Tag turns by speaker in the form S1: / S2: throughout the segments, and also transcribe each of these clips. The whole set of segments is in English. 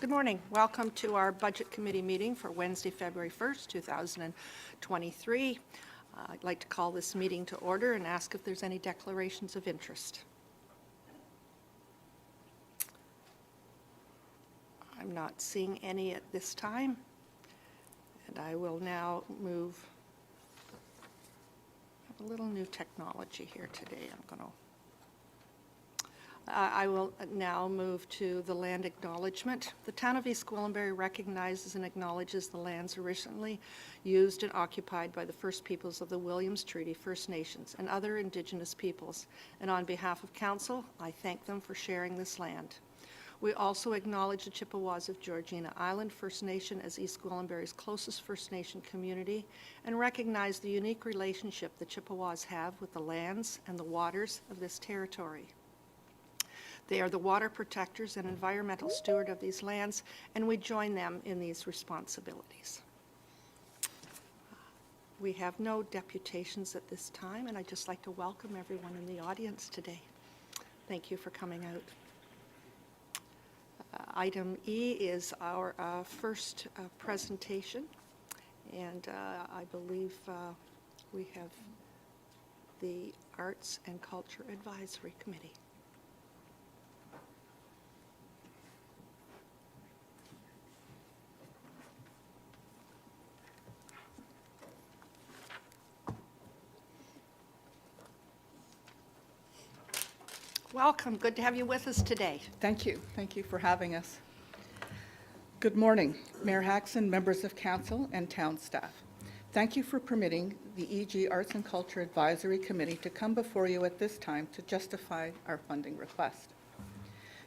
S1: Good morning. Welcome to our Budget Committee meeting for Wednesday, February 1st, 2023. I'd like to call this meeting to order and ask if there's any declarations of interest. I'm not seeing any at this time, and I will now move. I have a little new technology here today. I will now move to the land acknowledgement. The town of East Gwillimbury recognizes and acknowledges the lands originally used and occupied by the First Peoples of the Williams Treaty First Nations and other Indigenous peoples. And on behalf of Council, I thank them for sharing this land. We also acknowledge the Chippewas of Georgina Island First Nation as East Gwillimbury's closest First Nation community and recognize the unique relationship the Chippewas have with the lands and the waters of this territory. They are the water protectors and environmental steward of these lands, and we join them in these responsibilities. We have no deputations at this time, and I'd just like to welcome everyone in the audience today. Thank you for coming out. Item E is our first presentation, and I believe we have the Arts and Culture Advisory Committee. Welcome. Good to have you with us today.
S2: Thank you. Thank you for having us. Good morning, Mayor Haxon, members of council, and town staff. Thank you for permitting the EG Arts and Culture Advisory Committee to come before you at this time to justify our funding request.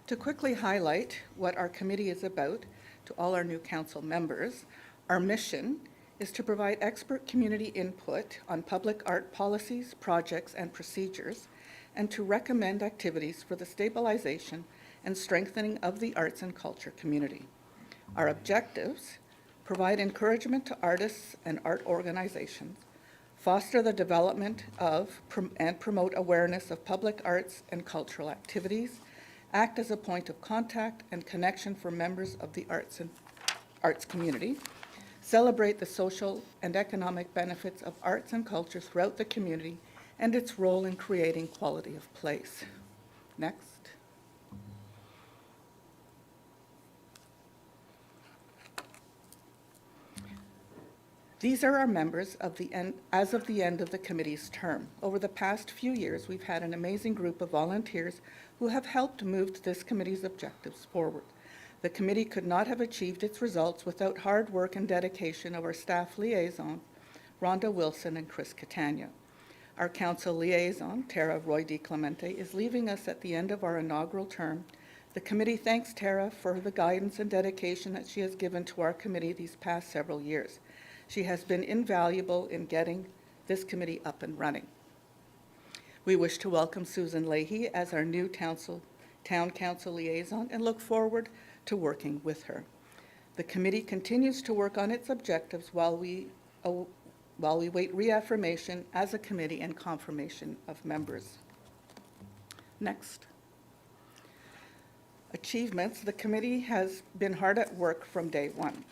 S2: To quickly highlight what our committee is about to all our new council members, our mission is to provide expert community input on public art policies, projects, and procedures, and to recommend activities for the stabilization and strengthening of the arts and culture community. Our objectives: provide encouragement to artists and art organizations, foster the development of and promote awareness of public arts and cultural activities, act as a point of contact and connection for members of the arts community, celebrate the social and economic benefits of arts and culture throughout the community, and its role in creating quality of place. Next. These are our members as of the end of the committee's term. Over the past few years, we've had an amazing group of volunteers who have helped move this committee's objectives forward. The committee could not have achieved its results without hard work and dedication of our staff liaison, Rhonda Wilson and Chris Catania. Our council liaison, Tara Roy DiClemente, is leaving us at the end of our inaugural term. The committee thanks Tara for the guidance and dedication that she has given to our committee these past several years. She has been invaluable in getting this committee up and running. We wish to welcome Susan Leahy as our new town council liaison and look forward to working with her. The committee continues to work on its objectives while we wait reaffirmation as a committee and confirmation of members. Next. Achievements. The committee has been hard at work from day one,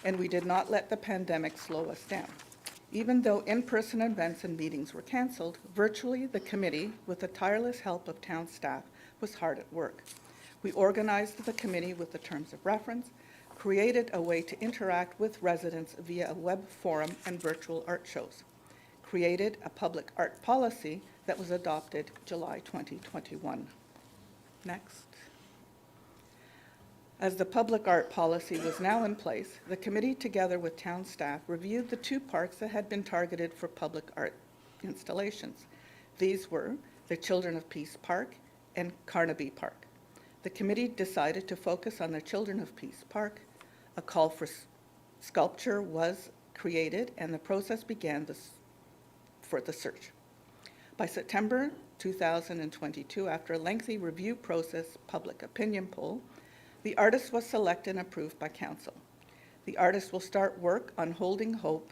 S2: and we did not let the pandemic slow us down. Even though in-person events and meetings were canceled, virtually the committee, with the tireless help of town staff, was hard at work. We organized the committee with the terms of reference, created a way to interact with residents via a web forum and virtual art shows, created a public art policy that was adopted July 2021. Next. As the public art policy was now in place, the committee, together with town staff, reviewed the two parks that had been targeted for public art installations. These were the Children of Peace Park and Carnaby Park. The committee decided to focus on the Children of Peace Park. A call for sculpture was created, and the process began for the search. By September 2022, after a lengthy review process public opinion poll, the artist was selected and approved by council. The artist will start work on Holding Hope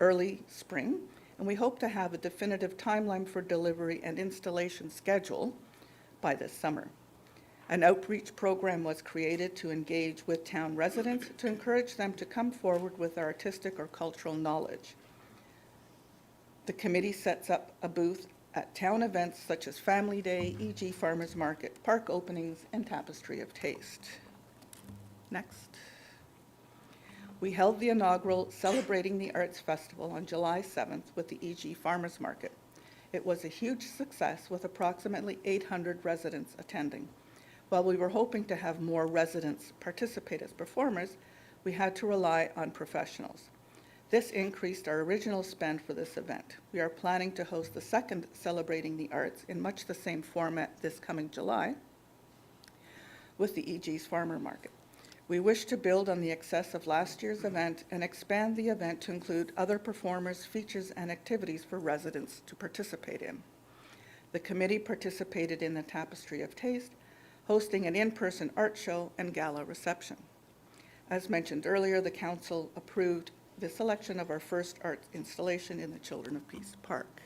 S2: early spring, and we hope to have a definitive timeline for delivery and installation schedule by this summer. An outreach program was created to engage with town residents to encourage them to come forward with their artistic or cultural knowledge. The committee sets up a booth at town events such as Family Day, e.g. Farmers Market, park openings, and Tapestry of Taste. Next. We held the inaugural Celebrating the Arts Festival on July 7th with the e.g. Farmers Market. It was a huge success with approximately 800 residents attending. While we were hoping to have more residents participate as performers, we had to rely on professionals. This increased our original spend for this event. We are planning to host the second Celebrating the Arts in much the same format this coming July with the e.g.'s Farmer Market. We wish to build on the success of last year's event and expand the event to include other performers, features, and activities for residents to participate in. The committee participated in the Tapestry of Taste, hosting an in-person art show and gala reception. As mentioned earlier, the council approved the selection of our first art installation in the Children of Peace Park.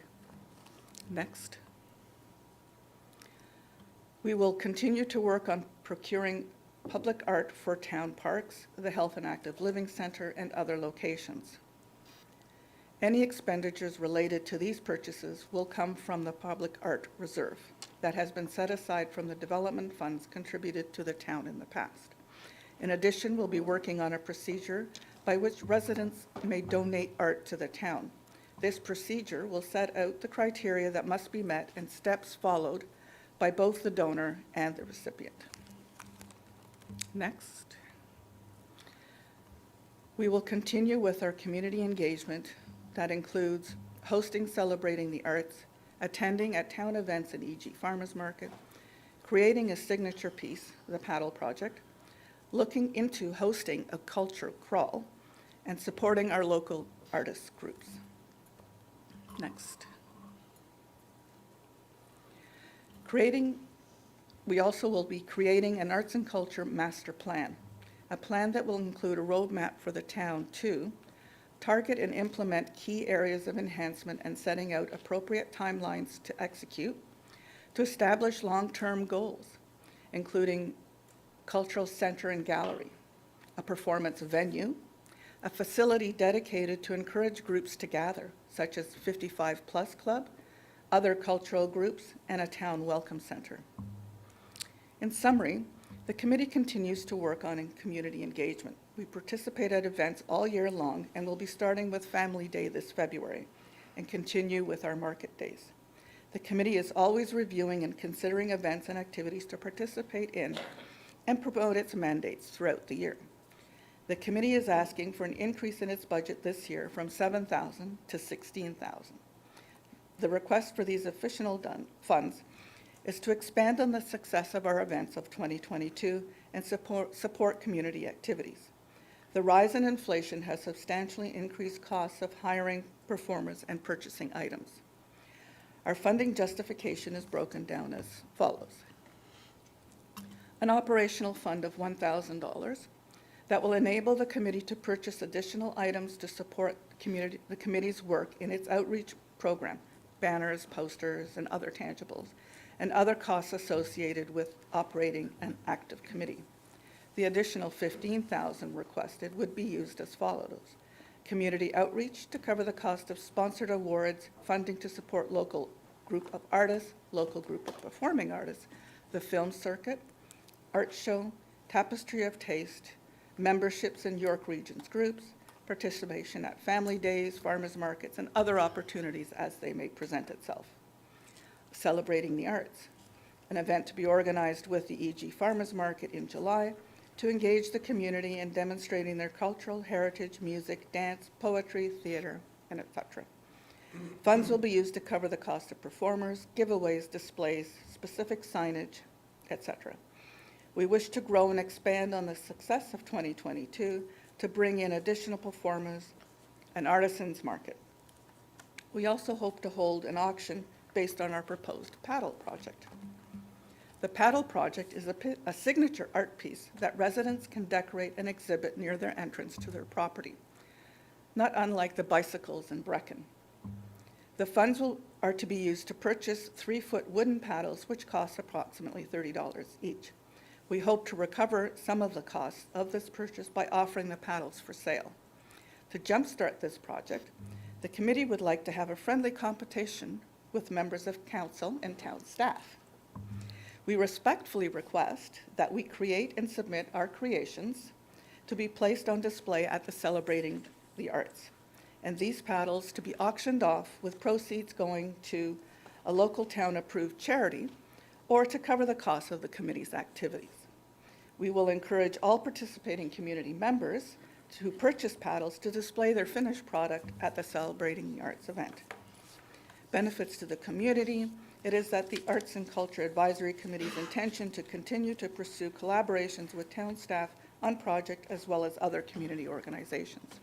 S2: Next. We will continue to work on procuring public art for town parks, the Health and Active Living Center, and other locations. Any expenditures related to these purchases will come from the Public Art Reserve that has been set aside from the development funds contributed to the town in the past. In addition, we'll be working on a procedure by which residents may donate art to the town. This procedure will set out the criteria that must be met and steps followed by both the donor and the recipient. Next. We will continue with our community engagement that includes hosting Celebrating the Arts, attending at town events and e.g. Farmers Market, creating a signature piece, the Paddle Project, looking into hosting a culture crawl, and supporting our local artist groups. Next. We also will be creating an arts and culture master plan, a plan that will include a roadmap for the town to target and implement key areas of enhancement and setting out appropriate timelines to execute, to establish long-term goals, including cultural center and gallery, a performance venue, a facility dedicated to encourage groups to gather, such as 55 Plus Club, other cultural groups, and a town welcome center. In summary, the committee continues to work on community engagement. We participate at events all year long and will be starting with Family Day this February and continue with our market days. The committee is always reviewing and considering events and activities to participate in and promote its mandates throughout the year. The committee is asking for an increase in its budget this year from $7,000 to $16,000. The request for these additional funds is to expand on the success of our events of 2022 and support community activities. The rise in inflation has substantially increased costs of hiring performers and purchasing items. Our funding justification is broken down as follows. An operational fund of $1,000 that will enable the committee to purchase additional items to support the committee's work in its outreach program, banners, posters, and other tangibles, and other costs associated with operating an active committee. The additional $15,000 requested would be used as follows. Community outreach to cover the cost of sponsored awards, funding to support local group of artists, local group of performing artists, the film circuit, art show, Tapestry of Taste, memberships in York Regions groups, participation at family days, farmers markets, and other opportunities as they may present itself. Celebrating the Arts, an event to be organized with the e.g. Farmers Market in July to engage the community in demonstrating their cultural heritage, music, dance, poetry, theater, and etc. Funds will be used to cover the cost of performers, giveaways, displays, specific signage, etc. We wish to grow and expand on the success of 2022 to bring in additional performers and artisans market. We also hope to hold an auction based on our proposed paddle project. The paddle project is a signature art piece that residents can decorate and exhibit near their entrance to their property, not unlike the bicycles in Brecon. The funds are to be used to purchase 3-foot wooden paddles, which cost approximately $30 each. We hope to recover some of the costs of this purchase by offering the paddles for sale. To jumpstart this project, the committee would like to have a friendly competition with members of council and town staff. We respectfully request that we create and submit our creations to be placed on display at the Celebrating the Arts, and these paddles to be auctioned off with proceeds going to a local town-approved charity or to cover the costs of the committee's activities. We will encourage all participating community members who purchase paddles to display their finished product at the Celebrating the Arts event. Benefits to the community: it is that the Arts and Culture Advisory Committee's intention to continue to pursue collaborations with town staff on project as well as other community organizations.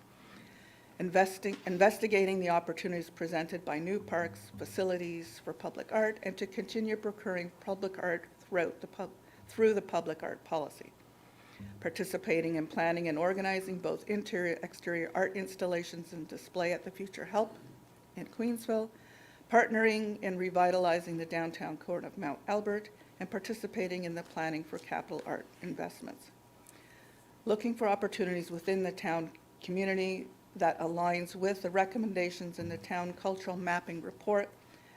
S2: Investigating the opportunities presented by new parks, facilities for public art, and to continue procuring public art through the public art policy. Participating in planning and organizing both interior and exterior art installations and display at the Future Help in Queensville, partnering in revitalizing the downtown core of Mount Albert, and participating in the planning for capital art investments. Looking for opportunities within the town community that aligns with the recommendations in the town cultural mapping report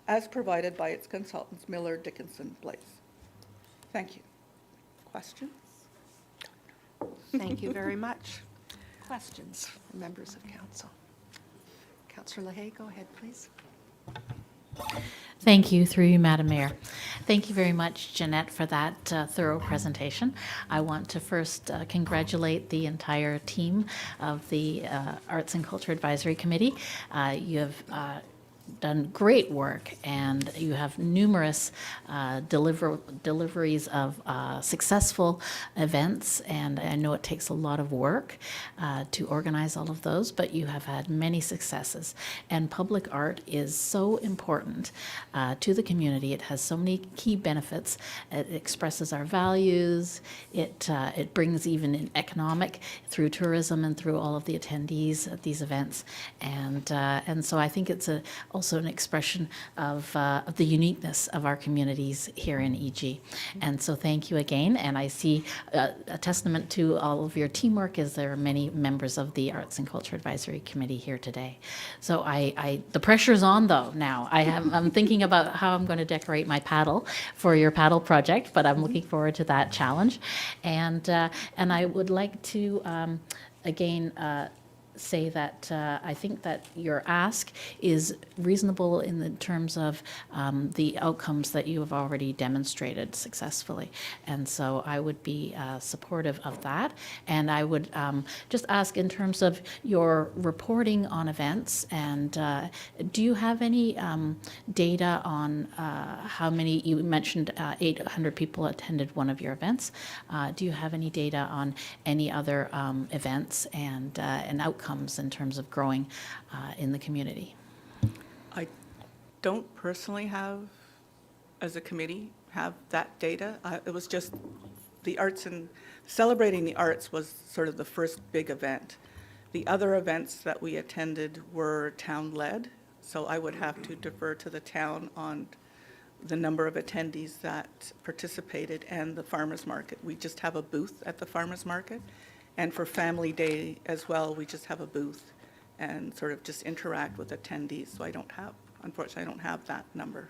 S2: as provided by its consultants Miller, Dickinson, Blaze. Thank you. Questions?
S1: Thank you very much. Questions from members of council? Councillor LaHaye, go ahead, please.
S3: Thank you, through you, Madam Mayor. Thank you very much, Jeanette, for that thorough presentation. I want to first congratulate the entire team of the Arts and Culture Advisory Committee. You have done great work, and you have numerous deliveries of successful events, and I know it takes a lot of work to organize all of those, but you have had many successes, and public art is so important to the community. It has so many key benefits. It expresses our values. It brings even in economic through tourism and through all of the attendees at these events, and so I think it's also an expression of the uniqueness of our communities here in EG. And so thank you again. And I see a testament to all of your teamwork as there are many members of the Arts and Culture Advisory Committee here today. So the pressure's on though now. I'm thinking about how I'm going to decorate my paddle for your paddle project, but I'm looking forward to that challenge. And I would like to again say that I think that your ask is reasonable in the terms of the outcomes that you have already demonstrated successfully. And so I would be supportive of that. And I would just ask in terms of your reporting on events, and do you have any data on how many, you mentioned 800 people attended one of your events. Do you have any data on any other events and outcomes in terms of growing in the community?
S2: I don't personally have, as a committee, have that data. It was just the arts, and Celebrating the Arts was sort of the first big event. The other events that we attended were town-led, so I would have to defer to the town on the number of attendees that participated, and the farmers market. We just have a booth at the farmers market. And for Family Day as well, we just have a booth and sort of just interact with attendees. So unfortunately, I don't have that number.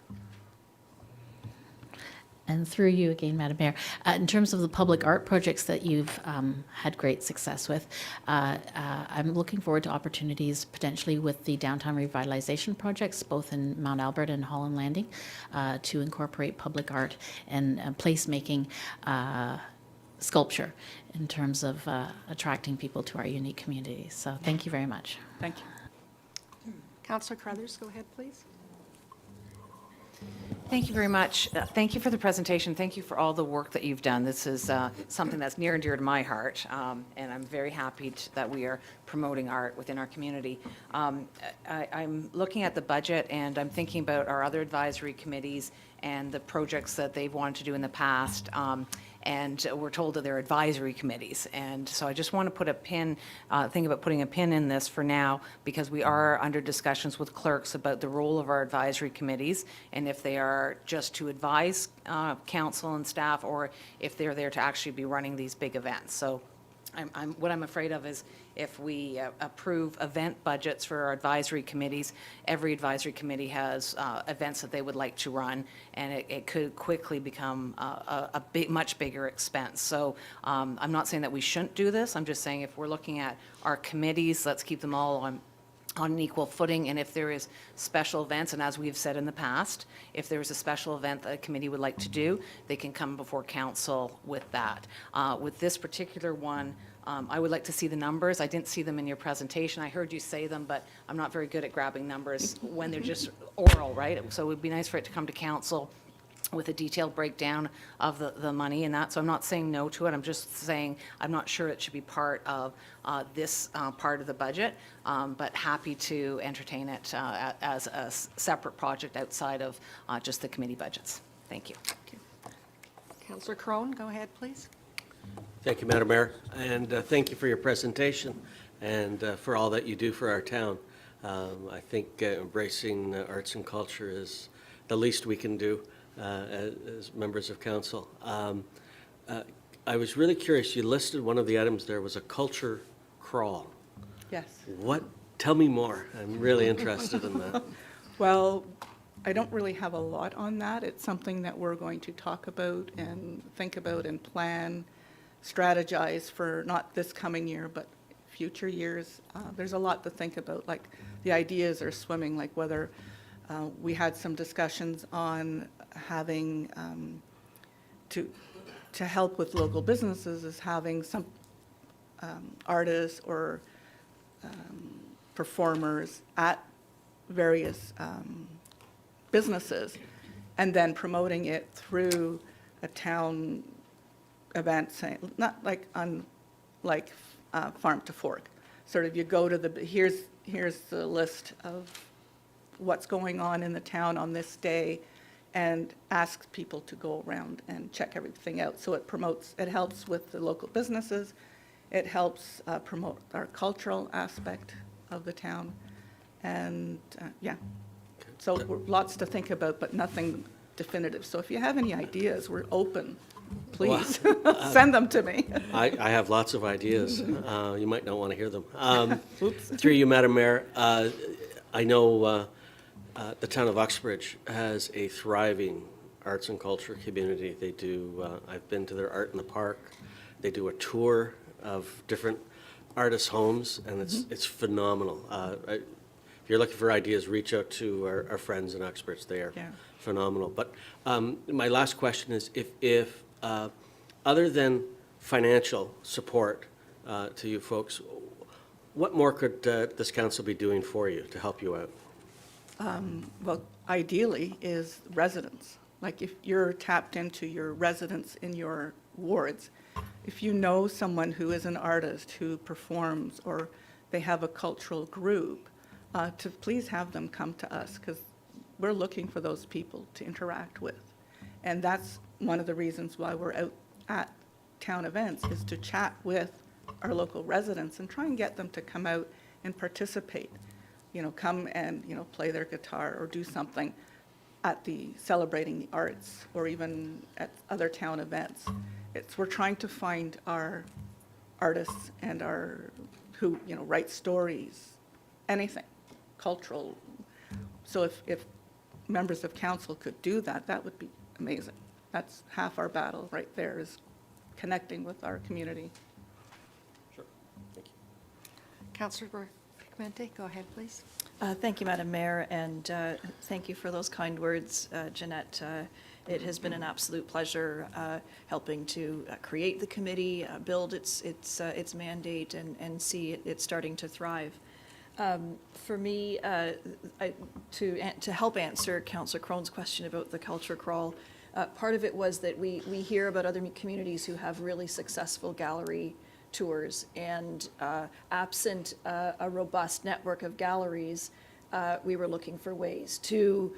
S3: And through you again, Madam Mayor, in terms of the public art projects that you've had great success with, I'm looking forward to opportunities potentially with the downtown revitalization projects, both in Mount Albert and Holland Landing, to incorporate public art and placemaking sculpture in terms of attracting people to our unique communities. So thank you very much.
S2: Thank you.
S1: Councillor Carruthers, go ahead, please.
S4: Thank you very much. Thank you for the presentation. Thank you for all the work that you've done. This is something that's near and dear to my heart, and I'm very happy that we are promoting art within our community. I'm looking at the budget, and I'm thinking about our other advisory committees and the projects that they've wanted to do in the past. and we're told that they're advisory committees. And so I just want to put a pin, think about putting a pin in this for now, because we are under discussions with clerks about the role of our advisory committees, and if they are just to advise council and staff, or if they're there to actually be running these big events. So what I'm afraid of is if we approve event budgets for our advisory committees, every advisory committee has events that they would like to run, and it could quickly become a much bigger expense. So I'm not saying that we shouldn't do this. I'm just saying if we're looking at our committees, let's keep them all on an equal footing, and if there is special events, and as we've said in the past, if there is a special event that a committee would like to do, they can come before council with that. With this particular one, I would like to see the numbers. I didn't see them in your presentation. I heard you say them, but I'm not very good at grabbing numbers when they're just oral, right? So it would be nice for it to come to council with a detailed breakdown of the money and that. So I'm not saying no to it. I'm just saying I'm not sure it should be part of this part of the budget, but happy to entertain it as a separate project outside of just the committee budgets. Thank you.
S1: Councillor Crone, go ahead, please.
S5: Thank you, Madam Mayor, and thank you for your presentation and for all that you do for our town. I think embracing arts and culture is the least we can do as members of council. I was really curious, you listed one of the items there was a culture crawl.
S2: Yes.
S5: Tell me more. I'm really interested in that.
S2: Well, I don't really have a lot on that. It's something that we're going to talk about and think about and plan, strategize for not this coming year, but future years. There's a lot to think about, like the ideas are swimming, like whether we had some discussions on having to help with local businesses is having some artists or performers at various businesses, and then promoting it through a town event, saying, not like farm to fork. Sort of you go to here's the list of what's going on in the town on this day, and ask people to go around and check everything out. So it helps with the local businesses, it helps promote our cultural aspect of the town, and yeah. So lots to think about, but nothing definitive. So if you have any ideas, we're open. Please send them to me.
S5: I have lots of ideas. You might not want to hear them. Through you, Madam Mayor, I know the town of Uxbridge has a thriving arts and culture community. They do, I've been to their Art in the Park. They do a tour of different artists' homes, and it's phenomenal. If you're looking for ideas, reach out to our friends in Uxbridge. They are phenomenal. But my last question is, if other than financial support to you folks, what more could this council be doing for you to help you out?
S2: Well, ideally is residents. Like if you're tapped into your residents in your wards, if you know someone who is an artist who performs or they have a cultural group, to please have them come to us, because we're looking for those people to interact with. And that's one of the reasons why we're out at town events, is to chat with our local residents and try and get them to come out and participate. Come and, play their guitar or do something at the celebrating the arts, or even at other town events. We're trying to find our artists and who write stories, anything cultural. So if members of council could do that, that would be amazing. That's half our battle right there, is connecting with our community.
S5: Sure. Thank you.
S1: Councillor Pigmente, go ahead, please.
S6: Thank you, Madam Mayor, and thank you for those kind words, Jeanette. It has been an absolute pleasure helping to create the committee, build its mandate, and see it starting to thrive. For me, to help answer Councillor Crone's question about the culture crawl, part of it was that we hear about other communities who have really successful gallery tours, and absent a robust network of galleries, we were looking for ways to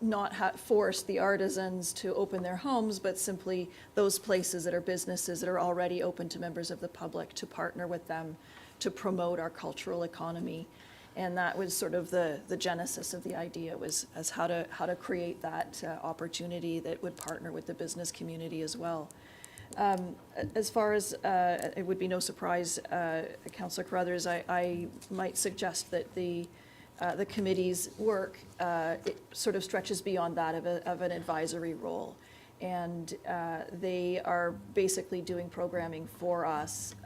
S6: not force the artisans to open their homes, but simply those places that are businesses that are already open to members of the public to partner with them to promote our cultural economy. And that was sort of the genesis of the idea, was as how to create that opportunity that would partner with the business community as well. As far as, it would be no surprise, Councillor Carruthers, I might suggest that the committee's work, it sort of stretches beyond that of an advisory role. And they are basically doing programming for us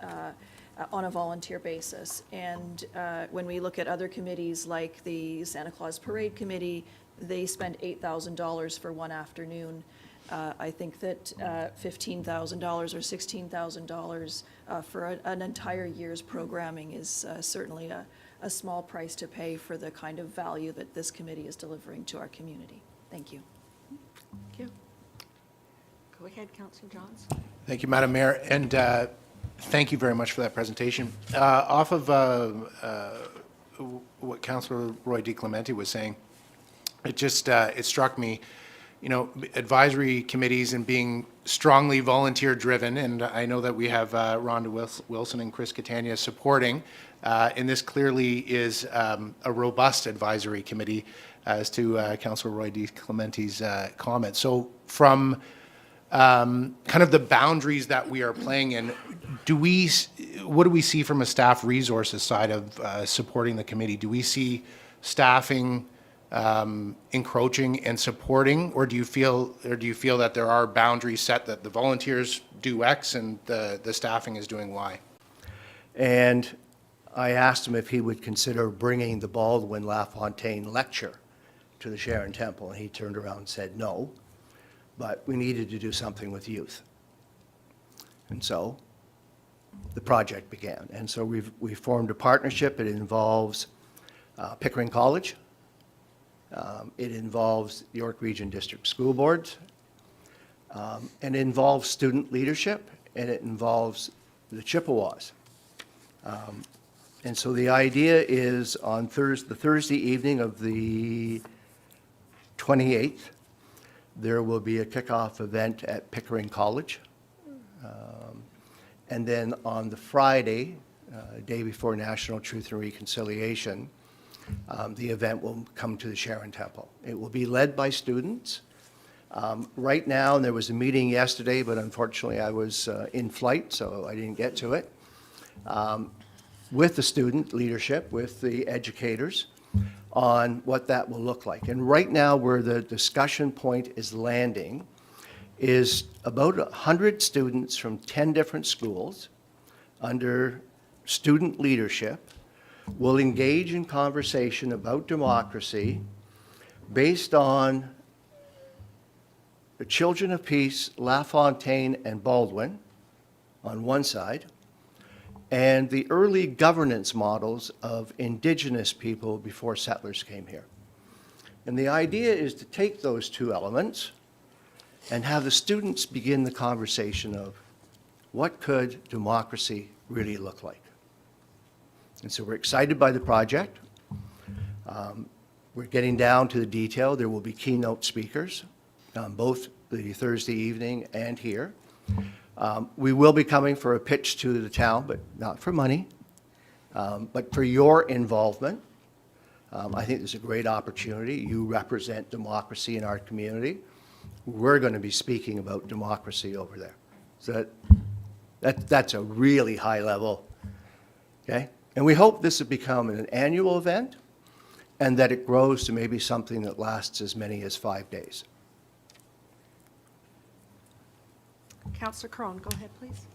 S6: on a volunteer basis. And when we look at other committees like the Santa Claus Parade Committee, they spend $8,000 for one afternoon. I think that $15,000 or $16,000 for an entire year's programming is certainly a small price to pay for the kind of value that this committee is delivering to our community. Thank you.
S1: Thank you. Go ahead, Councillor Johns.
S7: Thank you, Madam Mayor, and thank you very much for that presentation. Off of what Councillor Roy DeClemente was saying, it struck me, you know, advisory committees and being strongly volunteer-driven, and I know that we have Rhonda Wilson and Chris Catania supporting, and this clearly is a robust advisory committee, as to Councillor Roy DeClemente's comment. So from kind of the boundaries that we are playing in, what do we see from a staff resources side of supporting the committee? Do we see staffing encroaching and supporting, or do you feel that there are boundaries set that the volunteers do X and the staffing is doing Y?
S8: And I asked him if he would consider bringing the Baldwin LaFontaine lecture to the Sharon Temple, and he turned around and said no, but we needed to do something with youth. And so the project began. And so we formed a partnership. It involves Pickering College. It involves York Region District School Boards. And it involves student leadership, and it involves the Chippewas. And so the idea is on the Thursday evening of the 28th, there will be a kickoff event at Pickering College. And then on the Friday, day before National Truth and Reconciliation, the event will come to the Sharon Temple. It will be led by students. Right now, and there was a meeting yesterday, but unfortunately I was in flight, so I didn't get to it, with the student leadership, with the educators, on what that will look like. And right now, where the discussion point is landing is about 100 students from 10 different schools under student leadership will engage in conversation about democracy based on the Children of Peace, LaFontaine, and Baldwin on one side, and the early governance models of Indigenous people before settlers came here. And the idea is to take those two elements and have the students begin the conversation of what could democracy really look like. And so we're excited by the project. We're getting down to the detail. There will be keynote speakers, both the Thursday evening and here. We will be coming for a pitch to the town, but not for money, but for your involvement. I think there's a great opportunity. You represent democracy in our community. We're going to be speaking about democracy over there. So that's a really high level, okay? And we hope this will become an annual event and that it grows to maybe something that lasts as many as 5 days.
S1: Councillor Crone, go ahead, please.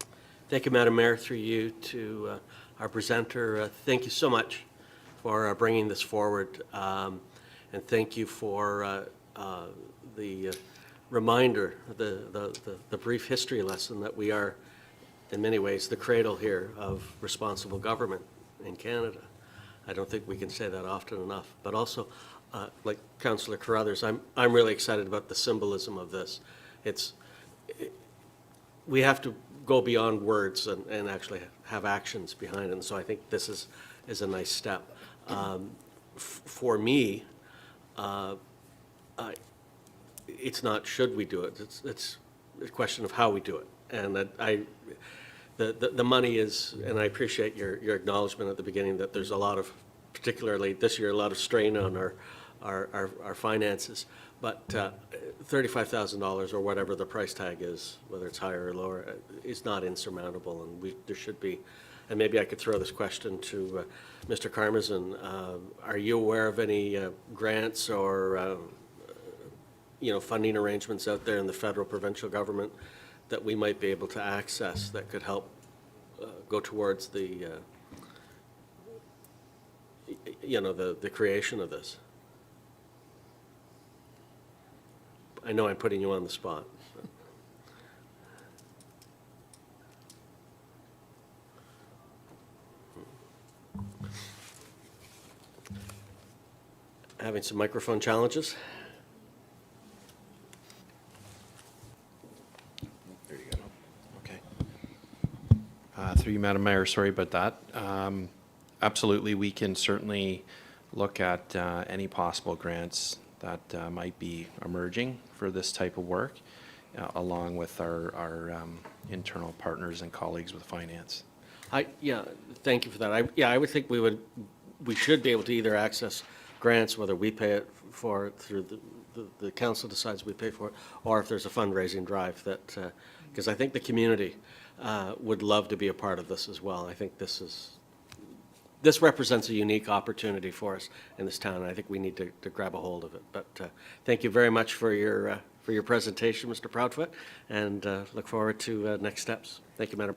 S5: Thank you, Madam Mayor, through you to our presenter. Thank you so much for bringing this forward, and thank you for the reminder, the brief history lesson that we are, in many ways, the cradle here of responsible government in Canada. I don't think we can say that often enough. But also, like Councillor Carruthers, I'm really excited about the symbolism of this. We have to go beyond words and actually have actions behind it. And so I think this is a nice step. For me, it's not should we do it, it's a question of how we do it. And the money is, and I appreciate your acknowledgement at the beginning that there's a lot of, particularly this year, a lot of strain on our finances. But $35,000 or whatever the price tag is, whether it's higher or lower, is not insurmountable, and there should be. And maybe I could throw this question to Mr. Karmazin. Are you aware of any grants or funding arrangements out there in the federal, provincial government that we might be able to access that could help go towards the creation of this? I know I'm putting you on the spot. Having some microphone challenges.
S9: There you go. Okay. Through you, Madam Mayor, sorry about that. Absolutely, we can certainly look at any possible grants that might be emerging for this type of work, along with our internal partners and colleagues with finance.
S5: Thank you for that. I would think we should be able to either access grants, whether we pay it for it through the council decides we pay for it, or if there's a fundraising drive that, because I think the community would love to be a part of this as well. I think this represents a unique opportunity for us in this town, and I think we need to grab a hold of it. But thank you very much for your presentation, Mr. Proudfoot, and look forward to next steps. Thank you, Madam.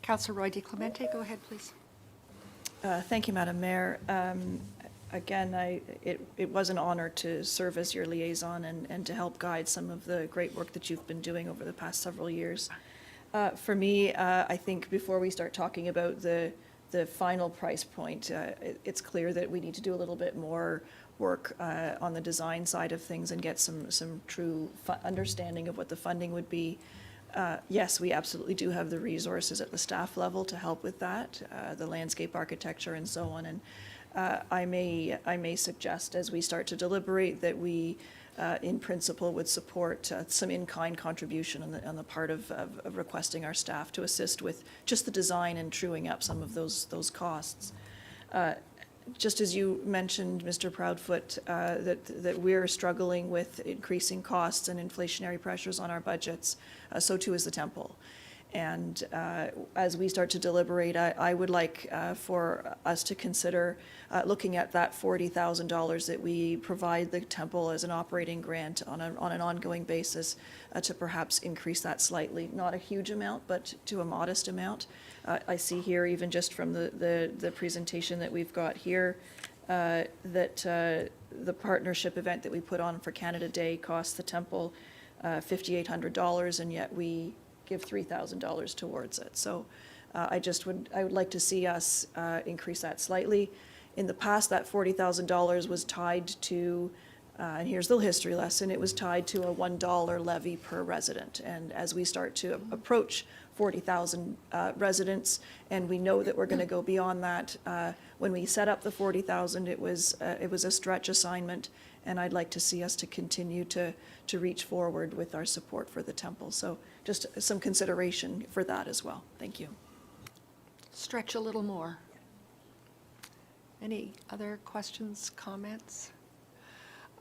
S1: Councillor Roy DiClemente, go ahead, please.
S6: Thank you, Madam Mayor. Again, it was an honor to serve as your liaison and to help guide some of the great work that you've been doing over the past several years. For me, I think before we start talking about the final price point, it's clear that we need to do a little bit more work on the design side of things and get some true understanding of what the funding would be. Yes, we absolutely do have the resources at the staff level to help with that, the landscape architecture and so on. And I may suggest as we start to deliberate that we, in principle, would support some in-kind contribution on the part of requesting our staff to assist with just the design and truing up some of those costs. Just as you mentioned, Mr. Proudfoot, that we're struggling with increasing costs and inflationary pressures on our budgets, so too is the temple. And as we start to deliberate, I would like for us to consider looking at that $40,000 that we provide the temple as an operating grant on an ongoing basis to perhaps increase that slightly. Not a huge amount, but to a modest amount. I see here, even just from the presentation that we've got here, that the partnership event that we put on for Canada Day costs the temple $5,800, and yet we give $3,000 towards it. So I would like to see us increase that slightly. In the past, that $40,000 was tied to, and here's the history lesson, it was tied to a $1 levy per resident. And as we start to approach 40,000 residents, and we know that we're going to go beyond that, when we set up the 40,000, it was a stretch assignment, and I'd like to see us to continue to reach forward with our support for the temple. So just some consideration for that as well. Thank you.
S1: Stretch a little more. Any other questions, comments?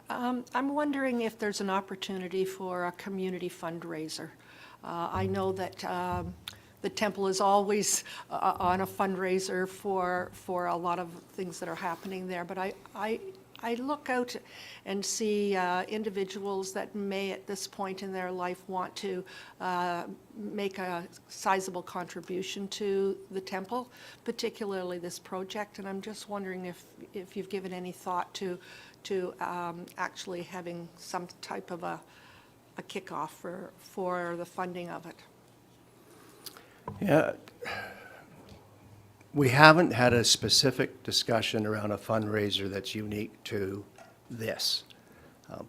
S1: I'm wondering if there's an opportunity for a community fundraiser. I know that the temple is always on a fundraiser for a lot of things that are happening there, but I look out and see individuals that may at this point in their life want to make a sizable contribution to the temple, particularly this project, and I'm just wondering if you've given any thought to actually having some type of a kickoff for the funding of it.
S8: Yeah. We haven't had a specific discussion around a fundraiser that's unique to this.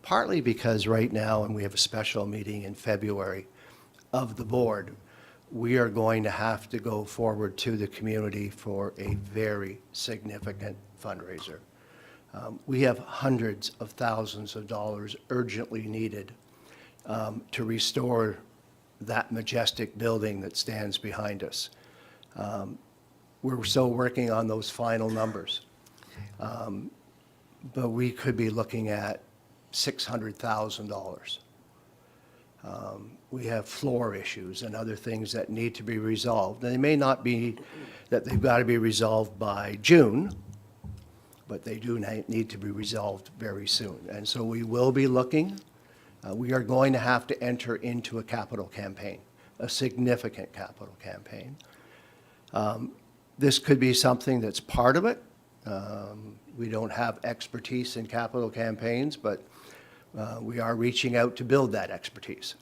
S8: Partly because right now, and we have a special meeting in February of the board, we are going to have to go forward to the community for a very significant fundraiser. We have hundreds of thousands of dollars urgently needed to restore that majestic building that stands behind us. We're still working on those final numbers. But we could be looking at $600,000. We have floor issues and other things that need to be resolved. And they may not be that they've got to be resolved by June, but they do need to be resolved very soon. And so we will be looking. We are going to have to enter into a capital campaign, a significant capital campaign. This could be something that's part of it. We don't have expertise in capital campaigns, but we are reaching out to build that expertise.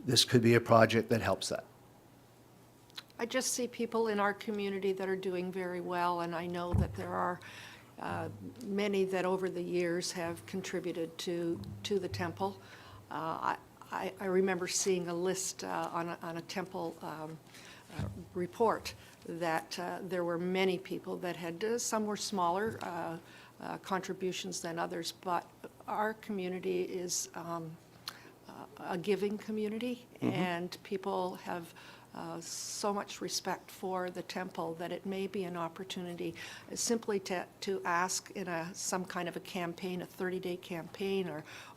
S8: This could be a project that helps that.
S1: I just see people in our community that are doing very well, and I know that there are many that over the years have contributed to the temple. I remember seeing a list on a temple report that there were many people that had, some were smaller contributions than others, but our community is a giving community, and people have so much respect for the temple that it may be an opportunity simply to ask in some kind of a campaign, a 30-day campaign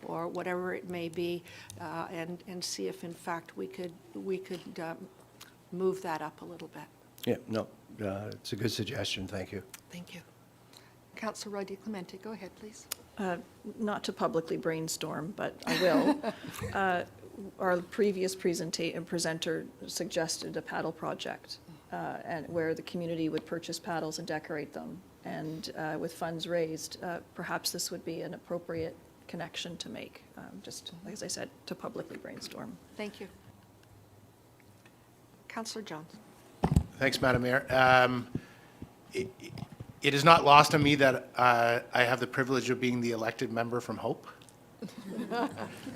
S1: or whatever it may be, and see if in fact we could move that up a little bit.
S8: Yeah, no, it's a good suggestion. Thank you.
S1: Thank you. Councillor Roy DeClemente, go ahead, please.
S6: Not to publicly brainstorm, but I will. Our previous presenter suggested a paddle project, and where the community would purchase paddles and decorate them. And with funds raised, perhaps this would be an appropriate connection to make, just as I said, to publicly brainstorm.
S1: Thank you. Councillor Jones.
S7: Thanks, Madam Mayor. It is not lost on me that I have the privilege of being the elected member from Hope.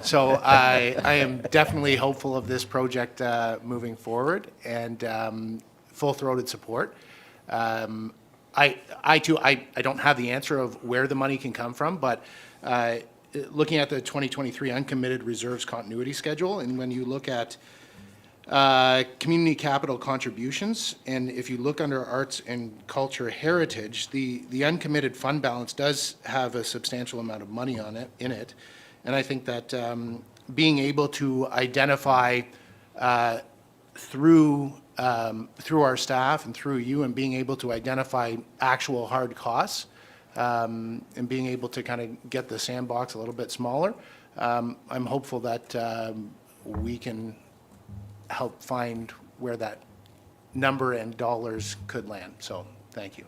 S7: So I am definitely hopeful of this project moving forward, and full-throated support. I don't have the answer of where the money can come from, but looking at the 2023 uncommitted reserves continuity schedule, and when you look at community capital contributions, and if you look under arts and culture heritage, the uncommitted fund balance does have a substantial amount of money in it. And I think that being able to identify through our staff and through you, and being able to identify actual hard costs, and being able to kind of get the sandbox a little bit smaller, I'm hopeful that we can help find where that number and dollars could land. So thank you.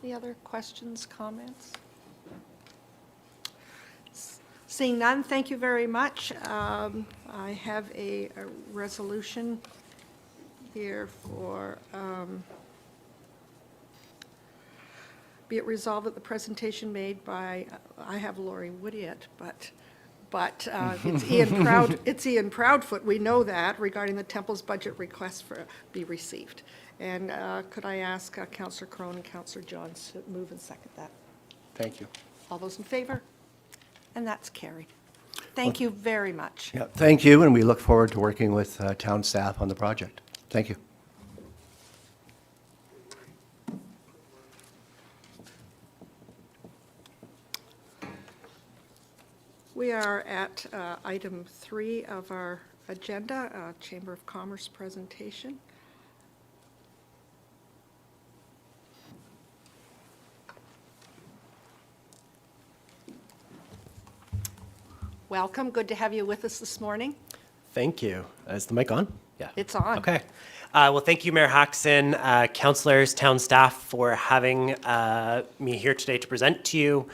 S1: Any other questions, comments? Seeing none, thank you very much. I have a resolution here for, be it resolved that the presentation made by, I have Lori Woodiett, but it's Ian Proudfoot, we know that, regarding the temple's budget request be received. And could I ask Councillor Crone and Councillor Johns to move and second that?
S7: Thank you.
S1: All those in favor? And that's carried. Thank you very much.
S8: Yeah, thank you, and we look forward to working with town staff on the project. Thank you.
S1: We are at item 3 of our agenda, Chamber of Commerce presentation. Welcome, good to have you with us this morning.
S10: Thank you. Is the mic on? Yeah.
S1: It's on.
S10: Okay. Well, thank you, Mayor Haxon, councillors, town staff, for having me here today to present to you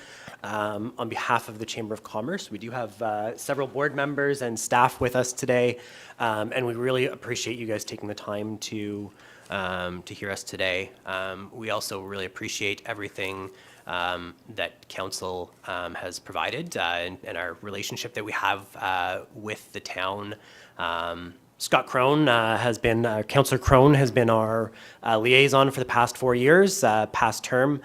S10: on behalf of the Chamber of Commerce. We do have several board members and staff with us today, and we really appreciate you guys taking the time to hear us today. We also really appreciate everything that council has provided and our relationship that we have with the town. Scott Crone Councillor Crone has been our liaison for the past 4 years, past term.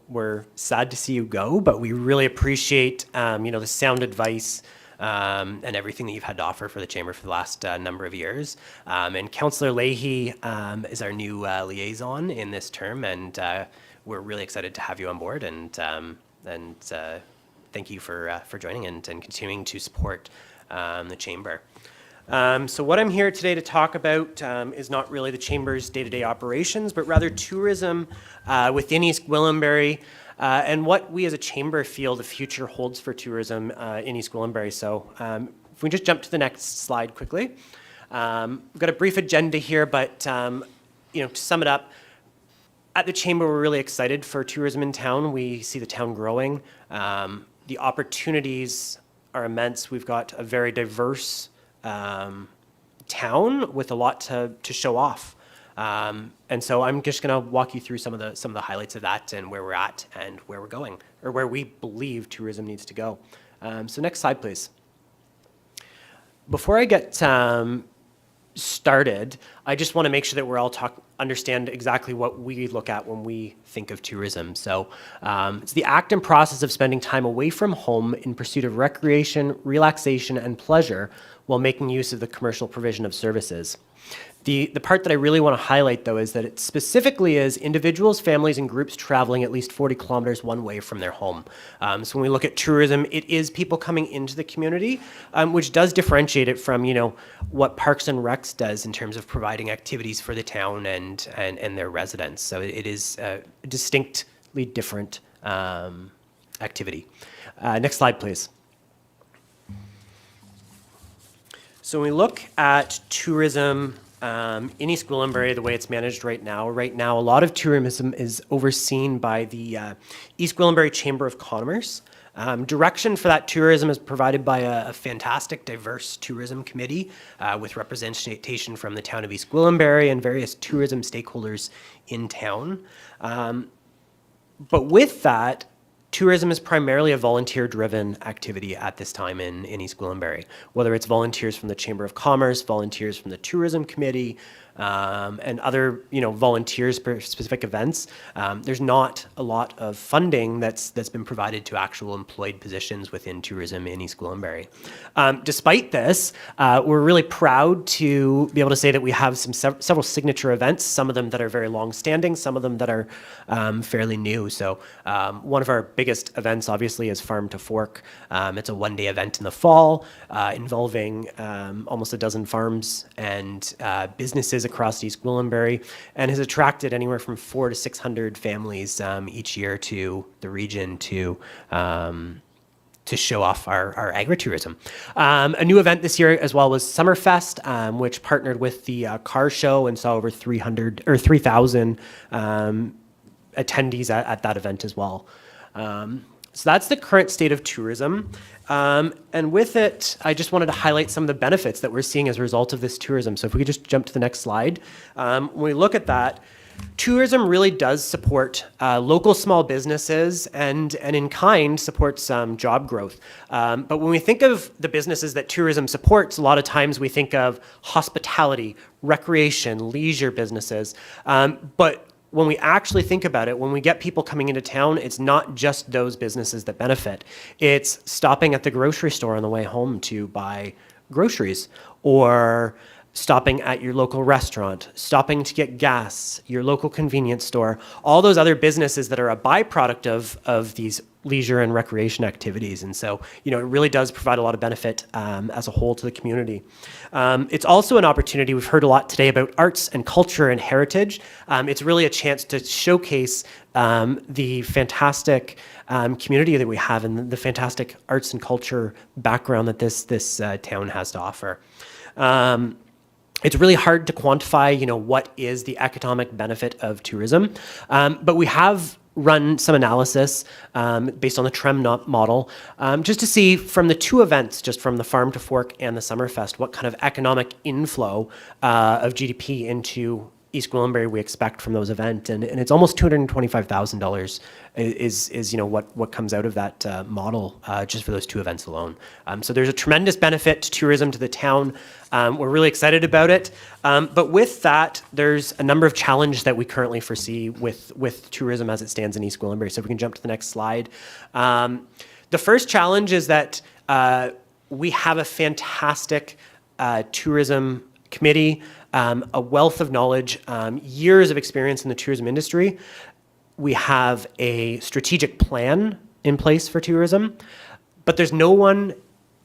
S10: We're sad to see you go, but we really appreciate, the sound advice and everything that you've had to offer for the Chamber for the last number of years. And Councillor Leahy is our new liaison in this term, and we're really excited to have you on board, and thank you for joining and continuing to support the Chamber. So what I'm here today to talk about is not really the Chamber's day-to-day operations, but rather tourism within East Gwillimbury and what we as a Chamber feel the future holds for tourism in East Gwillimbury. So if we just jump to the next slide quickly. We've got a brief agenda here, but to sum it up, at the Chamber, we're really excited for tourism in town. We see the town growing. The opportunities are immense. We've got a very diverse town with a lot to show off. And so I'm just going to walk you through some of the highlights of that and where we're at and where we're going, or where we believe tourism needs to go. So next slide, please. Before I get started, I just want to make sure that we're all understand exactly what we look at when we think of tourism. So it's the act and process of spending time away from home in pursuit of recreation, relaxation, and pleasure while making use of the commercial provision of services. The part that I really want to highlight, though, is that it specifically is individuals, families, and groups traveling at least 40 kilometers one way from their home. So when we look at tourism, it is people coming into the community, which does differentiate it from, what Parks and Recs does in terms of providing activities for the town and their residents. So it is a distinctly different activity. Next slide, please. So when we look at tourism in East Gwillimbury, the way it's managed right now, a lot of tourism is overseen by the East Gwillimbury Chamber of Commerce. Direction for that tourism is provided by a fantastic, diverse tourism committee with representation from the town of East Gwillimbury and various tourism stakeholders in town. But with that, tourism is primarily a volunteer-driven activity at this time in East Gwillimbury, whether it's volunteers from the Chamber of Commerce, volunteers from the Tourism Committee, and other volunteers for specific events. There's not a lot of funding that's been provided to actual employed positions within tourism in East Gwillimbury. Despite this, we're really proud to be able to say that we have several signature events, some of them that are very long-standing, some of them that are fairly new. So one of our biggest events, obviously, is Farm to Fork. It's a one-day event in the fall involving almost a dozen farms and businesses across East Gwillimbury, and has attracted anywhere from 400 to 600 families each year to the region to show off our agritourism. A new event this year as well was Summerfest, which partnered with the car show and saw over 3,000 attendees at that event as well. So that's the current state of tourism. And with it, I just wanted to highlight some of the benefits that we're seeing as a result of this tourism. So if we could just jump to the next slide. When we look at that, tourism really does support local small businesses and in kind supports job growth. But when we think of the businesses that tourism supports, a lot of times we think of hospitality, recreation, leisure businesses. But when we actually think about it, when we get people coming into town, it's not just those businesses that benefit. It's stopping at the grocery store on the way home to buy groceries, or stopping at your local restaurant, stopping to get gas, your local convenience store, all those other businesses that are a byproduct of these leisure and recreation activities. And so, it really does provide a lot of benefit as a whole to the community. It's also an opportunity, we've heard a lot today about arts and culture and heritage. It's really a chance to showcase the fantastic community that we have and the fantastic arts and culture background that this town has to offer. It's really hard to quantify, what is the economic benefit of tourism, but we have run some analysis based on the TREM model, just to see from the two events, just from the Farm to Fork and the Summerfest, what kind of economic inflow of GDP into East Gwillimbury we expect from those events, and it's almost $225,000 is what comes out of that model just for those 2 events alone. So there's a tremendous benefit to tourism to the town. We're really excited about it, but with that, there's a number of challenges that we currently foresee with tourism as it stands in East Gwillimbury. So if we can jump to the next slide. The first challenge is that we have a fantastic tourism committee, a wealth of knowledge, years of experience in the tourism industry. We have a strategic plan in place for tourism, but there's no one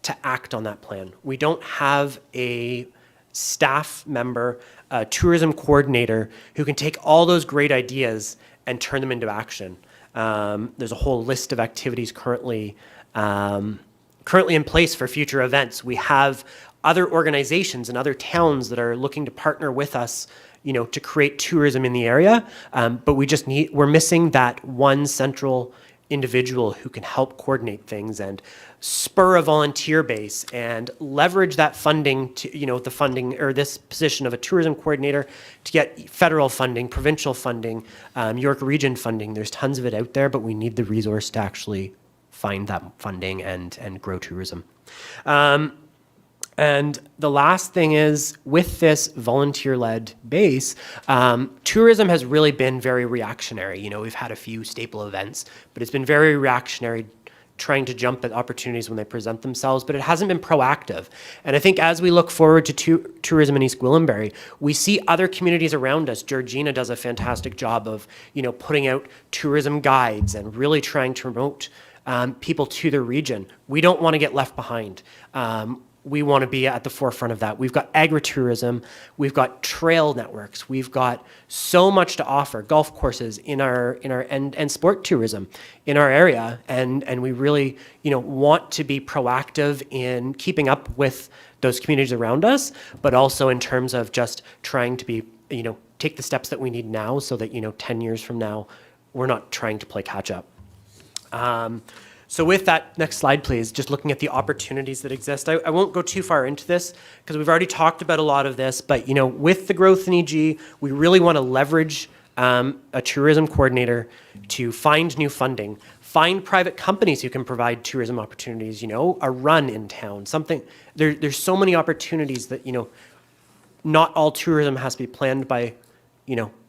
S10: to act on that plan. We don't have a staff member, a tourism coordinator who can take all those great ideas and turn them into action. There's a whole list of activities currently in place for future events. We have other organizations and other towns that are looking to partner with us, to create tourism in the area. But we're missing that one central individual who can help coordinate things and spur a volunteer base and leverage that funding to, the funding or this position of a tourism coordinator to get federal funding, provincial funding, York Region funding. There's tons of it out there, but we need the resource to actually find that funding and grow tourism. And the last thing is, with this volunteer-led base, tourism has really been very reactionary. We've had a few staple events, but it's been very reactionary, trying to jump at opportunities when they present themselves, but it hasn't been proactive. And I think as we look forward to tourism in East Gwillimbury, we see other communities around us. Georgina does a fantastic job of, putting out tourism guides and really trying to promote people to the region. We don't want to get left behind. We want to be at the forefront of that. We've got agritourism, we've got trail networks, we've got so much to offer, golf courses and sport tourism in our area, and we really want to be proactive in keeping up with those communities around us, but also in terms of just trying to be take the steps that we need now so that 10 years from now we're not trying to play catch up. So with that, next slide, please, just looking at the opportunities that exist. I won't go too far into this because we've already talked about a lot of this, but with the growth in EG, we really want to leverage a tourism coordinator to find new funding, find private companies who can provide tourism opportunities, a run in town, something. There's so many opportunities that, not all tourism has to be planned by,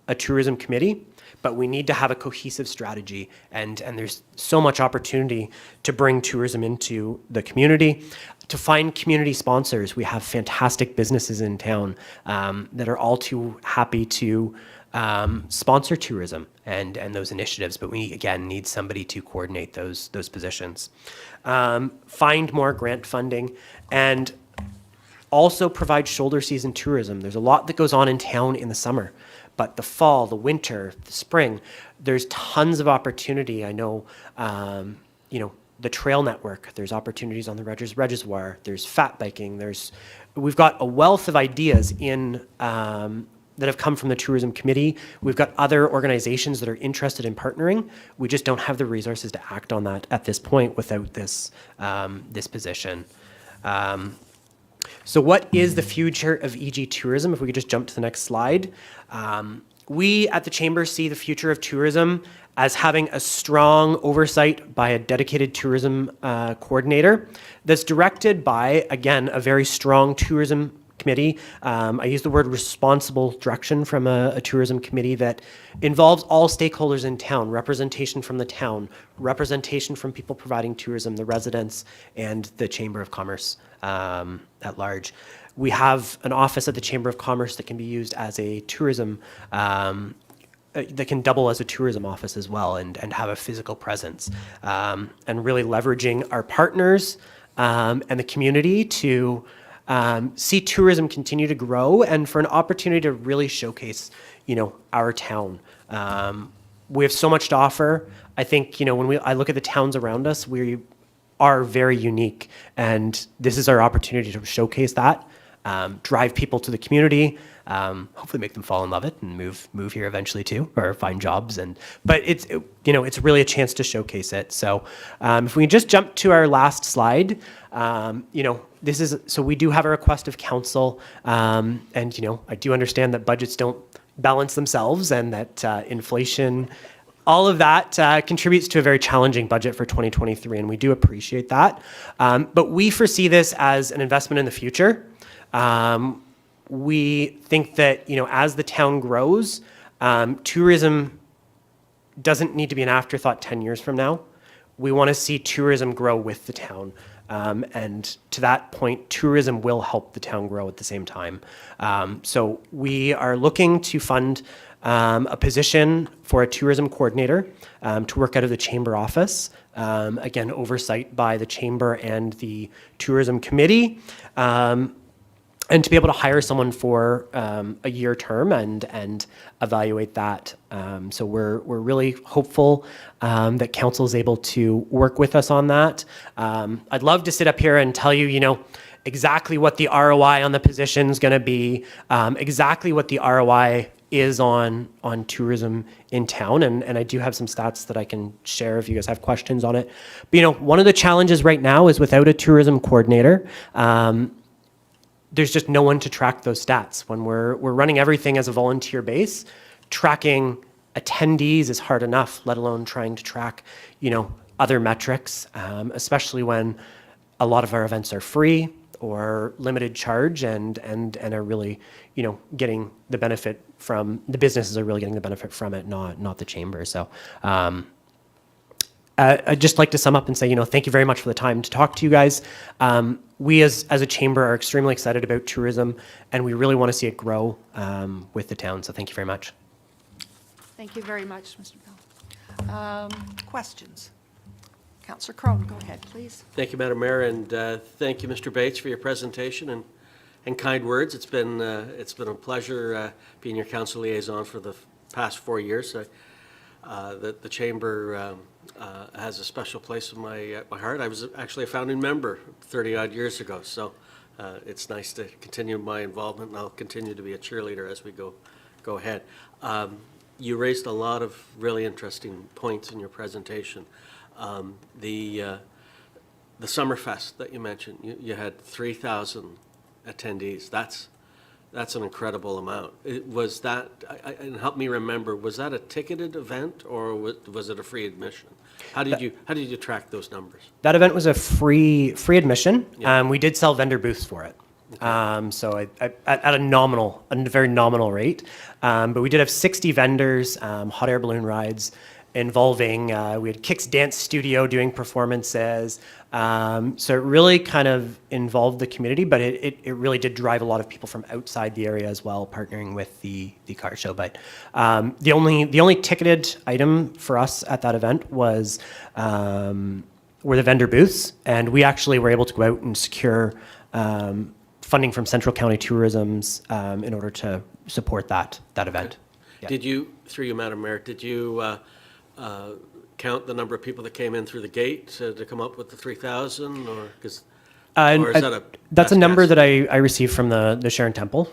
S10: a tourism committee, but we need to have a cohesive strategy, and there's so much opportunity to bring tourism into the community, to find community sponsors. We have fantastic businesses in town that are all too happy to sponsor tourism and those initiatives, but we, again, need somebody to coordinate those positions. Find more grant funding, and also provide shoulder season tourism. There's a lot that goes on in town in the summer, but the fall, the winter, the spring, there's tons of opportunity. I know, the trail network, there's opportunities on the Reservoir, there's fat biking, we've got a wealth of ideas that have come from the tourism committee. We've got other organizations that are interested in partnering. We just don't have the resources to act on that at this point without this position. So what is the future of EG tourism? If we could just jump to the next slide. We at the Chamber see the future of tourism as having a strong oversight by a dedicated tourism coordinator that's directed by, again, a very strong tourism committee. I use the word responsible direction from a tourism committee that involves all stakeholders in town, representation from the town, representation from people providing tourism, the residents, and the Chamber of Commerce at large. We have an office at the Chamber of Commerce that can be used as a tourism, that can double as a tourism office as well and have a physical presence, and really leveraging our partners and the community to see tourism continue to grow and for an opportunity to really showcase, our town. We have so much to offer. I think, when I look at the towns around us, we are very unique, and this is our opportunity to showcase that, drive people to the community, hopefully make them fall in love it and move here eventually too, or find jobs. But it's really a chance to showcase it. So if we just jump to our last slide, so we do have a request of council, and I do understand that budgets don't balance themselves, and that inflation, all of that contributes to a very challenging budget for 2023, and we do appreciate that. But we foresee this as an investment in the future. We think that, as the town grows, tourism doesn't need to be an afterthought 10 years from now. We want to see tourism grow with the town. And to that point, tourism will help the town grow at the same time. So we are looking to fund a position for a tourism coordinator to work out of the chamber office. Again, oversight by the chamber and the tourism committee. And to be able to hire someone for a year term and evaluate that. So we're really hopeful that council is able to work with us on that. I'd love to sit up here and tell you, exactly what the ROI on the position is going to be, exactly what the ROI is on tourism in town. And I do have some stats that I can share if you guys have questions on it. But, one of the challenges right now is without a tourism coordinator, there's just no one to track those stats. When we're running everything as a volunteer base, tracking attendees is hard enough, let alone trying to track, other metrics, especially when a lot of our events are free or limited charge and are really, getting the benefit from, the businesses are really getting the benefit from it, not the chamber. So I'd just like to sum up and say, thank you very much for the time to talk to you guys. We as a chamber are extremely excited about tourism, and we really want to see it grow with the town. So thank you very much.
S1: Thank you very much, Mr. Bell. Questions? Councillor Crone, go ahead, please.
S5: Thank you, Madam Mayor, and thank you, Mr. Bates, for your presentation and kind words. It's been a pleasure being your council liaison for the past 4 years. The chamber has a special place in my heart. I was actually a founding member 30-odd years ago, so it's nice to continue my involvement, and I'll continue to be a cheerleader as we go ahead. You raised a lot of really interesting points in your presentation. The Summerfest that you mentioned, you had 3,000 attendees. That's an incredible amount. Was that, and help me remember, was that a ticketed event or was it a free admission? How did you track those numbers?
S10: That event was a free admission.
S5: Yeah.
S10: We did sell vendor booths for it. Okay. So at a very nominal rate. But we did have 60 vendors, hot air balloon rides involving, we had Kix Dance Studio doing performances. So it really kind of involved the community, but it really did drive a lot of people from outside the area as well, partnering with the car show. But the only ticketed item for us at that event was were the vendor booths, and we actually were able to go out and secure funding from Central County Tourism's in order to support that event. Yeah.
S5: Did you, through you, Madam Mayor, did you count the number of people that came in through the gate to come up with the 3,000, or is that a
S10: that's a
S5: best
S10: number
S5: guess?
S10: that I received from the Sharon Temple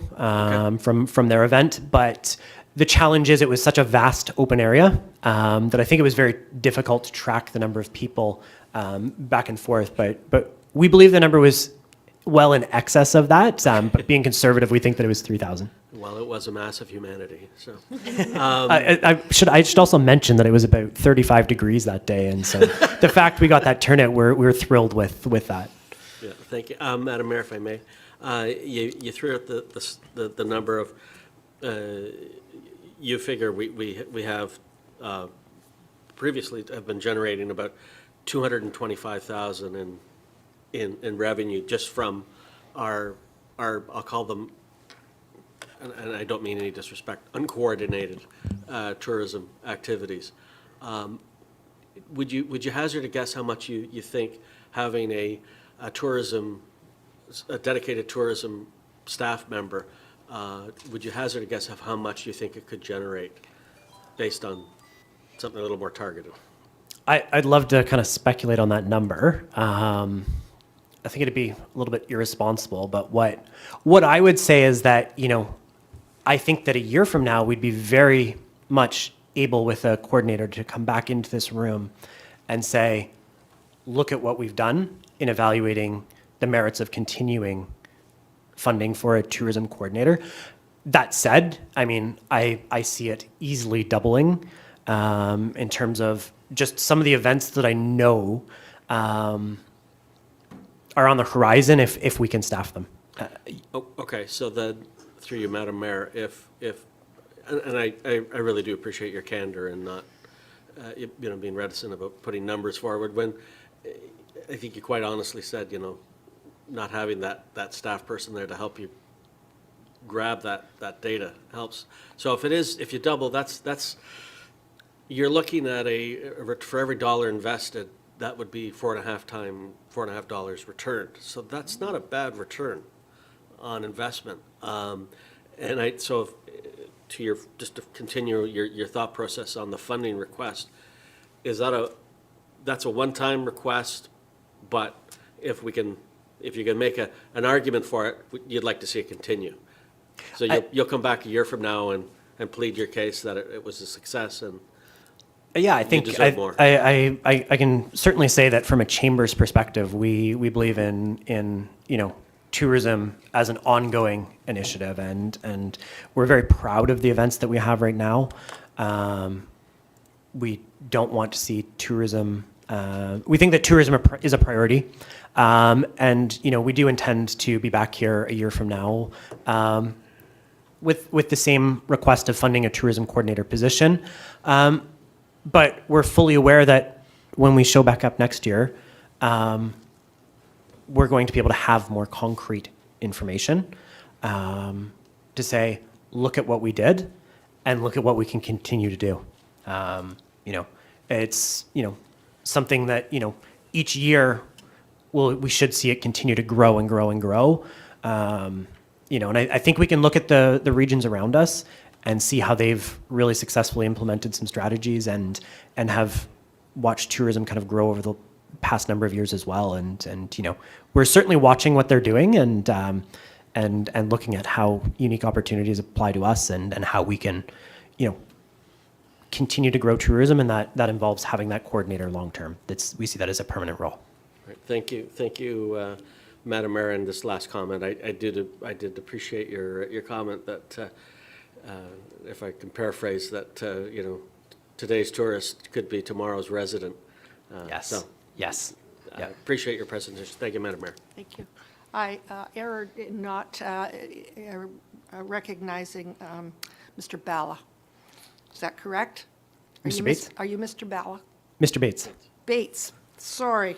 S10: from their event, but the challenge is it was such a vast open area that I think it was very difficult to track the number of people back and forth, but we believe the number was well in excess of that, but being conservative, we think that it was 3,000.
S5: Well, it was a massive humanity, so.
S10: I should also mention that it was about 35 degrees that day, and so the fact we got that turnout, we're thrilled with that.
S5: Yeah, thank you. Madam Mayor, if I may, you threw out the number of, you figure we have previously have been generating about 225,000 in revenue just from our I'll call them, and I don't mean any disrespect, uncoordinated tourism activities. Would you hazard a guess how much you think having a dedicated tourism staff member, would you hazard a guess of how much you think it could generate based on something a little more targeted?
S10: I'd love to kind of speculate on that number. I think it'd be a little bit irresponsible, but what I would say is that, I think that a year from now, we'd be very much able with a coordinator to come back into this room and say, look at what we've done in evaluating the merits of continuing funding for a tourism coordinator. That said, I mean, I see it easily doubling in terms of just some of the events that I know are on the horizon if we can staff them.
S5: Oh, okay, so then, through you, Madam Mayor, and I really do appreciate your candor and not, being reticent about putting numbers forward, when I think you quite honestly said, not having that staff person there to help you grab that data helps. So if you double, you're looking at for every dollar invested, that would be $4.5 returned. So that's not a bad return on investment. Just to continue your thought process on the funding request, that's a one-time request, but if you can make an argument for it, you'd like to see it continue. So you'll come back a year from now and plead your case that it was a success and
S10: Yeah, I think
S5: deserve more.
S10: I can certainly say that from a chamber's perspective, we believe in tourism as an ongoing initiative, and we're very proud of the events that we have right now. We don't want to see tourism. We think that tourism is a priority, and we do intend to be back here a year from now with the same request of funding a tourism coordinator position. But we're fully aware that when we show back up next year, we're going to be able to have more concrete information to say, look at what we did and look at what we can continue to do. It's something that each year we should see it continue to grow and grow and grow. And I think we can look at the regions around us and see how they've really successfully implemented some strategies and have watched tourism kind of grow over the past number of years as well. And we're certainly watching what they're doing and looking at how unique opportunities apply to us and how we can, continue to grow tourism, and that involves having that coordinator long term. We see that as a permanent role.
S5: Right. Thank you, Madam Mayor. And this last comment, I did appreciate your comment that if I can paraphrase that, today's tourist could be tomorrow's resident.
S10: Yes.
S5: So
S10: Yes.
S5: I appreciate your presentation. Thank you, Madam Mayor.
S1: Thank you. I erred in not recognizing Mr. Bala. Is that correct?
S10: Mr. Bates?
S1: Are you Mr. Bala?
S10: Mr. Bates.
S1: Bates, sorry.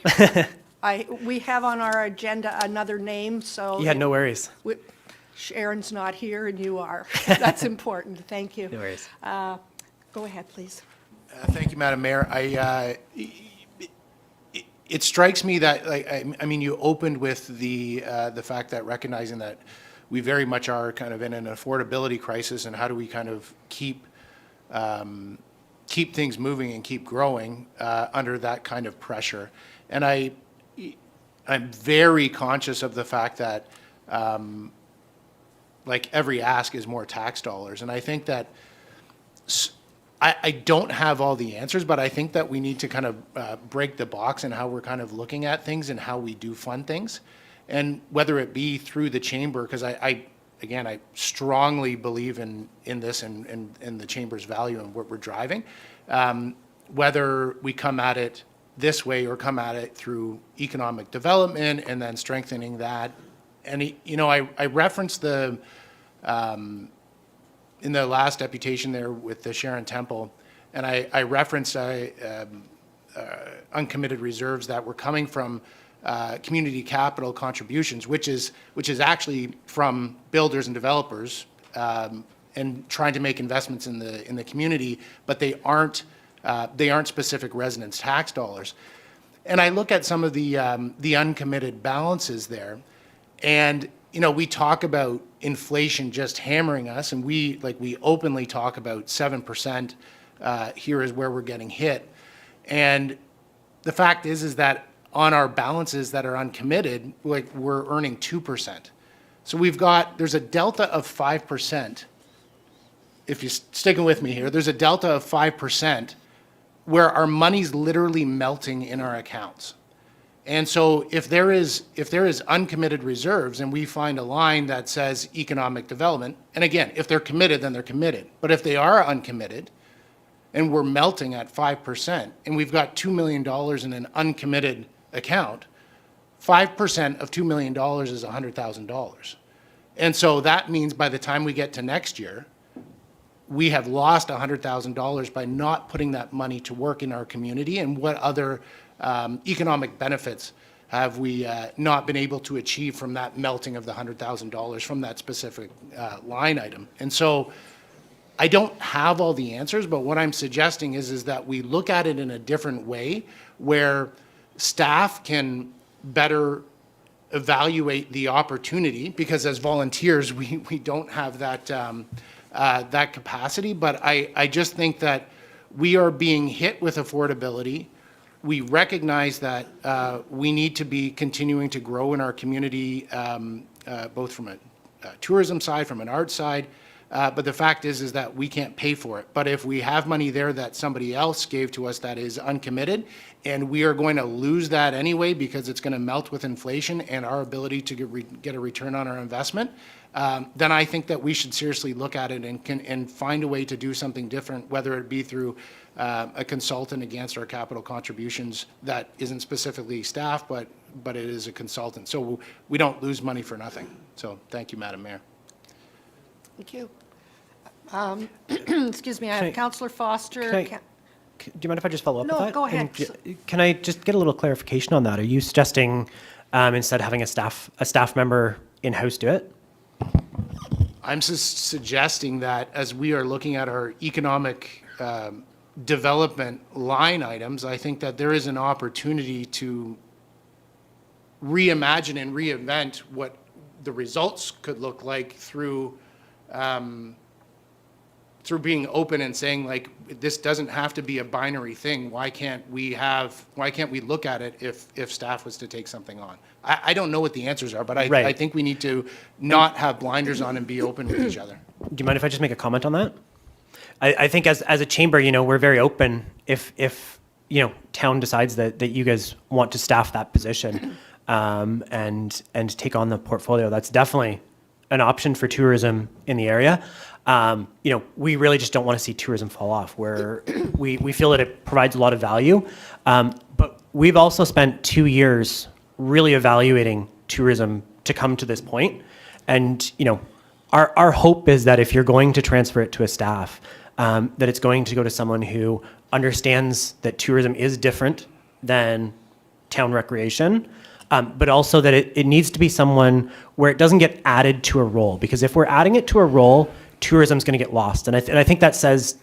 S1: We have on our agenda another name, so.
S10: Yeah, no worries.
S1: Sharon's not here and you are. That's important. Thank you.
S10: No worries.
S1: Go ahead, please.
S7: Thank you, Madam Mayor. It strikes me that, you opened with the fact that recognizing that we very much are kind of in an affordability crisis, and how do we kind of keep things moving and keep growing under that kind of pressure. And I'm very conscious of the fact that every ask is more tax dollars. And I think that I don't have all the answers, but I think that we need to kind of break the box in how we're kind of looking at things and how we do fund things. And whether it be through the chamber, because I strongly believe in this and the chamber's value and what we're driving, whether we come at it this way or come at it through economic development and then strengthening that. And, I referenced in the last deputation there with the Sharon Temple, and I referenced uncommitted reserves that were coming from community capital contributions, which is actually from builders and developers and trying to make investments in the community, but they aren't specific residents' tax dollars. And I look at some of the uncommitted balances there, and we talk about inflation just hammering us, and we openly talk about 7% here is where we're getting hit. And the fact is that on our balances that are uncommitted, we're earning 2%. So there's a delta of 5%. If you're sticking with me here, there's a delta of 5% where our money's literally melting in our accounts. And so if there is uncommitted reserves and we find a line that says economic development, and again, if they're committed, then they're committed. But if they are uncommitted and we're melting at 5% and we've got $2 million in an uncommitted account, 5% of $2 million is $100,000. And so that means by the time we get to next year, we have lost $100,000 by not putting that money to work in our community. And what other economic benefits have we not been able to achieve from that melting of the $100,000 from that specific line item? And so I don't have all the answers, but what I'm suggesting is that we look at it in a different way where staff can better evaluate the opportunity, because as volunteers, we don't have that, that capacity. But I just think that we are being hit with affordability. We recognize that we need to be continuing to grow in our community, both from a tourism side, from an art side. But the fact is that we can't pay for it. But if we have money there that somebody else gave to us that is uncommitted, and we are going to lose that anyway because it's going to melt with inflation and our ability to get a return on our investment, then I think that we should seriously look at it and find a way to do something different, whether it be through a consultant against our capital contributions that isn't specifically staff, but it is a consultant. So we don't lose money for nothing. So thank you, Madam Mayor.
S1: Thank you. Excuse me, I have Councillor Foster.
S10: Do you mind if I just follow up
S1: No,
S10: with that?
S1: go ahead.
S10: And can I just get a little clarification on that? Are you suggesting instead of having a staff member in-house do it?
S7: I'm suggesting that as we are looking at our economic development line items, I think that there is an opportunity to reimagine and reinvent what the results could look like through being open and saying, like, this doesn't have to be a binary thing. Why can't we look at it if staff was to take something on? I don't know what the answers are, but I think we need to not have blinders on and be open with each other.
S10: Do you mind if I just make a comment on that? I think as a chamber, we're very open if town decides that you guys want to staff that position and take on the portfolio. That's definitely an option for tourism in the area. We really just don't want to see tourism fall off, where we feel that it provides a lot of value. But we've also spent 2 years really evaluating tourism to come to this point. And, our hope is that if you're going to transfer it to a staff, that it's going to go to someone who understands that tourism is different than town recreation, but also that it needs to be someone where it doesn't get added to a role. Because if we're adding it to a role, tourism's going to get lost. And I think that says,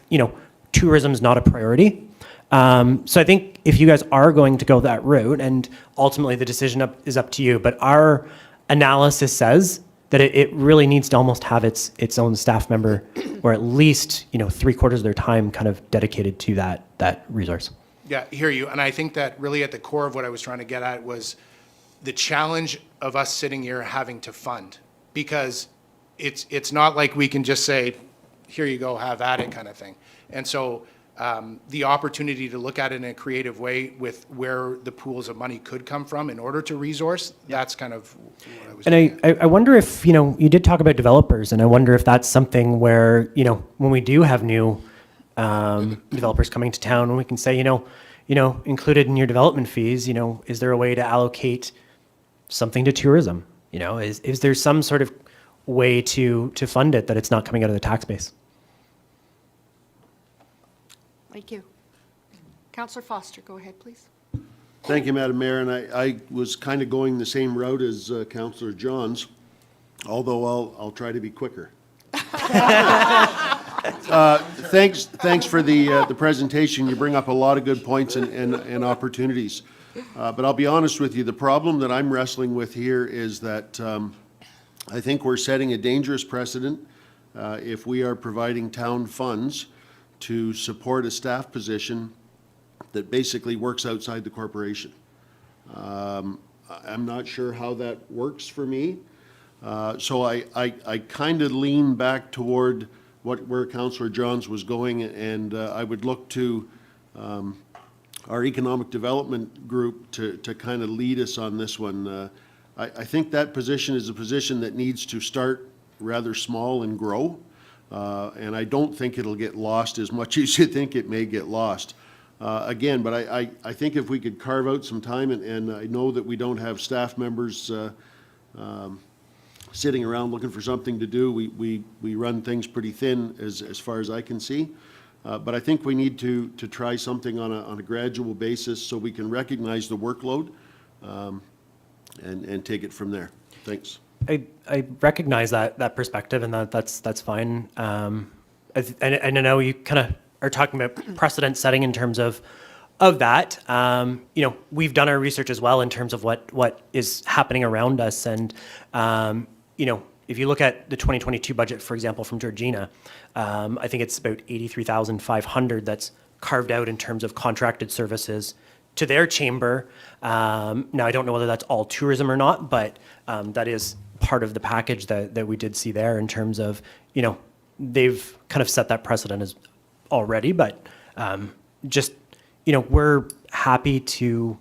S10: tourism's not a priority. So I think if you guys are going to go that route, and ultimately the decision is up to you, but our analysis says that it really needs to almost have its own staff member, or at least 3/4 of their time kind of dedicated to that resource.
S7: Yeah, I hear you. And I think that really at the core of what I was trying to get at was the challenge of us sitting here having to fund, because it's not like we can just say, here you go, have at it kind of thing. And so the opportunity to look at it in a creative way with where the pools of money could come from in order to resource, that's kind of what I was
S10: And I wonder if, you did talk about developers, and I wonder if that's something where, when we do have new developers coming to town, we can say, included in your development fees, is there a way to allocate something to tourism? Is there some sort of way to fund it that it's not coming out of the tax base?
S1: Thank you. Councillor Foster, go ahead, please.
S11: Thank you, Madam Mayor, and I was kind of going the same route as Councillor Johns, although I'll try to be quicker. Thanks for the presentation. You bring up a lot of good points and opportunities. But I'll be honest with you, the problem that I'm wrestling with here is that I think we're setting a dangerous precedent if we are providing town funds to support a staff position that basically works outside the corporation. I'm not sure how that works for me. So I kind of lean back toward where Councillor Johns was going, and I would look to our economic development group to kind of lead us on this one. I think that position is a position that needs to start rather small and grow. And I don't think it'll get lost as much as you think it may get lost. Again, but I think if we could carve out some time, and I know that we don't have staff members sitting around looking for something to do. We run things pretty thin as far as I can see. But I think we need to try something on a gradual basis so we can recognize the workload and take it from there. Thanks.
S10: I recognize that perspective, and that's fine. And I know you kind of are talking about precedent setting in terms of that. You know, we've done our research as well in terms of what is happening around us, and you know, if you look at the 2022 budget, for example, from Georgina, I think it's about 83,500 that's carved out in terms of contracted services to their chamber. Now, I don't know whether that's all tourism or not, but that is part of the package that we did see there in terms of, you know, they've kind of set that precedent as already, but just, you know, we're happy to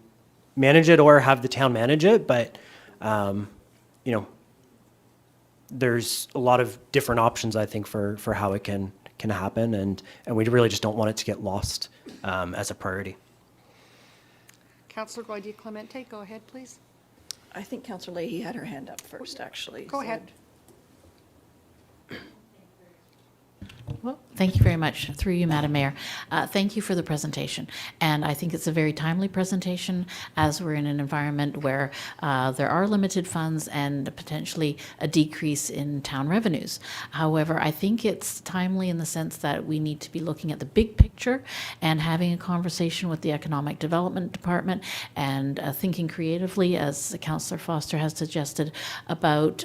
S10: manage it or have the town manage it, but, you know, there's a lot of different options, I think, for how it can happen, and we really just don't want it to get lost as a priority.
S1: Councillor Guidi-Clemente, go ahead, please.
S6: I think Councillor Leahy had her hand up first, actually.
S1: Go
S6: so-
S1: ahead.
S3: Well, thank you very much. Through you, Madam Mayor. Thank you for the presentation. And I think it's a very timely presentation as we're in an environment where there are limited funds and potentially a decrease in town revenues. However, I think it's timely in the sense that we need to be looking at the big picture and having a conversation with the Economic Development Department and thinking creatively, as Councillor Foster has suggested, about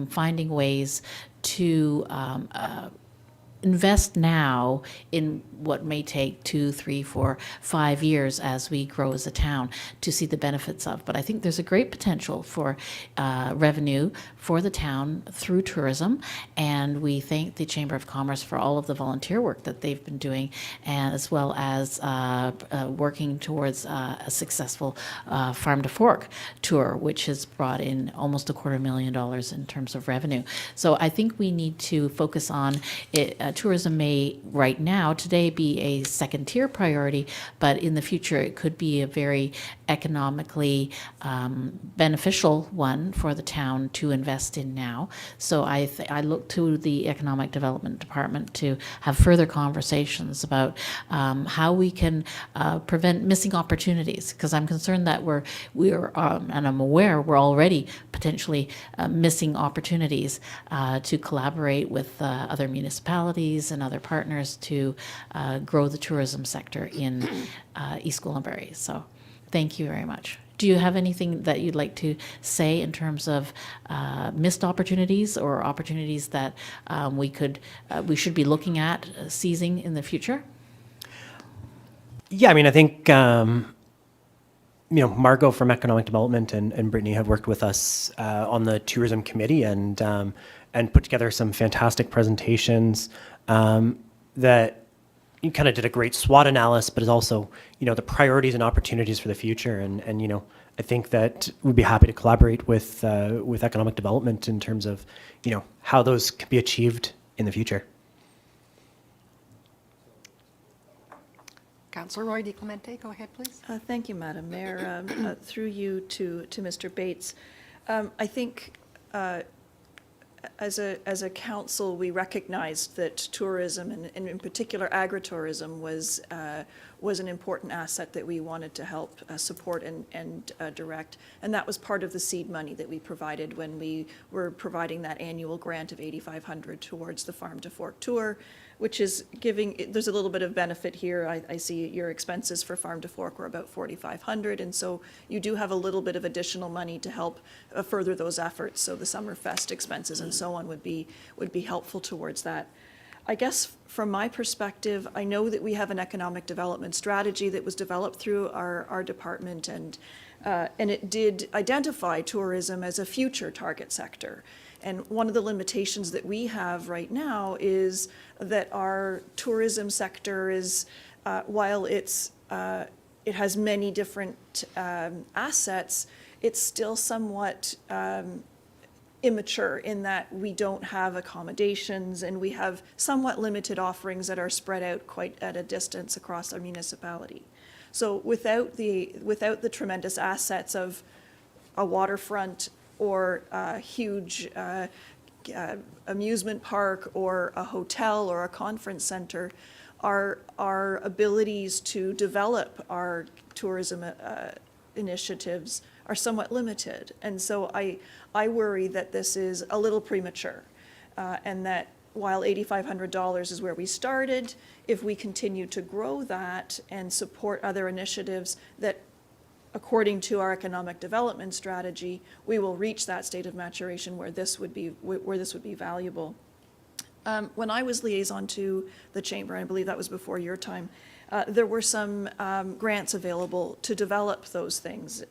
S3: finding ways to invest now in what may take 2, 3, 4, 5 years as we grow as a town to see the benefits of. But I think there's a great potential for revenue for the town through tourism, and we thank the Chamber of Commerce for all of the volunteer work that they've been doing, and as well as working towards a successful Farm to Fork tour, which has brought in almost $250,000 in terms of revenue. So I think we need to focus on it. Tourism may right now, today, be a second-tier priority, but in the future it could be a very economically beneficial one for the town to invest in now. So I look to the Economic Development Department to have further conversations about how we can prevent missing opportunities, because I'm concerned that we're and I'm aware we're already potentially missing opportunities to collaborate with other municipalities and other partners to grow the tourism sector in East Gwillimbury. So thank you very much. Do you have anything that you'd like to say in terms of missed opportunities or opportunities that we should be looking at seizing in the future?
S10: Yeah, I mean, I think, you know, Margot from Economic Development and Brittany have worked with us on the tourism committee and put together some fantastic presentations that you kind of did a great SWOT analysis, but is also, you know, the priorities and opportunities for the future. And you know, I think that we'd be happy to collaborate with economic development in terms of, you know, how those can be achieved in the future.
S1: Councillor Guidi-Clemente, go ahead, please.
S6: Thank you, Madam Mayor. Through you to Mr. Bates. I think as a council, we recognized that tourism, and in particular agritourism, was an important asset that we wanted to help support and direct. And that was part of the seed money that we provided when we were providing that annual grant of $8,500 towards the Farm to Fork tour, which is giving, there's a little bit of benefit here. I see your expenses for Farm to Fork were about $4,500, and so you do have a little bit of additional money to help further those efforts. So the Summerfest expenses and so on would be helpful towards that. I guess from my perspective, I know that we have an economic development strategy that was developed through our department, and it did identify tourism as a future target sector. And one of the limitations that we have right now is that our tourism sector is, while it's it has many different assets, it's still somewhat immature in that we don't have accommodations and we have somewhat limited offerings that are spread out quite at a distance across our municipality. So without the tremendous assets of a waterfront or a huge amusement park or a hotel or a conference center, our abilities to develop our tourism initiatives are somewhat limited. And so I worry that this is a little premature, and that while $8,500 is where we started, if we continue to grow that and support other initiatives that, according to our economic development strategy, we will reach that state of maturation where this would be valuable. When I was liaison to the chamber, and I believe that was before your time, there were some grants available to develop those things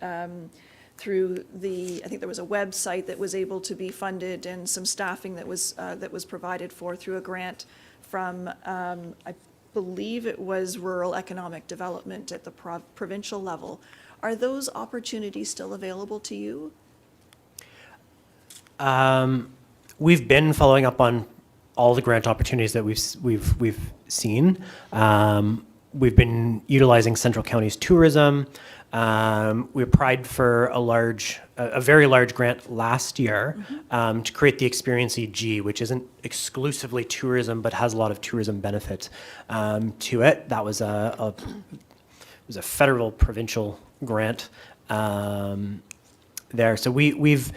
S6: through I think there was a website that was able to be funded and some staffing that was provided for through a grant from, I believe it was Rural Economic Development at the provincial level. Are those opportunities still available to you?
S10: We've been following up on all the grant opportunities that we've seen. We've been utilizing Central County's tourism. We applied for a very large grant last year to create the Experience EG, which isn't exclusively tourism, but has a lot of tourism benefit to it. That was a federal provincial grant there. So we've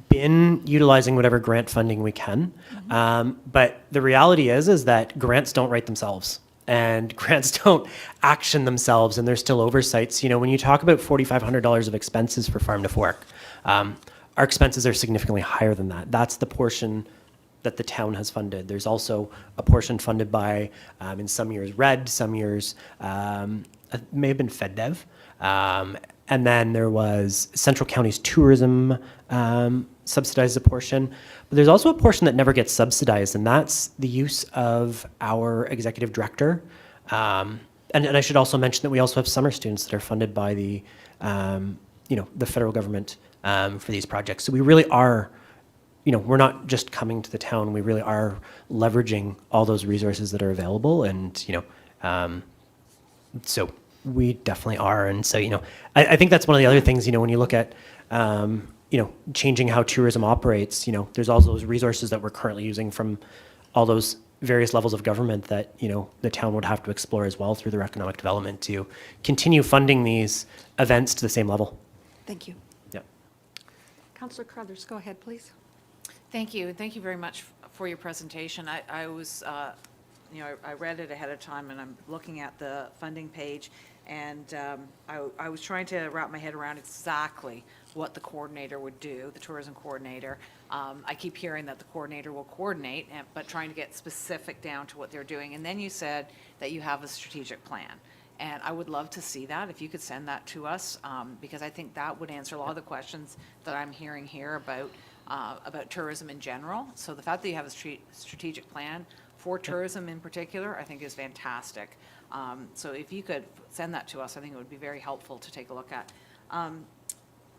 S10: been utilizing whatever grant funding we can. But the reality is that grants don't write themselves. And grants don't action themselves, and there's still oversights. You know, when you talk about $4,500 of expenses for Farm to Fork, our expenses are significantly higher than that. That's the portion that the town has funded. There's also a portion funded by, in some years, RED, some years, it may have been FedDev. And then there was Central County's tourism subsidized a portion. But there's also a portion that never gets subsidized, and that's the use of our executive director. And I should also mention that we also have summer students that are funded by the federal government for these projects. So we really are, we're not just coming to the town. We really are leveraging all those resources that are available, and so we definitely are. And so I think that's one of the other things. When you look at changing how tourism operates, there's all those resources that we're currently using from all those various levels of government that, the town would have to explore as well through their economic development to continue funding these events to the same level.
S6: Thank you.
S10: Yep.
S1: Councillor Carruthers, go ahead, please.
S4: Thank you. Thank you very much for your presentation. I was, I read it ahead of time, and I'm looking at the funding page, and I was trying to wrap my head around exactly what the coordinator would do, the tourism coordinator. I keep hearing that the coordinator will coordinate, but trying to get specific down to what they're doing. And then you said that you have a strategic plan. And I would love to see that, if you could send that to us, because I think that would answer a lot of the questions that I'm hearing here about tourism in general. So the fact that you have a strategic plan for tourism in particular, I think is fantastic. So if you could send that to us, I think it would be very helpful to take a look at.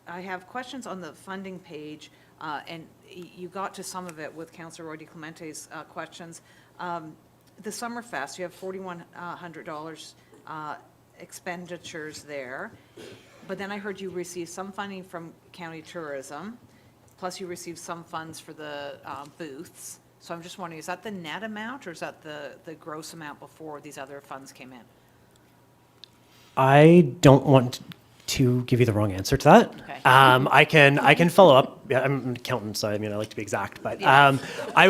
S4: I have questions on the funding page, and you got to some of it with Councillor Roy DeClemente's questions. The Summerfest, you have $4,100 expenditures there, but then I heard you received some funding from county tourism, plus you received some funds for the booths. So I'm just wondering, is that the net amount, or is that the gross amount before these other funds came in? I
S10: don't want to give you the wrong answer to that.
S4: Okay.
S10: I can follow up. Yeah, I'm an accountant, so I like to be exact, but I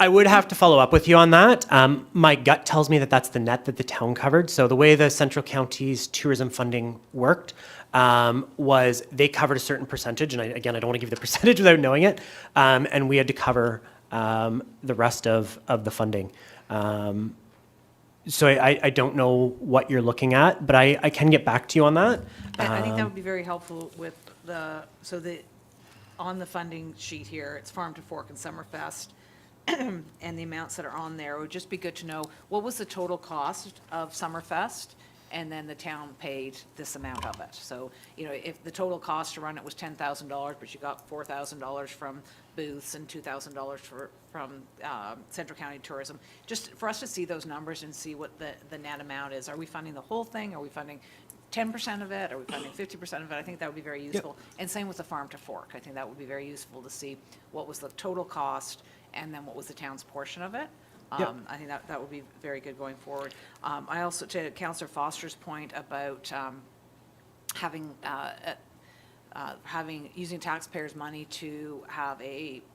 S10: would have to follow up with you on that. My gut tells me that that's the net that the town covered. So the way the Central County's tourism funding worked was they covered a certain percentage, and I don't want to give you the percentage without knowing it, and we had to cover the rest of the funding. So I don't know what you're looking at, but I can get back to you on that.
S4: I think that would be very helpful with on the funding sheet here, it's Farm to Fork and Summerfest, and the amounts that are on there. It would just be good to know, what was the total cost of Summerfest, and then the town paid this amount of it. So, you know, if the total cost to run it was $10,000, but you got $4,000 from booths and $2,000 from Central County Tourism, just for us to see those numbers and see what the net amount is. Are we funding the whole thing? Are we funding 10% of it? Are we funding 50% of it? I think that would be very useful. And same with the farm to fork. I think that would be very useful to see what was the total cost and then what was the town's portion of it. I think that would be very good going forward. I also, to Councillor Foster's point about using taxpayers' money to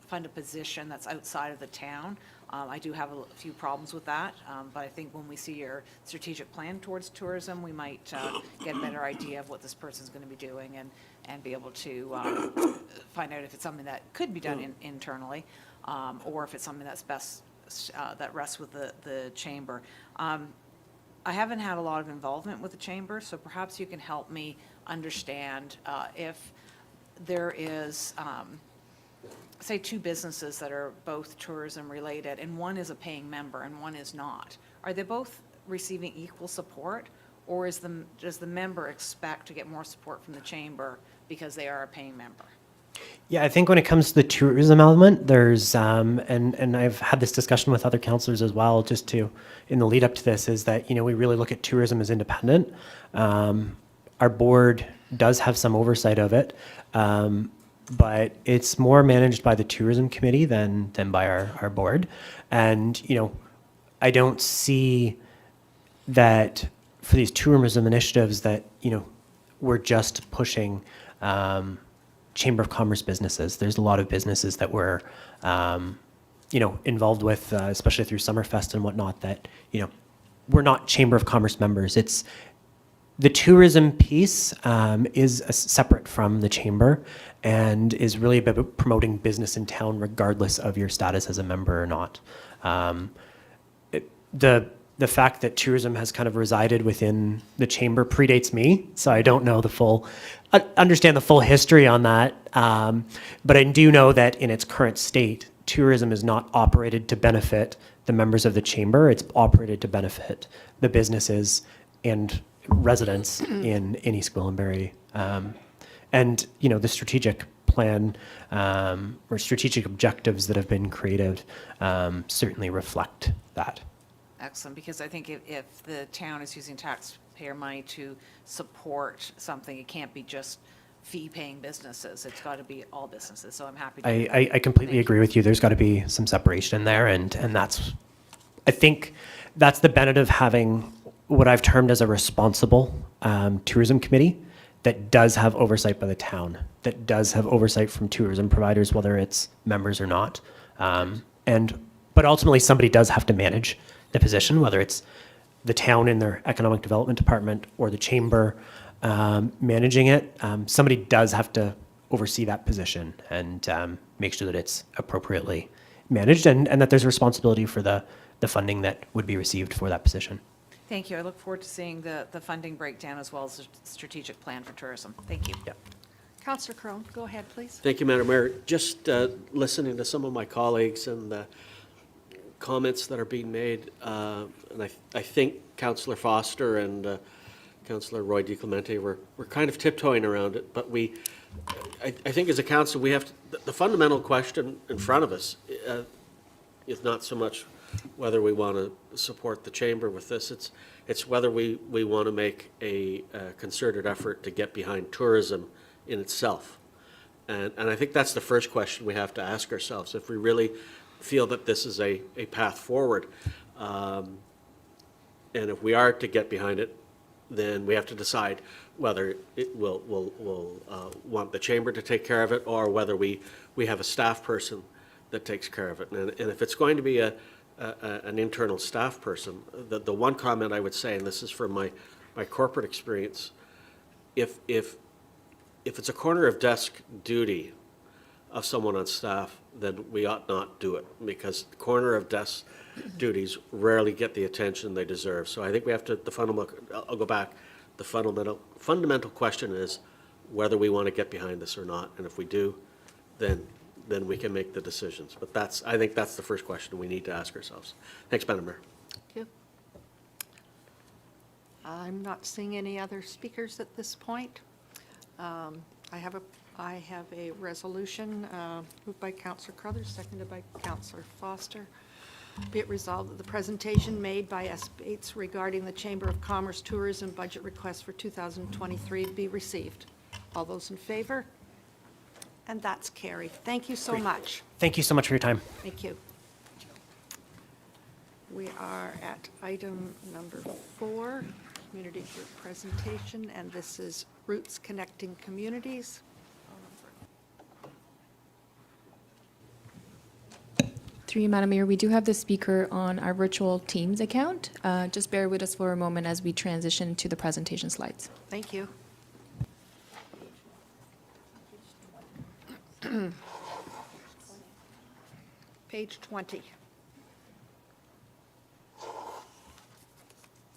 S4: fund a position that's outside of the town, I do have a few problems with that, but I think when we see your strategic plan towards tourism, we might get a better idea of what this person's going to be doing and be able to find out if it's something that could be done internally, or if it's something that's best that rests with the chamber. I haven't had a lot of involvement with the chamber, so perhaps you can help me understand if there is, say, two businesses that are both tourism related, and one is a paying member and one is not. Are they both receiving equal support, or does the member expect to get more support from the chamber because they are a paying member?
S10: Yeah, I think when it comes to the tourism element, there's, and I've had this discussion with other councillors as well, in the lead up to this, is that, you know, we really look at tourism as independent. Our board does have some oversight of it, but it's more managed by the tourism committee than by our board. And, you know, I don't see that for these tourism initiatives that, you know, we're just pushing Chamber of Commerce businesses. There's a lot of businesses that we're, you know, involved with, especially through Summerfest and whatnot, that, you know, we're not Chamber of Commerce members. It's the tourism piece is separate from the chamber and is really about promoting business in town regardless of your status as a member or not. The fact that tourism has kind of resided within the chamber predates me, so I don't know understand the full history on that. But I do know that in its current state, tourism is not operated to benefit the members of the chamber. It's operated to benefit the businesses and residents in East Gwillimbury. And, you know, the strategic plan or strategic objectives that have been created certainly reflect that.
S4: Excellent, because I think if the town is using taxpayer money to support something, it can't be just fee-paying businesses. It's got to be all businesses, so I'm happy to.
S10: I completely agree with you. There's got to be some separation there, and that's, I think that's the benefit of having what I've termed as a responsible tourism committee that does have oversight by the town, that does have oversight from tourism providers, whether it's members or not. But ultimately, somebody does have to manage the position, whether it's the town in their economic development department or the chamber managing it. Somebody does have to oversee that position and make sure that it's appropriately managed and that there's responsibility for the funding that would be received for that position.
S4: Thank you. I look forward to seeing the funding breakdown as well as the strategic plan for tourism. Thank you.
S10: Yeah.
S1: Councillor Crone, go ahead, please.
S5: Thank you, Madam Mayor. Just listening to some of my colleagues and the comments that are being made, and I think Councillor Foster and Councillor Roy DiClemente were kind of tiptoeing around it, but I think as a council, we have to, the fundamental question in front of us is not so much whether we want to support the chamber with this, it's whether we want to make a concerted effort to get behind tourism in itself. And I think that's the first question we have to ask ourselves, if we really feel that this is a path forward. And if we are to get behind it, then we have to decide whether it will want the chamber to take care of it or whether we have a staff person that takes care of it. And if it's going to be an internal staff person, the one comment I would say, and this is from my corporate experience, if it's a corner of desk duty of someone on staff, then we ought not do it, because corner of desk duties rarely get the attention they deserve. So I think we have to, I'll go back, the fundamental question is whether we want to get behind this or not, and if we do, then we can make the decisions. But I think that's the first question we need to ask ourselves. Thanks, Madam Mayor.
S1: Thank you. I'm not seeing any other speakers at this point. I have a resolution moved by Councillor Crothers, seconded by Councillor Foster. Be it resolved that the presentation made by S. Bates regarding the Chamber of Commerce Tourism budget request for 2023 be received. All those in favor? And that's carried. Thank you so much.
S10: Thank you so much for your time.
S1: Thank you. We are at item number 4, community group presentation, and this is Roots Connecting Communities.
S12: Through you, Madam Mayor, we do have the speaker on our virtual Teams account. Just bear with us for a moment as we transition to the presentation slides.
S1: Thank you. Page 20.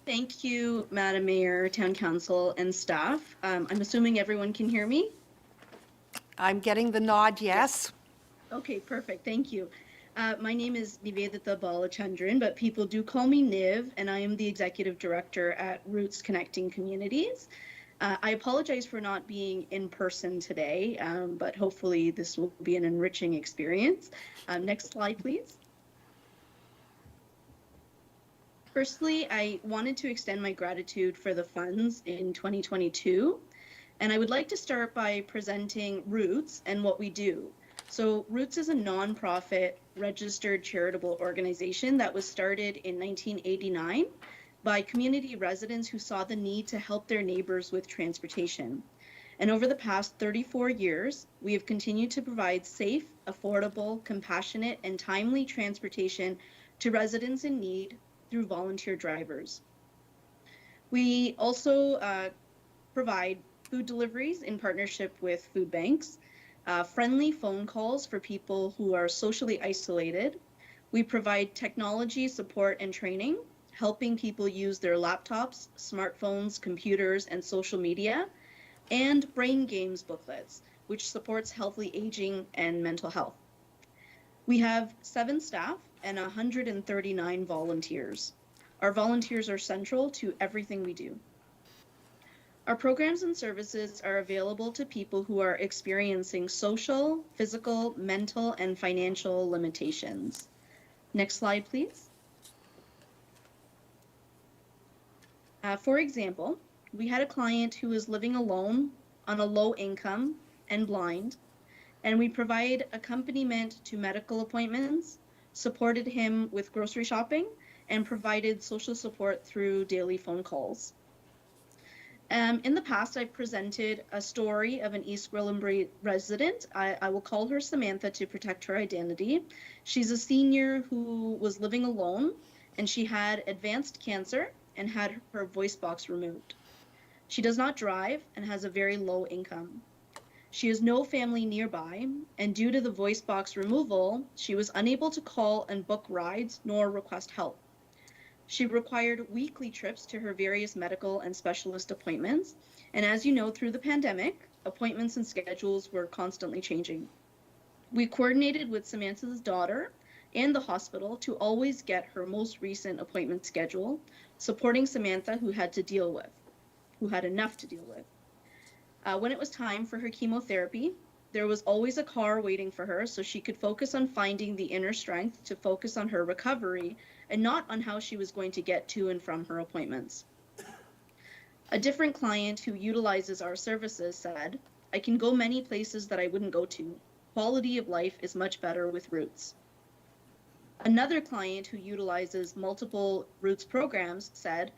S13: Thank you, Madam Mayor, Town Council, and staff. I'm assuming everyone can hear me?
S1: I'm getting the nod, yes.
S13: Okay, perfect. Thank you. My name is Nivedita Balachandran, but people do call me Niv, and I am the Executive Director at Roots Connecting Communities. I apologize for not being in person today, but hopefully this will be an enriching experience. Next slide, please. Firstly, I wanted to extend my gratitude for the funds in 2022, and I would like to start by presenting Roots and what we do. So Roots is a nonprofit registered charitable organization that was started in 1989 by community residents who saw the need to help their neighbors with transportation. And over the past 34 years, we have continued to provide safe, affordable, compassionate, and timely transportation to residents in need through volunteer drivers. We also provide food deliveries in partnership with food banks, friendly phone calls for people who are socially isolated. We provide technology support and training, helping people use their laptops, smartphones, computers, and social media, and brain games booklets, which supports healthy aging and mental health. We have 7 staff and 139 volunteers. Our volunteers are central to everything we do. Our programs and services are available to people who are experiencing social, physical, mental, and financial limitations. Next slide, please. For example, we had a client who was living alone on a low income and blind, and we provide accompaniment to medical appointments, supported him with grocery shopping, and provided social support through daily phone calls. In the past, I've presented a story of an East Gwillimbury resident. I will call her Samantha to protect her identity. She's a senior who was living alone, and she had advanced cancer and had her voice box removed. She does not drive and has a very low income. She has no family nearby, and due to the voice box removal, she was unable to call and book rides nor request help. She required weekly trips to her various medical and specialist appointments, and as you know, through the pandemic, appointments and schedules were constantly changing. We coordinated with Samantha's daughter and the hospital to always get her most recent appointment schedule, supporting Samantha, who had enough to deal with. When it was time for her chemotherapy, there was always a car waiting for her so she could focus on finding the inner strength to focus on her recovery and not on how she was going to get to and from her appointments. A different client who utilizes our services said, "I can go many places that I wouldn't go to. Quality of life is much better with Roots." Another client who utilizes multiple Roots programs said,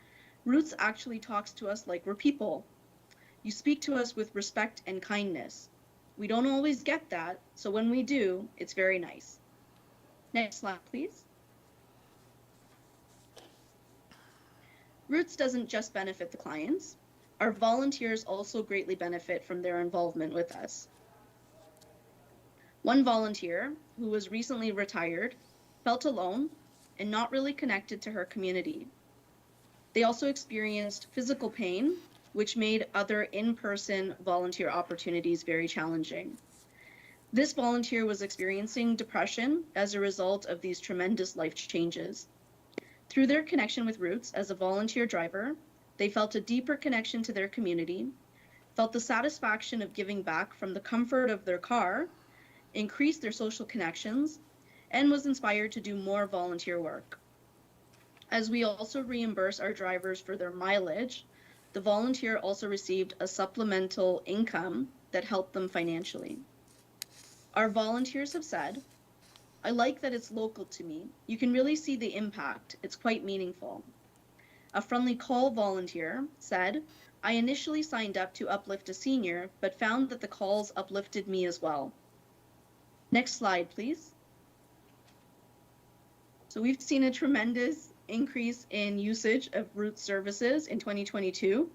S13: "Roots actually talks to us like we're people. You speak to us with respect and kindness. We don't always get that, so when we do, it's very nice." Next slide, please. Roots doesn't just benefit the clients. Our volunteers also greatly benefit from their involvement with us. One volunteer, who was recently retired, felt alone and not really connected to her community. They also experienced physical pain, which made other in-person volunteer opportunities very challenging. This volunteer was experiencing depression as a result of these tremendous life changes. Through their connection with Roots as a volunteer driver, They felt a deeper connection to their community, felt the satisfaction of giving back from the comfort of their car, increased their social connections, and was inspired to do more volunteer work. As we also reimburse our drivers for their mileage, the volunteer also received a supplemental income that helped them financially. Our volunteers have said, "I like that it's local to me. You can really see the impact. It's quite meaningful." A friendly call volunteer said, "I initially signed up to uplift a senior, but found that the calls uplifted me as well." Next slide, please. So we've seen a tremendous increase in usage of route services in 2022.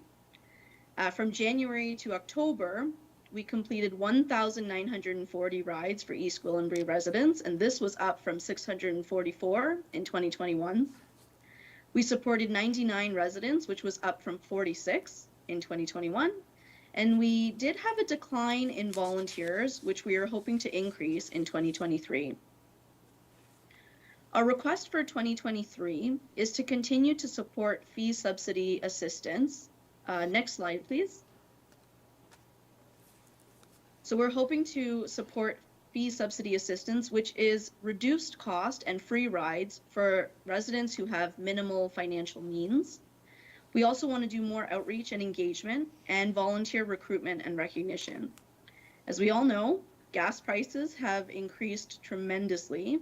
S13: From January to October, we completed 1,940 rides for East Gwillimbury residents, and this was up from 644 in 2021. We supported 99 residents, which was up from 46 in 2021. And we did have a decline in volunteers, which we are hoping to increase in 2023. Our request for 2023 is to continue to support fee subsidy assistance. Next slide, please. So we're hoping to support fee subsidy assistance, which is reduced cost and free rides for residents who have minimal financial means. We also want to do more outreach and engagement and volunteer recruitment and recognition. As we all know, gas prices have increased tremendously,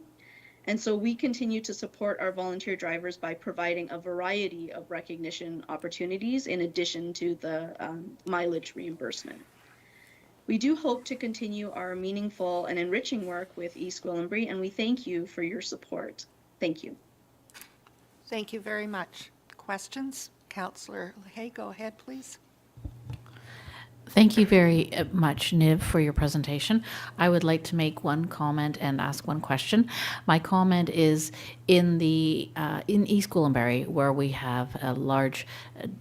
S13: and so we continue to support our volunteer drivers by providing a variety of recognition opportunities in addition to the mileage reimbursement. We do hope to continue our meaningful and enriching work with East Gwillimbury, and we thank you for your support. Thank you.
S1: Thank you very much. Questions? Councillor Hay, go ahead, please.
S3: Thank you very much, Niv, for your presentation. I would like to make one comment and ask one question. My comment is in East Gwillimbury, where we have a large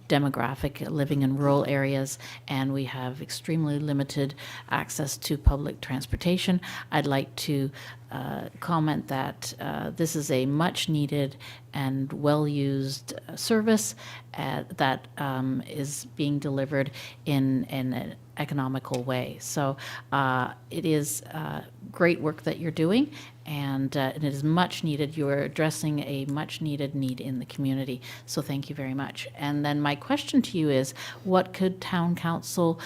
S3: demographic living in rural areas and we have extremely limited access to public transportation, I'd like to comment that this is a much needed and well-used service that is being delivered in an economical way. So it is great work that you're doing, and it is much needed. You are addressing a much needed need in the community. So thank you very much. And then my question to you is, what could town council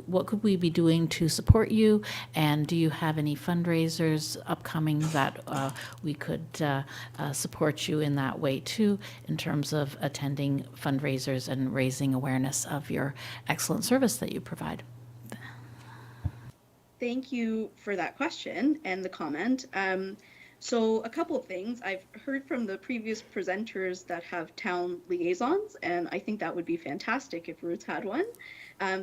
S3: what could we be doing to support you? And do you have any fundraisers upcoming that we could support you in that way too, in terms of attending fundraisers and raising awareness of your excellent service that you provide?
S13: Thank you for that question and the comment. So a couple of things. I've heard from the previous presenters that have town liaisons, and I think that would be fantastic if Roots had one.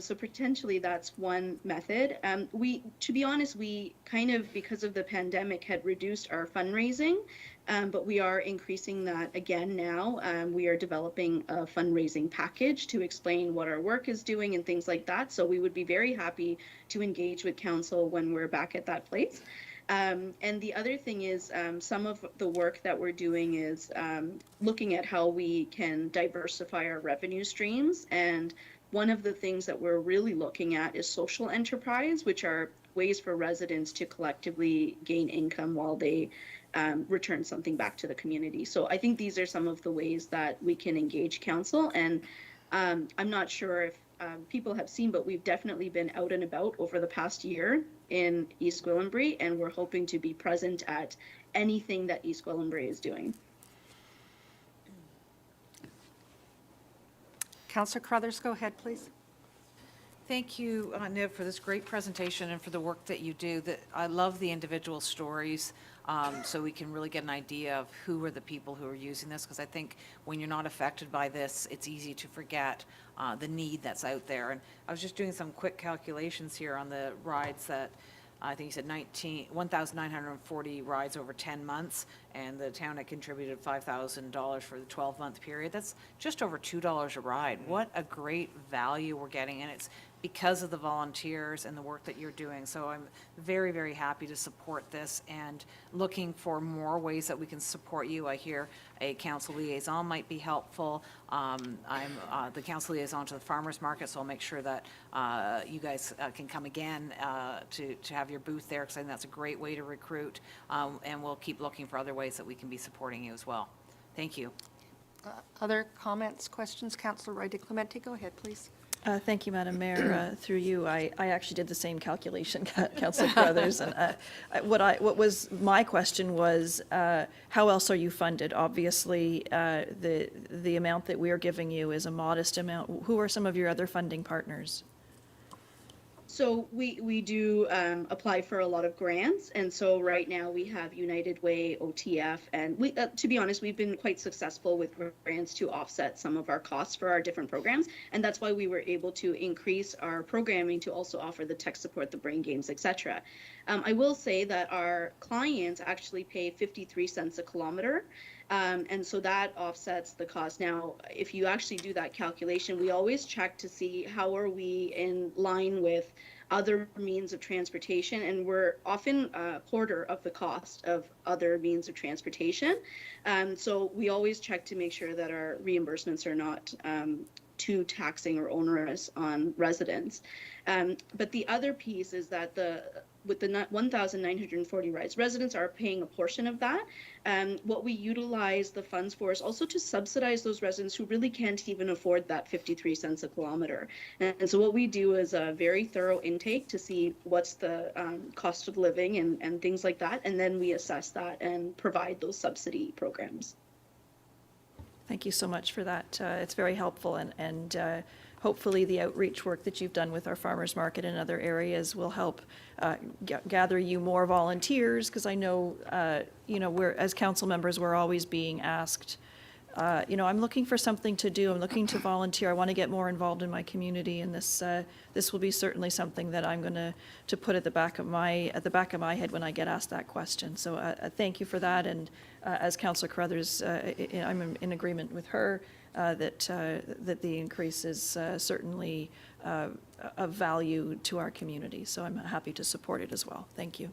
S13: So potentially that's one method. To be honest, we kind of, because of the pandemic, had reduced our fundraising, but we are increasing that again now. We are developing a fundraising package to explain what our work is doing and things like that. So we would be very happy to engage with council when we're back at that place. And the other thing is some of the work that we're doing is looking at how we can diversify our revenue streams. And one of the things that we're really looking at is social enterprise, which are ways for residents to collectively gain income while they return something back to the community. So I think these are some of the ways that we can engage council. And I'm not sure if people have seen, but we've definitely been out and about over the past year in East Gwillimbury, and we're hoping to be present at anything that East Gwillimbury is doing.
S1: Councillor Crothers, go ahead, please.
S4: Thank you, Niv, for this great presentation and for the work that you do. I love the individual stories, so we can really get an idea of who are the people who are using this, because I think when you're not affected by this, it's easy to forget the need that's out there. And I was just doing some quick calculations here on the rides that I think you said 1,940 rides over 10 months, and the town had contributed $5,000 for the 12-month period. That's just over $2 a ride. What a great value we're getting, and it's because of the volunteers and the work that you're doing. So I'm very, very happy to support this and looking for more ways that we can support you. I hear a council liaison might be helpful. I'm the council liaison to the farmers market, so I'll make sure that you guys can come again to have your booth there, because I think that's a great way to recruit. And we'll keep looking for other ways that we can be supporting you as well. Thank you.
S1: Other comments, questions? Councillor Roy DeClemente, go ahead, please.
S6: Thank you, Madam Mayor. Through you, I actually did the same calculation, Councillor Crothers. And what was my question was, how else are you funded? Obviously, the amount that we are giving you is a modest amount. Who are some of your other funding partners?
S13: So we do apply for a lot of grants, and so right now we have United Way, OTF, and we, to be honest, we've been quite successful with grants to offset some of our costs for our different programs, and that's why we were able to increase our programming to also offer the tech support, the brain games, etc. I will say that our clients actually pay 53 cents a kilometer. And so that offsets the cost. Now, if you actually do that calculation, we always check to see how are we in line with other means of transportation, and we're often a quarter of the cost of other means of transportation. So we always check to make sure that our reimbursements are not too taxing or onerous on residents. But the other piece is that with the 1,940 rides, residents are paying a portion of that. What we utilize the funds for is also to subsidize those residents who really can't even afford that 53 cents a kilometer. And so what we do is a very thorough intake to see what's the cost of living and things like that. And then we assess that and provide those subsidy programs.
S6: Thank you so much for that. It's very helpful, and hopefully the outreach work that you've done with our farmers market and other areas will help gather you more volunteers, because I know, we're, as council members, we're always being asked, I'm looking for something to do, I'm looking to volunteer, I want to get more involved in my community, and this will be certainly something that I'm going to put at the back of my head when I get asked that question. So thank you for that, and as Councillor Crothers, I'm in agreement with her that the increase is certainly of value to our community. So I'm happy to support it as well. Thank you.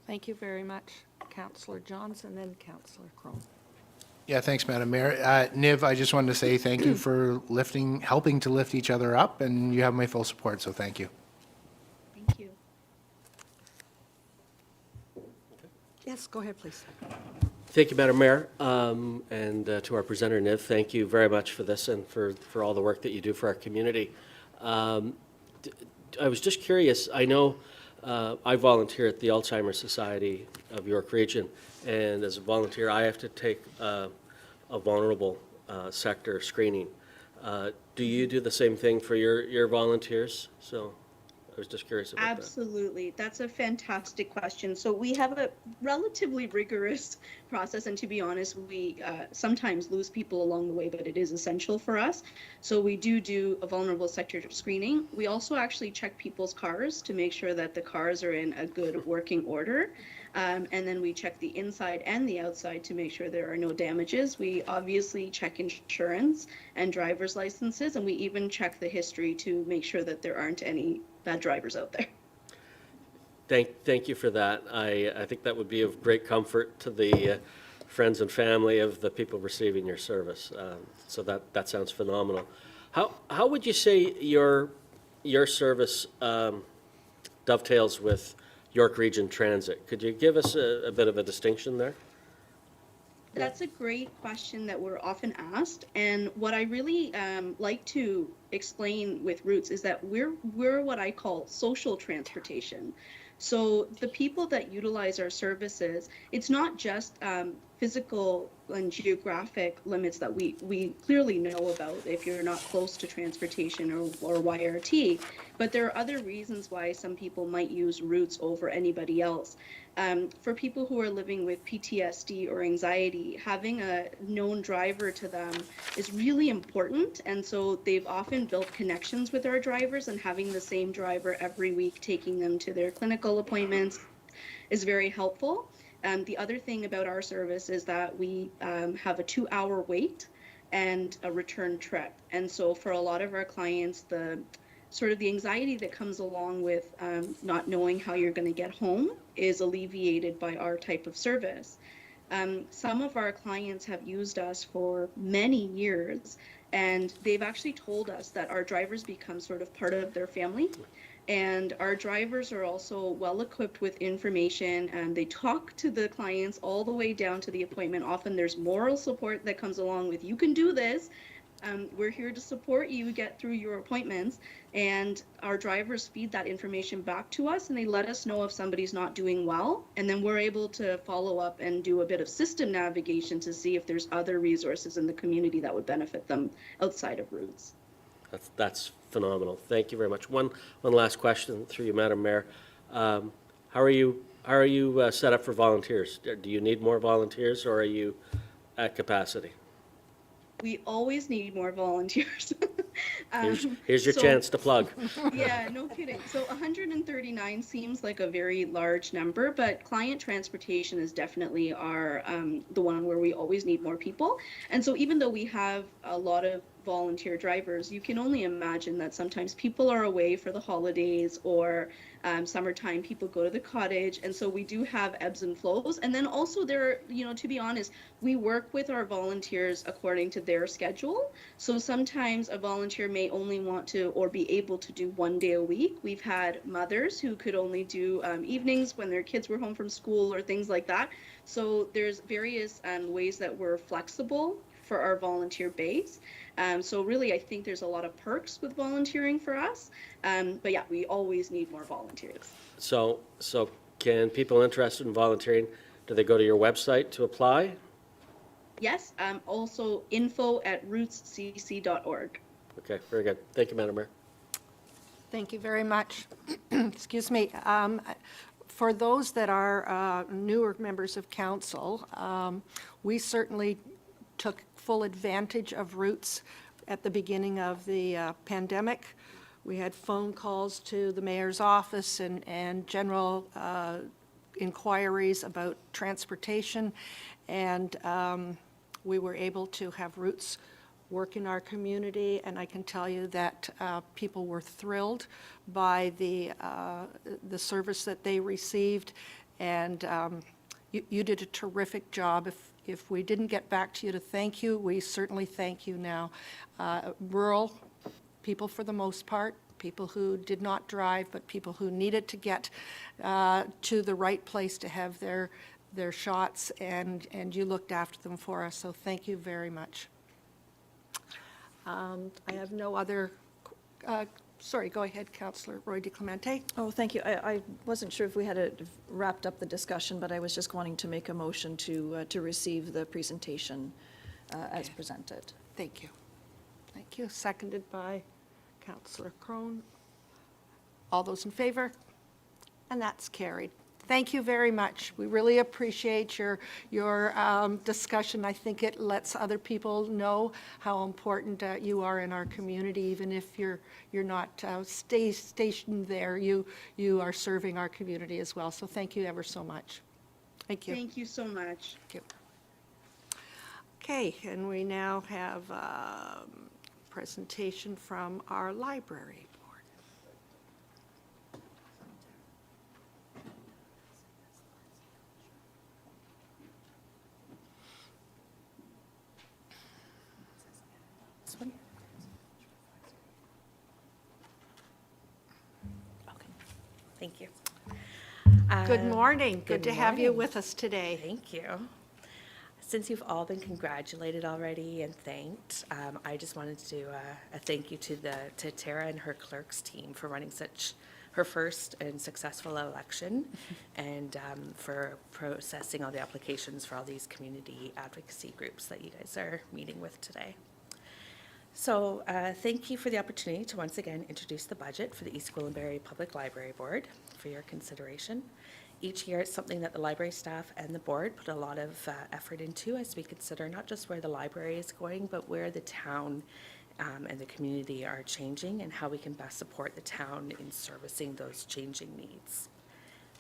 S1: Thank you very much, Councillor Johnson, then Councillor Crone.
S7: Yeah, thanks, Madam Mayor. Niv, I just wanted to say thank you for helping to lift each other up, and you have my full support, so thank you.
S13: Thank you.
S1: Yes, go ahead, please.
S5: Thank you, Madam Mayor, and to our presenter, Niv, thank you very much for this and for all the work that you do for our community. I was just curious, I know I volunteer at the Alzheimer's Society of York Region, and as a volunteer, I have to take a vulnerable sector screening. Do you do the same thing for your volunteers? So I was just curious about that.
S13: Absolutely. That's a fantastic question. So we have a relatively rigorous process, and to be honest, we sometimes lose people along the way, but it is essential for us. So we do a vulnerable sector screening. We also actually check people's cars to make sure that the cars are in a good working order. And then we check the inside and the outside to make sure there are no damages. We obviously check insurance and driver's licenses, and we even check the history to make sure that there aren't any bad drivers out there.
S5: Thank you for that. I think that would be of great comfort to the friends and family of the people receiving your service. So that sounds phenomenal. How would you say your service dovetails with York Region Transit? Could you give us a bit of a distinction there?
S13: That's a great question that we're often asked, and what I really like to explain with Roots is that we're what I call social transportation. So the people that utilize our services, it's not just physical and geographic limits that we clearly know about if you're not close to transportation or YRT, but there are other reasons why some people might use Roots over anybody else. For people who are living with PTSD or anxiety, having a known driver to them is really important, and so they've often built connections with our drivers, and having the same driver every week taking them to their clinical appointments is very helpful. The other thing about our service is that we have a 2-hour wait and a return trip, and so for a lot of our clients, the sort of the anxiety that comes along with not knowing how you're going to get home is alleviated by our type of service. Some of our clients have used us for many years, and they've actually told us that our drivers become sort of part of their family. And our drivers are also well equipped with information, and they talk to the clients all the way down to the appointment. Often there's moral support that comes along with, you can do this. We're here to support you get through your appointments, and our drivers feed that information back to us, and they let us know if somebody's not doing well, and then we're able to follow up and do a bit of system navigation to see if there's other resources in the community that would benefit them outside of Roots.
S5: That's phenomenal. Thank you very much. One last question through you, Madam Mayor. How are you set up for volunteers? Do you need more volunteers, or are you at capacity?
S13: We always need more volunteers.
S5: Here's your chance to plug.
S13: Yeah, no kidding. So 139 seems like a very large number, but client transportation is definitely our the one where we always need more people. And so even though we have a lot of volunteer drivers, you can only imagine that sometimes people are away for the holidays, or summertime people go to the cottage, and so we do have ebbs and flows. And then also there, to be honest, we work with our volunteers according to their schedule. So sometimes a volunteer may only want to or be able to do 1 day a week. We've had mothers who could only do evenings when their kids were home from school or things like that. So there's various ways that we're flexible for our volunteer base. So really, I think there's a lot of perks with volunteering for us. But yeah, we always need more volunteers.
S5: So can people interested in volunteering, do they go to your website to apply?
S13: Yes, also info@rootscc.org.
S5: Okay, very good. Thank you, Madam Mayor.
S1: Thank you very much. Excuse me. For those that are newer members of council, we certainly took full advantage of Roots at the beginning of the pandemic. We had phone calls to the mayor's office and general inquiries about transportation, and we were able to have Roots work in our community, and I can tell you that people were thrilled by the service that they received, and you did a terrific job. If we didn't get back to you to thank you, we certainly thank you now. Rural people, for the most part, people who did not drive, but people who needed to get to the right place to have their shots, and you looked after them for us, so thank you very much. I have no other, sorry, go ahead, Councillor Roy DeClemente.
S6: Oh, thank you. I wasn't sure if we had wrapped up the discussion, but I was just wanting to make a motion to receive the presentation as presented.
S1: Thank you. Thank you. Seconded by Councillor Crone. All those in favor? And that's carried. Thank you very much. We really appreciate your discussion. I think it lets other people know how important you are in our community, even if you're not stationed there. You are serving our community as well. So thank you ever so much. Thank you.
S13: Thank you so much.
S1: Thank you. Okay, and we now have a presentation from our library board.
S14: Thank you.
S1: Good morning. Good to have you
S14: morning.
S1: with us today.
S14: Thank you. Since you've all been congratulated already and thanked, I just wanted to do a thank you to Tara and her clerks team for running her first and successful election, and for processing all the applications for all these community advocacy groups that you guys are meeting with today. So thank you for the opportunity to once again introduce the budget for the East Gwillimbury Public Library Board for your consideration. Each year it's something that the library staff and the board put a lot of effort into as we consider not just where the library is going, but where the town and the community are changing and how we can best support the town in servicing those changing needs.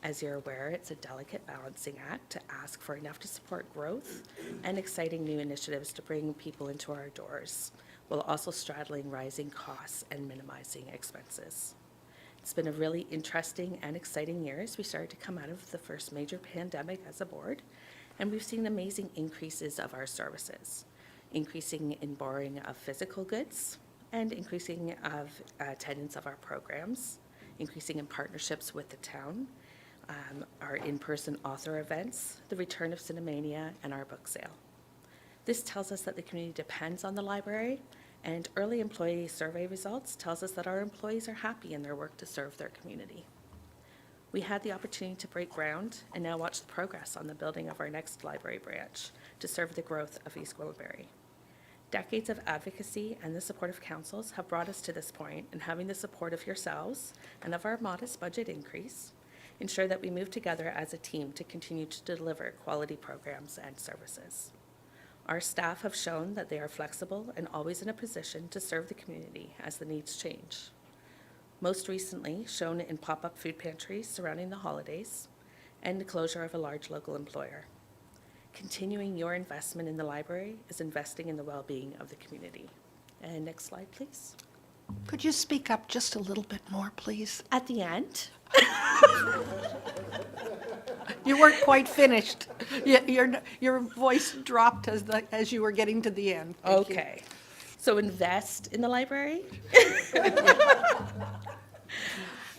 S14: As you're aware, it's a delicate balancing act to ask for enough to support growth and exciting new initiatives to bring people into our doors, while also straddling rising costs and minimizing expenses. It's been a really interesting and exciting year as we started to come out of the first major pandemic as a board, and we've seen amazing increases of our services, increasing in borrowing of physical goods and increasing of attendance of our programs, increasing in partnerships with the town, our in-person author events, the return of Cinemania, and our book sale. This tells us that the community depends on the library, and early employee survey results tells us that our employees are happy in their work to serve their community. We had the opportunity to break ground and now watch the progress on the building of our next library branch to serve the growth of East Gwillimbury. Decades of advocacy and the support of councils have brought us to this point, and having the support of yourselves and of our modest budget increase, ensure that we move together as a team to continue to deliver quality programs and services. Our staff have shown that they are flexible and always in a position to serve the community as the needs change. Most recently, shown in pop-up food pantries surrounding the holidays and the closure of a large local employer. Continuing your investment in the library is investing in the well-being of the community. And next slide, please.
S1: Could you speak up just a little bit more, please?
S14: At the end,
S1: You weren't quite finished. Your voice dropped as you were getting to the end. Thank you.
S14: okay. So invest in the library.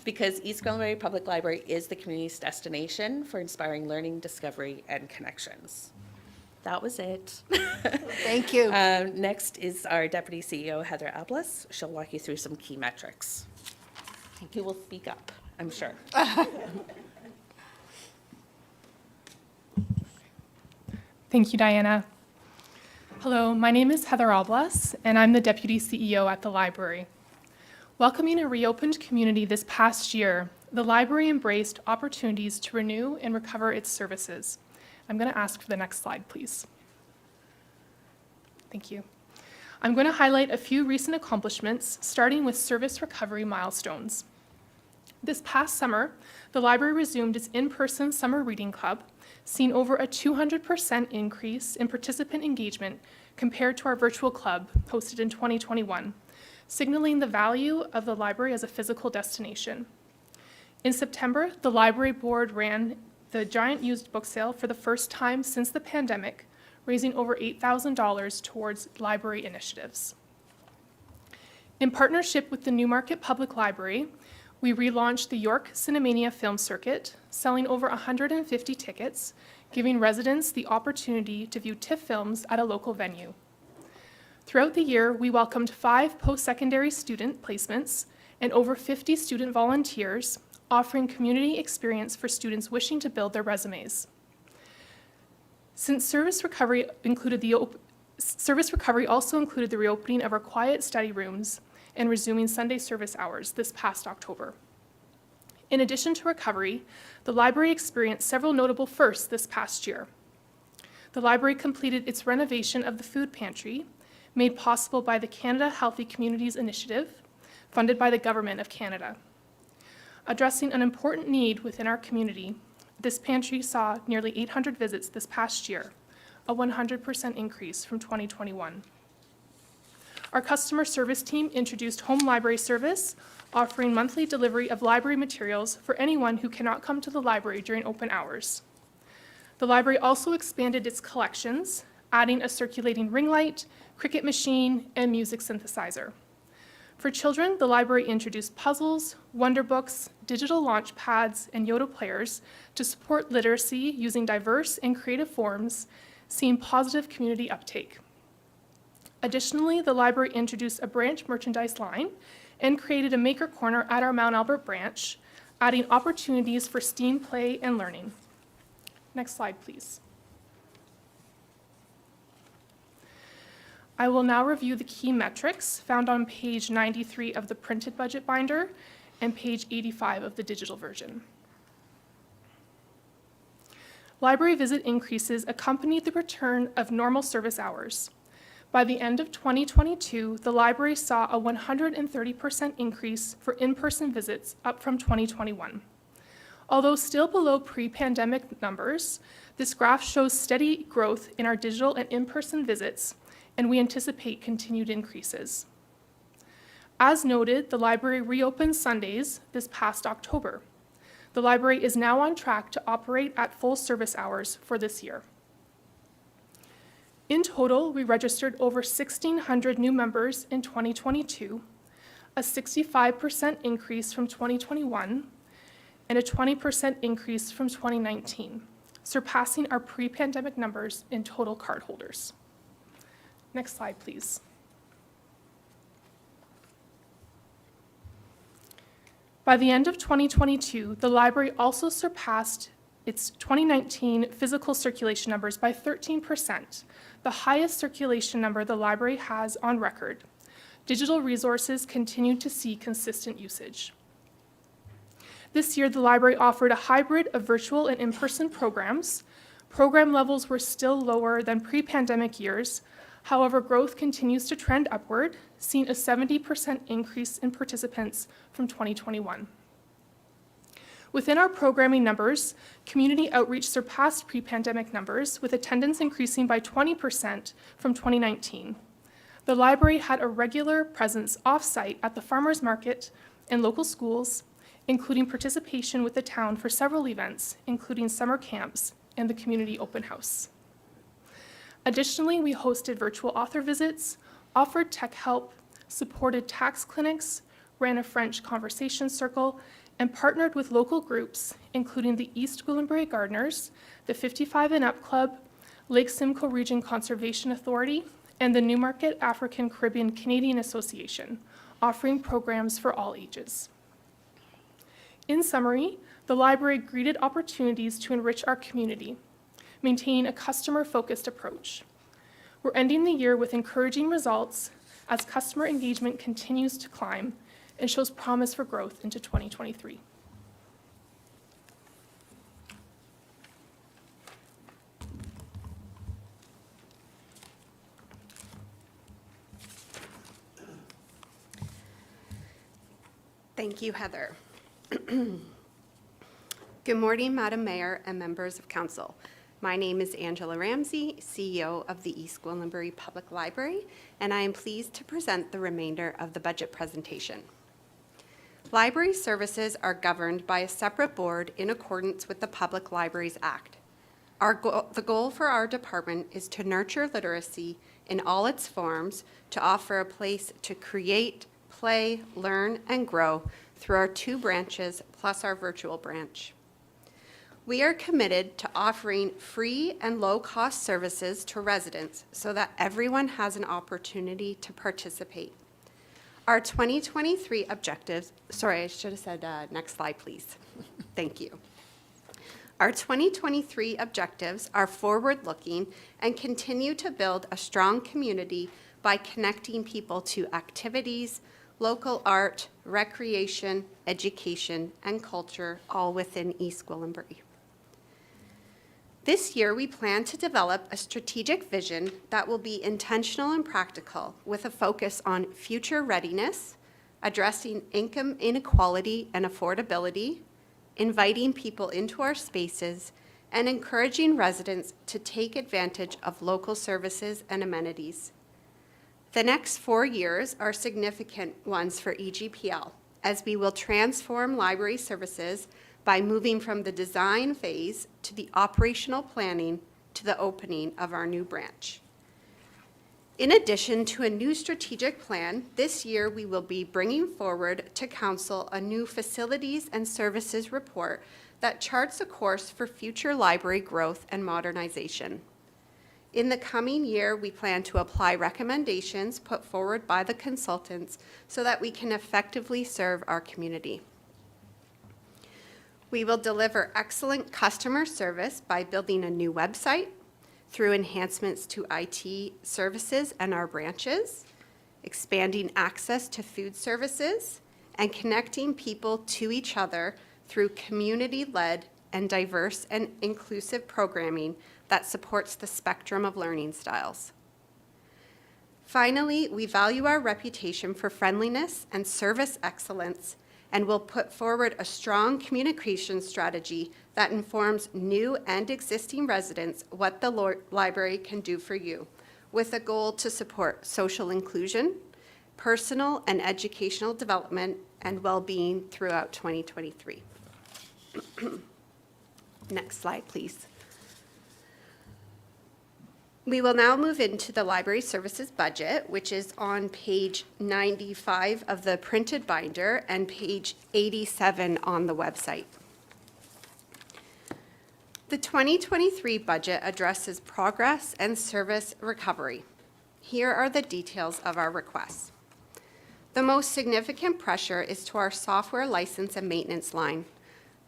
S14: Because East Gwillimbury Public Library is the community's destination for inspiring learning, discovery, and connections. That was it.
S1: Thank you.
S14: Next is our Deputy CEO, Heather Ablas. She'll walk you through some key metrics. You will speak up, I'm sure.
S15: Thank you, Diana. Hello, my name is Heather Alblas, and I'm the Deputy CEO at the library. Welcoming a reopened community this past year, the library embraced opportunities to renew and recover its services. I'm going to ask for the next slide, please. Thank you. I'm going to highlight a few recent accomplishments, starting with service recovery milestones. This past summer, the library resumed its in-person summer reading club, seeing over a 200% increase in participant engagement compared to our virtual club hosted in 2021, signaling the value of the library as a physical destination. In September, the library board ran the giant used book sale for the first time since the pandemic, raising over $8,000 towards library initiatives. In partnership with the Newmarket Public Library, we relaunched the York Cinemania Film Circuit, selling over 150 tickets, giving residents the opportunity to view TIFF films at a local venue. Throughout the year, we welcomed 5 post-secondary student placements and over 50 student volunteers, offering community experience for students wishing to build their resumes. Since service recovery also included the reopening of our quiet study rooms and resuming Sunday service hours this past October. In addition to recovery, the library experienced several notable firsts this past year. The library completed its renovation of the food pantry, made possible by the Canada Healthy Communities Initiative, funded by the Government of Canada. Addressing an important need within our community, this pantry saw nearly 800 visits this past year, a 100% increase from 2021. Our customer service team introduced home library service, offering monthly delivery of library materials for anyone who cannot come to the library during open hours. The library also expanded its collections, adding a circulating ring light, cricket machine, and music synthesizer. For children, the library introduced puzzles, wonder books, digital launch pads, and Yoda players to support literacy using diverse and creative forms, seeing positive community uptake. Additionally, the library introduced a branch merchandise line and created a maker corner at our Mount Albert branch, adding opportunities for STEAM play and learning. Next slide, please. I will now review the key metrics found on page 93 of the printed budget binder and page 85 of the digital version. Library visit increases accompanied the return of normal service hours. By the end of 2022, the library saw a 130% increase for in-person visits, up from 2021. Although still below pre-pandemic numbers, this graph shows steady growth in our digital and in-person visits, and we anticipate continued increases. As noted, the library reopened Sundays this past October. The library is now on track to operate at full service hours for this year. In total, we registered over 1,600 new members in 2022, a 65% increase from 2021, and a 20% increase from 2019, surpassing our pre-pandemic numbers in total cardholders. Next slide, please. By the end of 2022, the library also surpassed its 2019 physical circulation numbers by 13%, the highest circulation number the library has on record. Digital resources continue to see consistent usage. This year, the library offered a hybrid of virtual and in-person programs. Program levels were still lower than pre-pandemic years. However, growth continues to trend upward, seeing a 70% increase in participants from 2021. Within our programming numbers, community outreach surpassed pre-pandemic numbers, with attendance increasing by 20% from 2019. The library had a regular presence off-site at the farmers market and local schools, including participation with the town for several events, including summer camps and the community open house. Additionally, we hosted virtual author visits, offered tech help, supported tax clinics, ran a French conversation circle, and partnered with local groups, including the East Gwillimbury Gardeners, the 55 and Up Club, Lake Simcoe Region Conservation Authority, and the Newmarket African Caribbean Canadian Association, offering programs for all ages. In summary, the library greeted opportunities to enrich our community, maintaining a customer-focused approach. We're ending the year with encouraging results as customer engagement continues to climb and shows promise for growth into 2023.
S16: Thank you, Heather. Good morning, Madam Mayor and members of council. My name is Angela Ramsey, CEO of the East Gwillimbury Public Library, and I am pleased to present the remainder of the budget presentation. Library services are governed by a separate board in accordance with the Public Libraries Act. The goal for our department is to nurture literacy in all its forms, to offer a place to create, play, learn, and grow through our 2 branches plus our virtual branch. We are committed to offering free and low-cost services to residents so that everyone has an opportunity to participate. Our 2023 objectives, sorry, I should have said next slide, please. Thank you. Our 2023 objectives are forward-looking and continue to build a strong community by connecting people to activities, local art, recreation, education, and culture, all within East Gwillimbury. This year, we plan to develop a strategic vision that will be intentional and practical, with a focus on future readiness, addressing income inequality and affordability, inviting people into our spaces, and encouraging residents to take advantage of local services and amenities. The next 4 years are significant ones for EGPL, as we will transform library services by moving from the design phase to the operational planning to the opening of our new branch. In addition to a new strategic plan, this year we will be bringing forward to Council a new facilities and services report that charts a course for future library growth and modernization. In the coming year, we plan to apply recommendations put forward by the consultants so that we can effectively serve our community. We will deliver excellent customer service by building a new website, through enhancements to IT services and our branches, expanding access to food services, and connecting people to each other through community-led and diverse and inclusive programming that supports the spectrum of learning styles. Finally, we value our reputation for friendliness and service excellence, and will put forward a strong communication strategy that informs new and existing residents what the library can do for you, with a goal to support social inclusion, personal and educational development, and well-being throughout 2023. Next slide, please. We will now move into the library services budget, which is on page 95 of the printed binder and page 87 on the website. The 2023 budget addresses progress and service recovery. Here are the details of our requests. The most significant pressure is to our software license and maintenance line.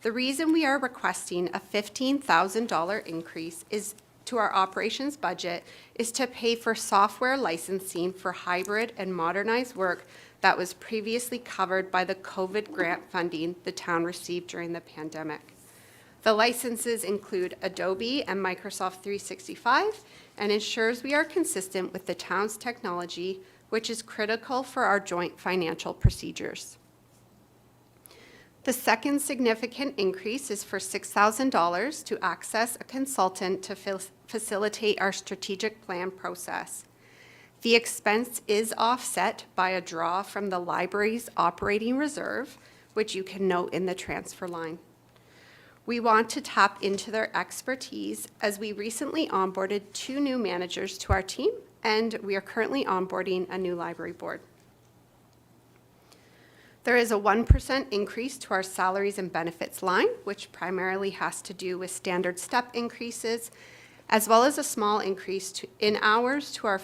S16: The reason we are requesting a $15,000 increase to our operations budget is to pay for software licensing for hybrid and modernized work that was previously covered by the COVID grant funding the town received during the pandemic. The licenses include Adobe and Microsoft 365 and ensures we are consistent with the town's technology, which is critical for our joint financial procedures. The second significant increase is for $6,000 to access a consultant to facilitate our strategic plan process. The expense is offset by a draw from the library's operating reserve, which you can note in the transfer line. We want to tap into their expertise as we recently onboarded 2 new managers to our team, and we are currently onboarding a new library board. There is a 1% increase to our salaries and benefits line, which primarily has to do with standard step increases, as well as a small increase in hours to our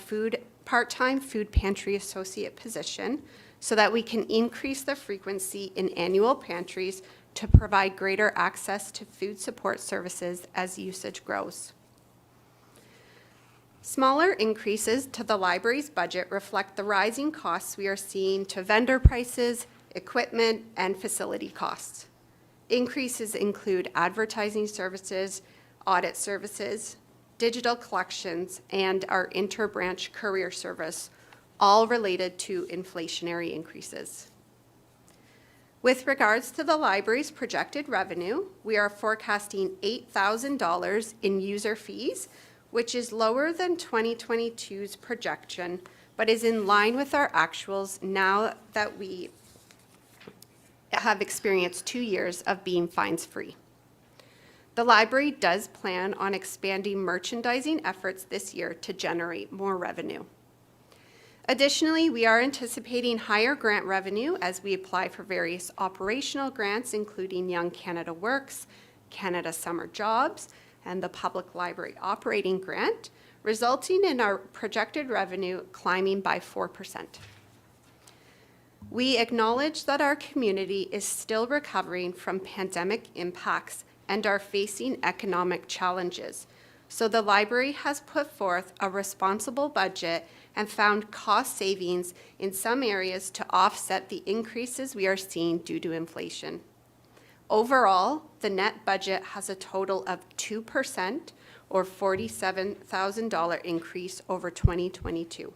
S16: part-time food pantry associate position, so that we can increase the frequency in annual pantries to provide greater access to food support services as usage grows. Smaller increases to the library's budget reflect the rising costs we are seeing to vendor prices, equipment, and facility costs. Increases include advertising services, audit services, digital collections, and our inter-branch courier service, all related to inflationary increases. With regards to the library's projected revenue, we are forecasting $8,000 in user fees, which is lower than 2022's projection, but is in line with our actuals now that we have experienced 2 years of being fines-free. The library does plan on expanding merchandising efforts this year to generate more revenue. Additionally, we are anticipating higher grant revenue as we apply for various operational grants, including Young Canada Works, Canada Summer Jobs, and the Public Library Operating Grant, resulting in our projected revenue climbing by 4%. We acknowledge that our community is still recovering from pandemic impacts and are facing economic challenges, so the library has put forth a responsible budget and found cost savings in some areas to offset the increases we are seeing due to inflation. Overall, the net budget has a total of 2% or $47,000 increase over 2022.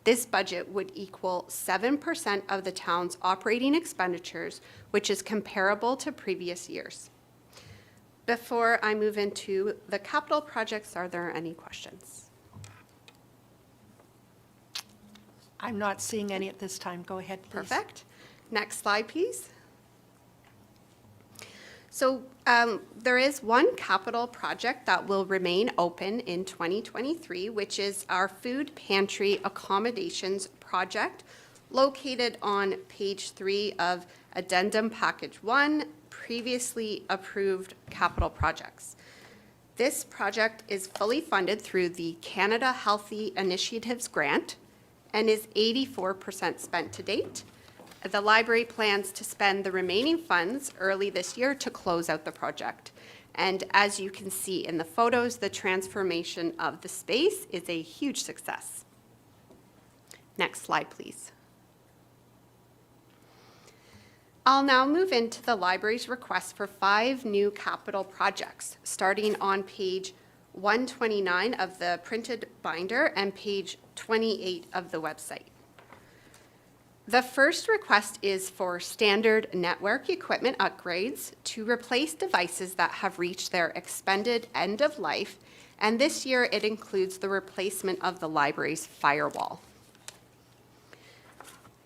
S16: This budget would equal 7% of the town's operating expenditures, which is comparable to previous years. Before I move into the capital projects, are there any questions?
S1: I'm not seeing any at this time. Go ahead, please.
S16: Perfect. Next slide, please. So there is one capital project that will remain open in 2023, which is our food pantry accommodations project located on page 3 of Addendum Package 1, previously approved capital projects. This project is fully funded through the Canada Healthy Initiatives Grant and is 84% spent to date. The library plans to spend the remaining funds early this year to close out the project. And as you can see in the photos, the transformation of the space is a huge success. Next slide, please. I'll now move into the library's request for 5 new capital projects, starting on page 129 of the printed binder and page 28 of the website. The first request is for standard network equipment upgrades to replace devices that have reached their expended end of life and this year it includes the replacement of the library's firewall.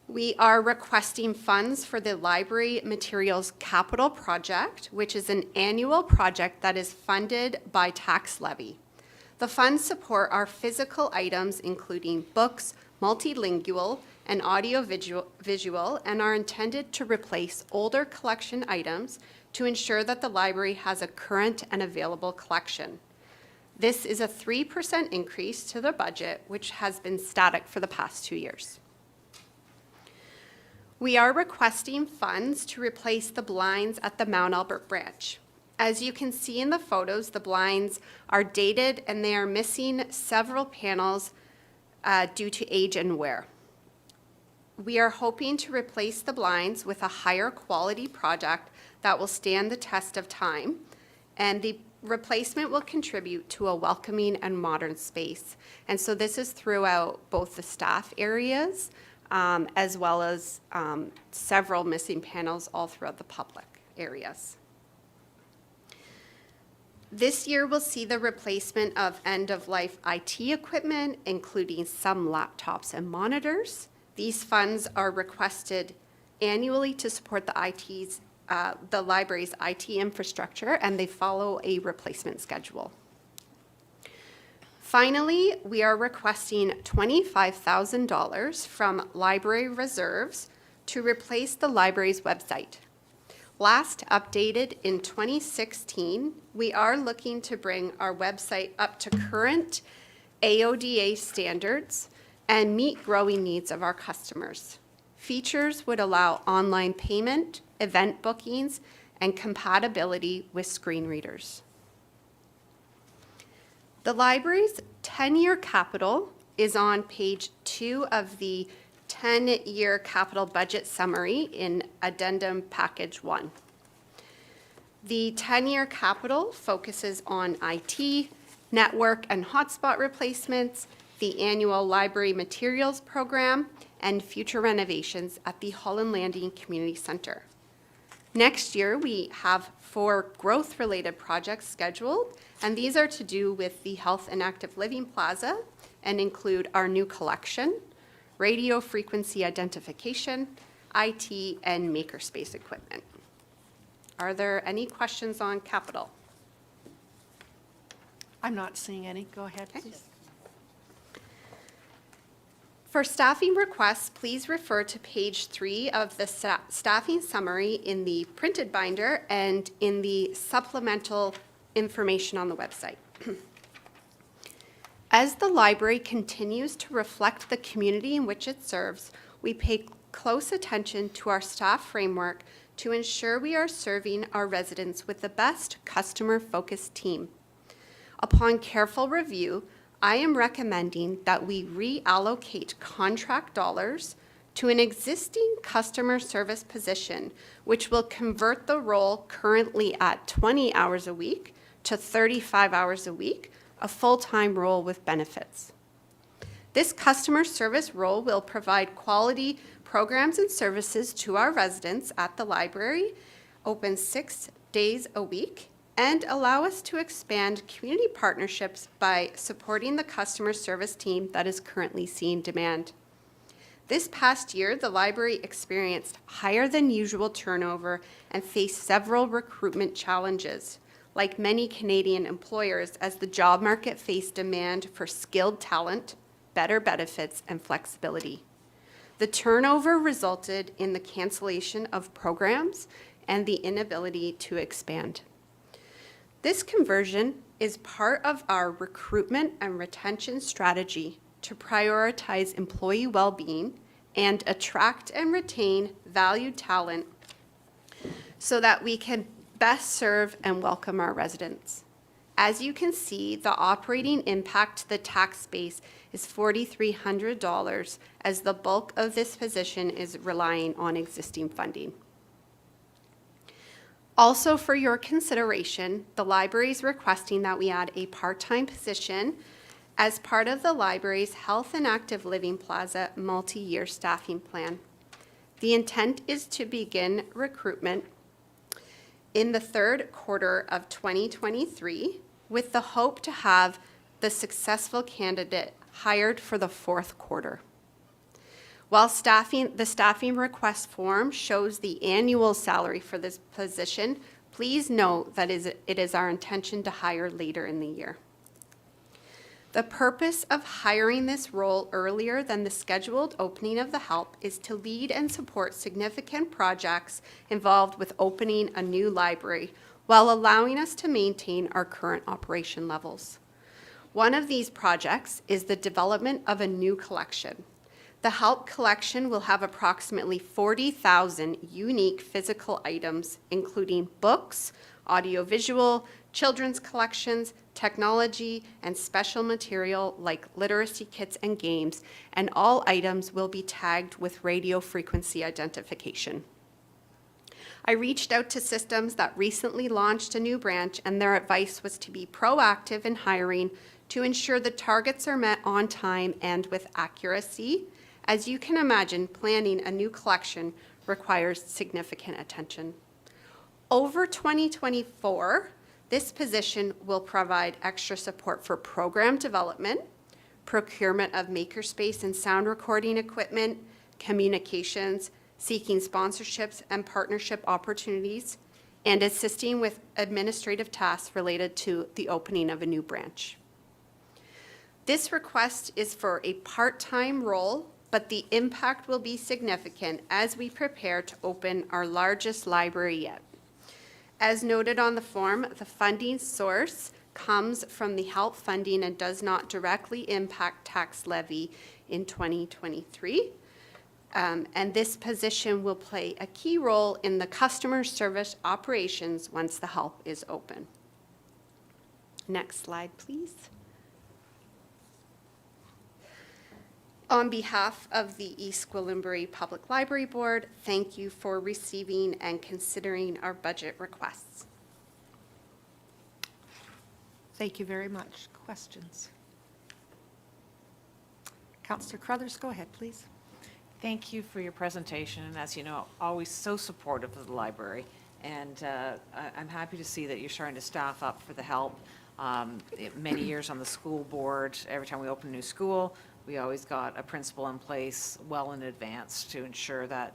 S16: We are requesting funds for the Library Materials Capital Project, which is an annual project that is funded by tax levy. The funds support our physical items, including books, multilingual, and audio-visual, and are intended to replace older collection items to ensure that the library has a current and available collection. This is a 3% increase to the budget, which has been static for the past 2 years. We are requesting funds to replace the blinds at the Mount Albert branch. As you can see in the photos, the blinds are dated and they are missing several panels due to age and wear. We are hoping to replace the blinds with a higher quality product that will stand the test of time, and the replacement will contribute to a welcoming and modern space. And so this is throughout both the staff areas as well as several missing panels all throughout the public areas. This year will see the replacement of end-of-life IT equipment, including some laptops and monitors. These funds are requested annually to support the library's IT infrastructure, and they follow a replacement schedule. Finally, we are requesting $25,000 from library reserves to replace the library's website. Last updated in 2016, we are looking to bring our website up to current AODA standards and meet growing needs of our customers. Features would allow online payment, event bookings, and compatibility with screen readers. The library's 10-year capital is on page 2 of the 10-year capital budget summary in Addendum Package 1. The 10-year capital focuses on IT, network and hotspot replacements, the annual library materials program, and future renovations at the Holland Landing Community Center. Next year, we have 4 growth-related projects scheduled, and these are to do with the Health and Active Living Plaza and include our new collection, radio frequency identification, IT, and makerspace equipment. Are there any questions on capital?
S1: I'm not seeing any. Go ahead, please.
S16: For staffing requests, please refer to page 3 of the staffing summary in the printed binder and in the supplemental information on the website. As the library continues to reflect the community in which it serves, we pay close attention to our staff framework to ensure we are serving our residents with the best customer-focused team. Upon careful review, I am recommending that we reallocate contract dollars to an existing customer service position, which will convert the role currently at 20 hours a week to 35 hours a week, a full-time role with benefits. This customer service role will provide quality programs and services to our residents at the library, open 6 days a week, and allow us to expand community partnerships by supporting the customer service team that is currently seeing demand. This past year, the library experienced higher than usual turnover and faced several recruitment challenges, like many Canadian employers, as the job market faced demand for skilled talent, better benefits, and flexibility. The turnover resulted in the cancellation of programs and the inability to expand. This conversion is part of our recruitment and retention strategy to prioritize employee well-being and attract and retain valued talent so that we can best serve and welcome our residents. As you can see, the operating impact to the tax base is $4,300, as the bulk of this position is relying on existing funding. Also, for your consideration, the library is requesting that we add a part-time position as part of the library's Health and Active Living Plaza multi-year staffing plan. The intent is to begin recruitment in the third quarter of 2023, with the hope to have the successful candidate hired for the fourth quarter. While the staffing request form shows the annual salary for this position, please note that it is our intention to hire later in the year. The purpose of hiring this role earlier than the scheduled opening of the help is to lead and support significant projects involved with opening a new library while allowing us to maintain our current operation levels. One of these projects is the development of a new collection. The help collection will have approximately 40,000 unique physical items, including books, audiovisual, children's collections, technology, and special material like literacy kits and games, and all items will be tagged with radio frequency identification. I reached out to systems that recently launched a new branch, and their advice was to be proactive in hiring to ensure the targets are met on time and with accuracy. As you can imagine, planning a new collection requires significant attention. Over 2024, this position will provide extra support for program development, procurement of makerspace and sound recording equipment, communications, seeking sponsorships and partnership opportunities, and assisting with administrative tasks related to the opening of a new branch. This request is for a part-time role, but the impact will be significant as we prepare to open our largest library yet. As noted on the form, the funding source comes from the HELP funding and does not directly impact tax levy in 2023. And this position will play a key role in the customer service operations once the HELP is open. Next slide, please. On behalf of the East Gwillimbury Public Library Board, thank you for receiving and considering our budget requests.
S1: Thank you very much. Questions? Councillor Crothers, go ahead, please.
S4: Thank you for your presentation, and as you know, always so supportive of the library. And I'm happy to see that you're starting to staff up for the help. Many years on the school board, every time we open a new school, we always got a principal in place well in advance to ensure that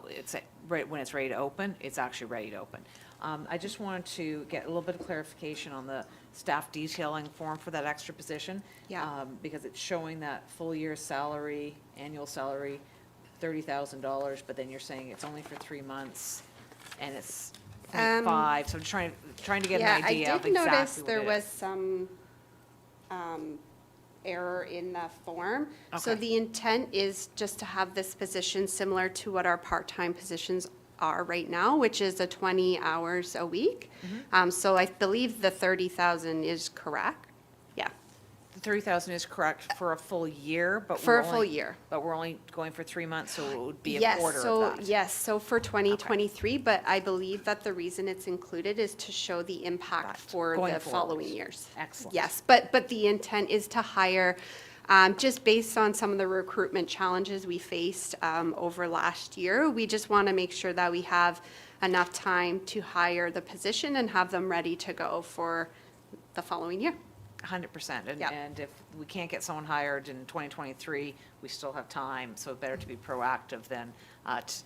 S4: it's right when it's ready to open, it's actually ready to open. I just wanted to get a little bit of clarification on the staff detailing form for that extra position.
S16: Yeah.
S4: Because it's showing that full year salary, annual salary, $30,000, but then you're saying it's only for 3 months and it's 5. So I'm trying to get an idea of exactly what it is.
S16: Yeah, I did notice there was some error in the form. So
S4: Okay.
S16: the intent is just to have this position similar to what our part-time positions are right now, which is 20 hours a week. So I believe the 30,000 is correct. Yeah,
S4: The 30,000 is correct for a full year, but
S16: for
S4: we're
S16: a full
S4: only-
S16: year.
S4: But we're only going for 3 months, so it would be a
S16: Yes,
S4: quarter
S16: so,
S4: of that.
S16: yes, so for 2023, but I believe that the reason it's included is to show the impact
S4: Right,
S16: for
S4: going
S16: the
S4: forward.
S16: following years.
S4: Excellent.
S16: Yes, but the intent is to hire, just based on some of the recruitment challenges we faced over last year, we just want to make sure that we have enough time to hire the position and have them ready to go for the following year.
S4: 100%.
S16: Yep.
S4: And if we can't get someone hired in 2023, we still have time. So better to be proactive than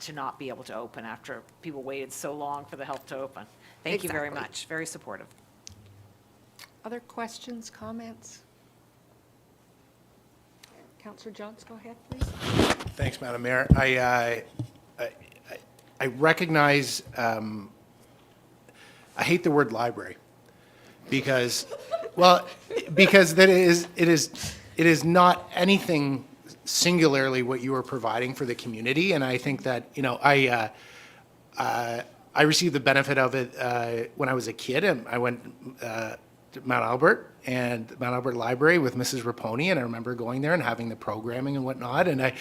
S4: to not be able to open after people waited so long for the help to open. Thank you very
S16: Exactly.
S4: much. Very supportive.
S1: Other questions, comments? Councillor Johns, go ahead, please.
S7: Thanks, Madam Mayor. I recognize, I hate the word library because, well, because that it is not anything singularly what you are providing for the community. And I think that, you know, I received the benefit of it when I was a kid, and I went to Mount Albert and Mount Albert Library with Mrs. Raponi, and I remember going there and having the programming and whatnot. And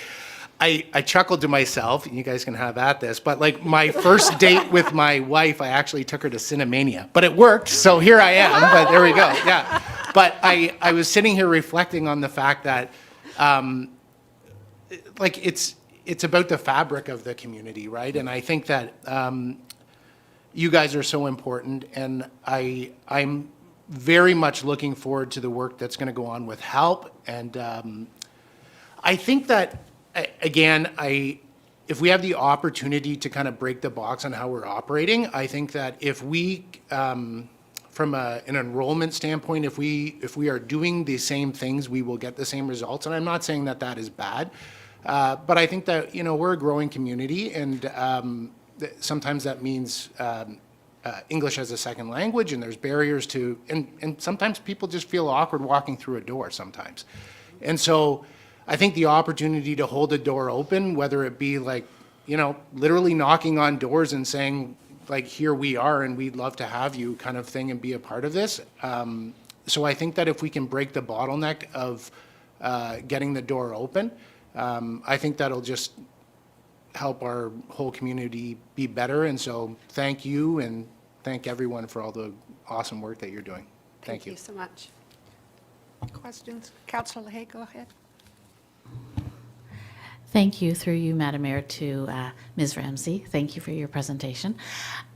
S7: I chuckled to myself, and you guys can have at this, but like my first date with my wife, I actually took her to Cinemania, but it worked, so here I am, but there we go, yeah. But I was sitting here reflecting on the fact that, like, it's about the fabric of the community, right? And I think that you guys are so important, and I'm very much looking forward to the work that's going to go on with HELP. And I think that, again, if we have the opportunity to kind of break the box on how we're operating, I think that if we, from an enrollment standpoint, if we are doing the same things, we will get the same results. And I'm not saying that that is bad, but I think that, we're a growing community, and sometimes that means English as a second language, and there's barriers to, and sometimes people just feel awkward walking through a door sometimes. And so I think the opportunity to hold a door open, whether it be like, literally knocking on doors and saying, like, here we are and we'd love to have you kind of thing and be a part of this. So I think that if we can break the bottleneck of getting the door open, I think that'll just help our whole community be better. And so thank you, and thank everyone for all the awesome work that you're doing. Thank you.
S16: Thank you so much.
S1: Questions? Councillor Hay, go ahead.
S3: Thank you, through you, Madam Mayor, to Ms. Ramsey. Thank you for your presentation.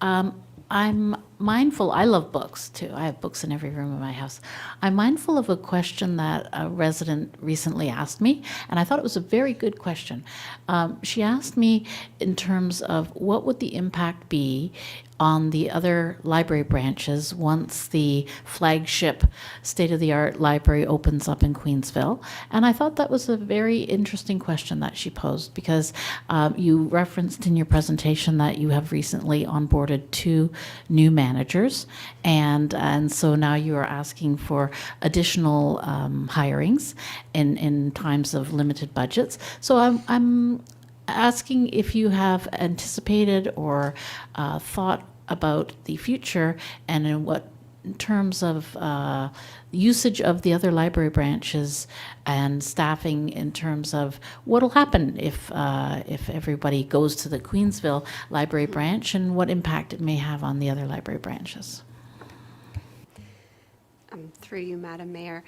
S3: I'm mindful, I love books too. I have books in every room of my house. I'm mindful of a question that a resident recently asked me, and I thought it was a very good question. She asked me in terms of what would the impact be on the other library branches once the flagship state-of-the-art library opens up in Queensville. And I thought that was a very interesting question that she posed, because you referenced in your presentation that you have recently onboarded 2 new managers, and so now you are asking for additional hirings in times of limited budgets. So I'm asking if you have anticipated or thought about the future, and in what terms of usage of the other library branches and staffing, in terms of what will happen if everybody goes to the Queensville library branch, and what impact it may have on the other library branches.
S16: Through you, Madam Mayor,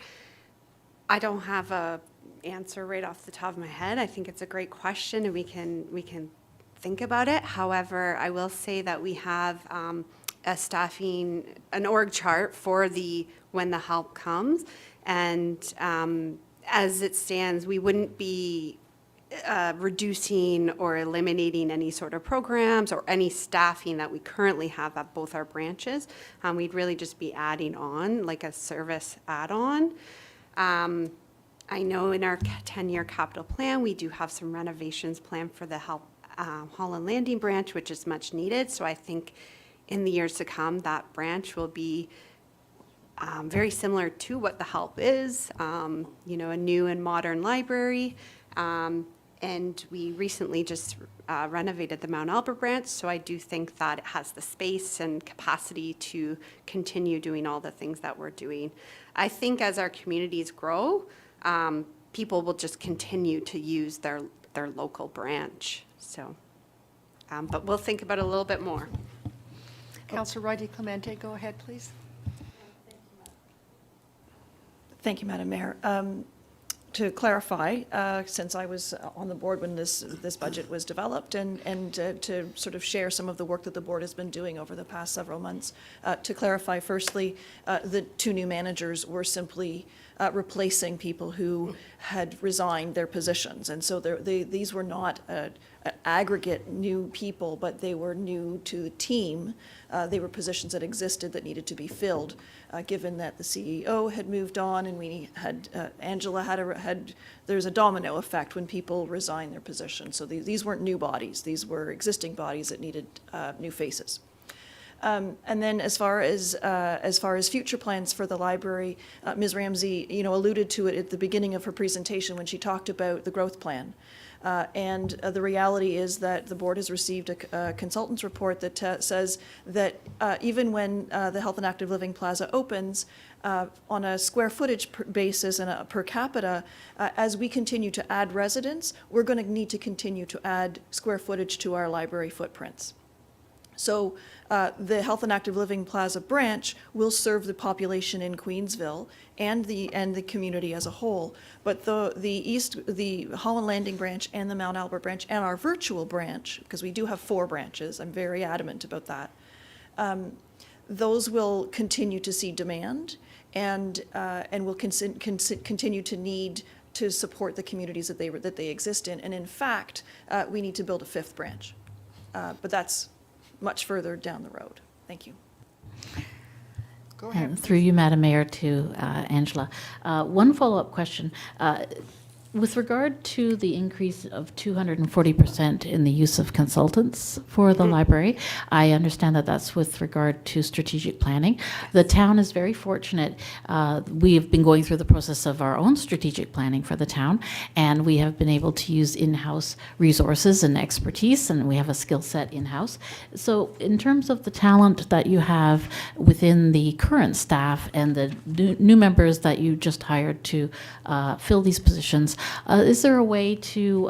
S16: I don't have a answer right off the top of my head. I think it's a great question, and we can think about it. However, I will say that we have an org chart for when the help comes, and as it stands, we wouldn't be reducing or eliminating any sort of programs or any staffing that we currently have at both our branches. We'd really just be adding on, like a service add-on. I know in our 10-year capital plan, we do have some renovations planned for the Holland Landing branch, which is much needed. So I think in the years to come, that branch will be very similar to what the help is, a new and modern library. And we recently just renovated the Mount Albert branch, so I do think that it has the space and capacity to continue doing all the things that we're doing. I think as our communities grow, people will just continue to use their local branch. So, but we'll think about it a little bit more.
S1: Councillor Roy DeClemente, go ahead, please.
S6: Thank you, Madam Mayor. To clarify, since I was on the board when this budget was developed, and to sort of share some of the work that the board has been doing over the past several months, to clarify, firstly, the 2 new managers were simply replacing people who had resigned their positions. And so these were not aggregate new people, but they were new to the team. They were positions that existed that needed to be filled, given that the CEO had moved on, and we had, Angela there's a domino effect when people resign their position. So these weren't new bodies. These were existing bodies that needed new faces. And then as far as future plans for the library, Ms. Ramsey, alluded to it at the beginning of her presentation when she talked about the growth plan. And the reality is that the board has received a consultant's report that says that even when the Health and Active Living Plaza opens, on a square footage basis and a per capita, as we continue to add residents, we're going to need to continue to add square footage to our library footprints. So the Health and Active Living Plaza branch will serve the population in Queensville and the community as a whole. But the Holland Landing branch and the Mount Albert branch and our virtual branch, because we do have 4 branches, I'm very adamant about that. those will continue to see demand and will continue to need to support the communities that they exist in. And in fact, we need to build a 5th branch. But that's much further down the road. Thank you.
S3: And through you, Madam Mayor, to Angela. One follow-up question. With regard to the increase of 240% in the use of consultants for the library, I understand that that's with regard to strategic planning. The town is very fortunate. We have been going through the process of our own strategic planning for the town, and we have been able to use in-house resources and expertise, and we have a skill set in-house. So in terms of the talent that you have within the current staff and the new members that you just hired to fill these positions, is there a way to,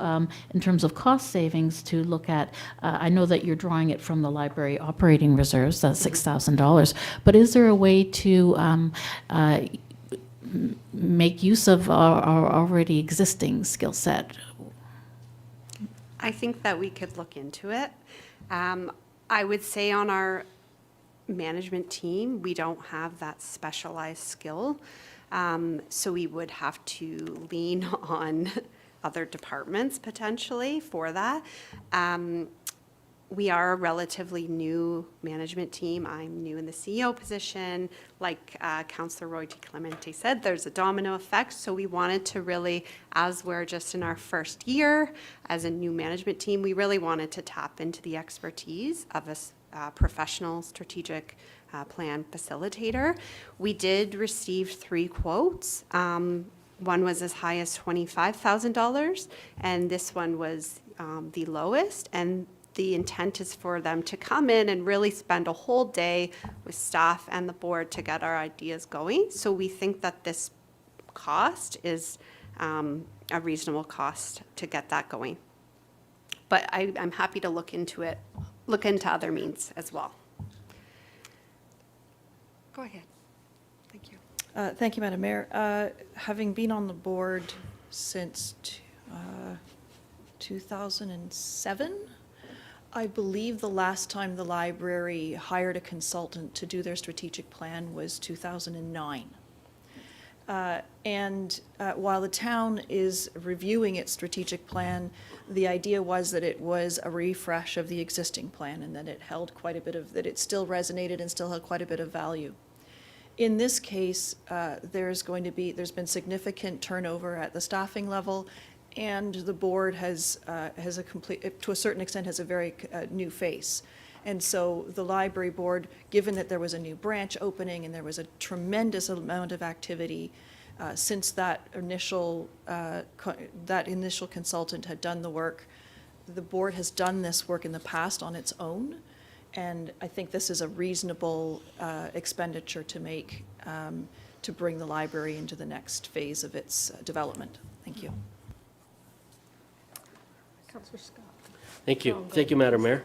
S3: in terms of cost savings, to look at, I know that you're drawing it from the library operating reserves, that's $6,000, but is there a way to make use of our already existing skill set?
S16: I think that we could look into it. I would say on our management team, we don't have that specialized skill. So we would have to lean on other departments potentially for that. We are a relatively new management team. I'm new in the CEO position. Like Councillor Roy T. Clemente said, there's a domino effect. So we wanted to really, as we're just in our first year as a new management team, we really wanted to tap into the expertise of a professional strategic plan facilitator. We did receive 3 quotes. One was as high as $25,000, and this one was the lowest. And the intent is for them to come in and really spend a whole day with staff and the board to get our ideas going. So we think that this cost is a reasonable cost to get that going. But I'm happy to look into it, look into other means as well. Go ahead. Thank you.
S6: Thank you, Madam Mayor. Having been on the board since 2007, I believe the last time the library hired a consultant to do their strategic plan was 2009. While the town is reviewing its strategic plan, the idea was that it was a refresh of the existing plan and that it held quite a bit of, that it still resonated and still held quite a bit of value. In this case, there's been significant turnover at the staffing level, and the board has a complete, to a certain extent, has a very new face. And so the library board, given that there was a new branch opening and there was a tremendous amount of activity since that initial consultant had done the work, the board has done this work in the past on its own, and I think this is a reasonable expenditure to make to bring the library into the next phase of its development. Thank you.
S1: Councillor Scott.
S5: Thank you. Thank you, Madam Mayor.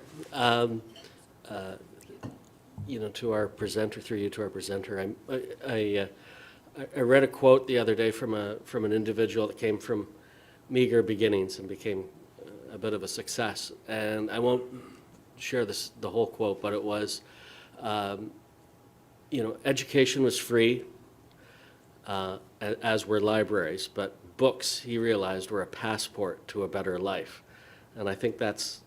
S5: To our presenter, through you to our presenter, I read a quote the other day from an individual that came from meager beginnings and became a bit of a success. And I won't share the whole quote, but it was, education was free, as were libraries, but books, he realized, were a passport to a better life. And I think that's,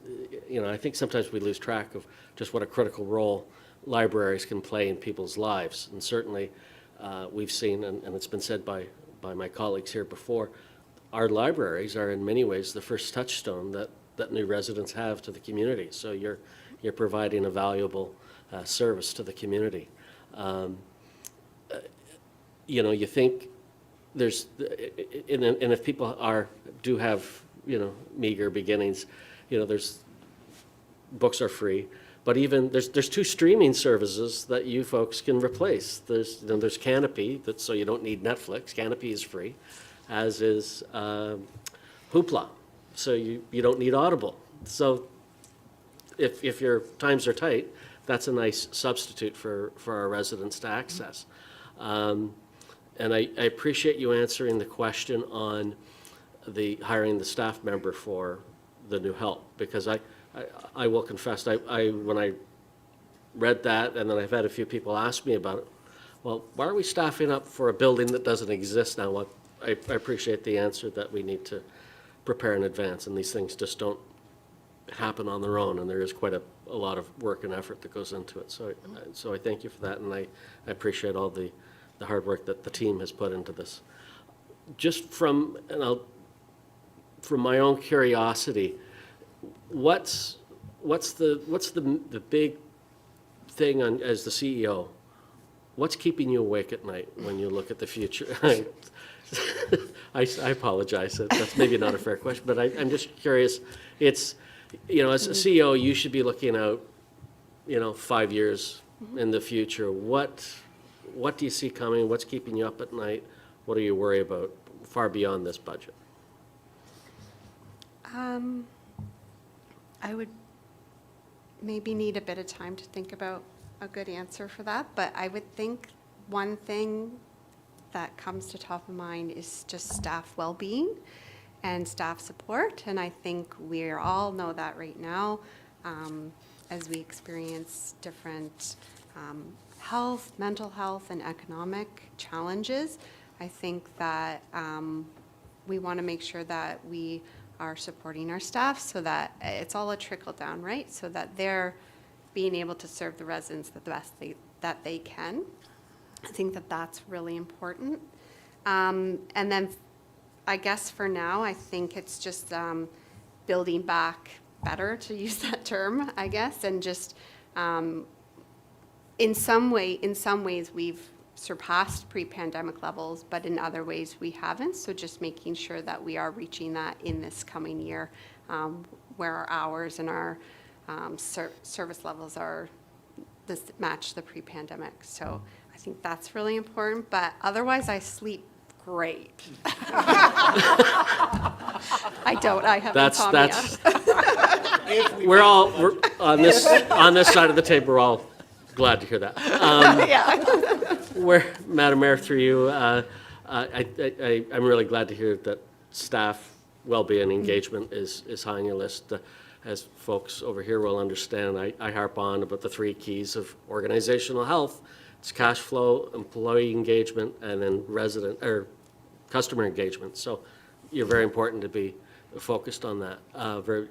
S5: I think sometimes we lose track of just what a critical role libraries can play in people's lives. And certainly we've seen, and it's been said by my colleagues here before, our libraries are in many ways the first touchstone that new residents have to the community. So you're providing a valuable service to the community. You think there's, and if people do have, meager beginnings, there's, books are free, but even there's 2 streaming services that you folks can replace. There's Canopy, so you don't need Netflix. Canopy is free, as is Hoopla, so you don't need Audible. So if your times are tight, that's a nice substitute for our residents to access. And I appreciate you answering the question on hiring the staff member for the new help, because I will confess, when I read that, and then I've had a few people ask me about it. Well, why are we staffing up for a building that doesn't exist now? Well, I appreciate the answer that we need to prepare in advance, and these things just don't happen on their own, and there is quite a lot of work and effort that goes into it. So I thank you for that, and I appreciate all the hard work that the team has put into this. Just from my own curiosity, what's the big thing as the CEO? What's keeping you awake at night when you look at the future? I apologize. That's maybe not a fair question, but I'm just curious. It's, as a CEO, you should be looking out, 5 years in the future. What do you see coming? What's keeping you up at night? What are you worried about far beyond this budget?
S16: I would maybe need a bit of time to think about a good answer for that, but I would think one thing that comes to top of mind is just staff well-being and staff support, and I think we all know that right now as we experience different health, mental health, and economic challenges. I think that we want to make sure that we are supporting our staff so that it's all a trickle down, right? So that they're being able to serve the residents the best that they can. I think that that's really important. And then I guess for now, I think it's just building back better, to use that term, I guess, and just in some ways we've surpassed pre-pandemic levels, but in other ways we haven't. So just making sure that we are reaching that in this coming year, where our hours and our service levels are match the pre-pandemic. So I think that's really important. But otherwise, I sleep great. I don't. I have insomnia.
S5: We're on this side of the table. We're all glad to hear that. Madam Mayor, through you, I'm really glad to hear that staff well-being engagement is high on your list. As folks over here will understand, I harp on about the 3 keys of organizational health. It's cash flow, employee engagement, and then customer engagement. So you're very important to be focused on that.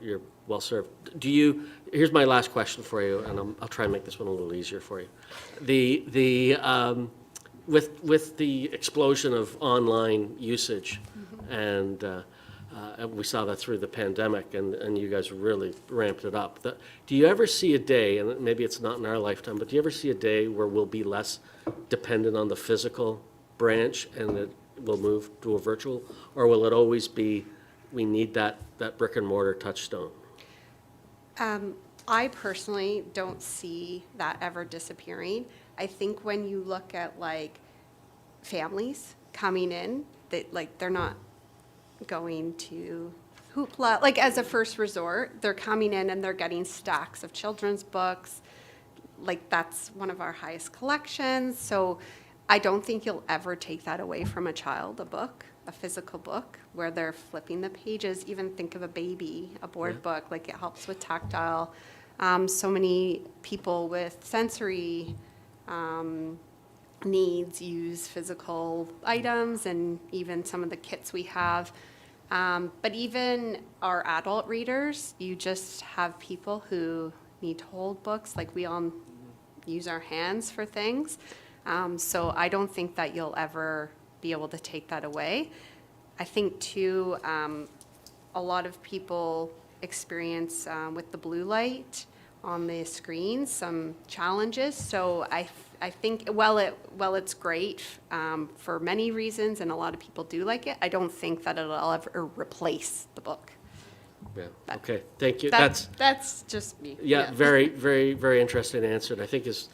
S5: You're well served. Here's my last question for you, and I'll try and make this one a little easier for you. With the explosion of online usage, and we saw that through the pandemic, and you guys really ramped it up. Do you ever see a day, and maybe it's not in our lifetime, but do you ever see a day where we'll be less dependent on the physical branch and it will move to a virtual, or will it always be we need that brick and mortar touchstone?
S16: I personally don't see that ever disappearing. I think when you look at families coming in, they're not going to Hoopla, as a first resort. They're coming in and they're getting stacks of children's books. That's one of our highest collections. So I don't think you'll ever take that away from a child, a physical book, where they're flipping the pages. Even think of a baby, a board book, it helps with tactile. So many people with sensory needs use physical items, and even some of the kits we have. But even our adult readers, you just have people who need to hold books. We all use our hands for things. So I don't think that you'll ever be able to take that away. I think too, a lot of people experience with the blue light on the screens some challenges. So I think it's great for many reasons, and a lot of people do like it, I don't think that it'll ever replace the book.
S5: Yeah. Okay. Thank you.
S16: That's just me.
S5: Yeah. Very, very, very interesting answer. And I think as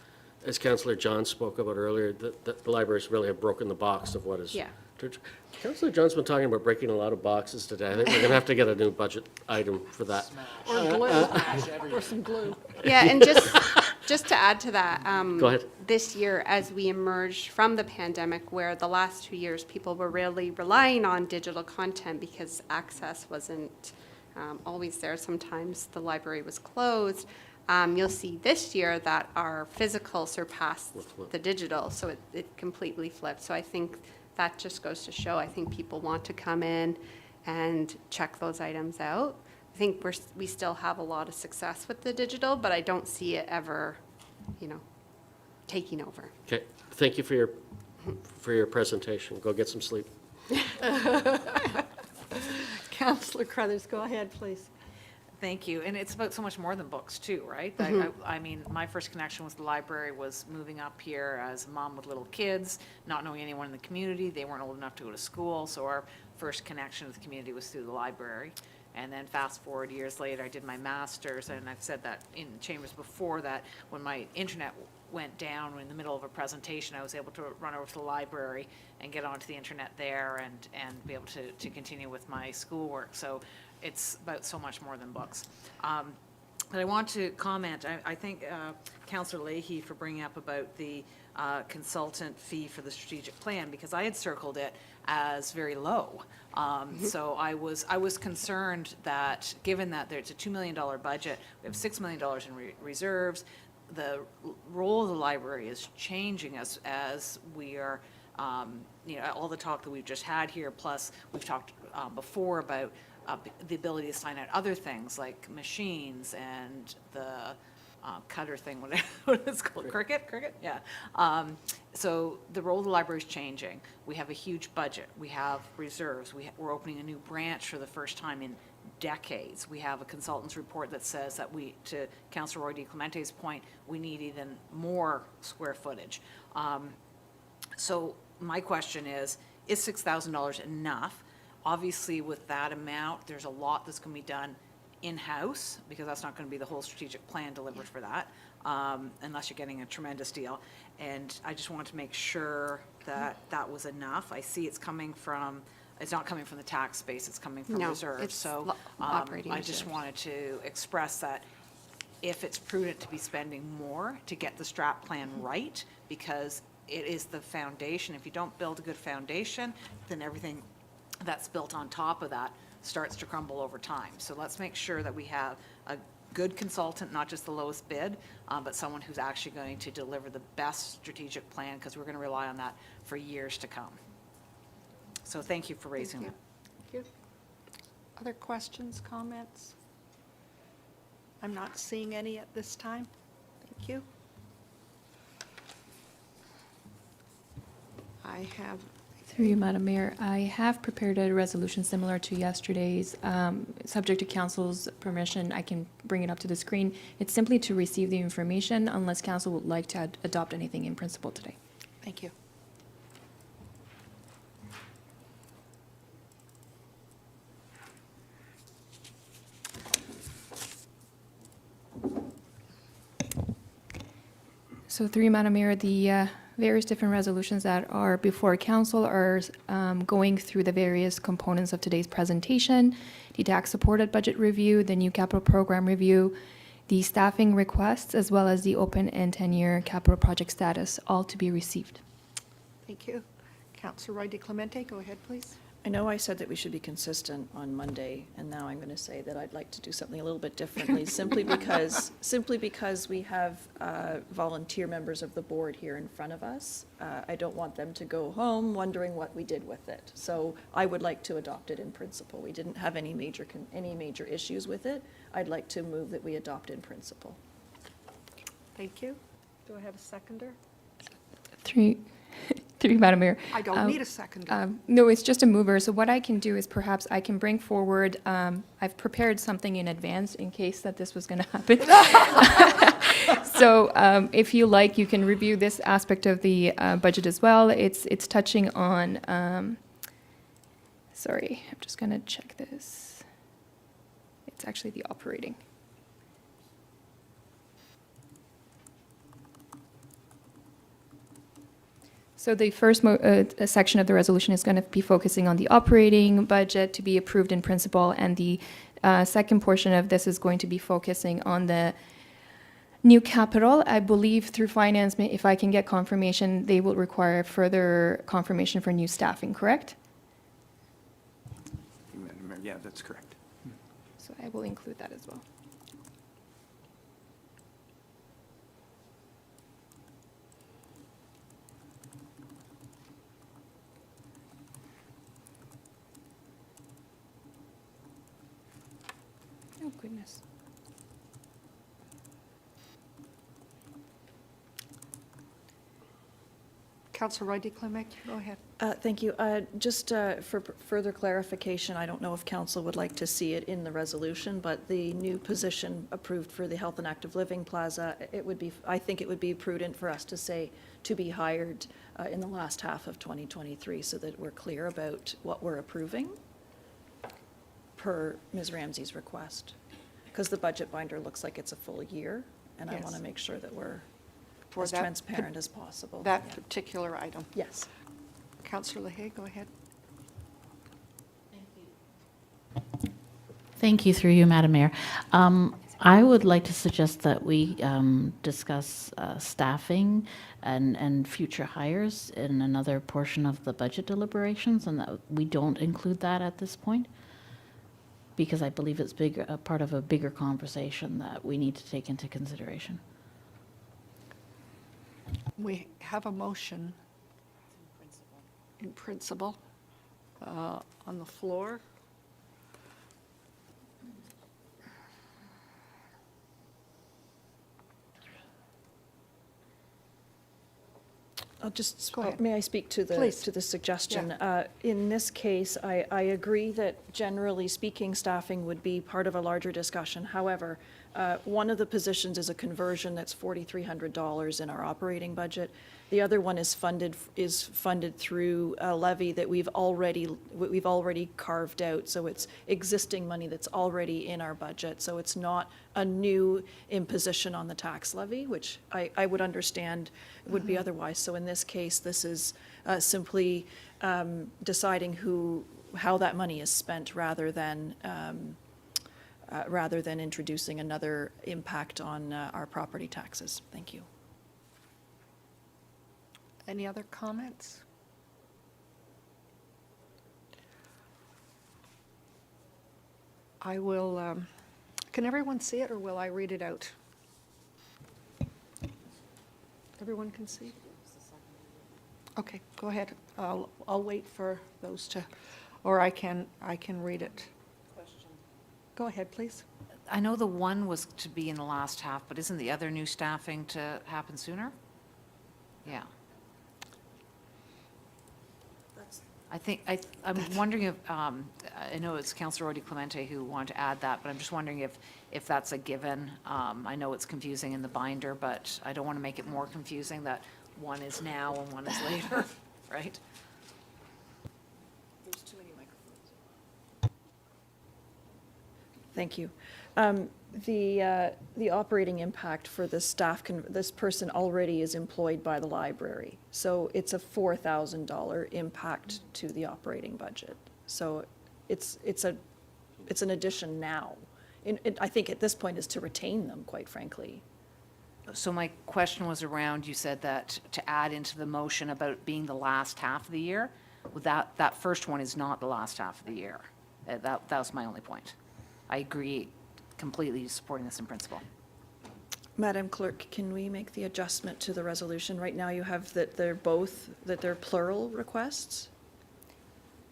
S5: Councillor John spoke about earlier, that the libraries really have broken the box of what is.
S16: Yeah.
S5: Councillor John's been talking about breaking a lot of boxes today. I think we're going to have to get a new budget item for that.
S1: Or glue. Or some glue.
S16: Yeah, and just to add to that,
S5: Go ahead.
S16: This year, as we emerged from the pandemic, where the last 2 years people were really relying on digital content because access wasn't always there. Sometimes the library was closed. You'll see this year that our physical surpassed the digital, so it completely flipped. So I think that just goes to show, I think people want to come in and check those items out. I think we still have a lot of success with the digital, but I don't see it ever, taking over.
S5: Okay, thank you for your presentation. Go get some sleep.
S1: Councillor Crothers, go ahead, please.
S4: Thank you. And it's about so much more than books too, right? I mean, my first connection with the library was moving up here as a mom with little kids, not knowing anyone in the community. They weren't old enough to go to school, so our first connection with the community was through the library. And then fast forward years later, I did my master's, and I've said that in chambers before, that when my internet went down in the middle of a presentation, I was able to run over to the library and get onto the internet there and be able to continue with my schoolwork. So it's about so much more than books. But I want to comment, I thank Councillor Leahy for bringing up about the consultant fee for the strategic plan, because I had circled it as very low. So I was concerned that, given that there's a $2 million budget, we have $6 million in reserves, the role of the library is changing as we are, all the talk that we've just had here, plus we've talked before about the ability to sign out other things like machines and the cutter thing, what it's called, cricket, yeah. So the role of the library is changing. We have a huge budget. We have reserves. We're opening a new branch for the first time in decades. We have a consultant's report that says that to Councillor Roy DiClemente's point, we need even more square footage. So my question is $6,000 enough? Obviously, with that amount, there's a lot that's going to be done in-house, because that's not going to be the whole strategic plan delivered for that, unless you're getting a tremendous deal. And I just wanted to make sure that that was enough. I see it's not coming from the tax base, it's coming from reserves.
S16: It's
S4: So
S16: operating
S4: I just
S16: reserves.
S4: wanted to express that if it's prudent to be spending more to get the strat plan right, because it is the foundation. If you don't build a good foundation, then everything that's built on top of that starts to crumble over time. So let's make sure that we have a good consultant, not just the lowest bid, but someone who's actually going to deliver the best strategic plan, because we're going to rely on that for years to come. So thank you for raising that.
S1: Thank you. Other questions, comments? I'm not seeing any at this time. Thank you. I have,
S12: Through you, Madam Mayor, I have prepared a resolution similar to yesterday's. Subject to council's permission, I can bring it up to the screen. It's simply to receive the information, unless council would like to adopt anything in principle today.
S1: thank you.
S12: So through you, Madam Mayor, the various different resolutions that are before council are going through the various components of today's presentation: the tax-supported budget review, the new capital program review, the staffing requests, as well as the open and 10-year capital project status, all to be received.
S1: Thank you. Councillor Roy DiClemente, go ahead, please.
S6: I know I said that we should be consistent on Monday, and now I'm going to say that I'd like to do something a little bit differently, simply because we have volunteer members of the board here in front of us. I don't want them to go home wondering what we did with it. So I would like to adopt it in principle. We didn't have any major issues with it. I'd like to move that we adopt in principle.
S1: Thank you. Do I have a seconder?
S12: Through you, Madam Mayor.
S1: I don't need a seconder.
S12: No, it's just a mover. So what I can do is perhaps I can bring forward, I've prepared something in advance in case that this was going to happen. So if you like, you can review this aspect of the budget as well. It's touching on, sorry, I'm just going to check this. It's actually the operating. So the first section of the resolution is going to be focusing on the operating budget to be approved in principle, and the second portion of this is going to be focusing on the new capital. I believe through finance, if I can get confirmation, they will require further confirmation for new staffing, correct?
S17: Yeah, that's correct.
S12: So I will include that as well. goodness.
S1: Councillor Roy DeClermont, go ahead.
S6: Thank you. Just for further clarification, I don't know if council would like to see it in the resolution, but the new position approved for the Health and Active Living Plaza, I think it would be prudent for us to say to be hired in the last half of 2023 so that we're clear about what we're approving per Ms. Ramsey's request. Because the budget binder looks like it's a full year, and I
S1: Yes.
S6: want to make sure that we're
S1: For
S6: as
S1: that
S6: transparent as possible.
S1: That
S6: Yeah.
S1: particular item.
S6: Yes.
S1: Councillor Leahy, go ahead.
S3: Thank you, through you, Madam Mayor. I would like to suggest that we discuss staffing and future hires in another portion of the budget deliberations, and that we don't include that at this point, because I believe it's a part of a bigger conversation that we need to take into consideration.
S1: We have a motion in principle on the floor.
S6: I'll just,
S1: Go ahead.
S6: may I speak to
S1: Please.
S6: the suggestion? In this case, I agree that generally speaking, staffing would be part of a larger discussion. However, one of the positions is a conversion that's $4,300 in our operating budget. The other one is funded through a levy that we've already carved out. So it's existing money that's already in our budget. So it's not a new imposition on the tax levy, which I would understand would be otherwise. So in this case, this is simply deciding how that money is spent rather than introducing another impact on our property taxes. Thank you.
S1: Any other comments? I will, can everyone see it, or will I read it out? Everyone can see? Okay, go ahead. I'll wait for those to, or I can read it. Go ahead, please.
S4: I know the one was to be in the last half, but isn't the other new staffing to happen sooner? Yeah. I'm wondering if, I know it's Councillor Roy DeClermont who wanted to add that, but I'm just wondering if that's a given. I know it's confusing in the binder, but I don't want to make it more confusing that one is now and one is later, right?
S6: There's too many microphones. Thank you. The operating impact for the staff, this person already is employed by the library. So it's a $4,000 impact to the operating budget. So it's an addition now. I think at this point is to retain them, quite frankly.
S4: So my question was around, you said that to add into the motion about being the last half of the year, that first one is not the last half of the year. That was my only point. I agree completely supporting this in principle.
S6: Madam Clerk, can we make the adjustment to the resolution? Right now you have that they're plural requests?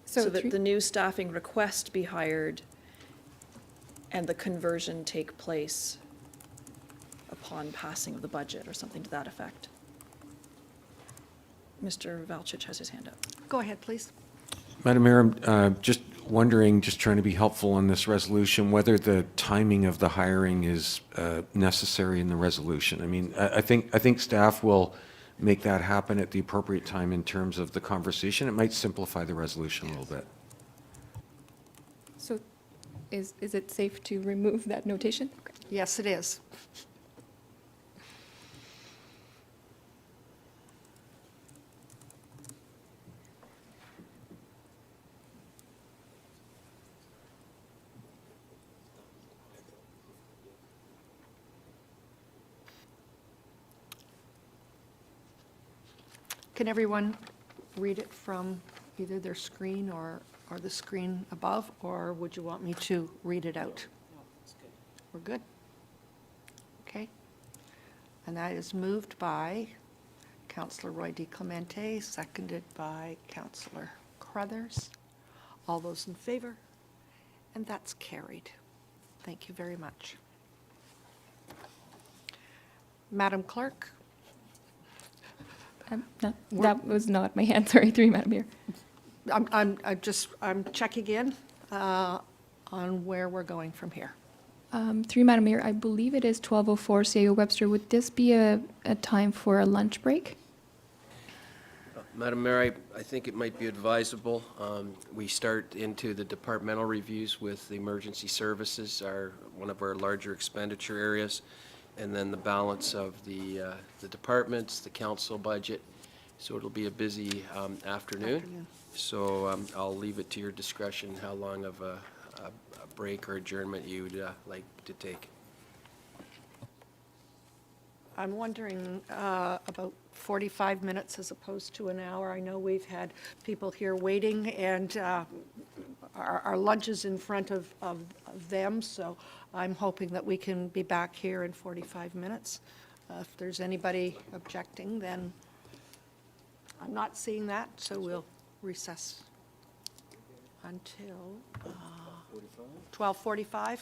S6: So that the new staffing request be hired and the conversion take place upon passing of the budget or something to that effect. Mr. Valchich has his hand up.
S1: Go ahead, please.
S9: Madam Mayor, I'm just wondering, just trying to be helpful on this resolution, whether the timing of the hiring is necessary in the resolution. I mean, I think staff will make that happen at the appropriate time in terms of the conversation. It might simplify the resolution a little bit.
S12: So is it safe to remove that notation? Okay.
S1: Yes, it is. Can everyone read it from either their screen or the screen above, or would you want me to read it out? We're good? Okay. And that is moved by Councillor Roy DeClermont, seconded by Councillor Crothers. All those in favor? And that's carried. Thank you very much. Madam Clerk?
S12: That was not my hand, sorry, through you, Madam Mayor.
S1: I'm checking in on where we're going from here.
S12: Through you, Madam Mayor, I believe it is 12:04 CAO Webster. Would this be a time for a lunch break?
S17: Madam Mayor, I think it might be advisable. We start into the departmental reviews with the emergency services, one of our larger expenditure areas, and then the balance of the departments, the council budget. So it'll be a busy afternoon. So I'll leave it to your discretion how long of a break or adjournment you'd like to take.
S1: I'm wondering about 45 minutes as opposed to an hour. I know we've had people here waiting, and our lunch is in front of them, so I'm hoping that we can be back here in 45 minutes. If there's anybody objecting, then I'm not seeing that, so we'll recess until 12:45.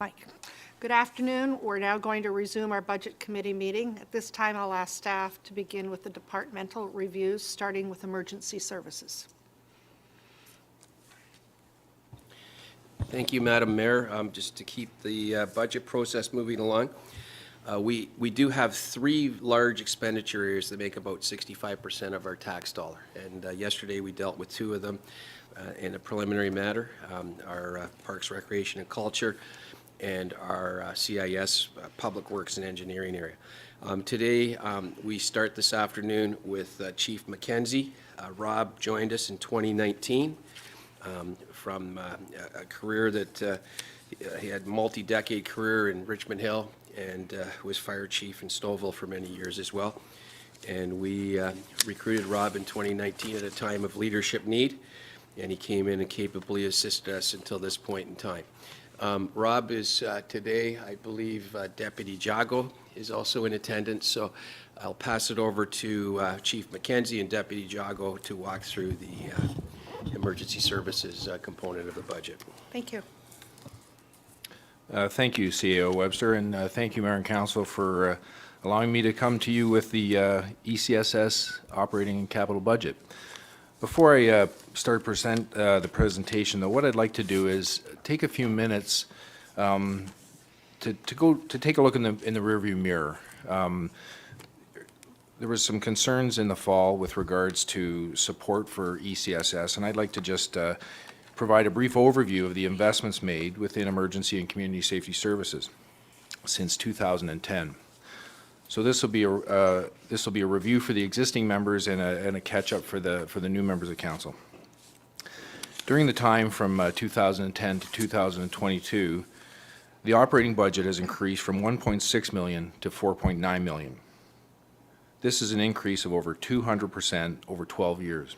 S1: Mike. Good afternoon. We're now going to resume our Budget Committee meeting. At this time, I'll ask staff to begin with the departmental reviews, starting with Emergency Services.
S17: Thank you, Madam Mayor. Just to keep the budget process moving along, we do have 3 large expenditure areas that make about 65% of our tax dollar. And yesterday, we dealt with 2 of them in a preliminary matter, our Parks, Recreation, and Culture, and our CIS, Public Works and Engineering area. Today, we start this afternoon with Chief Mackenzie. Rob joined us in 2019 from a career that he had multi-decade career in Richmond Hill and was fire chief in Stouffville for many years as well. And we recruited Rob in 2019 at a time of leadership need, and he came in and capably assisted us until this point in time. Rob is today, I believe, Deputy Jago is also in attendance, so I'll pass it over to Chief Mackenzie and Deputy Jago to walk through the emergency services component of the budget.
S1: Thank you.
S18: Thank you, CAO Webster, and thank you, Mayor and Council, for allowing me to come to you with the ECSS operating and capital budget. Before I start the presentation, though, what I'd like to do is take a few minutes to take a look in the rearview mirror. There was some concerns in the fall with regards to support for ECSS, and I'd like to just provide a brief overview of the investments made within emergency and community safety services since 2010. So this will be a review for the existing members and a catch-up for the new members of council. During the time from 2010 to 2022, the operating budget has increased from 1.6 million to 4.9 million. This is an increase of over 200% over 12 years.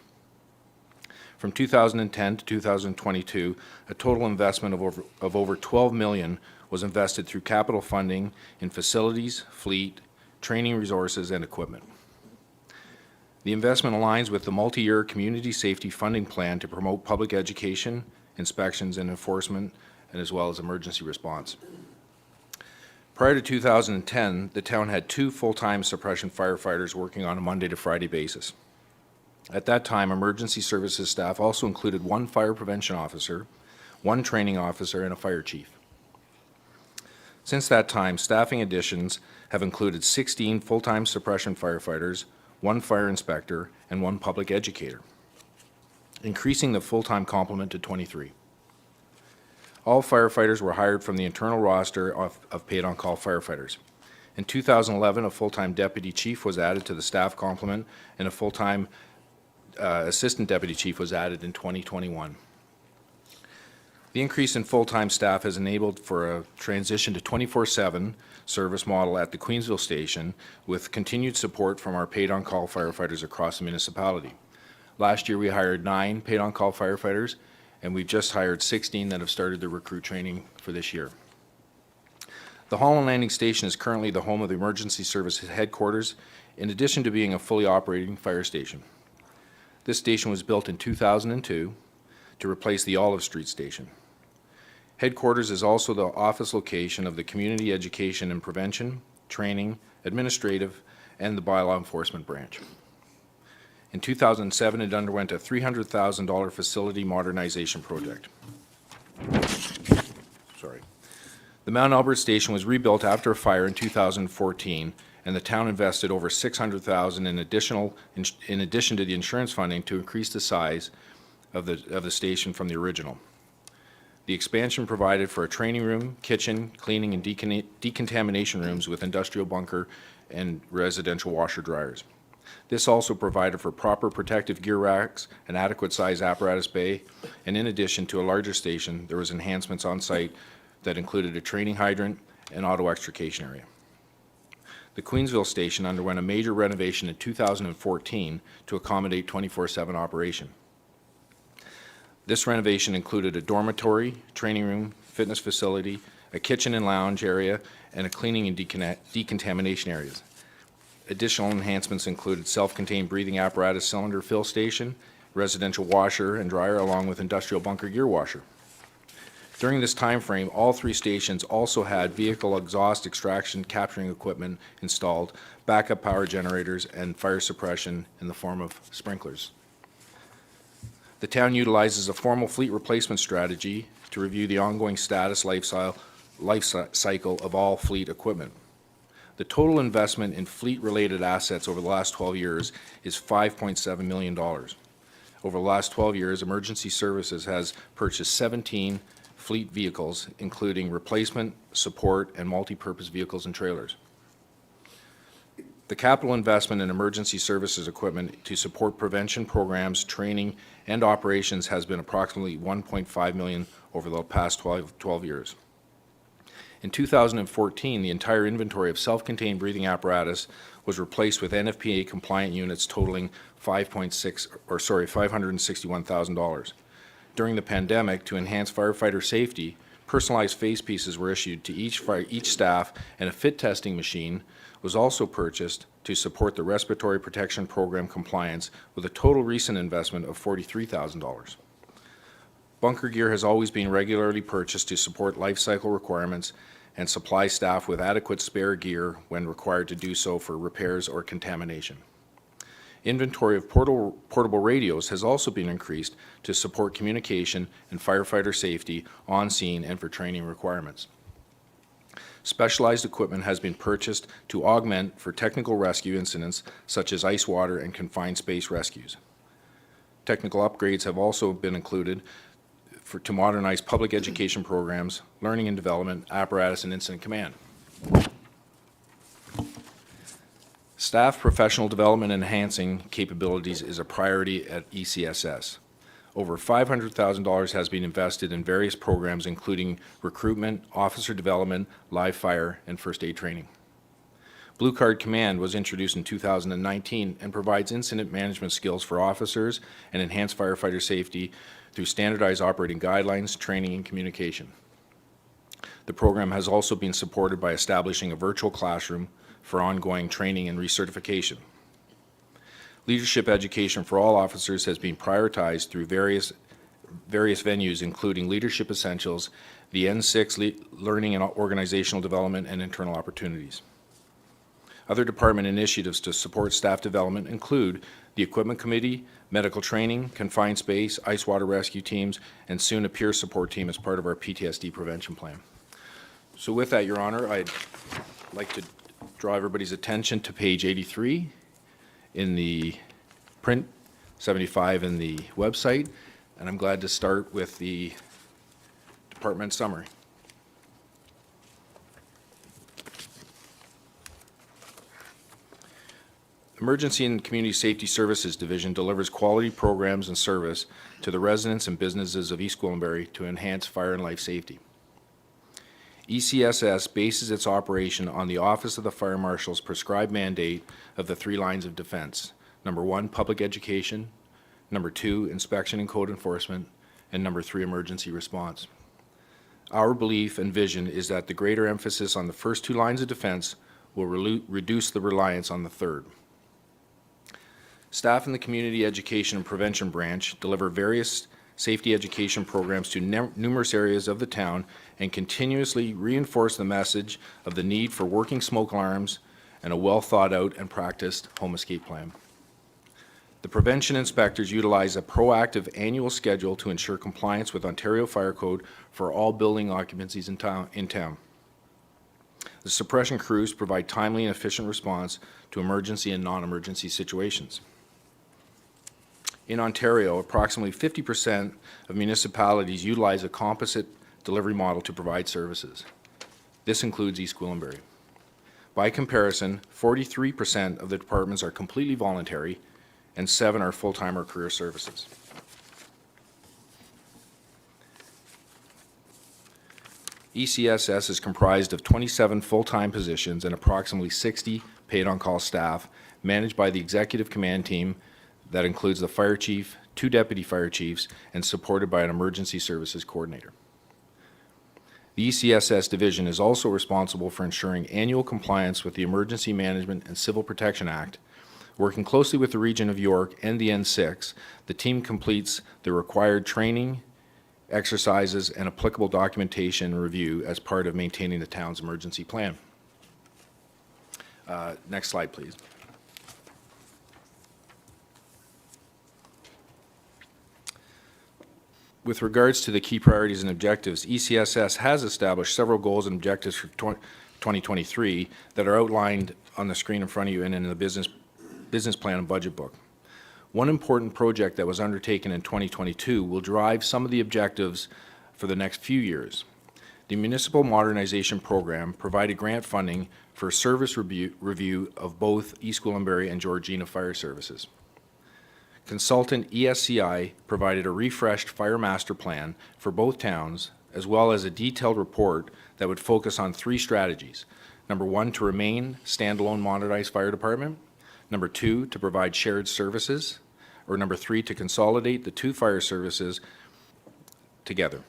S18: From 2010 to 2022, a total investment of over 12 million was invested through capital funding in facilities, fleet, training resources, and equipment. The investment aligns with the multi-year community safety funding plan to promote public education, inspections, and enforcement, and as well as emergency response. Prior to 2010, the town had 2 full-time suppression firefighters working on a Monday to Friday basis. At that time, emergency services staff also included 1 fire prevention officer, 1 training officer, and a fire chief. Since that time, staffing additions have included 16 full-time suppression firefighters, 1 fire inspector, and 1 public educator, increasing the full-time complement to 23. All firefighters were hired from the internal roster of paid-on-call firefighters. In 2011, a full-time deputy chief was added to the staff complement, and a full-time assistant deputy chief was added in 2021. The increase in full-time staff has enabled for a transition to 24/7 service model at the Queensville station, with continued support from our paid-on-call firefighters across the municipality. Last year, we hired 9 paid-on-call firefighters, and we've just hired 16 that have started their recruit training for this year. The Holland Landing Station is currently the home of the Emergency Services Headquarters, in addition to being a fully operating fire station. This station was built in 2002 to replace the Olive Street Station. Headquarters is also the office location of the Community Education and Prevention, Training, Administrative, and the Bylaw Enforcement Branch. In 2007, it underwent a $300,000 facility modernization project. The Mount Albert Station was rebuilt after a fire in 2014, and the town invested over $600,000 in addition to the insurance funding to increase the size of the station from the original. The expansion provided for a training room, kitchen, cleaning, and decontamination rooms with industrial bunker and residential washer dryers. This also provided for proper protective gear racks, an adequate size apparatus bay, and in addition to a larger station, there was enhancements on site that included a training hydrant and auto extrication area. The Queensville station underwent a major renovation in 2014 to accommodate 24/7 operation. This renovation included a dormitory, training room, fitness facility, a kitchen and lounge area, and a cleaning and decontamination areas. Additional enhancements included self-contained breathing apparatus cylinder fill station, residential washer and dryer, along with industrial bunker gear washer. During this time frame, all 3 stations also had vehicle exhaust extraction capturing equipment installed, backup power generators, and fire suppression in the form of sprinklers. The town utilizes a formal fleet replacement strategy to review the ongoing status life cycle of all fleet equipment. The total investment in fleet-related assets over the last 12 years is $5.7 million. Over the last 12 years, Emergency Services has purchased 17 fleet vehicles, including replacement, support, and multi-purpose vehicles and trailers. The capital investment in emergency services equipment to support prevention programs, training, and operations has been approximately $1.5 million over the past 12 years. In 2014, the entire inventory of self-contained breathing apparatus was replaced with NFPA compliant units totaling $561,000. During the pandemic, to enhance firefighter safety, personalized face pieces were issued to each staff, and a fit testing machine was also purchased to support the respiratory protection program compliance, with a total recent investment of $43,000. Bunker gear has always been regularly purchased to support life cycle requirements and supply staff with adequate spare gear when required to do so for repairs or contamination. Inventory of portable radios has also been increased to support communication and firefighter safety on scene and for training requirements. Specialized equipment has been purchased to augment for technical rescue incidents such as ice water and confined space rescues. Technical upgrades have also been included to modernize public education programs, learning and development, apparatus, and incident command. Staff professional development and enhancing capabilities is a priority at ECSS. Over $500,000 has been invested in various programs, including recruitment, officer development, live fire, and first aid training. Blue Card Command was introduced in 2019 and provides incident management skills for officers and enhanced firefighter safety through standardized operating guidelines, training, and communication. The program has also been supported by establishing a virtual classroom for ongoing training and recertification. Leadership education for all officers has been prioritized through various venues, including Leadership Essentials, the N6 Learning and Organizational Development, and Internal Opportunities. Other department initiatives to support staff development include the Equipment Committee, medical training, confined space, ice water rescue teams, and soon a peer support team as part of our PTSD prevention plan. So with that, Your Honor, I'd like to draw everybody's attention to page 83 in the print, 75 in the website, and I'm glad to start with the department summary. Emergency and Community Safety Services Division delivers quality programs and service to the residents and businesses of East Gwillimbury to enhance fire and life safety. ECSS bases its operation on the Office of the Fire Marshal's prescribed mandate of the 3 lines of defense. Number 1, public education. Number 2, inspection and code enforcement. And number 3, emergency response. Our belief and vision is that the greater emphasis on the first 2 lines of defense will reduce the reliance on the third. Staff in the Community Education and Prevention Branch deliver various safety education programs to numerous areas of the town and continuously reinforce the message of the need for working smoke alarms and a well thought out and practiced home escape plan. The prevention inspectors utilize a proactive annual schedule to ensure compliance with Ontario Fire Code for all building occupancies in town. The suppression crews provide timely and efficient response to emergency and non-emergency situations. In Ontario, approximately 50% of municipalities utilize a composite delivery model to provide services. This includes East Gwillimbury. By comparison, 43% of the departments are completely voluntary and 7 are full-time or career services. ECSS is comprised of 27 full-time positions and approximately 60 paid-on-call staff managed by the executive command team that includes the fire chief, 2 deputy fire chiefs, and supported by an emergency services coordinator. The ECSS division is also responsible for ensuring annual compliance with the Emergency Management and Civil Protection Act. Working closely with the Region of York and the N6, the team completes the required training exercises, and applicable documentation review as part of maintaining the town's emergency plan. Next slide, please. With regards to the key priorities and objectives, ECSS has established several goals and objectives for 2023 that are outlined on the screen in front of you and in the business plan and budget book. One important project that was undertaken in 2022 will drive some of the objectives for the next few years. The Municipal Modernization Program provided grant funding for service review of both East Gwillimbury and Georgina fire services. Consultant ESCI provided a refreshed fire master plan for both towns, as well as a detailed report that would focus on 3 strategies. Number 1, to remain standalone modernized fire department. Number 2, to provide shared services. Or number 3, to consolidate the 2 fire services together.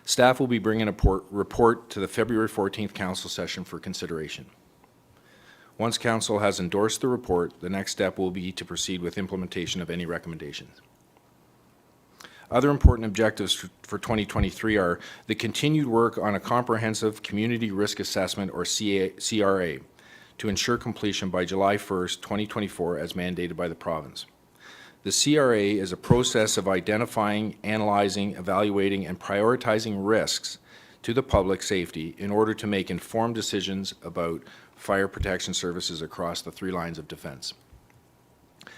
S18: Staff will be bringing a report to the February 14th council session for consideration. Once council has endorsed the report, the next step will be to proceed with implementation of any recommendations. Other important objectives for 2023 are the continued work on a comprehensive community risk assessment, or CRA, to ensure completion by July 1st, 2024, as mandated by the province. The CRA is a process of identifying, analyzing, evaluating, and prioritizing risks to the public safety in order to make informed decisions about fire protection services across the 3 lines of defense.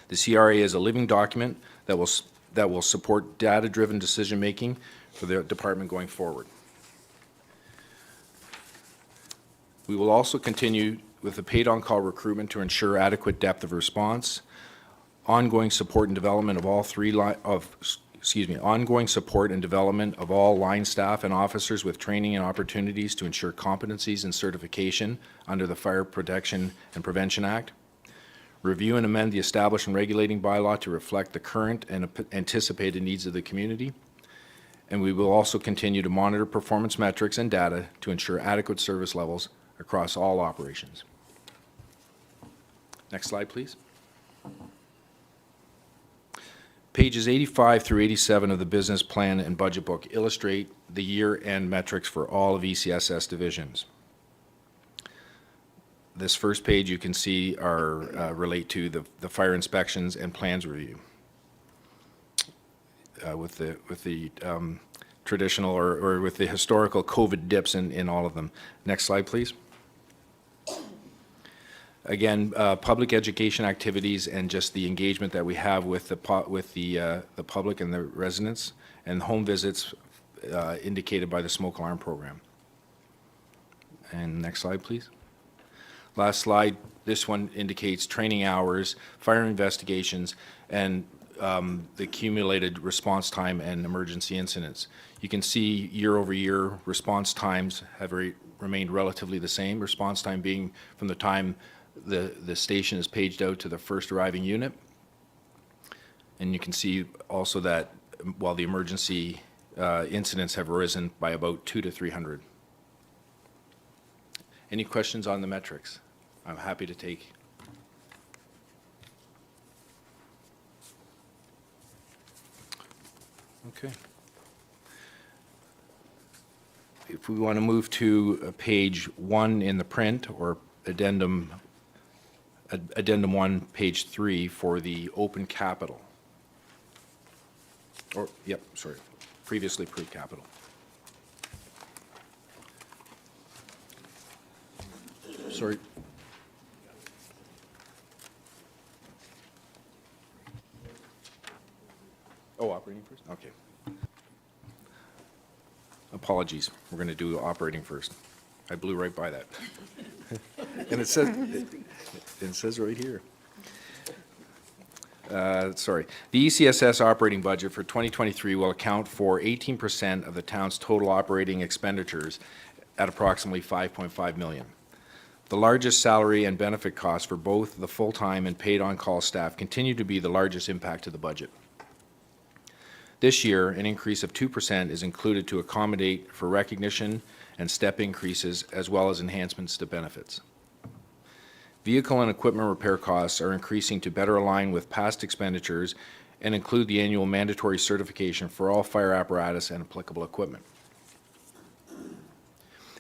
S18: The CRA is a living document that will support data-driven decision-making for the department going forward. We will also continue with the paid-on-call recruitment to ensure adequate depth of response, ongoing support and development of all ongoing support and development of all line staff and officers with training and opportunities to ensure competencies and certification under the Fire Protection and Prevention Act. Review and amend the established and regulating bylaw to reflect the current and anticipated needs of the community. And we will also continue to monitor performance metrics and data to ensure adequate service levels across all operations. Next slide, please. Pages 85 through 87 of the business plan and budget book illustrate the year-end metrics for all of ECSS divisions. This first page you can see are relate to the fire inspections and plans review with the traditional or with the historical COVID dips in all of them. Next slide, please. Again, public education activities and just the engagement that we have with the public and the residents, and home visits indicated by the smoke alarm program. And next slide, please. Last slide, this one indicates training hours, fire investigations, and the accumulated response time and emergency incidents. You can see year over year response times have remained relatively the same, response time being from the time the station is paged out to the first arriving unit. And you can see also that while the emergency incidents have risen by about 200 to 300. Any questions on the metrics? I'm happy to take. Okay. If we want to move to page 1 in the print, or addendum 1, page 3 for the open capital. Or, yep, sorry, previously approved capital. Sorry. Oh, operating first? Okay. Apologies. We're going to do operating first. I blew right by that. And it says right here. Sorry. The ECSS operating budget for 2023 will account for 18% of the town's total operating expenditures at approximately $5.5 million. The largest salary and benefit costs for both the full-time and paid-on-call staff continue to be the largest impact to the budget. This year, an increase of 2% is included to accommodate for recognition and step increases, as well as enhancements to benefits. Vehicle and equipment repair costs are increasing to better align with past expenditures and include the annual mandatory certification for all fire apparatus and applicable equipment.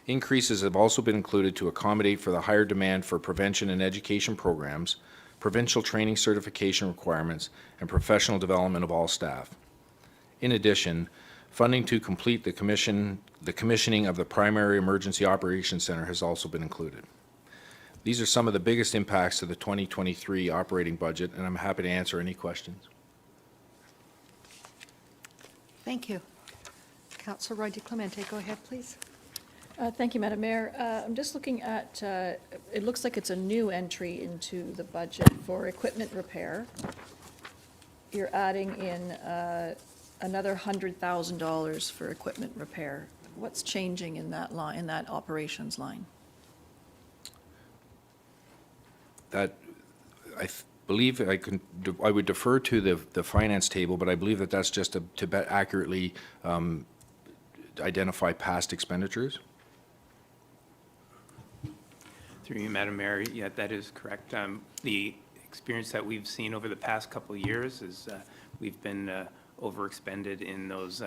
S18: Increases have also been included to accommodate for the higher demand for prevention and education programs, provincial training certification requirements, and professional development of all staff. In addition, funding to complete the commissioning of the Primary Emergency Operations Center has also been included. These are some of the biggest impacts to the 2023 operating budget, and I'm happy to answer any questions.
S1: Thank you. Councillor Roy DeClemente, go ahead, please.
S6: Thank you, Madam Mayor. I'm just looking at, it looks like it's a new entry into the budget for equipment repair. You're adding in another $100,000 for equipment repair. What's changing in that line, in that operations line?
S18: That, believe I would defer to the finance table, but I believe that that's just to accurately identify past expenditures.
S19: Through you, Madam Mayor, yeah, that is correct. The experience that we've seen over the past couple of years is we've been overexpended in those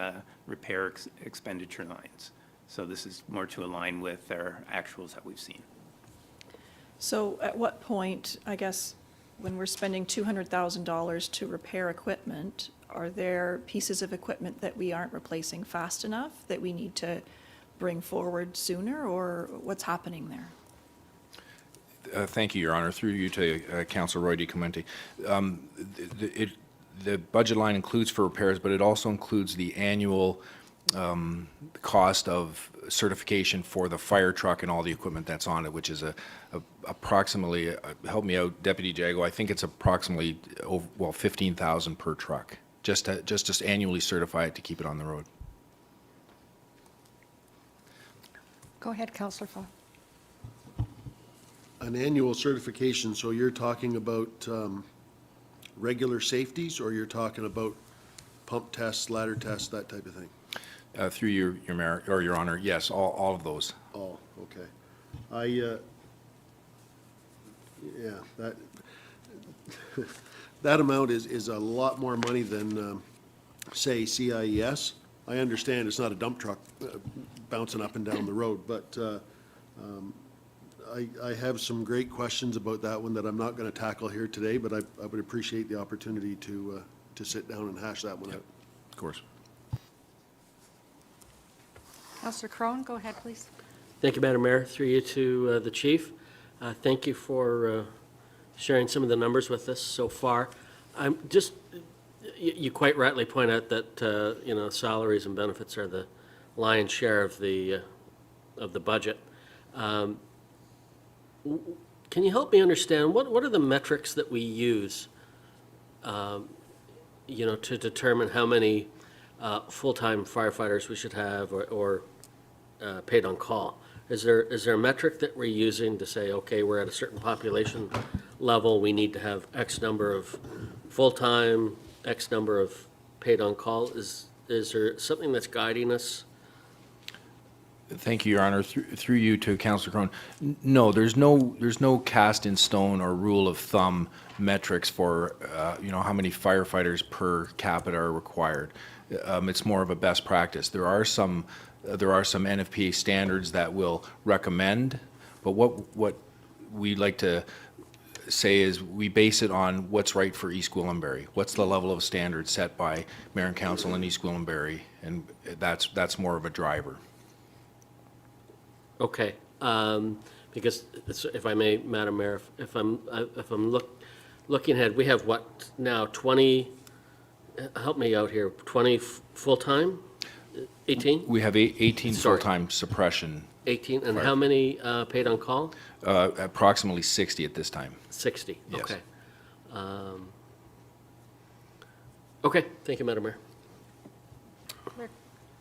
S19: repair expenditure lines. So this is more to align with our actuals that we've seen.
S6: So at what point, I guess, when we're spending $200,000 to repair equipment, are there pieces of equipment that we aren't replacing fast enough that we need to bring forward sooner, or what's happening there?
S18: Thank you, Your Honor. Through you to Councillor Roy DeClemente. The budget line includes for repairs, but it also includes the annual cost of certification for the fire truck and all the equipment that's on it, which is approximately, help me out, Deputy Jago, I think it's approximately, well, $15,000 per truck, just to annually certify it to keep it on the road.
S1: Go ahead, Councillor Fall.
S11: An annual certification, so you're talking about regular safeties, or you're talking about pump tests, ladder tests, that type of thing?
S18: Through your Mayor, or Your Honor, yes, all of those.
S11: Oh, okay. Yeah, that amount is a lot more money than, say, CIES. I understand it's not a dump truck bouncing up and down the road, but I have some great questions about that one that I'm not going to tackle here today, but I would appreciate the opportunity to sit down and hash that one out.
S18: Of course.
S1: Councillor Crone, go ahead, please.
S5: Thank you, Madam Mayor. Through you to the Chief. Thank you for sharing some of the numbers with us so far. I'm just, you quite rightly point out that, you know, salaries and benefits are the lion's share of the budget. Can you help me understand, what are the metrics that we use, you know, to determine how many full-time firefighters we should have or paid on call? Is there a metric that we're using to say, okay, we're at a certain population level, we need to have X number of full-time, X number of paid on call? Is there something that's guiding us?
S18: Thank you, Your Honor. Through you to Councillor Crone. No, there's no cast in stone or rule of thumb metrics for you know, how many firefighters per capita are required. It's more of a best practice. There are some NFPA standards that will recommend, but what we like to say is we base it on what's right for East Gwillimbury. What's the level of standard set by Mayor and Council in East Gwillimbury, and that's more of a driver.
S5: Okay, because if I may, Madam Mayor, if I'm looking ahead, we have what now, 20, help me out here, 20 full-time, 18?
S18: We have 18
S5: Sorry.
S18: full-time suppression.
S5: 18, and how many paid on call?
S18: Approximately 60 at this time.
S5: 60,
S18: Yes.
S5: okay. Okay, thank you, Madam Mayor.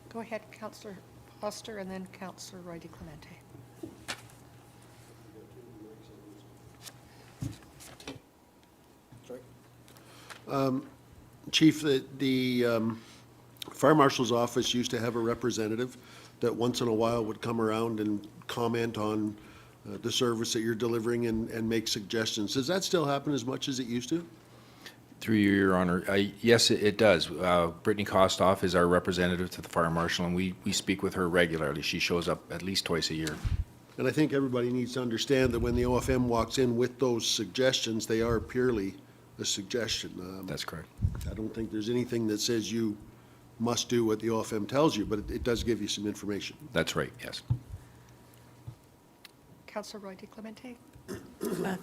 S1: Go ahead, Councillor Foster, and then Councillor Roy DeClemente.
S11: Chief, the Fire Marshal's office used to have a representative that once in a while would come around and comment on the service that you're delivering and make suggestions. Does that still happen as much as it used to?
S18: Through you, Your Honor. Yes, it does. Brittany Kostoff is our representative to the fire marshal, and we speak with her regularly. She shows up at least twice a year.
S11: And I think everybody needs to understand that when the OFM walks in with those suggestions, they are purely a suggestion.
S18: That's correct.
S11: I don't think there's anything that says you must do what the OFM tells you, but it does give you some information.
S18: That's right, yes.
S1: Councillor Roy DeClemente.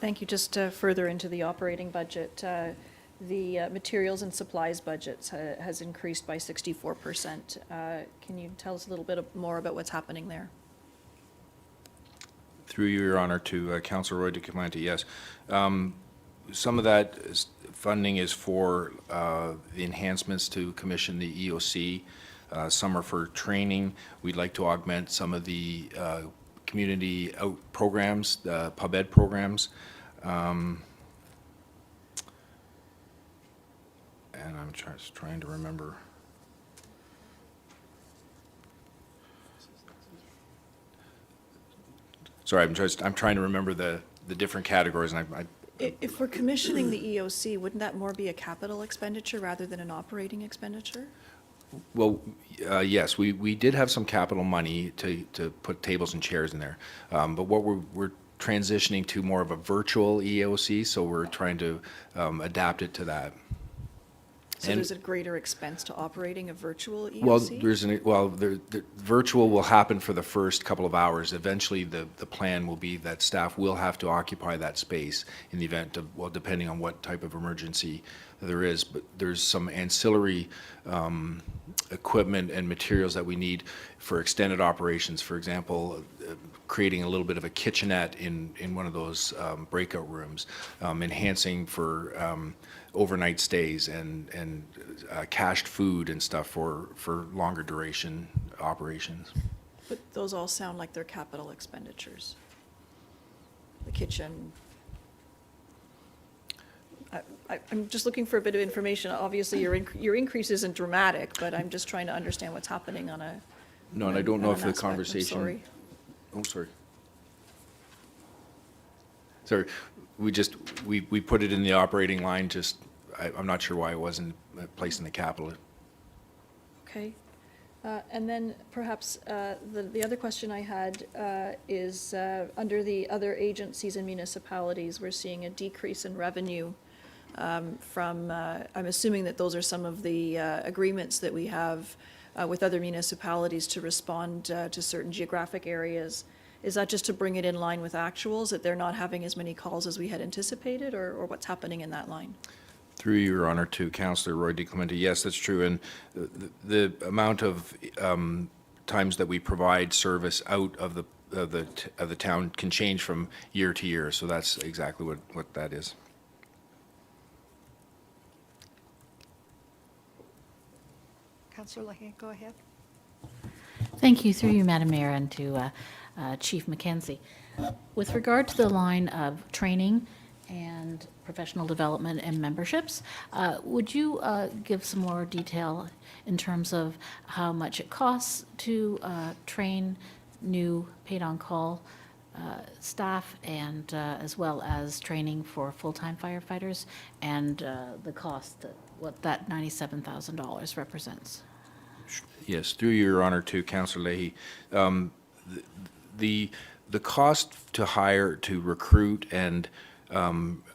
S6: Thank you. Just further into the operating budget, the materials and supplies budgets has increased by 64%. Can you tell us a little bit more about what's happening there?
S18: Through you, Your Honor, to Councillor Roy DeClemente, yes. Some of that funding is for the enhancements to commission the EOC. Some are for training. We'd like to augment some of the community out programs, the pub ed programs. And I'm just trying to remember. Sorry, I'm trying to remember the different categories, and
S6: If we're commissioning the EOC, wouldn't that more be a capital expenditure rather than an operating expenditure?
S18: Well, yes, we did have some capital money to put tables and chairs in there. But what we're transitioning to more of a virtual EOC, so we're trying to adapt it to that.
S6: So there's a greater expense to operating a virtual EOC?
S18: Well, the virtual will happen for the first couple of hours. Eventually, the plan will be that staff will have to occupy that space in the event of, well, depending on what type of emergency there is. But there's some ancillary equipment and materials that we need for extended operations. For example, creating a little bit of a kitchenette in one of those breakout rooms, enhancing for overnight stays and cached food and stuff for longer duration operations.
S6: But those all sound like they're capital expenditures. The kitchen. I'm just looking for a bit of information. Obviously, your increase isn't dramatic, but I'm just trying to understand what's happening on a.
S18: No, and I don't know if the
S6: aspect. I'm
S18: conversation.
S6: sorry.
S18: Oh, sorry. Sorry, we put it in the operating line, I'm not sure why it wasn't placed in the capital.
S6: Okay. And then perhaps the other question I had is under the other agencies and municipalities, we're seeing a decrease in revenue from, I'm assuming that those are some of the agreements that we have with other municipalities to respond to certain geographic areas. Is that just to bring it in line with actuals, that they're not having as many calls as we had anticipated, or what's happening in that line?
S18: Through you, Your Honor, to Councillor Roy DeClemente, yes, that's true. And the amount of times that we provide service out of the town can change from year to year. So that's exactly what that is.
S1: Councillor Leahy, go ahead.
S3: Thank you, through you, Madam Mayor, and to Chief Mackenzie. With regard to the line of training and professional development and memberships, would you give some more detail in terms of how much it costs to train new paid-on-call staff, and as well as training for full-time firefighters, and the cost, what that $97,000 represents?
S18: Yes, through Your Honor, to Councillor Leahy. The cost to hire, to recruit, and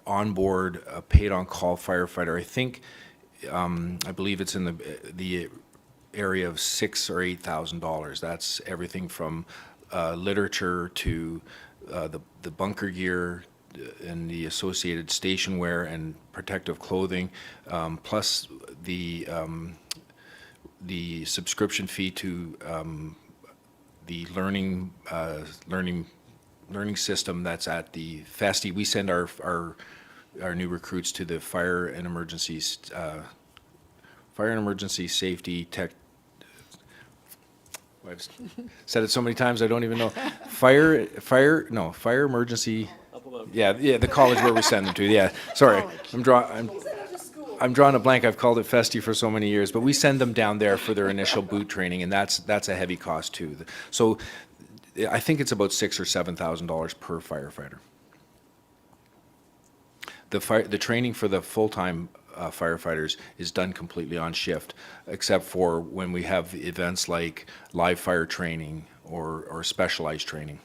S18: onboard a paid-on-call firefighter, I think, I believe it's in the area of $6,000 or $8,000. That's everything from literature to the bunker gear and the associated station wear and protective clothing, plus the subscription fee to the learning system that's at the Festi. We send our new recruits to the fire and emergency safety tech. I've said it so many times I don't even know. Fire emergency. Yeah, the college where we send them to. Yeah, sorry, I'm drawing a blank. I've called it Festi for so many years, but we send them down there for their initial boot training, and that's a heavy cost too. So I think it's about $6,000 or $7,000 per firefighter. The training for the full-time firefighters is done completely on shift, except for when we have events like live fire training or specialized training.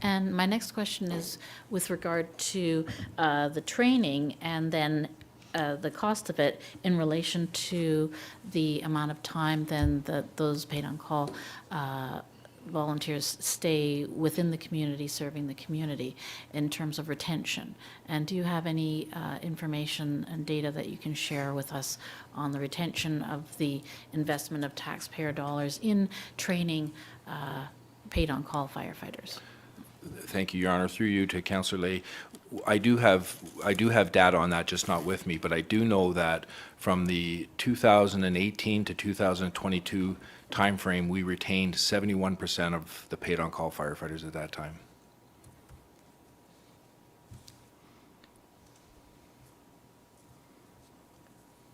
S3: And my next question is with regard to the training and then the cost of it in relation to the amount of time then that those paid-on-call volunteers stay within the community, serving the community in terms of retention. And do you have any information and data that you can share with us on the retention of the investment of taxpayer dollars in training paid-on-call firefighters?
S18: Thank you, Your Honor. Through you to Councillor Lay, I do have data on that, just not with me, but I do know that from the 2018 to 2022 timeframe, we retained 71% of the paid-on-call firefighters at that time.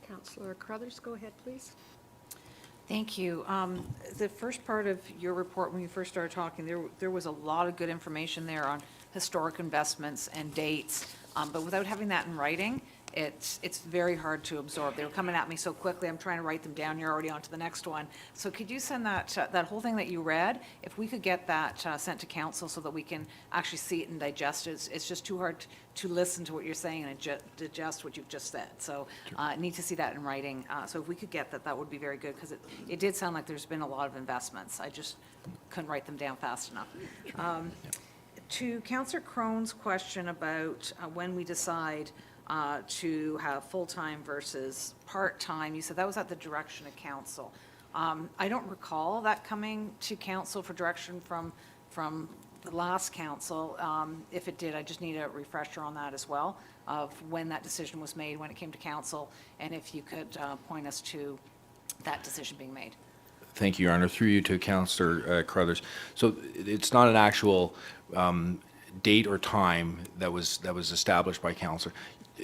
S1: Councillor Crothers, go ahead, please.
S4: Thank you. The first part of your report, when you first started talking, there was a lot of good information there on historic investments and dates, but without having that in writing, it's very hard to absorb. They were coming at me so quickly, I'm trying to write them down, you're already on to the next one. So could you send that whole thing that you read, if we could get that sent to council so that we can actually see it and digest it. It's just too hard to listen to what you're saying and digest what you've just said. So I need to see that in writing. So if we could get that, that would be very good, because it did sound like there's been a lot of investments. I just couldn't write them down fast enough. To Councillor Crone's question about when we decide to have full-time versus part-time, you said that was at the direction of council. I don't recall that coming to council for direction from the last council. If it did, I just need a refresher on that as well, of when that decision was made, when it came to council, and if you could point us to that decision being made.
S18: Thank you, Your Honor. Through you to Councillor Crothers. So it's not an actual date or time that was established by council.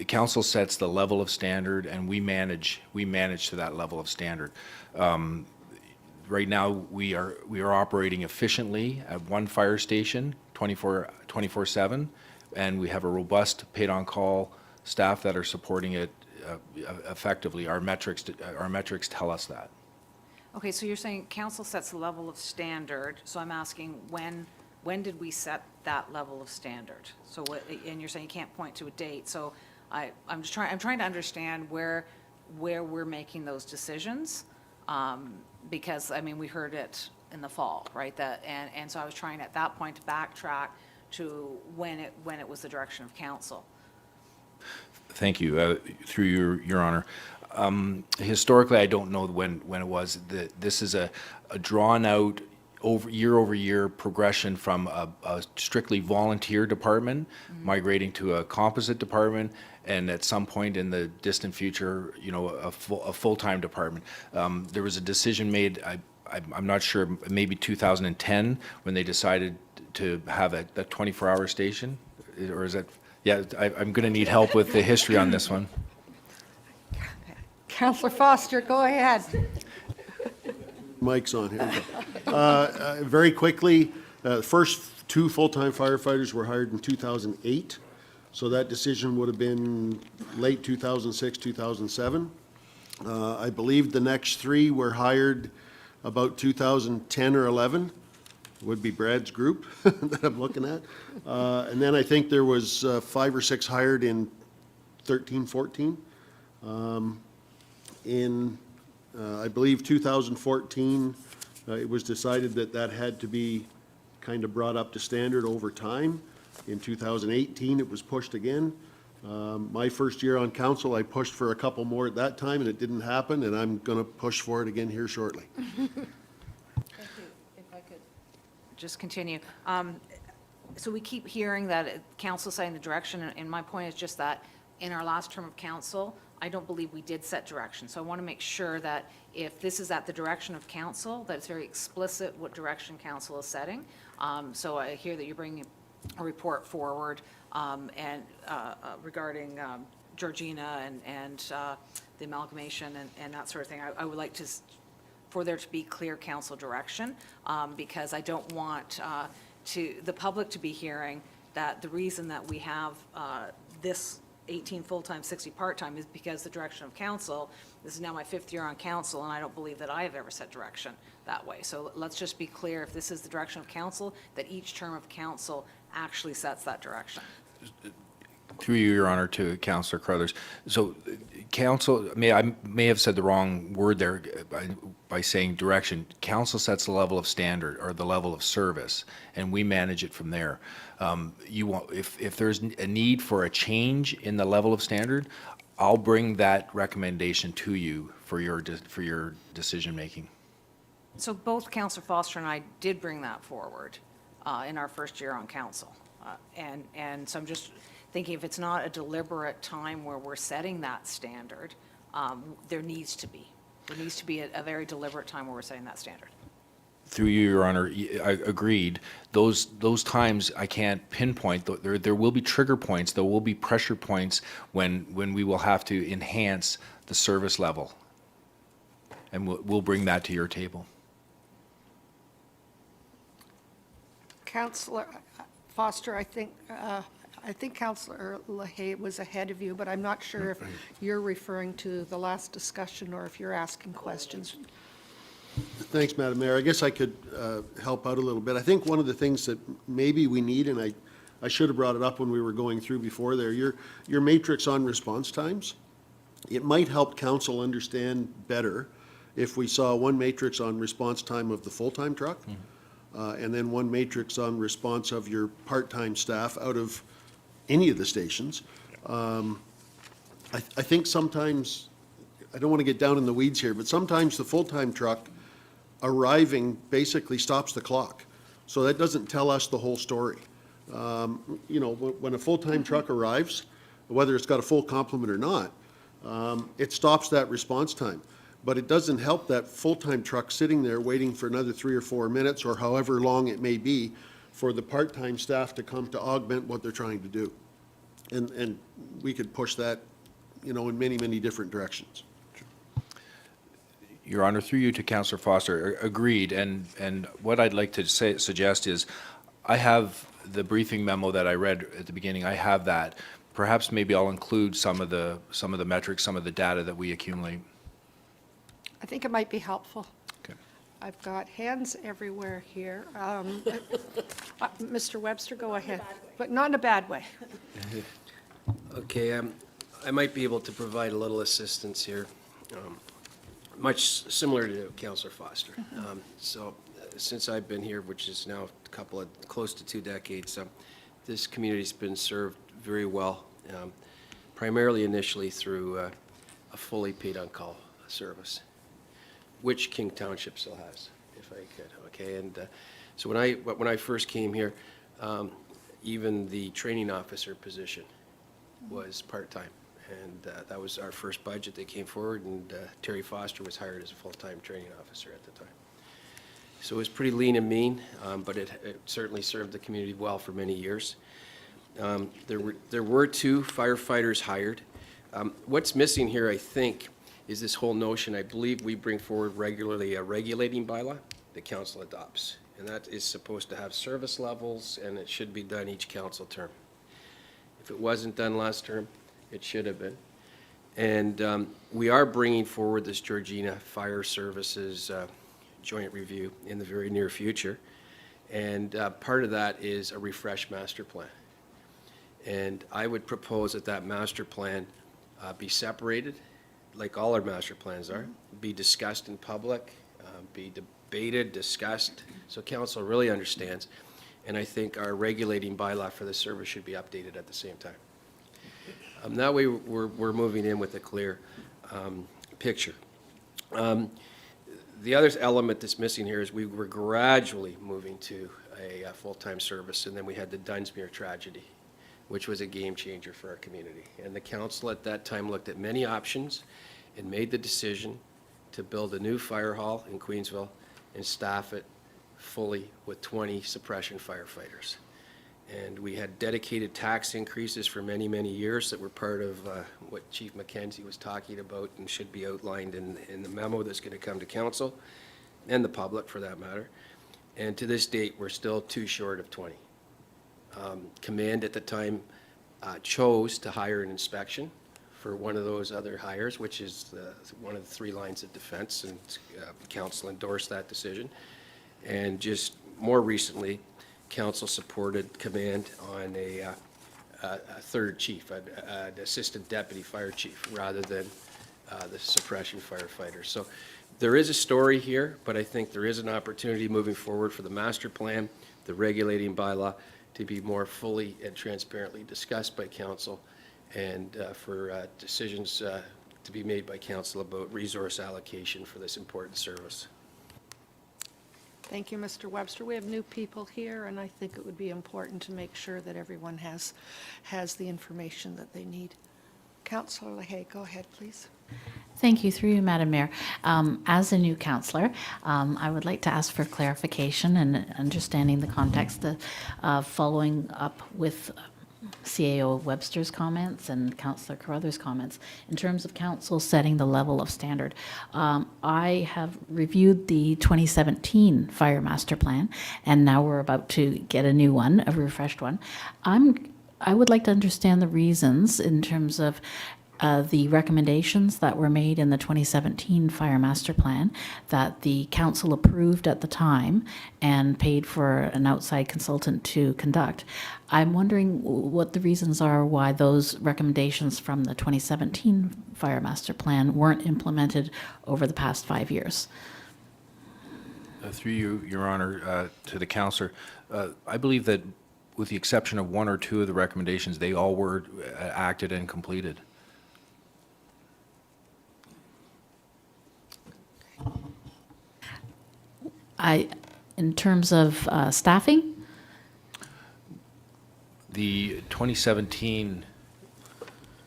S18: Council sets the level of standard, and we manage to that level of standard. Right now, we are operating efficiently at one fire station, 24/7, and we have a robust paid-on-call staff that are supporting it effectively. Our metrics tell us that.
S4: Okay, so you're saying council sets the level of standard, so I'm asking when did we set that level of standard? So what, and you're saying you can't point to a date, so I'm trying to understand where we're making those decisions, because, I mean, we heard it in the fall, right? And so I was trying at that point to backtrack to when it was the direction of council.
S18: Thank you. Through Your Honor. Historically, I don't know when it was. This is a drawn-out year-over-year progression from a strictly volunteer department, migrating to a composite department, and at some point in the distant future, a full-time department. There was a decision made, I'm not sure, maybe 2010, when they decided to have a 24-hour station, or is it? Yeah, I'm going to need help with the history on this one.
S1: Councillor Foster, go ahead.
S11: Mic's on here. Very quickly, the first two full-time firefighters were hired in 2008. So that decision would have been late 2006, 2007. I believe the next three were hired about 2010 or 11. Would be Brad's group that I'm looking at. And then I think there was 5 or 6 hired in 13, 14. In, I believe, 2014, it was decided that had to be kind of brought up to standard over time. In 2018, it was pushed again. My first year on council, I pushed for a couple more at that time, and it didn't happen, and I'm going to push for it again here shortly.
S4: Thank you. If I could just continue. So we keep hearing that council setting the direction, and my point is just that in our last term of council, I don't believe we did set direction. So I want to make sure that if this is at the direction of council, that it's very explicit what direction council is setting. So I hear that you're bringing a report forward and regarding Georgina and the amalgamation and that sort of thing. I would like for there to be clear council direction, because I don't want the public to be hearing that the reason that we have this 18 full-time, 60 part-time is because the direction of council, this is now my 5th year on council, and I don't believe that I have ever set direction that way. So let's just be clear, if this is the direction of council, that each term of council actually sets that direction.
S18: Through you, Your Honor, to Councillor Carruthers. So council, I may have said the wrong word there by saying direction. Council sets the level of standard or the level of service, and we manage it from there. If there's a need for a change in the level of standard, I'll bring that recommendation to you for your decision making.
S4: So both Councillor Foster and I did bring that forward in our first year on council. And so I'm just thinking, if it's not a deliberate time where we're setting that standard, there needs to be a very deliberate time where we're setting that standard.
S18: Through you, Your Honor, I agreed. Those times I can't pinpoint. There will be trigger points. There will be pressure points when we will have to enhance the service level, and we'll bring that to your table.
S1: Councillor Foster, I think Councillor LaHaye was ahead of you, but I'm not sure if you're referring to the last discussion or if you're asking questions.
S11: Thanks, Madam Mayor. I guess I could help out a little bit. I think one of the things that maybe we need, and I should have brought it up when we were going through before there, your matrix on response times, it might help council understand better if we saw one matrix on response time of the full-time truck, and then one matrix on response of your part-time staff out of any of the stations. I think sometimes, I don't want to get down in the weeds here, but sometimes the full-time truck arriving basically stops the clock. So that doesn't tell us the whole story. You know, when a full-time truck arrives, whether it's got a full complement or not, it stops that response time. But it doesn't help that full-time truck sitting there waiting for another 3 or 4 minutes or however long it may be for the part-time staff to come to augment what they're trying to do. And we could push that, you know, in many, many different directions.
S18: Your Honor, through you to Councillor Foster, agreed. And what I'd like to suggest is, I have the briefing memo that I read at the beginning. I have that. Perhaps maybe I'll include some of the metrics, some of the data that we accumulate.
S1: I think it might be helpful.
S18: Okay.
S1: I've got hands everywhere here. Mr. Webster, go ahead. But not in a bad way.
S17: Okay, I might be able to provide a little assistance here, much similar to Councillor Foster. Since I've been here, which is now close to 2 decades, this community's been served very well, primarily initially through a fully paid on-call service, which King Township still has, if I could. Okay, and so when I first came here, even the training officer position was part-time, and that was our first budget that came forward, and Terry Foster was hired as a full-time training officer at the time. So it was pretty lean and mean, but it certainly served the community well for many years. There were 2 firefighters hired. What's missing here, I think, is this whole notion. I believe we bring forward regularly a regulating bylaw that council adopts, and that is supposed to have service levels, and it should be done each council term. If it wasn't done last term, it should have been. And we are bringing forward this Georgina Fire Services joint review in the very near future, and part of that is a refreshed master plan. And I would propose that master plan be separated, like all our master plans are, be discussed in public, be debated, discussed, so council really understands. And I think our regulating bylaw for the service should be updated at the same time. That way we're moving in with a clear picture. The other element that's missing here is we were gradually moving to a full-time service, and then we had the Dunsmuir tragedy, which was a game changer for our community. And the council at that time looked at many options and made the decision to build a new fire hall in Queensville and staff it fully with 20 suppression firefighters. And we had dedicated tax increases for many, many years that were part of what Chief McKenzie was talking about and should be outlined in the memo that's going to come to council and the public for that matter. And to this date, we're still too short of 20. Command at the time chose to hire an inspection for one of those other hires, which is one of the 3 lines of defense, and council endorsed that decision. And just more recently, council supported command on a 3rd chief, an assistant deputy fire chief, rather than the suppression firefighter. So there is a story here, but I think there is an opportunity moving forward for the master plan, the regulating bylaw, to be more fully and transparently discussed by council, and for decisions to be made by council about resource allocation for this important service.
S1: Thank you, Mr. Webster. We have new people here, and I think it would be important to make sure that everyone has the information that they need. Councillor LaHaye, go ahead, please.
S3: Thank you. Through you, Madam Mayor. As a new councillor, I would like to ask for clarification and understanding the context of following up with CAO Webster's comments and Councillor Carruthers' comments in terms of council setting the level of standard. I have reviewed the 2017 Fire Master Plan, and now we're about to get a new one, a refreshed one. I would like to understand the reasons in terms of the recommendations that were made in the 2017 Fire Master Plan that the council approved at the time and paid for an outside consultant to conduct. I'm wondering what the reasons are why those recommendations from the 2017 Fire Master Plan weren't implemented over the past 5 years.
S18: Through you, Your Honor, to the councillor, I believe that with the exception of 1 or 2 of the recommendations, they all were acted and completed.
S3: In terms of staffing?
S18: The 2017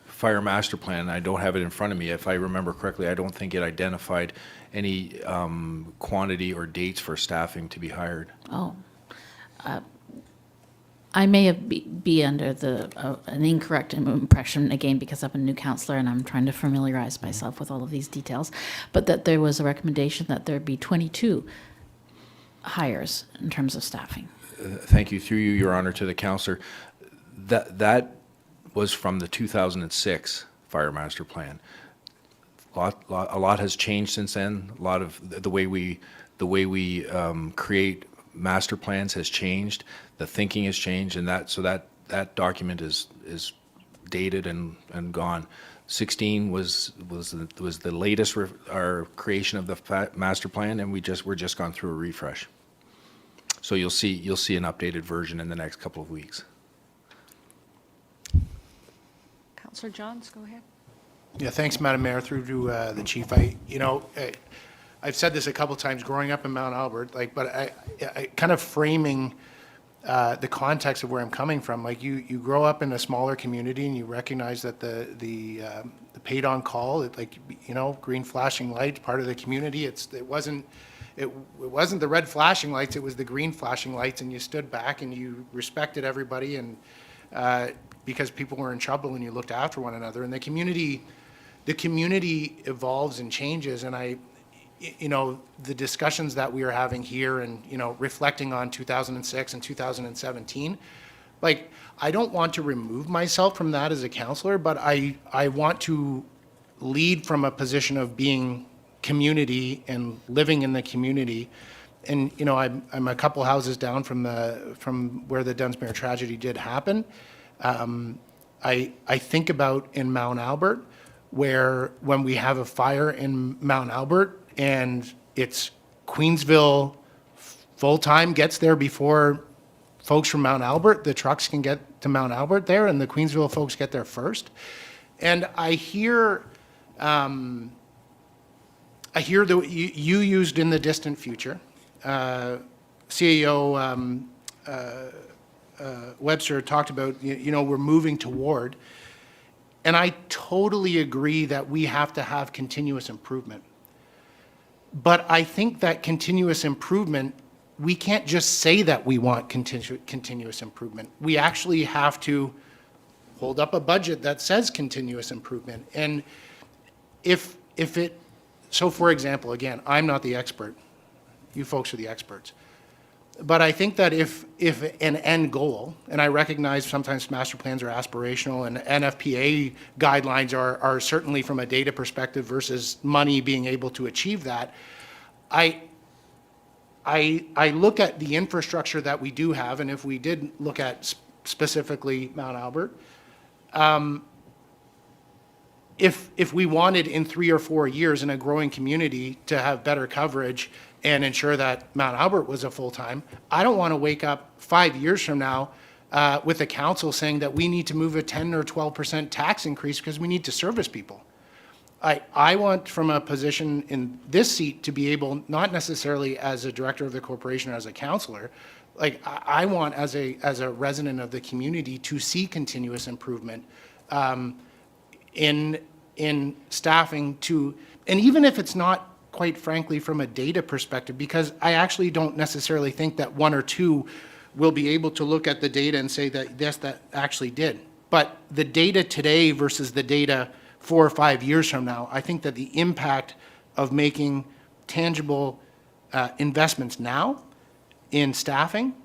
S18: Fire Master Plan, I don't have it in front of me. If I remember correctly, I don't think it identified any quantity or dates for staffing to be hired.
S3: Oh. I may have be under an incorrect impression, again, because I'm a new councillor and I'm trying to familiarize myself with all of these details, but that there was a recommendation that there be 22 hires in terms of staffing.
S18: Thank you. Through you, Your Honor, to the councillor. That was from the 2006 Fire Master Plan. A lot has changed since then. A lot of the way we create master plans has changed. The thinking has changed, and that document is dated and gone. 16 was the latest our creation of the master plan, and we're just gone through a refresh. So you'll see an updated version in the next couple of weeks.
S1: Councillor Johns, go ahead.
S7: Yeah, thanks, Madam Mayor. Through to the chief. I've said this a couple times growing up in Mount Albert, but I kind of framing the context of where I'm coming from. Like you grow up in a smaller community and you recognize that the paid on call, green flashing light, part of the community. It wasn't the red flashing lights, it was the green flashing lights, and you stood back and you respected everybody, and because people were in trouble and you looked after one another. And the community evolves and changes, and the discussions that we are having here and, reflecting on 2006 and 2017, I don't want to remove myself from that as a councillor, but I want to lead from a position of being community and living in the community. And, I'm a couple houses down from where the Dunsmuir tragedy did happen. I think about in Mount Albert, where when we have a fire in Mount Albert and it's Queensville full-time gets there before folks from Mount Albert, the trucks can get to Mount Albert there, and the Queensville folks get there first. And I hear that you used in the distant future. CAO Webster talked about, we're moving toward. And I totally agree that we have to have continuous improvement. But I think that continuous improvement, we can't just say that we want continuous improvement. We actually have to hold up a budget that says continuous improvement. And so for example, again, I'm not the expert. You folks are the experts. But I think that if an end goal, and I recognize sometimes master plans are aspirational and NFPA guidelines are certainly from a data perspective versus money being able to achieve that, I look at the infrastructure that we do have, and if we did look at specifically Mount Albert, if we wanted in 3 or 4 years in a growing community to have better coverage and ensure that Mount Albert was a full-time, I don't want to wake up 5 years from now with the council saying that we need to move a 10 or 12% tax increase because we need to service people. I want from a position in this seat to be able, not necessarily as a director of the corporation or as a councillor, like I want as a resident of the community to see continuous improvement in staffing to, and even if it's not quite frankly from a data perspective, because I actually don't necessarily think that 1 or 2 will be able to look at the data and say that yes, that actually did. But the data today versus the data 4 or 5 years from now, I think that the impact of making tangible investments now in staffing,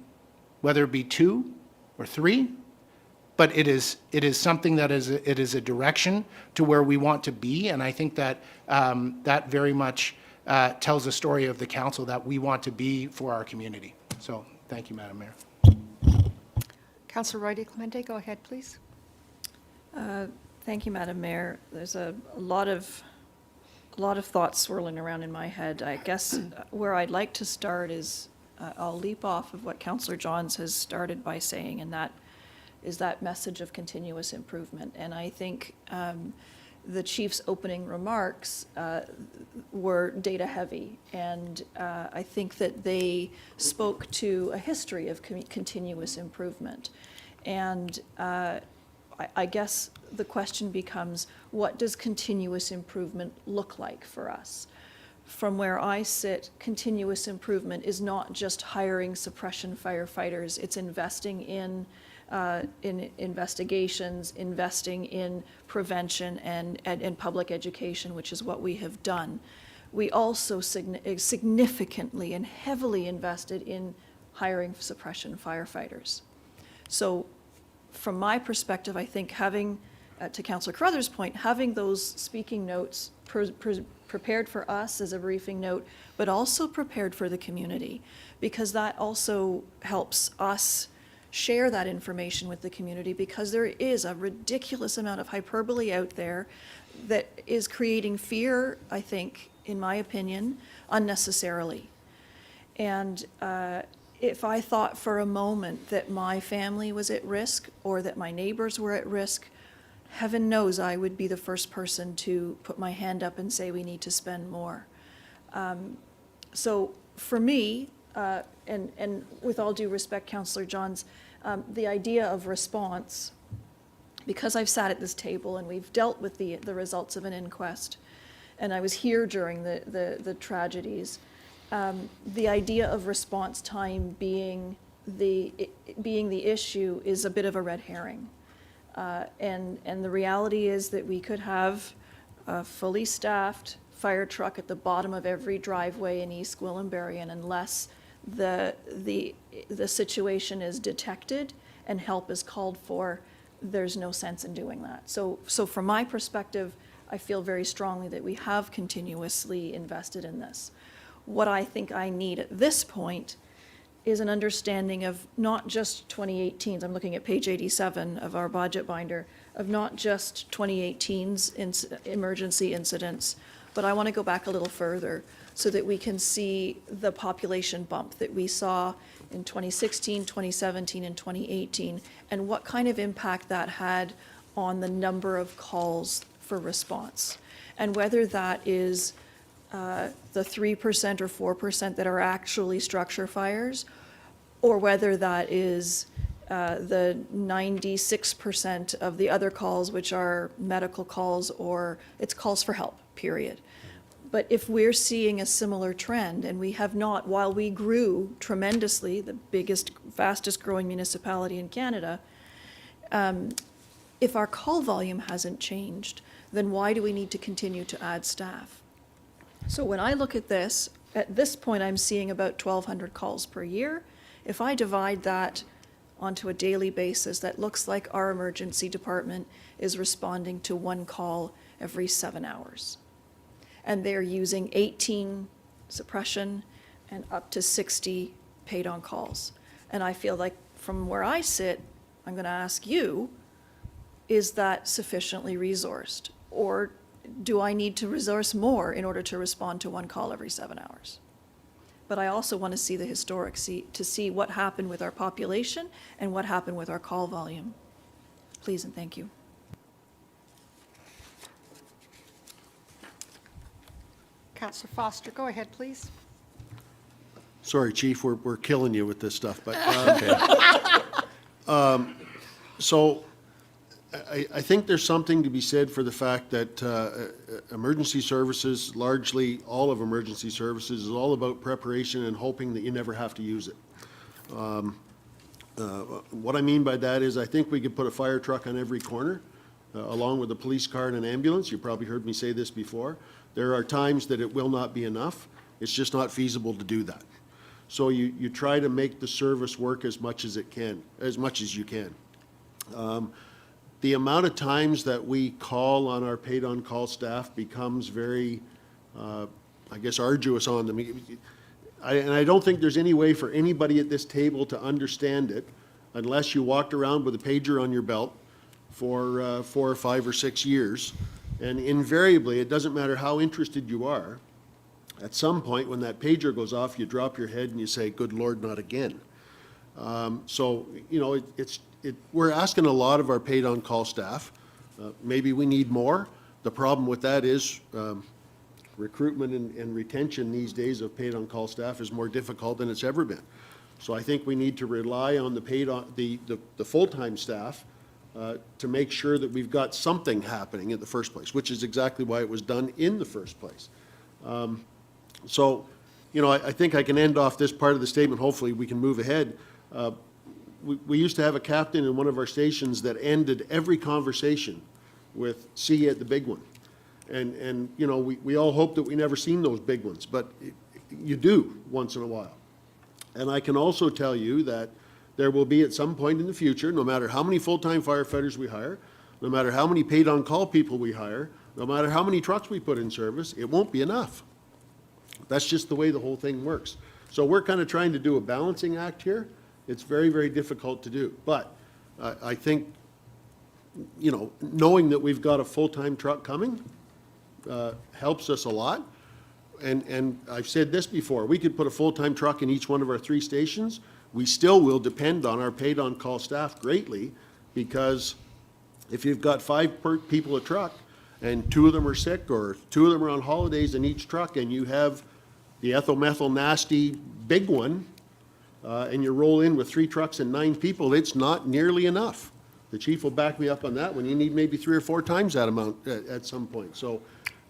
S7: whether it be 2 or 3, but it is something that it is a direction to where we want to be, and I think that that very much tells a story of the council that we want to be for our community. So thank you, Madam Mayor.
S1: Councillor Roy DeClemente, go ahead, please.
S6: Thank you, Madam Mayor. There's a lot of thoughts swirling around in my head. I guess where I'd like to start is I'll leap off of what Councillor Johns has started by saying, and that is that message of continuous improvement. And I think the chief's opening remarks were data heavy, and I think that they spoke to a history of continuous improvement. And I guess the question becomes, what does continuous improvement look like for us? From where I sit, continuous improvement is not just hiring suppression firefighters, it's investing in investigations, investing in prevention and public education, which is what we have done. We also significantly and heavily invested in hiring suppression firefighters. So from my perspective, I think having, to Councillor Carruthers' point, having those speaking notes prepared for us as a briefing note, but also prepared for the community, because that also helps us share that information with the community, because there is a ridiculous amount of hyperbole out there that is creating fear, I think, in my opinion, unnecessarily. And if I thought for a moment that my family was at risk or that my neighbors were at risk, heaven knows I would be the first person to put my hand up and say we need to spend more. So for me, and with all due respect, Councillor Johns, the idea of response, because I've sat at this table and we've dealt with the results of an inquest, and I was here during the tragedies, the idea of response time being the issue is a bit of a red herring. And the reality is that we could have a fully staffed fire truck at the bottom of every driveway in East Gwillimbury, and unless the situation is detected and help is called for, there's no sense in doing that. So from my perspective, I feel very strongly that we have continuously invested in this. What I think I need at this point is an understanding of not just 2018's, I'm looking at page 87 of our budget binder, of not just 2018's emergency incidents, but I want to go back a little further so that we can see the population bump that we saw in 2016, 2017, and 2018, and what kind of impact that had on the number of calls for response. And whether that is the 3% or 4% that are actually structure fires, or whether that is the 96% of the other calls, which are medical calls, or it's calls for help, period. But if we're seeing a similar trend, and we have not, while we grew tremendously, the biggest, fastest growing municipality in Canada, if our call volume hasn't changed, then why do we need to continue to add staff? So when I look at this point I'm seeing about 1,200 calls per year, If I divide that onto a daily basis, that looks like our emergency department is responding to one call every 7 hours. And they're using 18 suppression and up to 60 paid-on calls. And I feel like from where I sit, I'm going to ask you, is that sufficiently resourced? Or do I need to resource more in order to respond to one call every 7 hours? But I also want to see the historic, to see what happened with our population and what happened with our call volume. Please and thank you.
S1: Councillor Foster, go ahead, please.
S11: Sorry, Chief, we're killing you with this stuff, but, so I think there's something to be said for the fact that emergency services, largely all of emergency services, is all about preparation and hoping that you never have to use it. What I mean by that is I think we could put a fire truck on every corner, along with a police car and an ambulance. You probably heard me say this before. There are times that it will not be enough. It's just not feasible to do that. So you try to make the service work as much as it can, as much as you can. The amount of times that we call on our paid-on-call staff becomes very, I guess, arduous on them. And I don't think there's any way for anybody at this table to understand it unless you walked around with a pager on your belt for 4 or 5 or 6 years. And invariably, it doesn't matter how interested you are, at some point when that pager goes off, you drop your head and you say, "Good Lord, not again." So, you know, we're asking a lot of our paid-on-call staff. Maybe we need more. The problem with that is recruitment and retention these days of paid-on-call staff is more difficult than it's ever been. So I think we need to rely on the full-time staff to make sure that we've got something happening in the first place, which is exactly why it was done in the first place. So, you know, I think I can end off this part of the statement. Hopefully we can move ahead. We used to have a captain in one of our stations that ended every conversation with "see you at the big one." And you know, we all hope that we never seen those big ones, but you do once in a while. And I can also tell you that there will be at some point in the future, no matter how many full-time firefighters we hire, no matter how many paid-on-call people we hire, no matter how many trucks we put in service, it won't be enough. That's just the way the whole thing works. So we're kind of trying to do a balancing act here. It's very, very difficult to do. But I think, you know, knowing that we've got a full-time truck coming helps us a lot. And I've said this before, we could put a full-time truck in each one of our 3 stations. We still will depend on our paid-on-call staff greatly, because if you've got 5 people a truck and 2 of them are sick or 2 of them are on holidays in each truck, and you have the ethyl-methyl nasty big one, and you roll in with 3 trucks and 9 people, it's not nearly enough. The chief will back me up on that one. You need maybe 3 or 4 times that amount at some point. So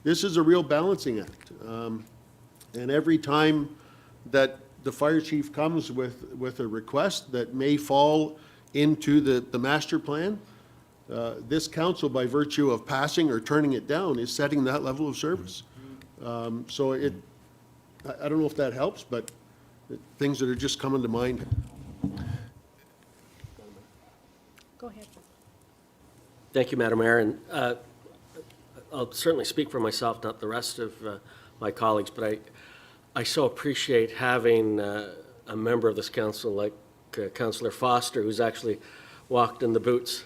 S11: this is a real balancing act. And every time that the fire chief comes with a request that may fall into the master plan, this council, by virtue of passing or turning it down, is setting that level of service. So I don't know if that helps, but things that are just coming to mind.
S1: Go ahead.
S5: Thank you, Madam Mayor. And I'll certainly speak for myself, not the rest of my colleagues, but I so appreciate having a member of this council like Councillor Foster, who's actually walked in the boots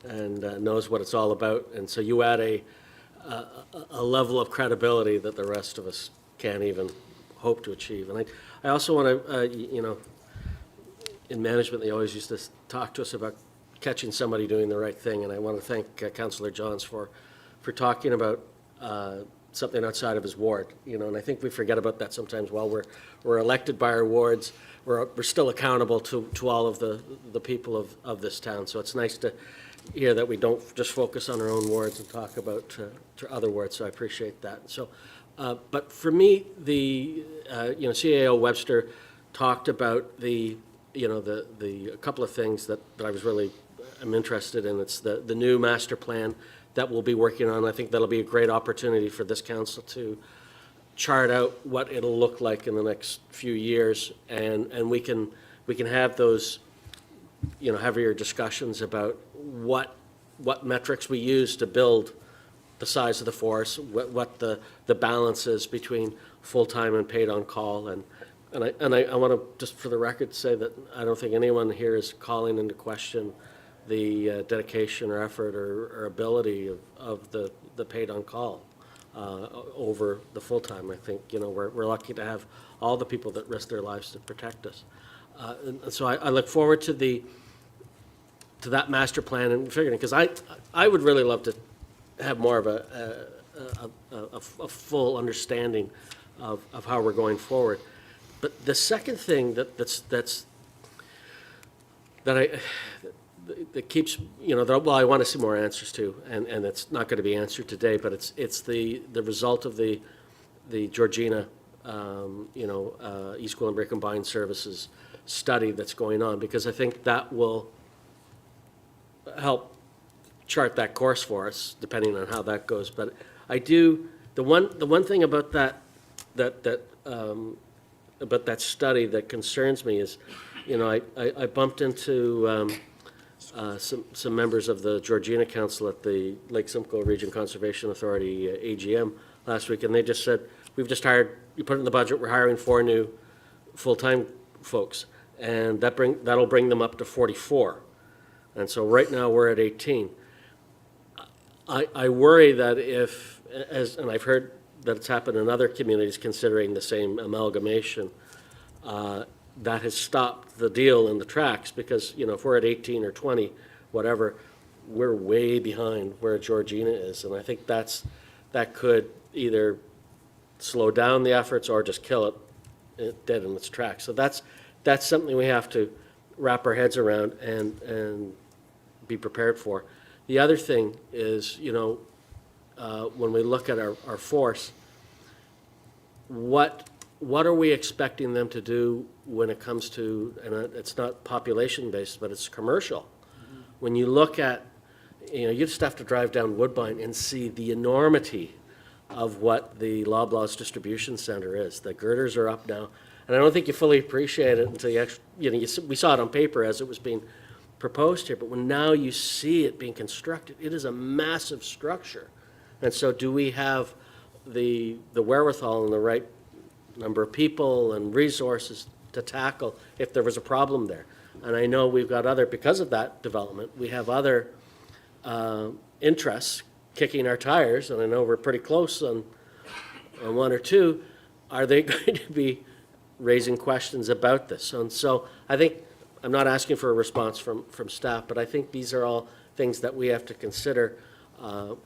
S5: and knows what it's all about. And so you add a level of credibility that the rest of us can't even hope to achieve. And I also want to, you know, in management, they always used to talk to us about catching somebody doing the right thing. And I want to thank Councillor Johns for talking about something outside of his ward, you know, and I think we forget about that sometimes. While we're elected by our wards, we're still accountable to all of the people of this town. So it's nice to hear that we don't just focus on our own wards and talk about to other wards. So I appreciate that. So, but for me, you know, CAO Webster talked about a couple of things that I was really am interested in. It's the new master plan that we'll be working on. I think that'll be a great opportunity for this council to chart out what it'll look like in the next few years, and we can we can have those, heavier discussions about what metrics we use to build the size of the force, what the balance is between full-time and paid on call. And I want to, just for the record, say that I don't think anyone here is calling into question the dedication or effort or ability of the paid on call over the full-time. I think, we're lucky to have all the people that risk their lives to protect us. And so I look forward to that master plan and figuring, because I would really love to have more of a full understanding of how we're going forward. But the second thing that keeps, that I want to see more answers to, and it's not going to be answered today, but it's the result of the Georgina, East Gwillimbury Combined Services study that's going on, because I think that will help chart that course for us, depending on how that goes. But I do, the one thing about that study that concerns me is, I bumped into some members of the Georgina Council at the Lake Simcoe Region Conservation Authority AGM last week, and they just said, we've just hired, you put it in the budget, we're hiring 4 new full-time folks, and that'll bring them up to 44. And so right now we're at 18. I worry that and I've heard that it's happened in other communities considering the same amalgamation, that has stopped the deal in the tracks, because, if we're at 18 or 20, whatever, we're way behind where Georgina is. And I think that could either slow down the efforts or just kill it dead in its tracks. So that's something we have to wrap our heads around and be prepared for. The other thing is, when we look at our force, what are we expecting them to do when it comes to, and it's not population-based, but it's commercial. Mm-hmm. When you look at, you just have to drive down Woodbine and see the enormity of what the Loblaws Distribution Center is. The girders are up now, and I don't think you fully appreciate it until you actually, we saw it on paper as it was being proposed here, but when now you see it being constructed, it is a massive structure. And so do we have the wherewithal and the right number of people and resources to tackle if there was a problem there? And I know we've got because of that development, we have other interests kicking our tires, and I know we're pretty close on 1 or 2. Are they going to be raising questions about this? And so I think, I'm not asking for a response from staff, but I think these are all things that we have to consider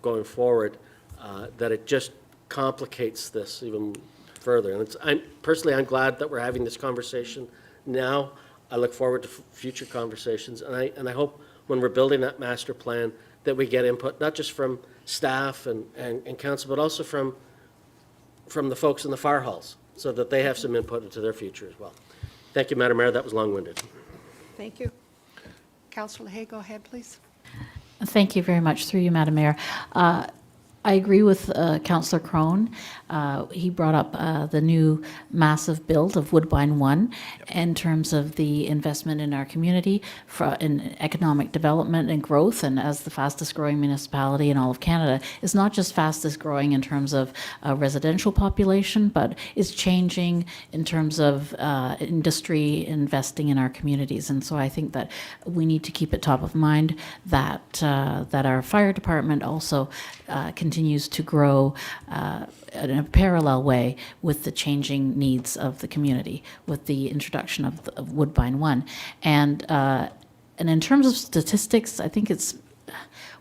S5: going forward, that it just complicates this even further. And I'm glad that we're having this conversation now. I look forward to future conversations, and I hope when we're building that master plan that we get input, not just from staff and council, but also from the folks in the fire halls, so that they have some input into their future as well. Thank you, Madam Mayor. That was long-winded.
S1: Thank you. Councillor Hay, go ahead, please.
S3: Thank you very much. Through you, Madam Mayor. I agree with Councillor Crone. He brought up the new massive build of Woodbine 1 in terms of the investment in our community in economic development and growth, and as the fastest growing municipality in all of Canada. It's not just fastest growing in terms of residential population, but it's changing in terms of industry investing in our communities. And so I think that we need to keep it top of mind that our fire department also continues to grow in a parallel way with the changing needs of the community, with the introduction of Woodbine 1. And in terms of statistics, I think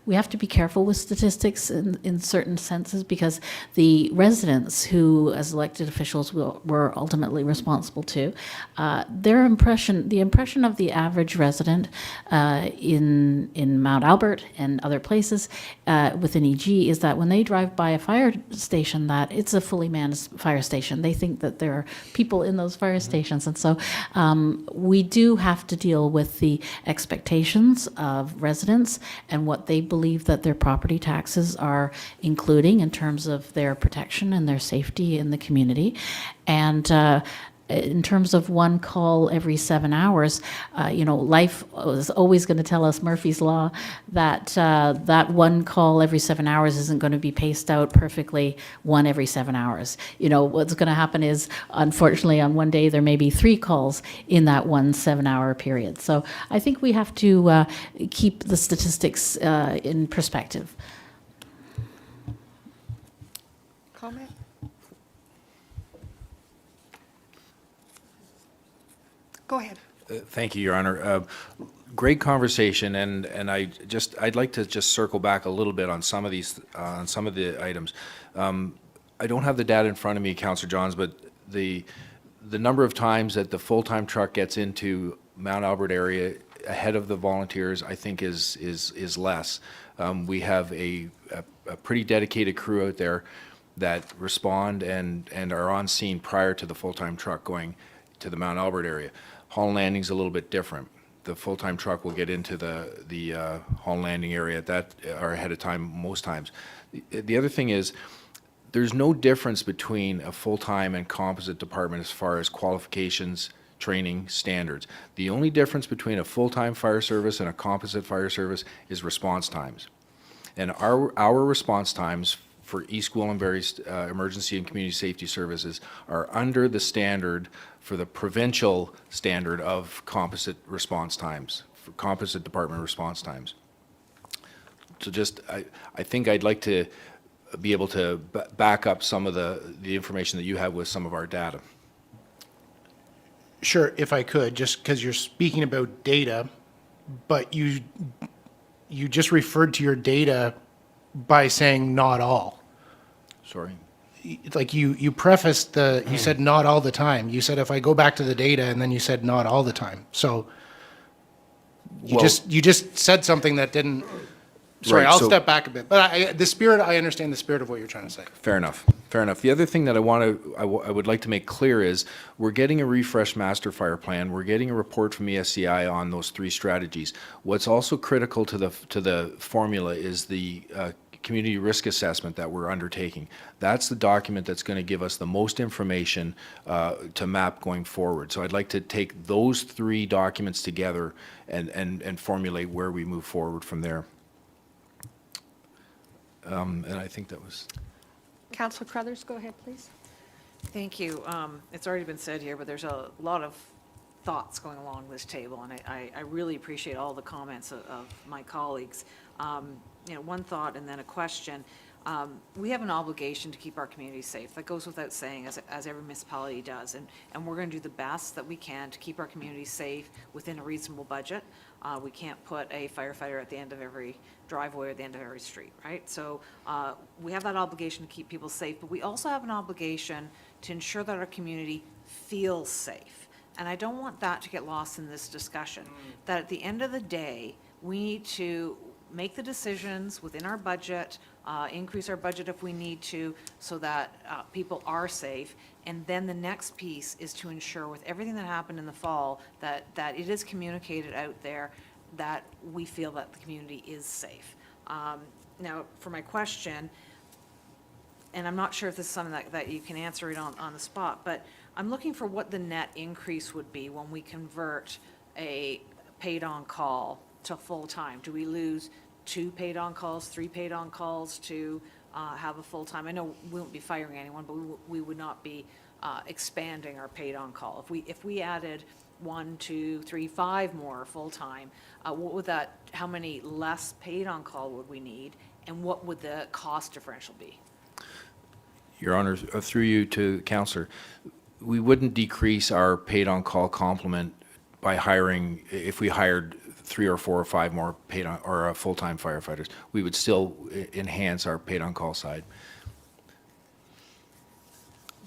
S3: we have to be careful with statistics in certain senses, because the residents who, as elected officials, were ultimately responsible to, the impression of the average resident in Mount Albert and other places within EG is that when they drive by a fire station, that it's a fully manned fire station. They think that there are people in those fire stations. And so we do have to deal with the expectations of residents and what they believe that their property taxes are including in terms of their protection and their safety in the community. And in terms of one call every 7 hours, life is always going to tell us, Murphy's Law, that that one call every 7 hours isn't going to be paced out perfectly one every 7 hours. What's going to happen is, unfortunately, on one day there may be 3 calls in that one 7-hour period. So I think we have to keep the statistics in perspective.
S1: Comment? Go ahead.
S18: Thank you, Your Honor. Great conversation, and I'd like to just circle back a little bit on some of these, on some of the items. I don't have the data in front of me, Councillor Johns, but the number of times that the full-time truck gets into Mount Albert area ahead of the volunteers, I think is less. We have a pretty dedicated crew out there that respond and are on scene prior to the full-time truck going to the Mount Albert area. Hall Landing's a little bit different. The full-time truck will get into the Hall Landing area or ahead of time most times. The other thing is, there's no difference between a full-time and composite department as far as qualifications, training, standards. The only difference between a full-time fire service and a composite fire service is response times. And our response times for East Gwillimbury's emergency and community safety services are under the standard for the provincial standard of composite response times, for composite department response times. So I think I'd like to be able to back up some of the information that you have with some of our data.
S7: Sure, if I could, just because you're speaking about data, but you just referred to your data by saying not all.
S18: Sorry?
S7: Like you prefaced you said not all the time. You said if I go back to the data, and then you said not all the time. So you just said something that didn't. Sorry,
S18: Right,
S7: I'll
S18: so-
S7: step back a bit. But I understand the spirit of what you're trying to say.
S18: Fair enough. Fair enough. The other thing that I would like to make clear is we're getting a refreshed master fire plan. We're getting a report from ESCI on those 3 strategies. What's also critical to the formula is the community risk assessment that we're undertaking. That's the document that's going to give us the most information to map going forward. So I'd like to take those 3 documents together and formulate where we move forward from there. And I think that was...
S1: Councillor Crothers, go ahead, please.
S4: Thank you. It's already been said here, but there's a lot of thoughts going along this table, and I really appreciate all the comments of my colleagues. One thought and then a question. We have an obligation to keep our communities safe. That goes without saying, as every municipality does, and we're going to do the best that we can to keep our communities safe within a reasonable budget. We can't put a firefighter at the end of every driveway or at the end of every street, right? So we have that obligation to keep people safe, but we also have an obligation to ensure that our community feels safe. And I don't want that to get lost in this discussion, that at the end of the day, we need to make the decisions within our budget, increase our budget if we need to, so that people are safe. And then the next piece is to ensure, with everything that happened in the fall, that it is communicated out there that we feel that the community is safe. Now, for my question, and I'm not sure if this is something that you can answer it on the spot, but I'm looking for what the net increase would be when we convert a paid-on-call to full-time. Do we lose 2 paid-on-calls, 3 paid-on-calls to have a full-time? I know we won't be firing anyone, but we would not be expanding our paid-on-call. If we added 1, 2, 3, 5 more full-time, what would that? How many less paid-on-call would we need, and what would the cost differential be?
S18: Your Honor, through you to Councillor, we wouldn't decrease our paid-on-call complement by hiring, if we hired 3 or 4 or 5 more paid-on or full-time firefighters. We would still enhance our paid-on-call side.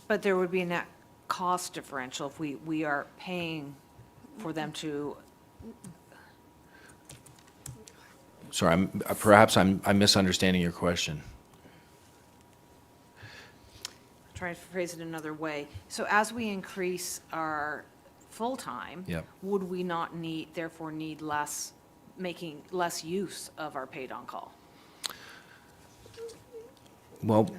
S4: But there would be a net cost differential if we are paying for them to.
S18: Sorry, perhaps I'm misunderstanding your question.
S4: Try to phrase it another way. So as we increase our full-time,
S18: Yep.
S4: would we not therefore need less, making less use of our paid-on-call?
S18: Well,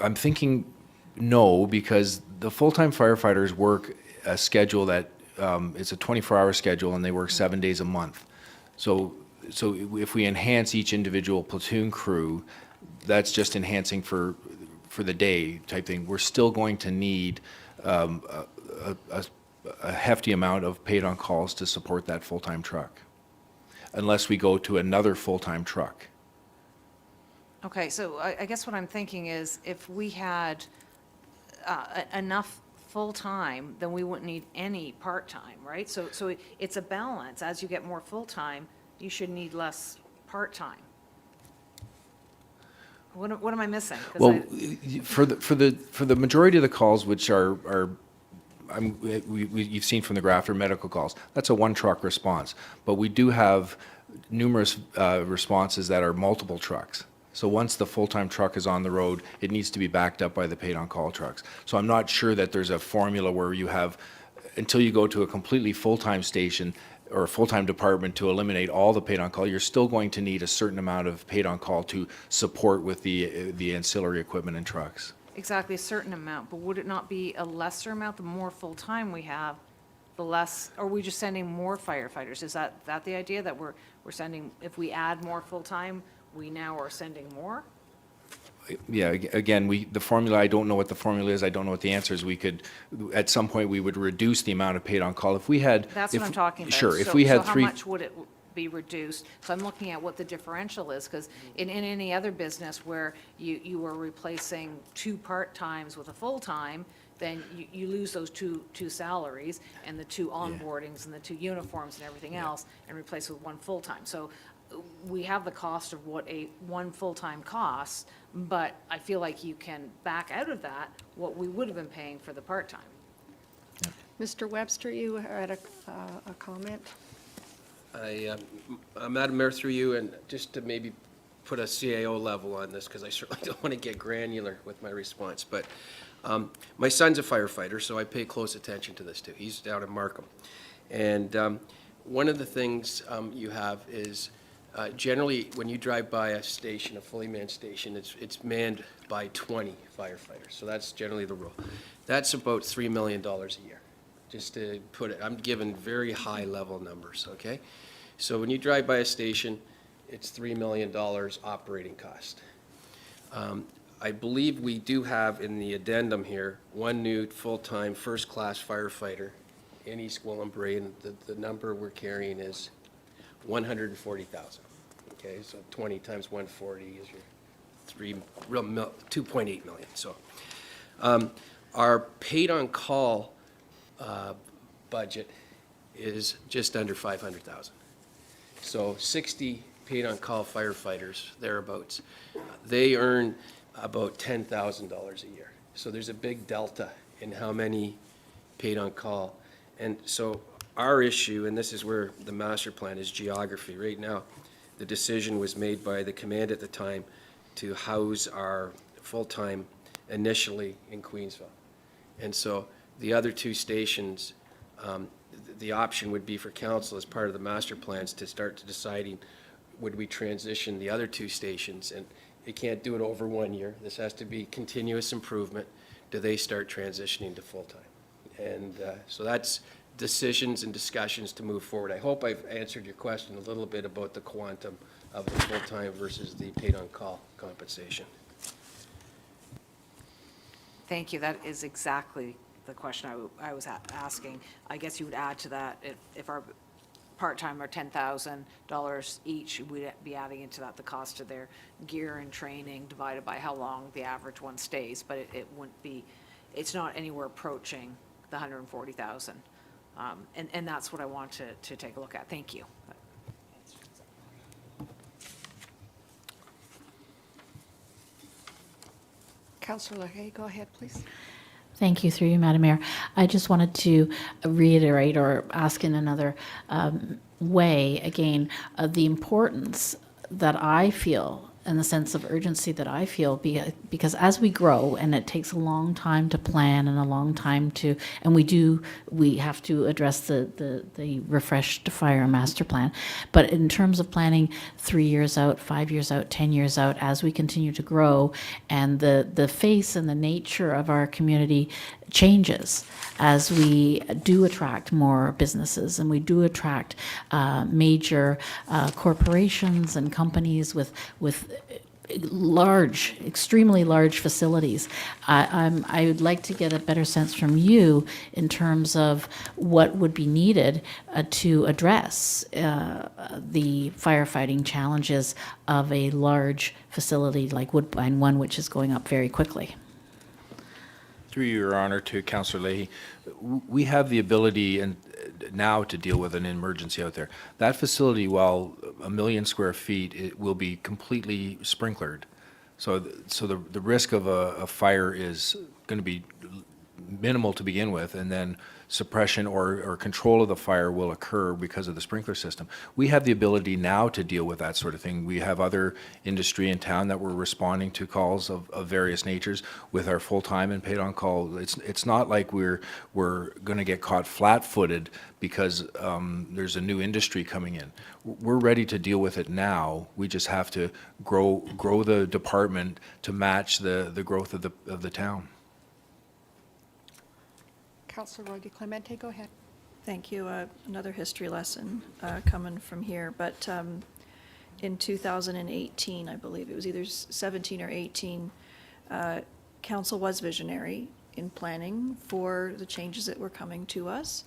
S18: I'm thinking no, because the full-time firefighters work a schedule that, it's a 24-hour schedule, and they work 7 days a month. So if we enhance each individual platoon crew, that's just enhancing for the day type thing. We're still going to need a hefty amount of paid on calls to support that full-time truck, unless we go to another full-time truck.
S4: Okay, so I guess what I'm thinking is if we had enough full-time, then we wouldn't need any part-time, right? So it's a balance. As you get more full-time, you should need less part-time. What am I missing? 'Cause
S18: Well, for the majority of the calls, which you've seen from the graph, are medical calls, that's a one-truck response. But we do have numerous responses that are multiple trucks. So once the full-time truck is on the road, it needs to be backed up by the paid-on-call trucks. So I'm not sure that there's a formula where you have, until you go to a completely full-time station or a full-time department to eliminate all the paid-on-call, you're still going to need a certain amount of paid-on-call to support with the ancillary equipment and trucks.
S4: exactly, a certain amount, but would it not be a lesser amount? The more full-time we have, the less, or are we just sending more firefighters? Is that the idea, that we're sending, if we add more full-time, we now are sending more?
S18: Yeah, again, the formula, I don't know what the formula is, I don't know what the answer is. We could, at some point, we would reduce the amount of paid on call. If we had.
S4: That's what I'm talking about.
S18: Sure, if we had three.
S4: So how much would it be reduced? So I'm looking at what the differential is, because in any other business where you are replacing 2 part-times with a full-time, then you lose those two salaries and the 2 onboardings and the 2 uniforms and everything else, and replace with 1 full-time. So we have the cost of what one full-time costs, but I feel like you can back out of that what we would have been paying for the part-time.
S1: Mr. Webster, you had a comment?
S17: Madam Mayor, through you, and just to maybe put a CAO level on this, because I certainly don't want to get granular with my response, but my son's a firefighter, so I pay close attention to this too. He's down in Markham. And one of the things you have is generally when you drive by a station, a fully manned station, it's manned by 20 firefighters. So that's generally the rule. That's about $3 million a year. Just to put it, I'm giving very high level numbers, okay? So when you drive by a station, it's $3 million operating cost. I believe we do have in the addendum here, 1 new full-time first-class firefighter in East Gwillimbury, and the number we're carrying is 140,000. Okay, so 20 times 140 is your 2.8 million. So our paid-on-call budget is just under 500,000. So 60 paid-on-call firefighters, thereabouts, they earn about $10,000 a year. So there's a big delta in how many paid-on-call. And so our issue, and this is where the master plan is, geography. Right now, the decision was made by the command at the time to house our full-time initially in Queensville. And so the other 2 stations, the option would be for council as part of the master plans to start to deciding, would we transition the other 2 stations? And you can't do it over 1 year. This has to be continuous improvement. Do they start transitioning to full-time? And so that's decisions and discussions to move forward. I hope I've answered your question a little bit about the quantum of the full-time versus the paid-on-call compensation.
S4: Thank you. That is exactly the question I was asking. I guess you would add to that, if our part-time are $10,000 each, we'd be adding into that the cost of their gear and training divided by how long the average one stays, but it wouldn't be, it's not anywhere approaching the 140,000. And that's what I want to take a look at. Thank you.
S1: Councillor Hay, go ahead, please.
S3: Thank you, through you, Madam Mayor. I just wanted to reiterate or ask in another way, again, the importance that I feel and the sense of urgency that I feel, because as we grow, and it takes a long time to plan and a long time to, and we have to address the refreshed fire master plan. But in terms of planning 3 years out, 5 years out, 10 years out, as we continue to grow, and the face and the nature of our community changes as we do attract more businesses and we do attract major corporations and companies with large, extremely large facilities. I would like to get a better sense from you in terms of what would be needed to address the firefighting challenges of a large facility like Woodbine, one which is going up very quickly.
S18: Through Your Honour to Councillor Leahy, we have the ability and now to deal with an emergency out there. That facility, while 1 million square feet, it will be completely sprinklered. So the risk of a fire is going to be minimal to begin with, and then suppression or control of the fire will occur because of the sprinkler system. We have the ability now to deal with that sort of thing. We have other industry in town that we're responding to calls of various natures with our full-time and paid-on-call. It's not like we're going to get caught flat-footed because there's a new industry coming in. We're ready to deal with it now. We just have to grow the department to match the growth of the town.
S1: Councillor Roy DeClemente, go ahead.
S6: Thank you. Another history lesson coming from here, but in 2018, I believe, it was either 17 or 18, council was visionary in planning for the changes that were coming to us.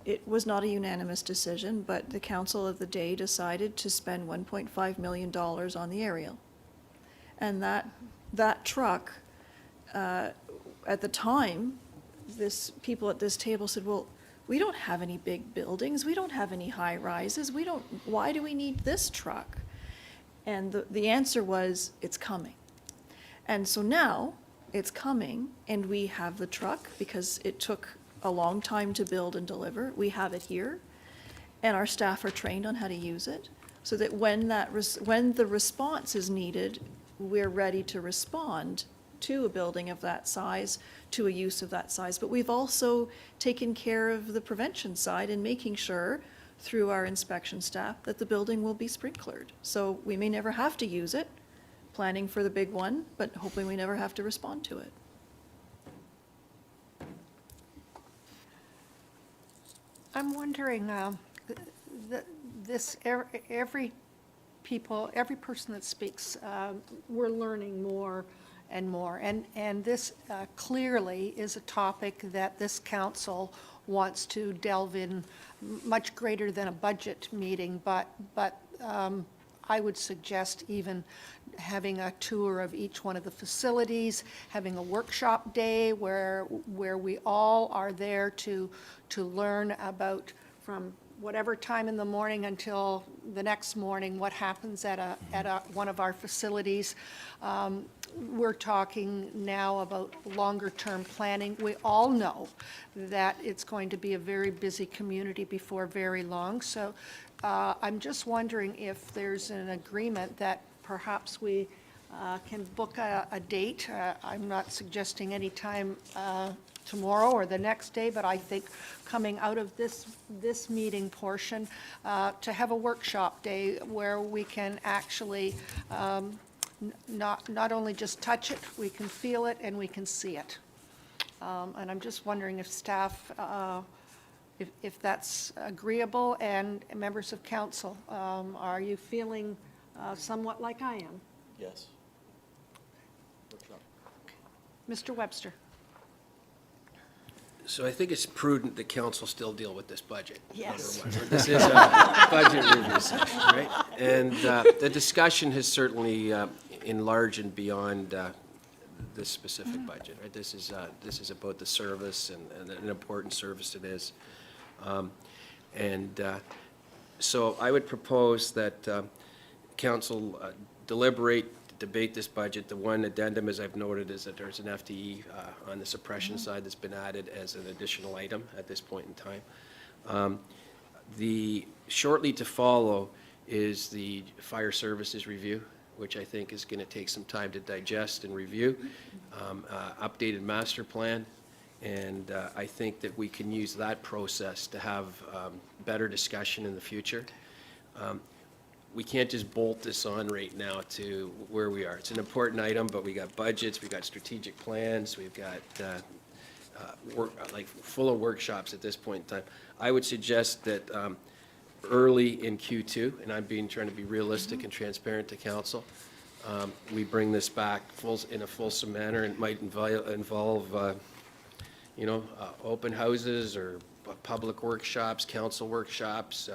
S6: It was not a unanimous decision, but the council of the day decided to spend $1.5 million on the aerial. And that truck, at the time, people at this table said, well, we don't have any big buildings, we don't have any high rises, why do we need this truck? And the answer was, it's coming. And so now it's coming, and we have the truck because it took a long time to build and deliver. We have it here, and our staff are trained on how to use it, so that when the response is needed, we're ready to respond to a building of that size, to a use of that size. But we've also taken care of the prevention side and making sure through our inspection staff that the building will be sprinklered. So we may never have to use it, planning for the big one, but hoping we never have to respond to it.
S1: I'm wondering, every person that speaks, we're learning more and more. And this clearly is a topic that this council wants to delve in much greater than a budget meeting, but I would suggest even having a tour of each one of the facilities, having a workshop day where we all are there to learn about, from whatever time in the morning until the next morning, what happens at one of our facilities. We're talking now about longer-term planning. We all know that it's going to be a very busy community before very long. So I'm just wondering if there's an agreement that perhaps we can book a date. I'm not suggesting any time tomorrow or the next day, but I think coming out of this meeting portion, to have a workshop day where we can actually not only just touch it, we can feel it and we can see it. And I'm just wondering if staff, if that's agreeable, and members of council, are you feeling somewhat like I am?
S5: Yes.
S1: Mr. Webster.
S17: So I think it's prudent that council still deal with this budget.
S1: Yes.
S17: number one. This is a budget review session, right? And the discussion has certainly enlarged and beyond this specific budget, right? This is about the service and an important service it is. So I would propose that council deliberate, debate this budget. The one addendum, as I've noted, is that there's an FTE on the suppression side that's been added as an additional item at this point in time. The shortly to follow is the fire services review, which I think is going to take some time to digest and review, updated master plan, and I think that we can use that process to have better discussion in the future. We can't just bolt this on right now to where we are. It's an important item, but we got budgets, we've got strategic plans, we've got full of workshops at this point in time. I would suggest that early in Q2, and I'm trying to be realistic and transparent to council, we bring this back in a fulsome manner, and it might involve open houses or public workshops, council workshops,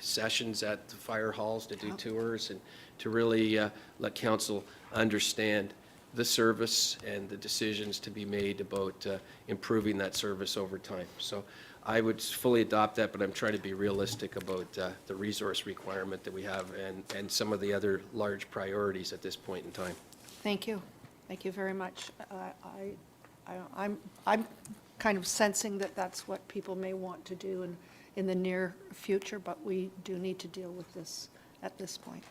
S17: sessions at the fire halls to do tours, and to really let council understand the service and the decisions to be made about improving that service over time. So I would fully adopt that, but I'm trying to be realistic about the resource requirement that we have and some of the other large priorities at this point in time.
S1: Thank you. Thank you very much. I'm kind of sensing that that's what people may want to do in the near future, but we do need to deal with this at this point.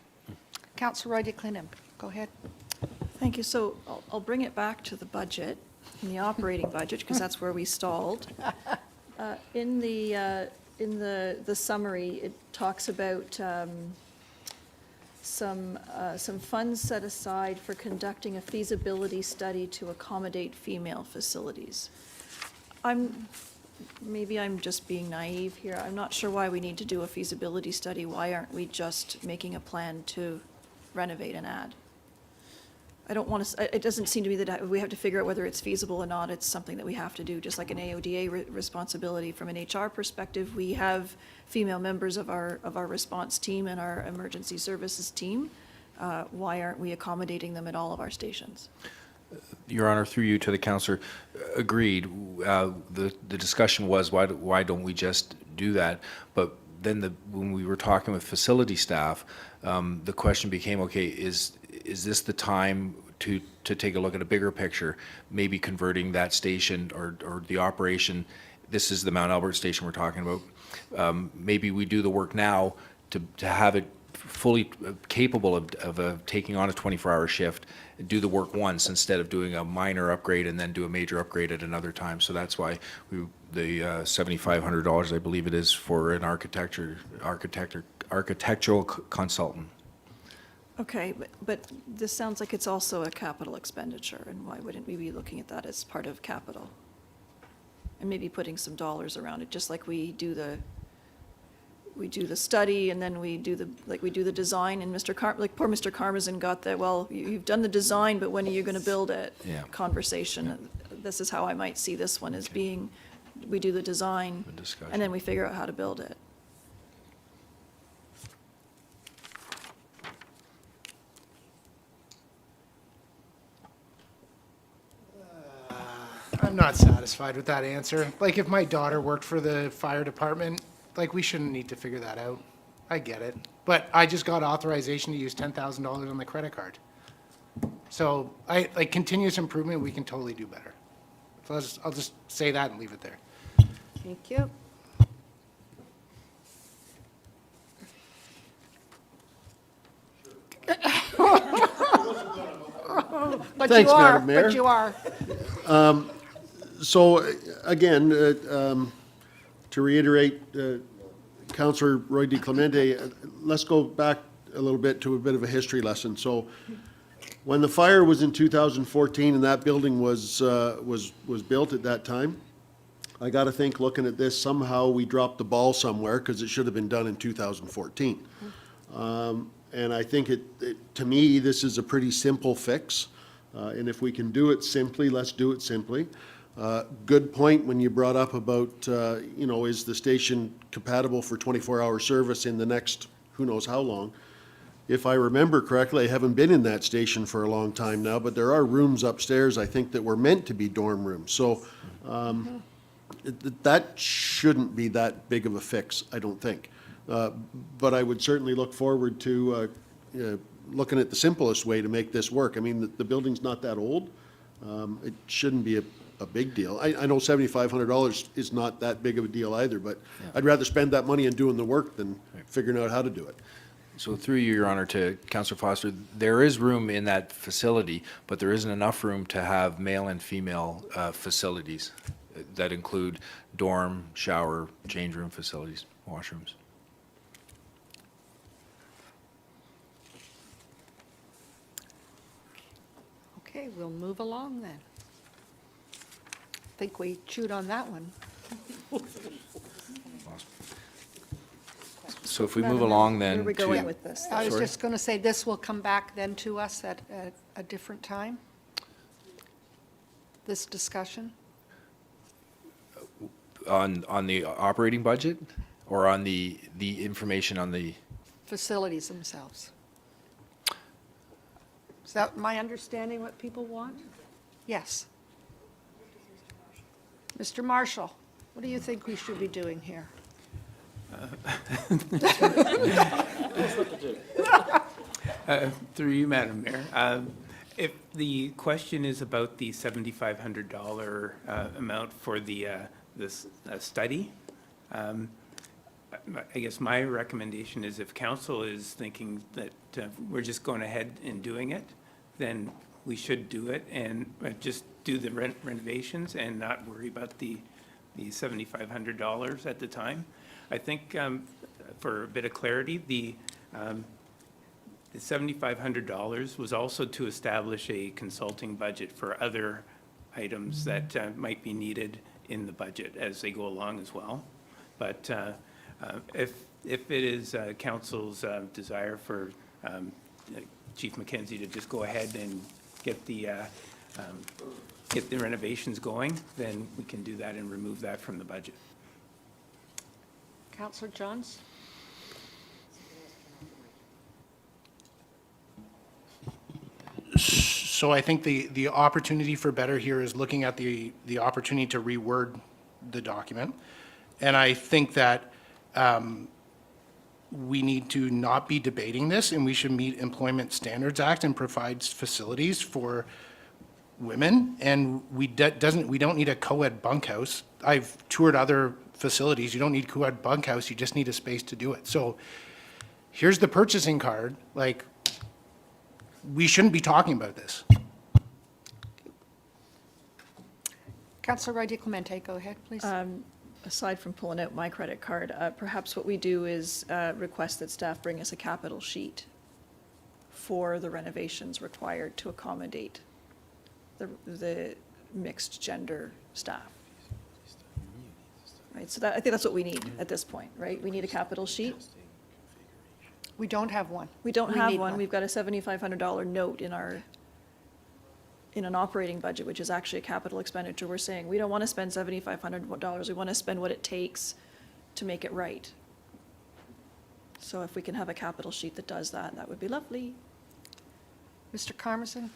S1: Councillor Roy DeClinem, go ahead.
S6: Thank you. So I'll bring it back to the budget, and the operating budget, because that's where we stalled. In the summary, it talks about some funds set aside for conducting a feasibility study to accommodate female facilities. Maybe I'm just being naive here. I'm not sure why we need to do a feasibility study. Why aren't we just making a plan to renovate and add? I don't want to, it doesn't seem to me that we have to figure out whether it's feasible or not. It's something that we have to do, just like an AODA responsibility. From an HR perspective, we have female members of our response team and our emergency services team. Why aren't we accommodating them at all of our stations?
S18: Your Honor, through you to the councillor, agreed. The discussion was why don't we just do that? But then when we were talking with facility staff, the question became, okay, is this the time to take a look at a bigger picture, maybe converting that station or the operation? This is the Mount Albert station we're talking about. Maybe we do the work now to have it fully capable of taking on a 24-hour shift, do the work once instead of doing a minor upgrade and then do a major upgrade at another time. So that's why the $7,500, I believe it is, for an architectural consultant.
S6: Okay, but this sounds like it's also a capital expenditure, and why wouldn't we be looking at that as part of capital? And maybe putting some dollars around it, just like we do the study, and then we do the design, and poor Mr. Karmazin got that, well, you've done the design, but when are you going to build it?
S18: Yeah.
S6: Conversation. Yeah. This is how I might see this one as being, we do the design, and then we figure out how to build it.
S7: I'm not satisfied with that answer. Like, if my daughter worked for the fire department, like, we shouldn't need to figure that out. I get it. But I just got authorization to use $10,000 on the credit card. So like continuous improvement, we can totally do better. So I'll just say that and leave it there.
S1: Thank you. But
S11: Thanks,
S1: you are,
S11: Madam Mayor.
S1: but you are.
S11: So, again, to reiterate, Councillor Roy DeClemente, let's go back a little bit to a bit of a history lesson. So, when the fire was in 2014 and that building was built at that time, I got to think, looking at this, somehow we dropped the ball somewhere, because it should have been done in 2014. And I think to me, this is a pretty simple fix. And if we can do it simply, let's do it simply. Good point when you brought up about, is the station compatible for 24-hour service in the next who knows how long. If I remember correctly, I haven't been in that station for a long time now, but there are rooms upstairs, I think, that were meant to be dorm rooms. So that shouldn't be that big of a fix, I don't think. But I would certainly look forward to looking at the simplest way to make this work. I mean, the building's not that old. It shouldn't be a big deal. I know $7,500 is not that big of a deal either, but I'd rather spend that money on doing the work than figuring out how to do it.
S18: So through you, Your Honor, to Councillor Foster, there is room in that facility, but there isn't enough room to have male and female facilities that include dorm, shower, change room facilities, washrooms.
S1: Okay, we'll move along then. Think we chewed on that one.
S18: So if we move along then
S6: Where are we
S18: to...
S6: going with this?
S1: I was
S18: Sorry?
S1: just going to say, this will come back then to us at a different time? This discussion?
S18: On the operating budget or on the information on the...
S1: Facilities themselves. Is that my understanding what people want? Yes. Mr. Marshall, what do you think we should be doing here?
S19: Through you, Madam Mayor. If the question is about the $7,500 amount for this study, I guess my recommendation is if council is thinking that we're just going ahead and doing it, then we should do it and just do the renovations and not worry about the $7,500 at the time. I think for a bit of clarity, the $7,500 was also to establish a consulting budget for other items that might be needed in the budget as they go along as well. But if it is council's desire for Chief Mackenzie to just go ahead and get the renovations going, then we can do that and remove that from the budget.
S1: Councillor Johns?
S7: So I think the opportunity for better here is looking at the opportunity to reword the document. And I think that we need to not be debating this, and we should meet Employment Standards Act and provides facilities for women. And we don't need a co-ed bunkhouse. I've toured other facilities. You don't need co-ed bunkhouse. You just need a space to do it. So here's the purchasing card. Like, we shouldn't be talking about this.
S1: Councillor Roy DeClemente, go ahead, please.
S6: Aside from pulling out my credit card, perhaps what we do is request that staff bring us a capital sheet for the renovations required to accommodate the mixed gender staff. Right, so I think that's what we need at this point, right? We need a capital sheet.
S1: We don't have one.
S6: We don't
S1: We
S6: have
S1: need
S6: one. We've got a $7,500 note in an operating budget, which is actually a capital expenditure. We're saying, we don't want to spend $7,500. We want to spend what it takes to make it right. So if we can have a capital sheet that does that, that would be lovely.
S1: Mr. Carmison?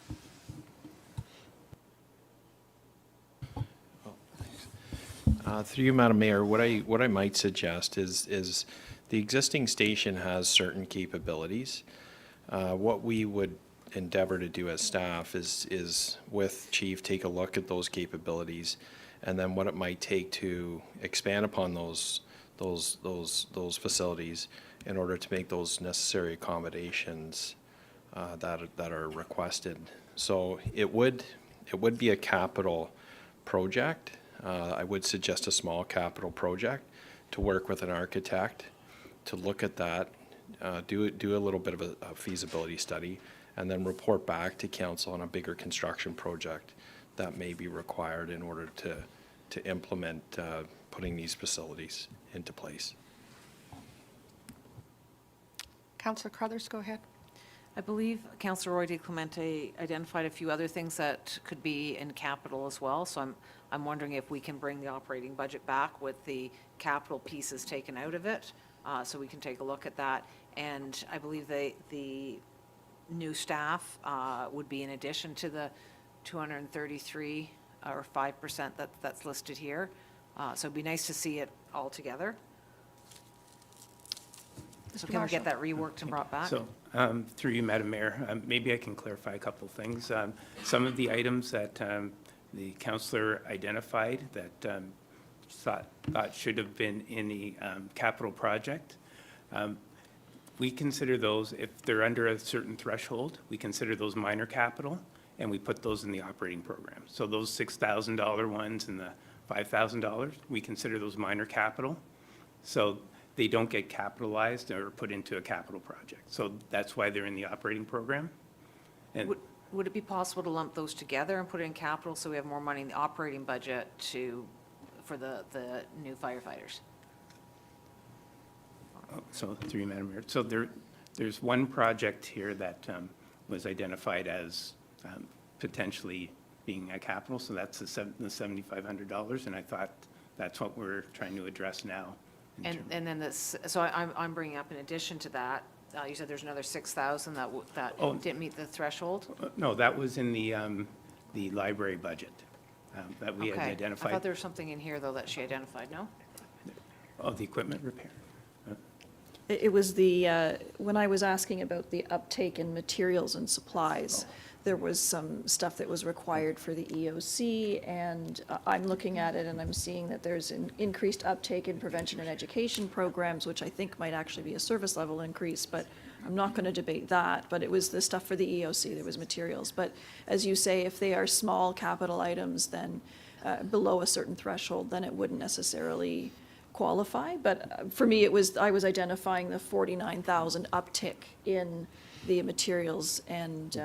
S9: Through you, Madam Mayor, what I might suggest is the existing station has certain capabilities. What we would endeavor to do as staff is with Chief, take a look at those capabilities and then what it might take to expand upon those facilities in order to make those necessary accommodations that are requested. So it would be a capital project. I would suggest a small capital project to work with an architect to look at that, do a little bit of a feasibility study, and then report back to council on a bigger construction project that may be required in order to implement putting these facilities into place.
S1: Councillor Crothers, go ahead.
S4: I believe Councillor Roy DeClemente identified a few other things that could be in capital as well. So I'm wondering if we can bring the operating budget back with the capital pieces taken out of it, so we can take a look at that. And I believe the new staff would be in addition to the 233 or 5% that's listed here. So it'd be nice to see it all together. So can we get that reworked and brought back?
S19: So, through you, Madam Mayor, maybe I can clarify a couple of things. Some of the items that the councillor identified that thought should have been in the capital project. We consider those, if they're under a certain threshold, we consider those minor capital, and we put those in the operating program. So those $6,000 ones and the $5,000, we consider those minor capital. So they don't get capitalized or put into a capital project. So that's why they're in the operating program. And
S4: Would it be possible to lump those together and put it in capital so we have more money in the operating budget for the new firefighters?
S19: so through you, Madam Mayor. So there's one project here that was identified as potentially being a capital, so that's the $7,500, and I thought that's what we're trying to address now.
S4: And then this, so I'm bringing up in addition to that, you said there's another 6,000 that
S19: Oh.
S4: didn't meet the threshold?
S19: No, that was in the library budget that we had
S4: Okay. I
S19: identified.
S4: thought there was something in here, though, that she identified, no?
S19: Oh, the equipment repair.
S6: It was the, when I was asking about the uptake in materials and supplies, there was some stuff that was required for the EOC, and I'm looking at it and I'm seeing that there's an increased uptake in prevention and education programs, which I think might actually be a service level increase, but I'm not going to debate that. But it was the stuff for the EOC, there was materials. But as you say, if they are small capital items, then below a certain threshold, then it wouldn't necessarily qualify. But for me, I was identifying the 49,000 uptick in the materials and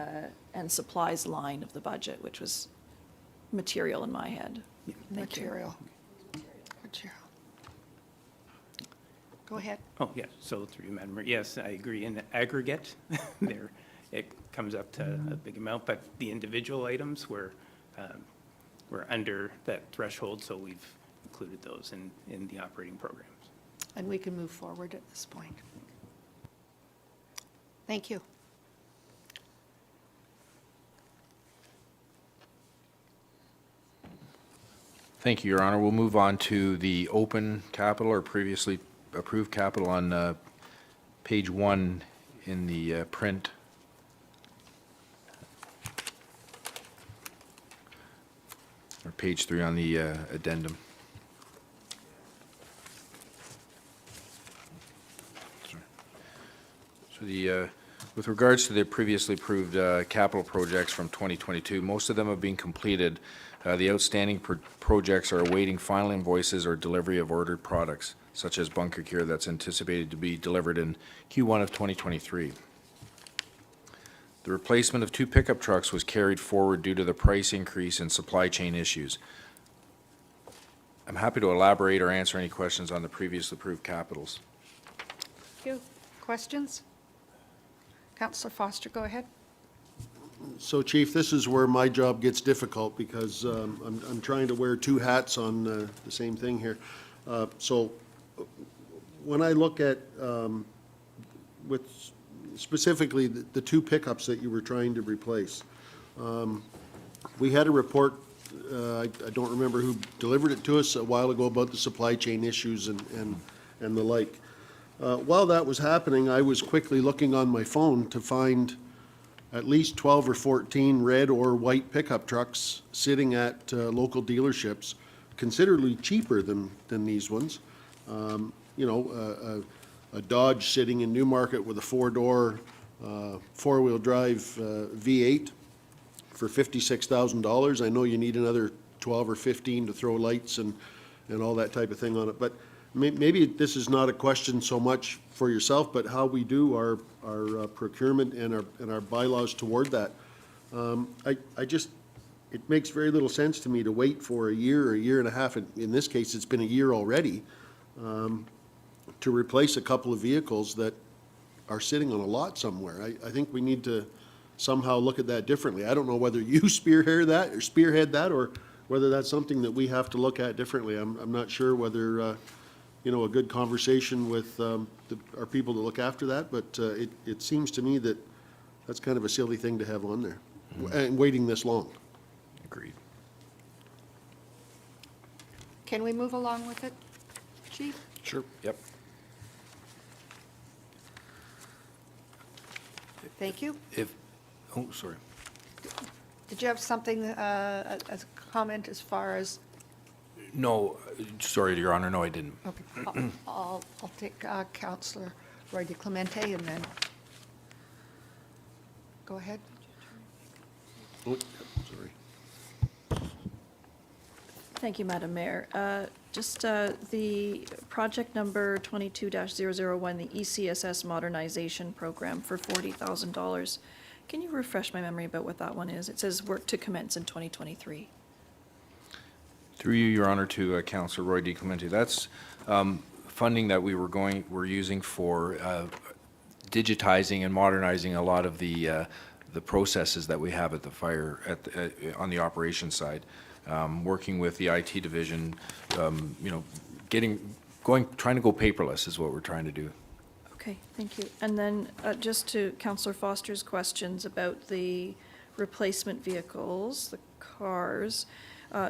S6: supplies line of the budget, which was material in my head. Thank you.
S1: Material. Go ahead.
S19: Oh, yeah, so through you, Madam Mayor, yes, I agree. In the aggregate, there, it comes up to a big amount, but the individual items were under that threshold, so we've included those in the operating programs.
S1: And we can move forward at this point. Thank you.
S18: Thank you, Your Honor. We'll move on to the open capital or previously approved capital on page 1 in the print. Or page 3 on the addendum. So with regards to the previously approved capital projects from 2022, most of them have been completed. The outstanding projects are awaiting final invoices or delivery of ordered products, such as bunker gear that's anticipated to be delivered in Q1 of 2023. The replacement of 2 pickup trucks was carried forward due to the price increase and supply chain issues. I'm happy to elaborate or answer any questions on the previously approved capitals.
S1: Thank you. Questions? Councillor Foster, go ahead.
S11: So, Chief, this is where my job gets difficult because I'm trying to wear 2 hats on the same thing here. So when I look at, with specifically the 2 pickups that you were trying to replace, we had a report, I don't remember who delivered it to us a while ago about the supply chain issues and the like. While that was happening, I was quickly looking on my phone to find at least 12 or 14 red or white pickup trucks sitting at local dealerships, considerably cheaper than these ones. You know, a Dodge sitting in Newmarket with a 4-door, 4-wheel drive V8 for $56,000. I know you need another 12 or 15 to throw lights and all that type of thing on it. But maybe this is not a question so much for yourself, but how we do our procurement and our bylaws toward that. I just, it makes very little sense to me to wait for a year and a half, in this case, it's been a year already, to replace a couple of vehicles that are sitting on a lot somewhere. I think we need to somehow look at that differently. I don't know whether you spearhead that, or whether that's something that we have to look at differently. I'm not sure whether, you know, a good conversation with our people that look after that, but it seems to me that that's kind of a silly thing to have on there, and waiting this long.
S18: Agreed.
S1: Can we move along with it, Chief?
S18: Sure. Yep.
S1: Thank you.
S18: Oh, sorry.
S1: Did you have something, as a comment as far as,
S18: No, sorry, Your Honor, no, I didn't.
S1: okay, I'll take Councillor Roy DiClemente, and then, go ahead.
S11: Oh, sorry.
S6: Thank you, Madam Mayor. Just the project number 22-001, the ECSS modernization program for $40,000. Can you refresh my memory about what that one is? It says work to commence in 2023.
S18: Through you, Your Honor, to Councillor Roy DiClemente. That's funding that we're using for digitizing and modernizing a lot of the processes that we have at the fire on the operations side. Working with the IT division, you know, trying to go paperless is what we're trying to do.
S6: Okay, thank you. And then just to Councillor Foster's questions about the replacement vehicles, the cars,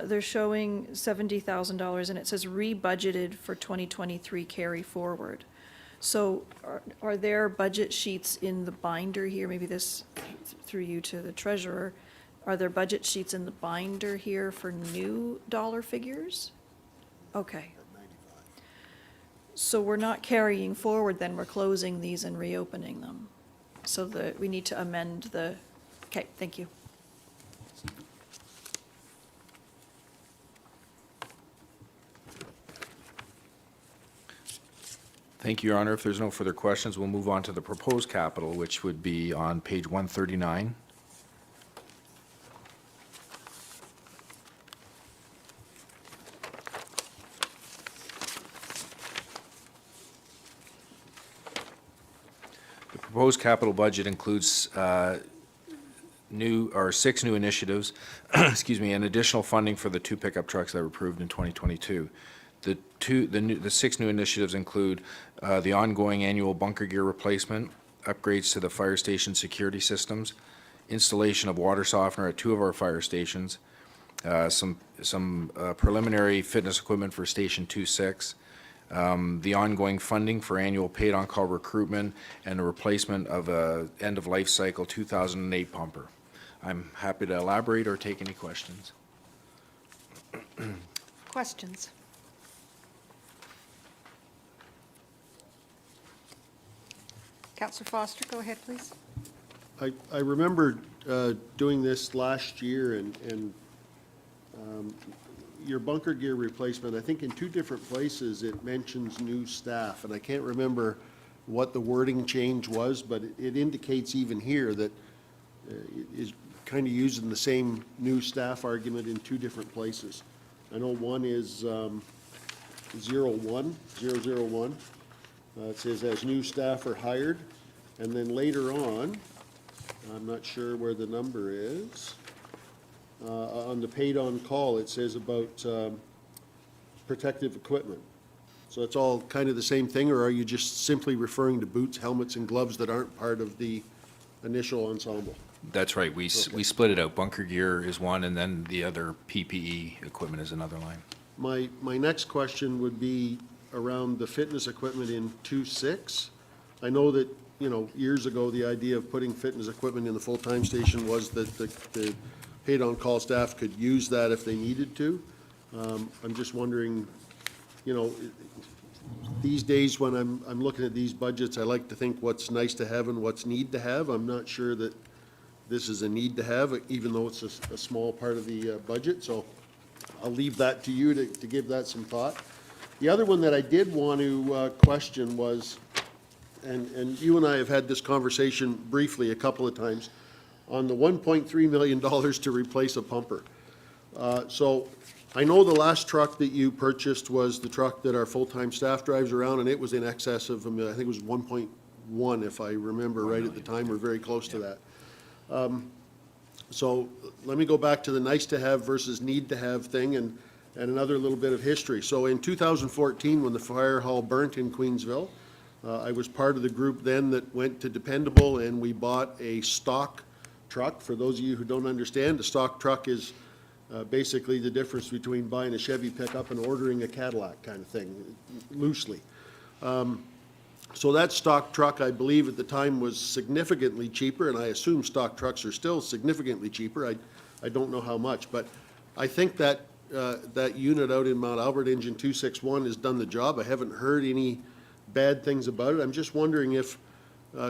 S6: they're showing $70,000 and it says rebudgeted for 2023 carry forward. So are there budget sheets in the binder here? Maybe this through you to the treasurer. Are there budget sheets in the binder here for new dollar figures? Okay. So we're not carrying forward, then we're closing these and reopening them. So we need to amend the, okay, thank you.
S18: Thank you, Your Honor. If there's no further questions, we'll move on to the proposed capital, which would be on page 139. The proposed capital budget includes 6 new initiatives, excuse me, and additional funding for the 2 pickup trucks that were approved in 2022. The 6 new initiatives include the ongoing annual bunker gear replacement, upgrades to the fire station security systems, installation of water softener at 2 of our fire stations, some preliminary fitness equipment for Station 26, the ongoing funding for annual paid-on-call recruitment, and the replacement of a end-of-life cycle 2008 pumper. I'm happy to elaborate or take any questions.
S1: Questions? Councillor Foster, go ahead, please.
S11: I remember doing this last year, and your bunker gear replacement, I think in 2 different places it mentions new staff, and I can't remember what the wording change was, but it indicates even here that it is kind of using the same new staff argument in 2 different places. I know one is 001. It says as new staff are hired, and then later on, I'm not sure where the number is, on the paid on call, it says about protective equipment. So it's all kind of the same thing, or are you just simply referring to boots, helmets, and gloves that aren't part of the initial ensemble?
S18: That's right. We split it out. Bunker gear is one, and then the other PPE equipment is another line.
S11: My next question would be around the fitness equipment in 2.6. I know that, you know, years ago, the idea of putting fitness equipment in the full-time station was that the paid-on-call staff could use that if they needed to. I'm just wondering, you know, these days when I'm looking at these budgets, I like to think what's nice to have and what's need to have. I'm not sure that this is a need to have, even though it's a small part of the budget. So I'll leave that to you to give that some thought. The other one that I did want to question was, and you and I have had this conversation briefly a couple of times, on the $1.3 million to replace a pumper. So I know the last truck that you purchased was the truck that our full-time staff drives around, and it was in excess of, I think it was 1.1, if I remember right at the time, or very close to that. So let me go back to the nice-to-have versus need-to-have thing, and another little bit of history. So in 2014, when the fire hall burnt in Queensville, I was part of the group then that went to Dependable, and we bought a stock truck. For those of you who don't understand, a stock truck is basically the difference between buying a Chevy pickup and ordering a Cadillac kind of thing, loosely. So that stock truck, I believe at the time, was significantly cheaper, and I assume stock trucks are still significantly cheaper. I don't know how much, but I think that that unit out in Mount Albert, engine 261, has done the job. I haven't heard any bad things about it. I'm just wondering if,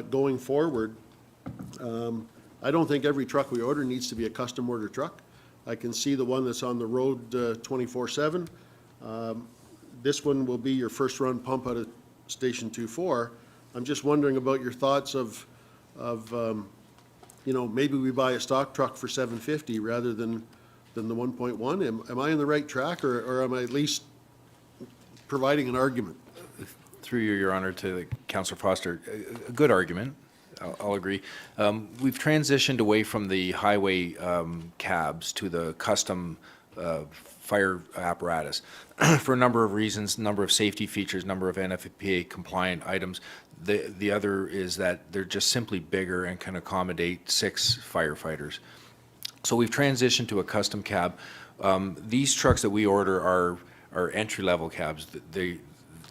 S11: going forward, I don't think every truck we order needs to be a custom order truck. I can see the one that's on the road 24/7. This one will be your first run pump out of Station 2-4. I'm just wondering about your thoughts of you know, maybe we buy a stock truck for $750 rather than the 1.1. Am I on the right track, or am I at least providing an argument?
S18: Through you, Your Honor, to Councillor Foster, a good argument. I'll agree. We've transitioned away from the highway cabs to the custom fire apparatus for a number of reasons, number of safety features, number of NFPA compliant items. The other is that they're just simply bigger and can accommodate 6 firefighters. So we've transitioned to a custom cab. These trucks that we order are entry-level cabs.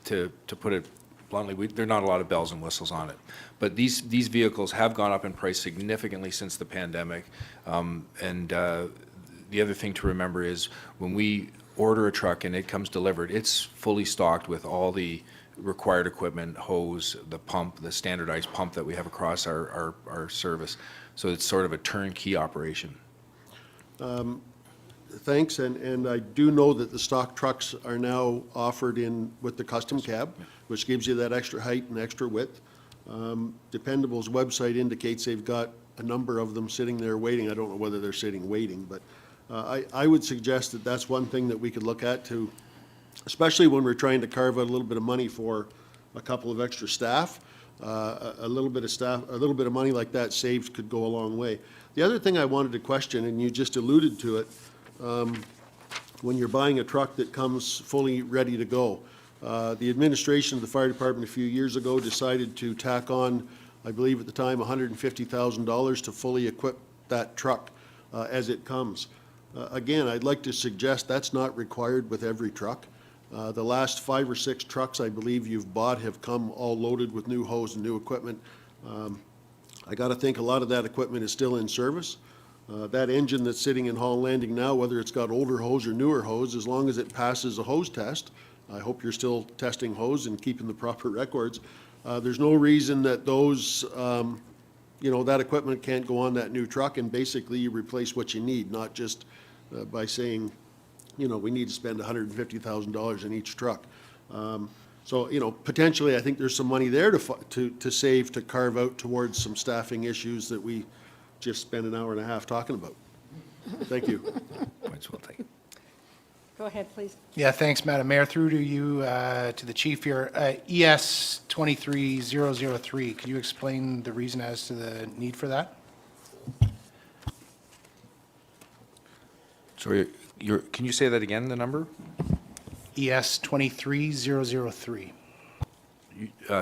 S18: To put it bluntly, there are not a lot of bells and whistles on it. But these vehicles have gone up in price significantly since the pandemic. The other thing to remember is when we order a truck and it comes delivered, it's fully stocked with all the required equipment, hose, the pump, the standardized pump that we have across our service. So it's sort of a turnkey operation.
S11: Thanks, and I do know that the stock trucks are now offered in with the custom cab, which gives you that extra height and extra width. Dependable's website indicates they've got a number of them sitting there waiting. I don't know whether they're sitting waiting, but I would suggest that that's one thing that we could look at to, especially when we're trying to carve out a little bit of money for a couple of extra staff. A little bit of money like that saved could go a long way. The other thing I wanted to question, and you just alluded to it, when you're buying a truck that comes fully ready to go. The administration of the fire department a few years ago decided to tack on, I believe at the time, $150,000 to fully equip that truck as it comes. Again, I'd like to suggest that's not required with every truck. The last 5 or 6 trucks I believe you've bought have come all loaded with new hose and new equipment. I got to think a lot of that equipment is still in service. That engine that's sitting in Hall Landing now, whether it's got older hose or newer hose, as long as it passes a hose test, I hope you're still testing hose and keeping the proper records. There's no reason that those, you know, that equipment can't go on that new truck, and basically you replace what you need, not just by saying, you know, we need to spend $150,000 in each truck. So, you know, potentially I think there's some money there to save, to carve out towards some staffing issues that we just spent an hour and a half talking about. Thank you.
S18: Points well taken.
S1: Go ahead, please.
S7: Yeah, thanks, Madam Mayor. Through to you, to the chief here. ES 23003, could you explain the reason as to the need for that?
S18: Sorry, can you say that again, the number?
S7: ES 23003.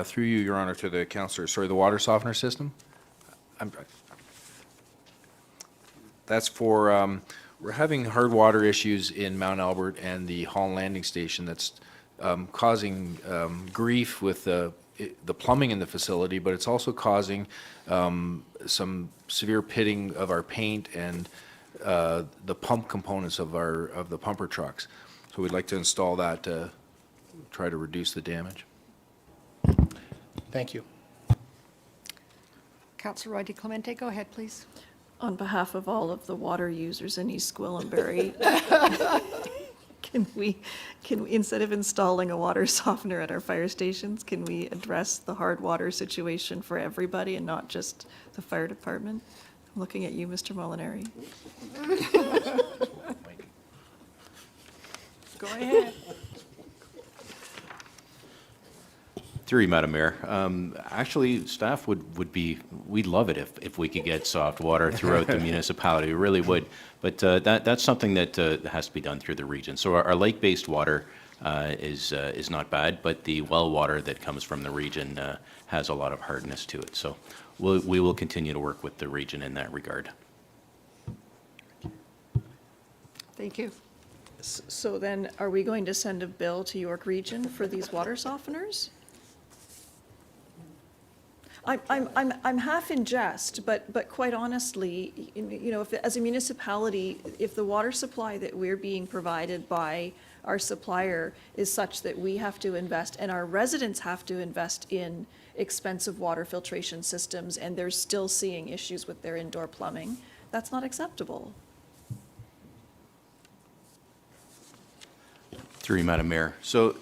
S18: Through you, Your Honor, to the councillor. Sorry, the water softener system? That's for, we're having hard water issues in Mount Albert and the Hall Landing Station that's causing grief with the plumbing in the facility, but it's also causing some severe pitting of our paint and the pump components of the pumper trucks. So we'd like to install that to try to reduce the damage.
S7: Thank you.
S1: Councillor Roy DeClemente, go ahead, please.
S6: On behalf of all of the water users in East Gwillimbury, can we, instead of installing a water softener at our fire stations, can we address the hard water situation for everybody and not just the fire department? I'm looking at you, Mr. Molinari.
S1: Go ahead.
S20: Through you, Madam Mayor. Actually, staff we'd love it if we could get soft water throughout the municipality. We really would. But that's something that has to be done through the region. So our lake-based water is not bad, but the well water that comes from the region has a lot of hardness to it. So we will continue to work with the region in that regard.
S1: Thank you.
S6: So then, are we going to send a bill to York Region for these water softeners? I'm half in jest, but quite honestly, you know, if, as a municipality, if the water supply that we're being provided by our supplier is such that we have to invest and our residents have to invest in expensive water filtration systems, and they're still seeing issues with their indoor plumbing. That's not acceptable.
S20: Through you, Madam Mayor. So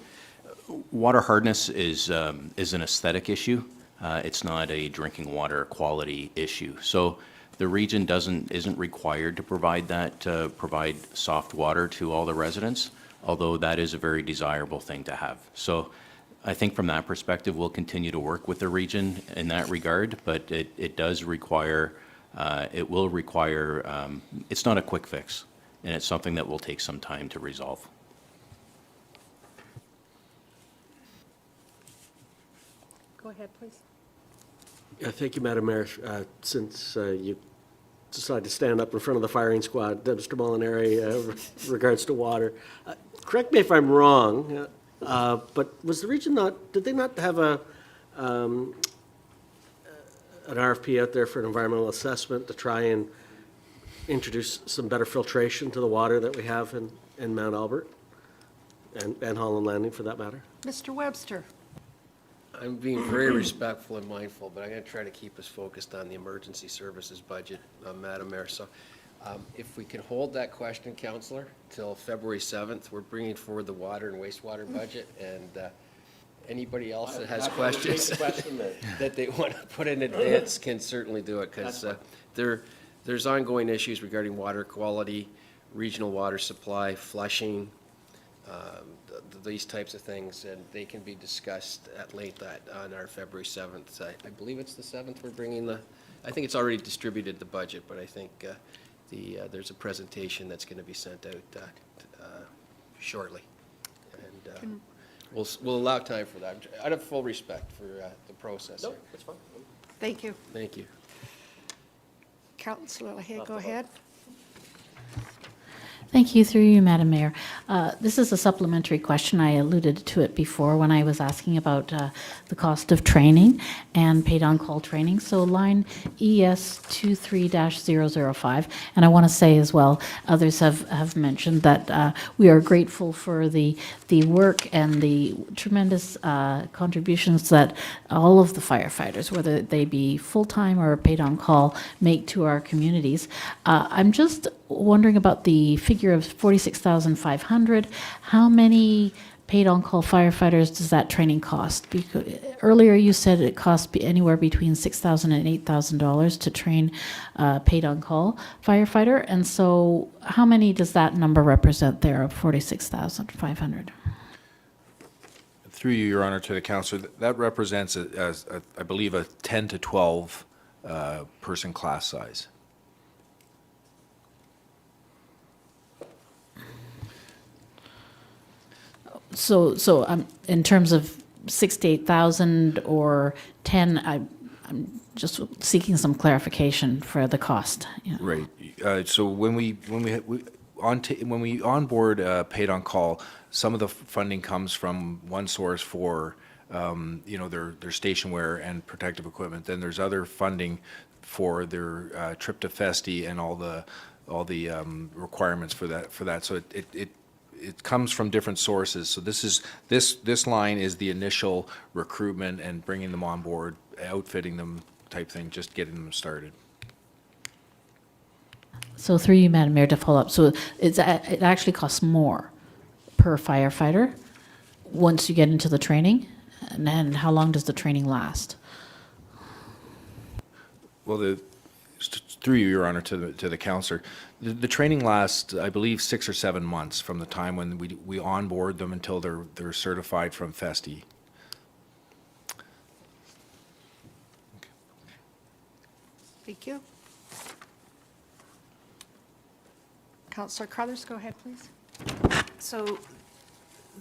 S20: water hardness is an aesthetic issue. It's not a drinking water quality issue. So the region isn't required to provide provide soft water to all the residents, although that is a very desirable thing to have. So I think from that perspective, we'll continue to work with the region in that regard, but it does require, it will require, it's not a quick fix, and it's something that will take some time to resolve.
S1: Go ahead, please.
S5: Yeah, thank you, Madam Mayor. Since you decided to stand up in front of the firing squad, Mr. Molinari, regards to water, correct me if I'm wrong, but was the region did they not have an RFP out there for an environmental assessment to try and introduce some better filtration to the water that we have in Mount Albert and Holland Landing, for that matter?
S1: Mr. Webster.
S17: I'm being very respectful and mindful, but I'm going to try to keep us focused on the emergency services budget, Madam Mayor. So if we can hold that question, Councillor, till February 7th, we're bringing forward the water and wastewater budget, and anybody else that has questions that they want to put in advance can certainly do it, because there's ongoing issues regarding water quality, regional water supply, flushing, these types of things, and they can be discussed at length on our February 7th. I believe it's the 7th we're bringing I think it's already distributed the budget, but I think there's a presentation that's going to be sent out shortly. And we'll allow time for that. Out of full respect for the process.
S5: No, that's fine.
S1: Thank you.
S17: Thank you.
S1: Councillor LaHaye, go ahead.
S3: Thank you, through you, Madam Mayor. This is a supplementary question. I alluded to it before when I was asking about the cost of training and paid on-call training. So line ES 23-005, and I want to say as well, others have mentioned that we are grateful for the work and the tremendous contributions that all of the firefighters, whether they be full-time or paid on-call, make to our communities. I'm just wondering about the figure of 46,500. How many paid on-call firefighters does that training cost? Because earlier you said it cost anywhere between $6,000 and $8,000 to train a paid on-call firefighter. And so how many does that number represent there of 46,500?
S18: Through you, Your Honor, to the councillor, that represents, I believe, a 10 to 12 person class size.
S3: So in terms of 6,000 to 8,000 or 10, I'm just seeking some clarification for the cost. Yeah.
S18: Right. So when we onboard paid on call, some of the funding comes from one source for their station wear and protective equipment. Then there's other funding for their trip to Festi and all the requirements for that. So it comes from different sources. So this line is the initial recruitment and bringing them on board, outfitting them type thing, just getting them started.
S3: So through you, Madam Mayor, to follow up, so it actually costs more per firefighter once you get into the training, and then how long does the training last?
S18: Well, through you, Your Honor, to the councillor, the training lasts, I believe, 6 or 7 months from the time when we onboard them until they're certified from Festi.
S1: Thank you. Councillor Crothers, go ahead, please.
S4: So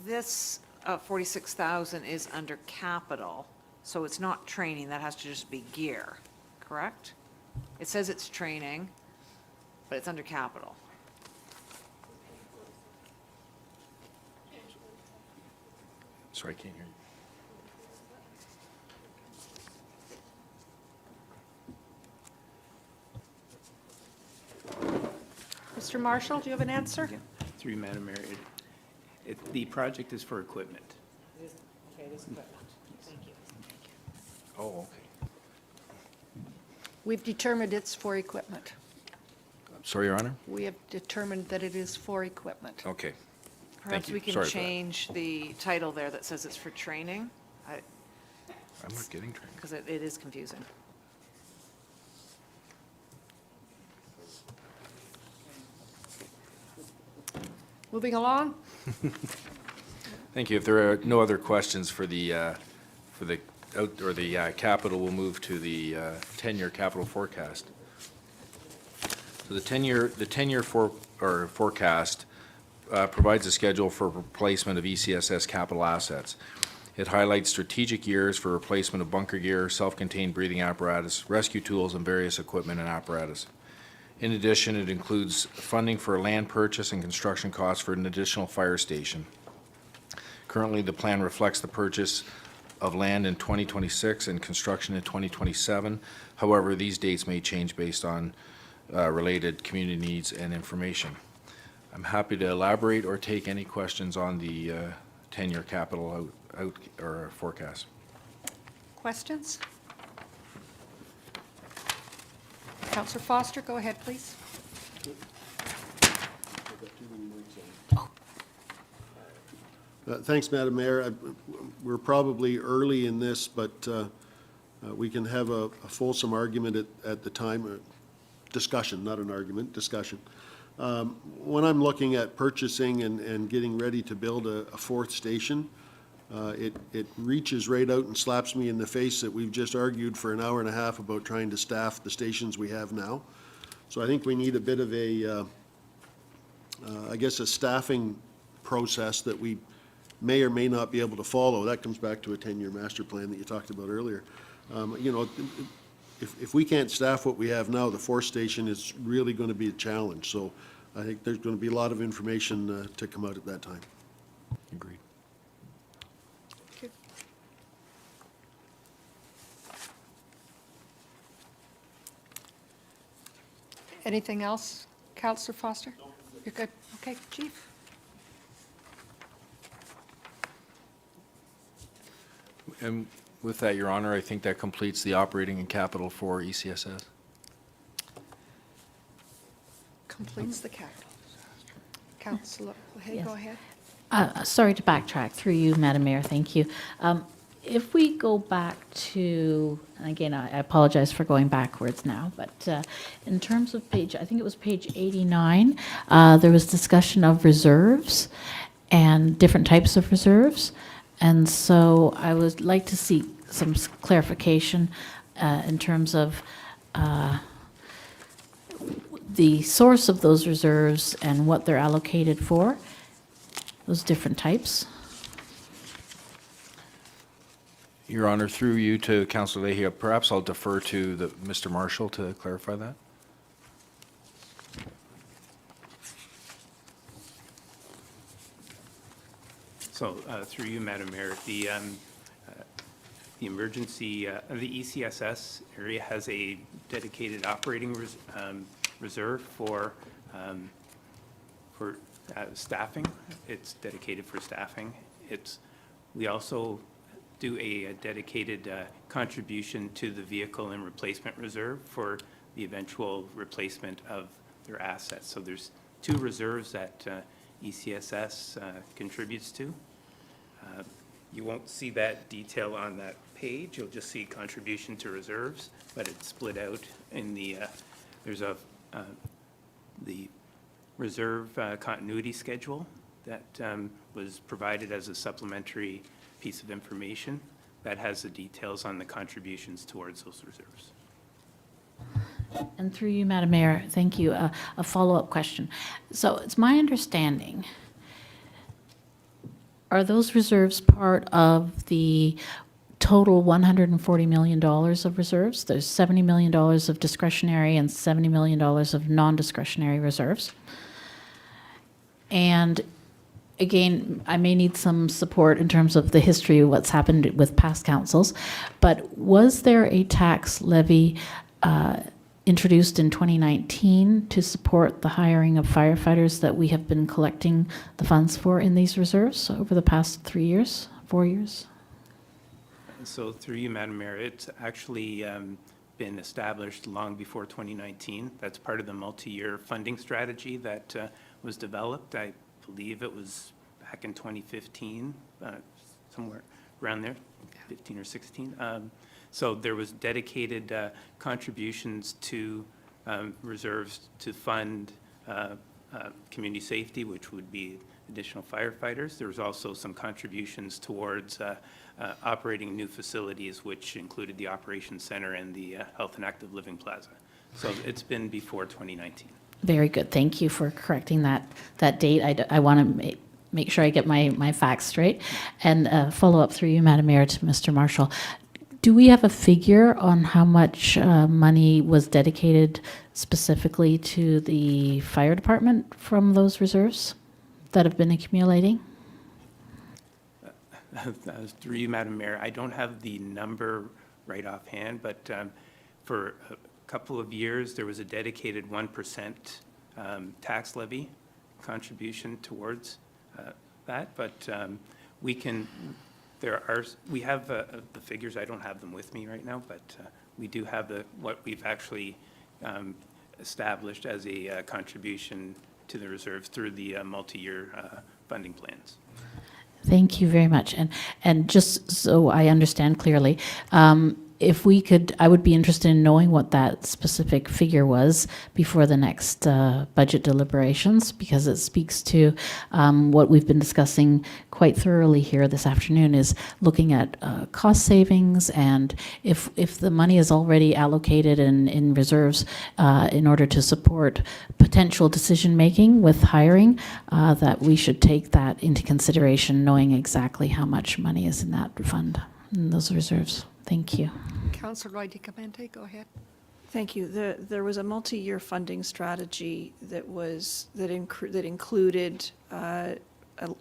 S4: this 46,000 is under capital, so it's not training, that has to just be gear, correct? It says it's training, but it's under capital.
S18: Sorry, I can't hear you.
S1: Mr. Marshall, do you have an answer?
S19: Through you, Madam Mayor. The project is for equipment.
S4: Okay, it is equipment. Thank you.
S18: Oh, okay.
S1: We've determined it's for equipment.
S18: Sorry, Your Honor?
S1: We have determined that it is for equipment.
S18: Okay.
S4: Perhaps
S18: you.
S4: we can
S18: Sorry for that.
S4: change the title there that says it's for training,
S18: I'm not getting trained.
S4: because it is confusing.
S1: Moving along?
S18: Thank you. If there are no other questions for the capital, we'll move to the 10-year capital forecast. So the 10-year forecast provides a schedule for replacement of ECSS capital assets. It highlights strategic years for replacement of bunker gear, self-contained breathing apparatus, rescue tools, and various equipment and apparatus. In addition, it includes funding for land purchase and construction costs for an additional fire station. Currently, the plan reflects the purchase of land in 2026 and construction in 2027. However, these dates may change based on related community needs and information. I'm happy to elaborate or take any questions on the 10-year capital forecast.
S1: Questions? Counselor Foster, go ahead, please.
S11: Thanks, Madam Mayor. We're probably early in this, but we can have a fulsome argument at the time, discussion, not an argument, discussion. When I'm looking at purchasing and getting ready to build a fourth station, it reaches right out and slaps me in the face that we've just argued for an hour and a half about trying to staff the stations we have now. So I think we need a bit of a, I guess, a staffing process that we may or may not be able to follow. That comes back to a 10-year master plan that you talked about earlier. You know, if we can't staff what we have now, the fourth station is really going to be a challenge. So I think there's going to be a lot of information to come out at that time.
S18: Agreed.
S1: Anything else, Counselor Foster? You're good? Okay, Chief?
S18: And with that, Your Honor, I think that completes the operating and capital for ECSS.
S1: Completes the capital. Counselor, hey,
S3: Yes.
S1: go ahead.
S3: Sorry to backtrack through you, Madam Mayor, thank you. If we go back to, and again, I apologize for going backwards now, but in terms of page, I think it was page 89, there was discussion of reserves and different types of reserves. And so I would like to see some clarification in terms of the source of those reserves and what they're allocated for, those different types.
S18: Your Honor, through you to Councillor Leahy, perhaps I'll defer to Mr. Marshall to clarify that.
S19: So through you, Madam Mayor, the emergency, the ECSS area has a dedicated operating reserve for staffing. It's dedicated for staffing. We also do a dedicated contribution to the vehicle and replacement reserve for the eventual replacement of their assets. So there's two reserves that ECSS contributes to. You won't see that detail on that page. You'll just see contribution to reserves, but it's split out in the, there's the reserve continuity schedule that was provided as a supplementary piece of information that has the details on the contributions towards those reserves.
S3: And through you, Madam Mayor, thank you. A follow-up question. So it's my understanding, are those reserves part of the total $140 million of reserves? There's $70 million of discretionary and $70 million of non-discretionary reserves. And again, I may need some support in terms of the history of what's happened with past councils, but was there a tax levy introduced in 2019 to support the hiring of firefighters that we have been collecting the funds for in these reserves over the past 3 years, 4 years.
S19: So through you, Madam Mayor, it's actually been established long before 2019. That's part of the multi-year funding strategy that was developed. I believe it was back in 2015, somewhere around there, 15 or 16. So there was dedicated contributions to reserves to fund community safety, which would be additional firefighters. There was also some contributions towards operating new facilities, which included the Operations Center and the Health and Active Living Plaza. So it's been before 2019.
S3: Very good. Thank you for correcting that date. I want to make sure I get my facts straight. And follow up through you, Madam Mayor, to Mr. Marshall. Do we have a figure on how much money was dedicated specifically to the fire department from those reserves that have been accumulating?
S19: Through you, Madam Mayor, I don't have the number right offhand, but for a couple of years, there was a dedicated 1% tax levy contribution towards that, but we have the figures. I don't have them with me right now, but we do have what we've actually established as a contribution to the reserves through the multi-year funding plans.
S3: Thank you very much. And just so I understand clearly, if we could, I would be interested in knowing what that specific figure was before the next budget deliberations, because it speaks to what we've been discussing quite thoroughly here this afternoon, is looking at cost savings, and if the money is already allocated in reserves in order to support potential decision making with hiring, that we should take that into consideration, knowing exactly how much money is in that fund, in those reserves. Thank you.
S1: Councillor DeClemente, go ahead.
S6: Thank you. There was a multi-year funding strategy that included a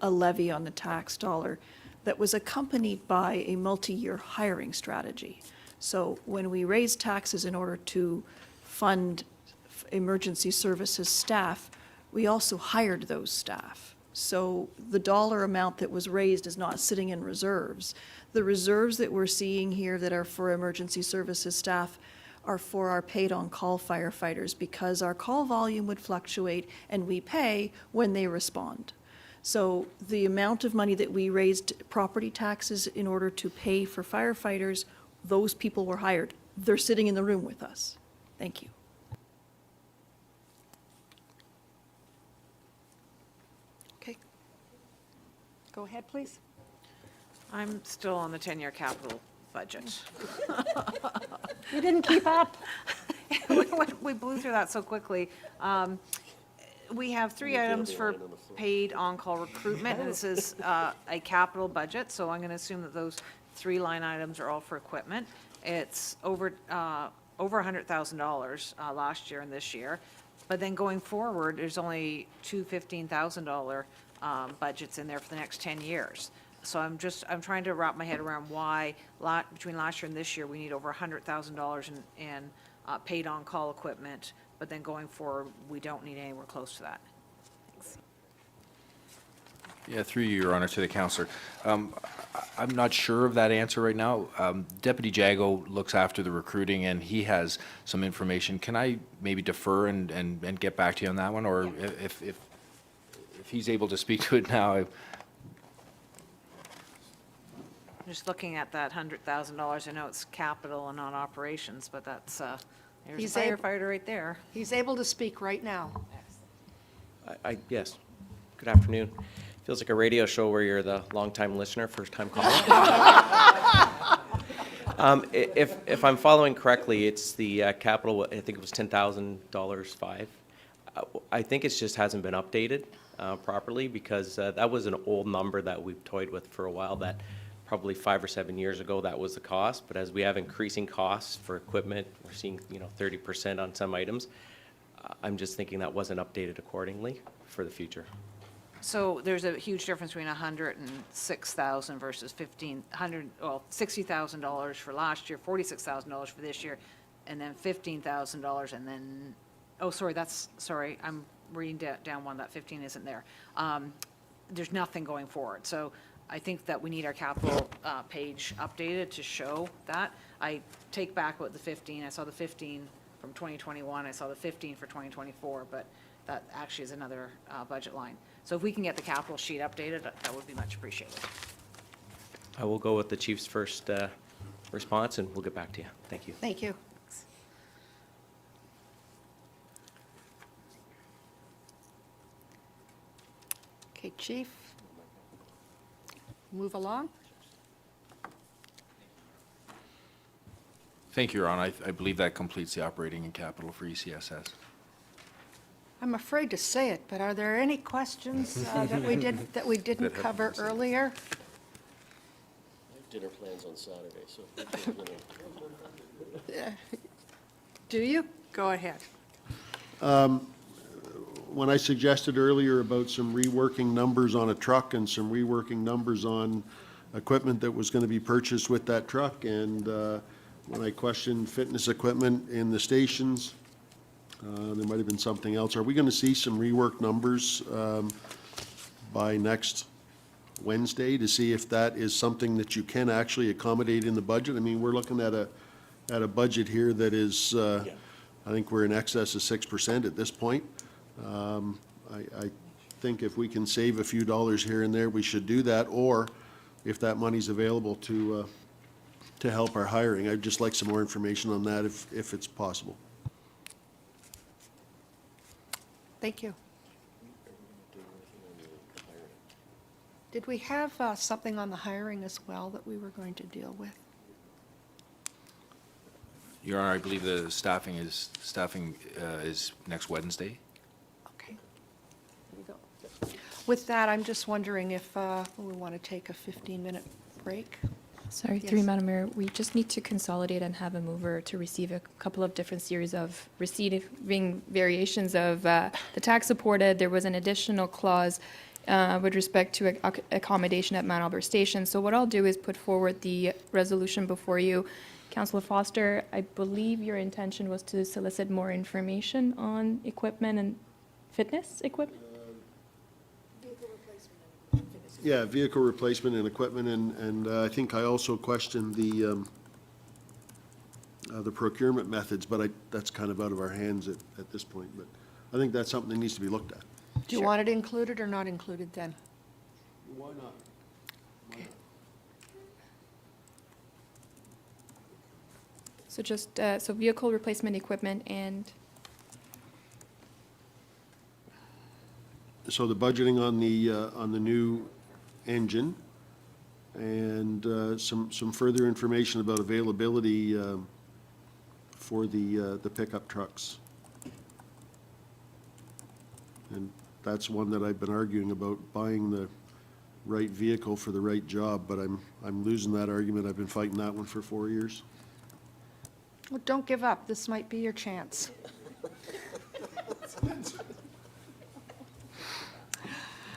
S6: levy on the tax dollar that was accompanied by a multi-year hiring strategy. So when we raised taxes in order to fund emergency services staff, we also hired those staff. So the dollar amount that was raised is not sitting in reserves. The reserves that we're seeing here that are for emergency services staff are for our paid-on-call firefighters, because our call volume would fluctuate and we pay when they respond. So the amount of money that we raised property taxes in order to pay for firefighters, those people were hired. They're sitting in the room with us. Thank you.
S1: Okay. Go ahead, please.
S4: I'm still on the 10-year capital budget.
S1: You didn't keep up.
S4: We blew through that so quickly. We have 3 items for paid on-call recruitment, and this is a capital budget, so I'm going to assume that those 3 line items are all for equipment. It's over $100,000 last year and this year, but then going forward, there's only 2 $15,000 budgets in there for the next 10 years. So I'm trying to wrap my head around why between last year and this year, we need over $100,000 in paid on-call equipment, but then going forward, we don't need anywhere close to that. Thanks.
S18: Yeah, through you, Your Honor, to the councillor. I'm not sure of that answer right now. Deputy Jago looks after the recruiting, and he has some information. Can I maybe defer and get back to you on that one? Or if he's able to speak to it now,
S4: Just looking at that $100,000, I know it's capital and not operations, but that's, there's
S1: He's
S4: a
S1: able-
S4: firefighter right there.
S1: He's able to speak right now.
S21: Yes. Good afternoon. Feels like a radio show where you're the longtime listener, first-time caller. If I'm following correctly, it's the capital, I think it was $10,000.05. I think it just hasn't been updated properly, because that was an old number that we've toyed with for a while, that probably 5 or 7 years ago, that was the cost. But as we have increasing costs for equipment, we're seeing 30% on some items. I'm just thinking that wasn't updated accordingly for the future.
S4: So there's a huge difference between $106,000 versus $60,000 for last year, $46,000 for this year, and then $15,000, and then, oh, sorry, I'm reading down one, that 15 isn't there. There's nothing going forward. So I think that we need our capital page updated to show that. I take back what the 15, I saw the 15 from 2021, I saw the 15 for 2024, but that actually is another budget line. So if we can get the capital sheet updated, that would be much appreciated.
S21: I will go with the chief's first response, and we'll get back to you. Thank you.
S1: Thank you. Okay, Chief. Move along.
S18: Thank you, Your Honor. I believe that completes the operating and capital for ECSS.
S1: I'm afraid to say it, but are there any questions that we didn't cover earlier?
S5: Dinner plans on Saturday, so.
S1: Do you? Go ahead.
S11: When I suggested earlier about some reworking numbers on a truck and some reworking numbers on equipment that was going to be purchased with that truck, and when I questioned fitness equipment in the stations, there might have been something else. Are we going to see some reworked numbers by next Wednesday to see if that is something that you can actually accommodate in the budget? I mean, we're looking at a budget here that is, I think we're in excess of 6% at this point. I think if we can save a few dollars here and there, we should do that, or if that money's available to help our hiring. I'd just like some more information on that if it's possible.
S1: Thank you. Did we have something on the hiring as well that we were going to deal with?
S18: Your Honor, I believe the staffing is next Wednesday.
S1: Okay. Here we go. With that, I'm just wondering if we want to take a 15-minute break.
S12: Sorry,
S1: Yes.
S12: through Madam Mayor, we just need to consolidate and have a mover to receive a couple of different series of receiving variations of the tax supported. There was an additional clause with respect to accommodation at Mount Albert Station. So what I'll do is put forward the resolution before you. Councillor Foster, I believe your intention was to solicit more information on equipment and fitness equipment?
S11: Yeah, vehicle replacement and equipment, and I think I also questioned the procurement methods, but that's kind of out of our hands at this point. But I think that's something that needs to be looked at.
S1: Do you want it included or not included then?
S11: Why not?
S12: So just, so vehicle replacement equipment and,
S11: So the budgeting on the new engine, and some further information about availability for the pickup trucks. And that's one that I've been arguing about, buying the right vehicle for the right job, but I'm losing that argument. I've been fighting that one for 4 years.
S1: Well, don't give up. This might be your chance.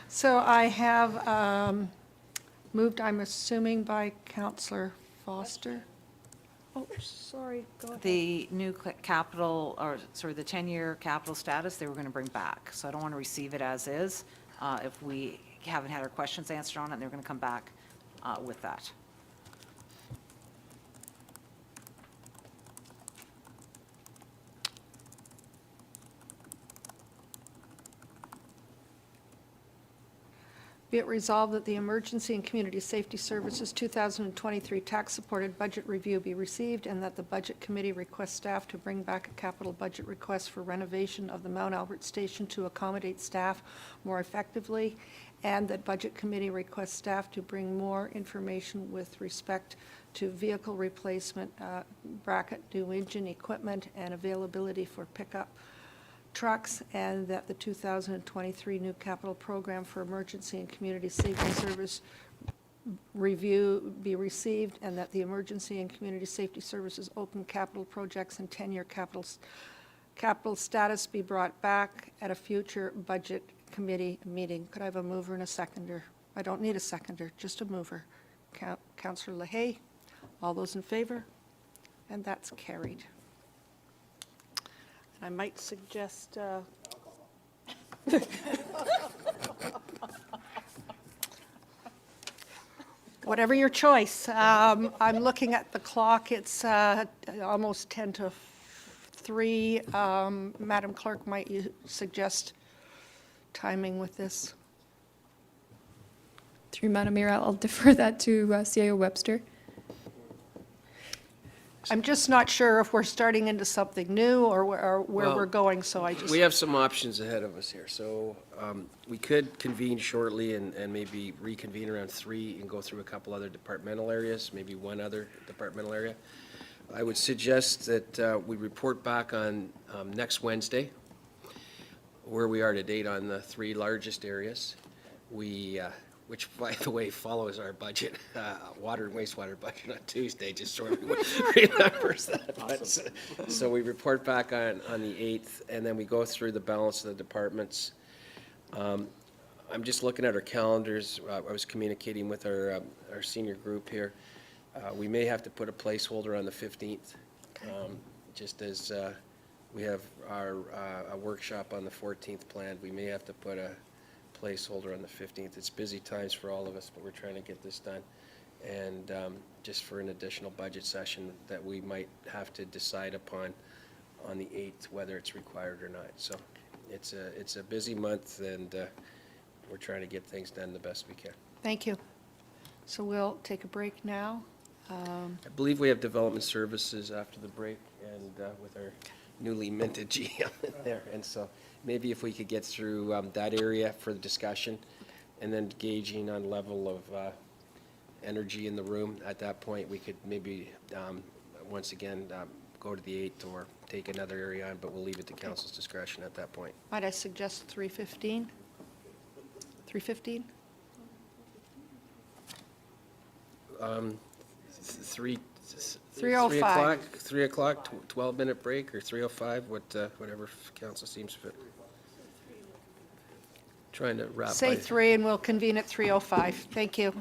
S1: So I have moved, I'm assuming by Councillor Foster. Oh, sorry, go ahead.
S4: The new capital, or sorry, the 10-year capital status, they were going to bring back. So I don't want to receive it as is. If we haven't had our questions answered on it, they're going to come back with that.
S1: Be it resolved that the Emergency and Community Safety Services 2023 tax-supported budget review be received, and that the Budget Committee request staff to bring back a capital budget request for renovation of the Mount Albert Station to accommodate staff more effectively, and that Budget Committee request staff to bring more information with respect to vehicle replacement, bracket, new engine equipment, and availability for pickup trucks, and that the 2023 new capital program for emergency and community safety service review be received, and that the emergency and community safety services open capital projects and 10-year capital status be brought back at a future budget committee meeting. Could I have a mover and a seconder? I don't need a seconder, just a mover. Councillor LaHaye, all those in favor? And that's carried. I might suggest, whatever your choice. I'm looking at the clock. It's almost 10 to 3. Madam Clerk, might you suggest timing with this?
S12: Through Madam Mayor, I'll defer that to CIO Webster.
S1: I'm just not sure if we're starting into something new or where
S17: Well,
S1: we're going, so I just.
S17: We have some options ahead of us here, so we could convene shortly and maybe reconvene around 3 and go through a couple other departmental areas, maybe one other departmental area. I would suggest that we report back on next Wednesday, where we are to date on the 3 largest areas. Which, by the way, follows our budget, water and wastewater budget on Tuesday, just so everyone remembers that. But, so we report back on the 8th, and then we go through the balance of the departments. I'm just looking at our calendars. I was communicating with our senior group here. We may have to put a placeholder on the 15th, just as we have our a workshop on the 14th planned. We may have to put a placeholder on the 15th. It's busy times for all of us, but we're trying to get this done. And just for an additional budget session that we might have to decide upon on the 8th, whether it's required or not. So it's a busy month, and we're trying to get things done the best we can.
S1: Thank you. So we'll take a break now.
S17: I believe we have development services after the break, and with our newly minted GM in there. And so maybe if we could get through that area for the discussion, and then gauging on level of energy in the room, at that point, we could maybe, once again, go to the 8th or take another area on, but we'll leave it to council's discretion at that point.
S1: Might I suggest 3:15? 3:15? 3:05.
S17: 3 o'clock, 12-minute break, or 3:05, whatever council seems fit. Trying to wrap.
S1: Say 3, and we'll convene at 3:05. Thank you.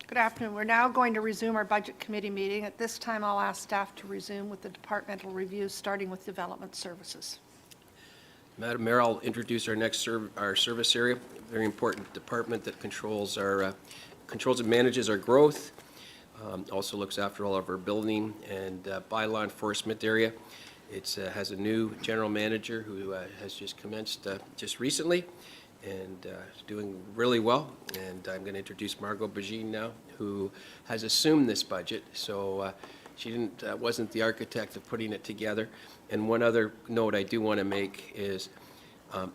S1: Good afternoon. We're now going to resume our Budget Committee meeting. At this time, I'll ask staff to resume with the departmental reviews, starting with Development Services.
S17: Madam Mayor, I'll introduce our next our service area, a very important department that controls and manages our growth, also looks after all of our building and bylaw enforcement area. It has a new general manager who has just commenced just recently and is doing really well. And I'm going to introduce Margot Bajin now, who has assumed this budget. So she wasn't the architect of putting it together. And one other note I do want to make is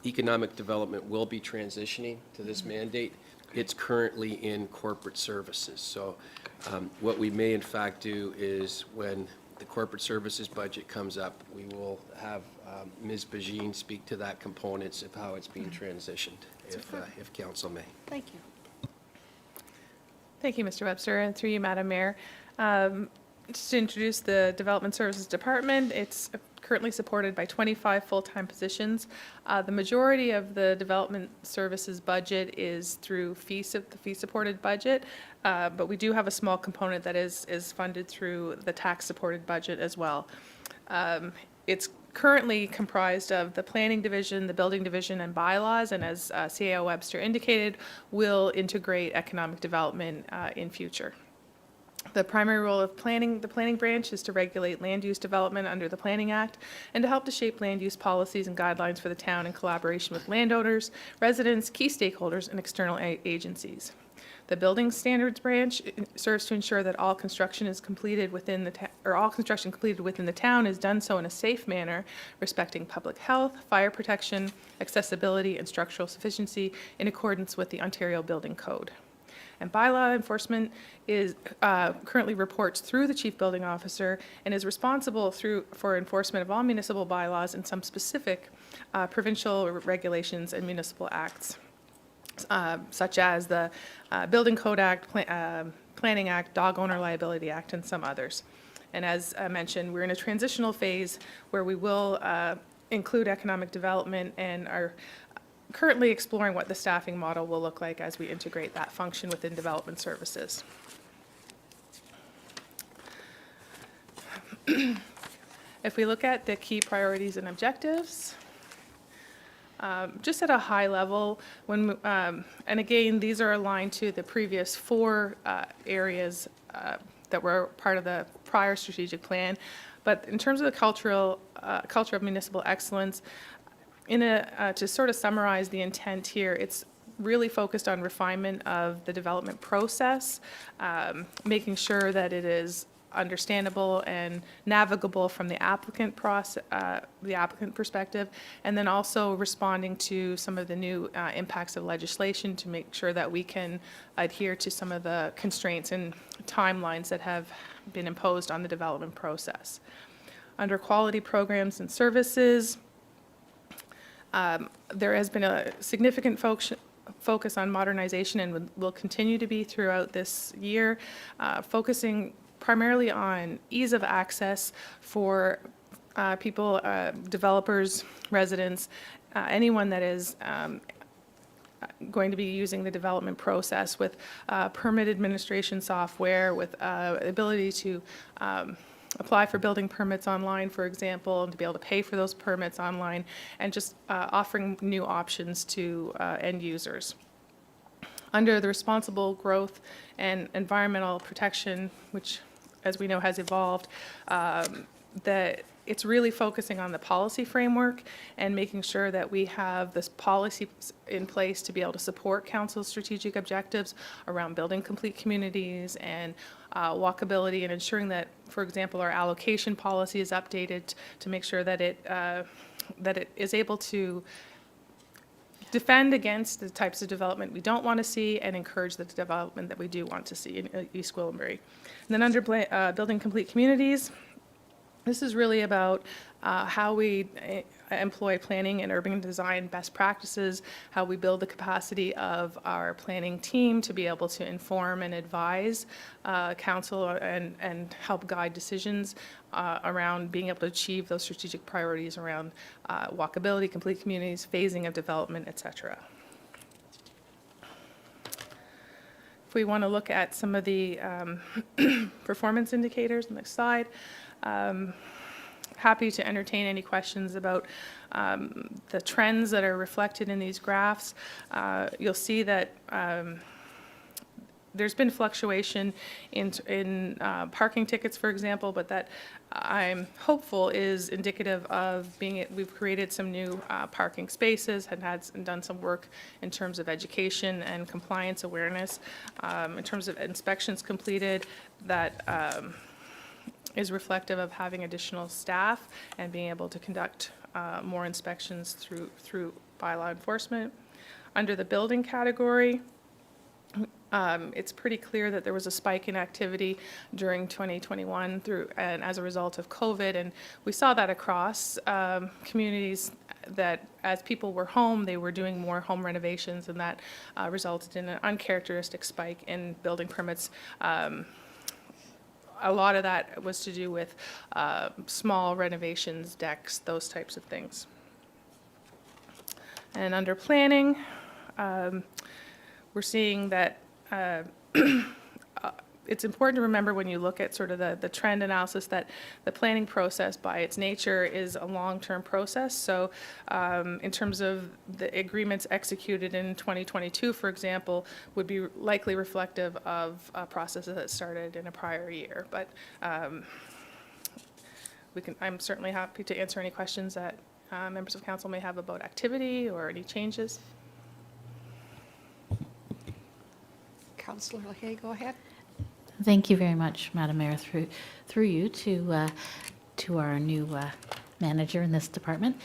S17: economic development will be transitioning to this mandate. It's currently in corporate services. So what we may in fact do is when the corporate services budget comes up, we will have Ms. Bajin speak to that components of how it's being transitioned, if council may.
S1: Thank you.
S15: Thank you, Mr. Webster, and through you, Madam Mayor. Just to introduce the Development Services Department, it's currently supported by 25 full-time positions. The majority of the Development Services budget is through the fee-supported budget, but we do have a small component that is funded through the tax-supported budget as well. It's currently comprised of the Planning Division, the Building Division, and Bylaws, and as CAO Webster indicated, will integrate economic development in future. The primary role of the planning branch is to regulate land use development under the Planning Act and to help to shape land use policies and guidelines for the town in collaboration with landowners, residents, key stakeholders, and external agencies. The Building Standards Branch serves to ensure that all construction is completed within the town is done so in a safe manner, respecting public health, fire protection, accessibility, and structural sufficiency in accordance with the Ontario Building Code. And bylaw enforcement is currently reports through the Chief Building Officer and is responsible for enforcement of all municipal bylaws and some specific provincial regulations and municipal acts, such as the Building Code Act, Planning Act, Dog Owner Liability Act, and some others. And as I mentioned, we're in a transitional phase where we will include economic development and are currently exploring what the staffing model will look like as we integrate that function within development services. If we look at the key priorities and objectives, just at a high level, and again, these are aligned to the previous 4 areas that were part of the prior strategic plan, but in terms of the culture of municipal excellence, to sort of summarize the intent here, it's really focused on refinement of the development process, making sure that it is understandable and navigable from the applicant perspective, and then also responding to some of the new impacts of legislation to make sure that we can adhere to some of the constraints and timelines that have been imposed on the development process. Under quality programs and services, there has been a significant focus on modernization and will continue to be throughout this year, focusing primarily on ease of access for people, developers, residents, anyone that is going to be using the development process with permit administration software, with ability to apply for building permits online, for example, and to be able to pay for those permits online, and just offering new options to end users. Under the responsible growth and environmental protection, which, as we know, has evolved, it's really focusing on the policy framework and making sure that we have this policy in place to be able to support council's strategic objectives around building complete communities and walkability, and ensuring that, for example, our allocation policy is updated to make sure that it is able to defend against the types of development we don't want to see and encourage the development that we do want to see in East Gwillimbury. And then under building complete communities, this is really about how we employ planning and urban design best practices, how we build the capacity of our planning team to be able to inform and advise council and help guide decisions around being able to achieve those strategic priorities around walkability, complete communities, phasing of development, etc. if we want to look at some of the performance indicators on the slide, happy to entertain any questions about the trends that are reflected in these graphs. You'll see that there's been fluctuation in parking tickets, for example, but that I'm hopeful is indicative of we've created some new parking spaces and done some work in terms of education and compliance awareness. In terms of inspections completed, that is reflective of having additional staff and being able to conduct more inspections through bylaw enforcement. Under the building category, it's pretty clear that there was a spike in activity during 2021 and as a result of COVID, and we saw that across communities, that as people were home, they were doing more home renovations, and that resulted in an uncharacteristic spike in building permits. A lot of that was to do with small renovations, decks, those types of things. And under planning, we're seeing that it's important to remember when you look at sort of the trend analysis that the planning process by its nature is a long-term process. So in terms of the agreements executed in 2022, for example, would be likely reflective of processes that started in a prior year. But I'm certainly happy to answer any questions that members of council may have about activity or any changes.
S1: Councillor LaHaye, go ahead.
S3: Thank you very much, Madam Mayor, through you to our new manager in this department.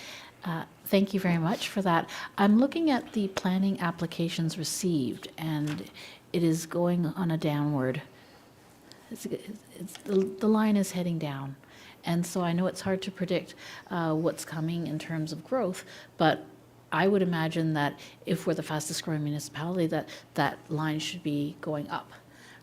S3: Thank you very much for that. I'm looking at the planning applications received, and it is going on a downward. The line is heading down. And so I know it's hard to predict what's coming in terms of growth, but I would imagine that if we're the fastest growing municipality, that line should be going up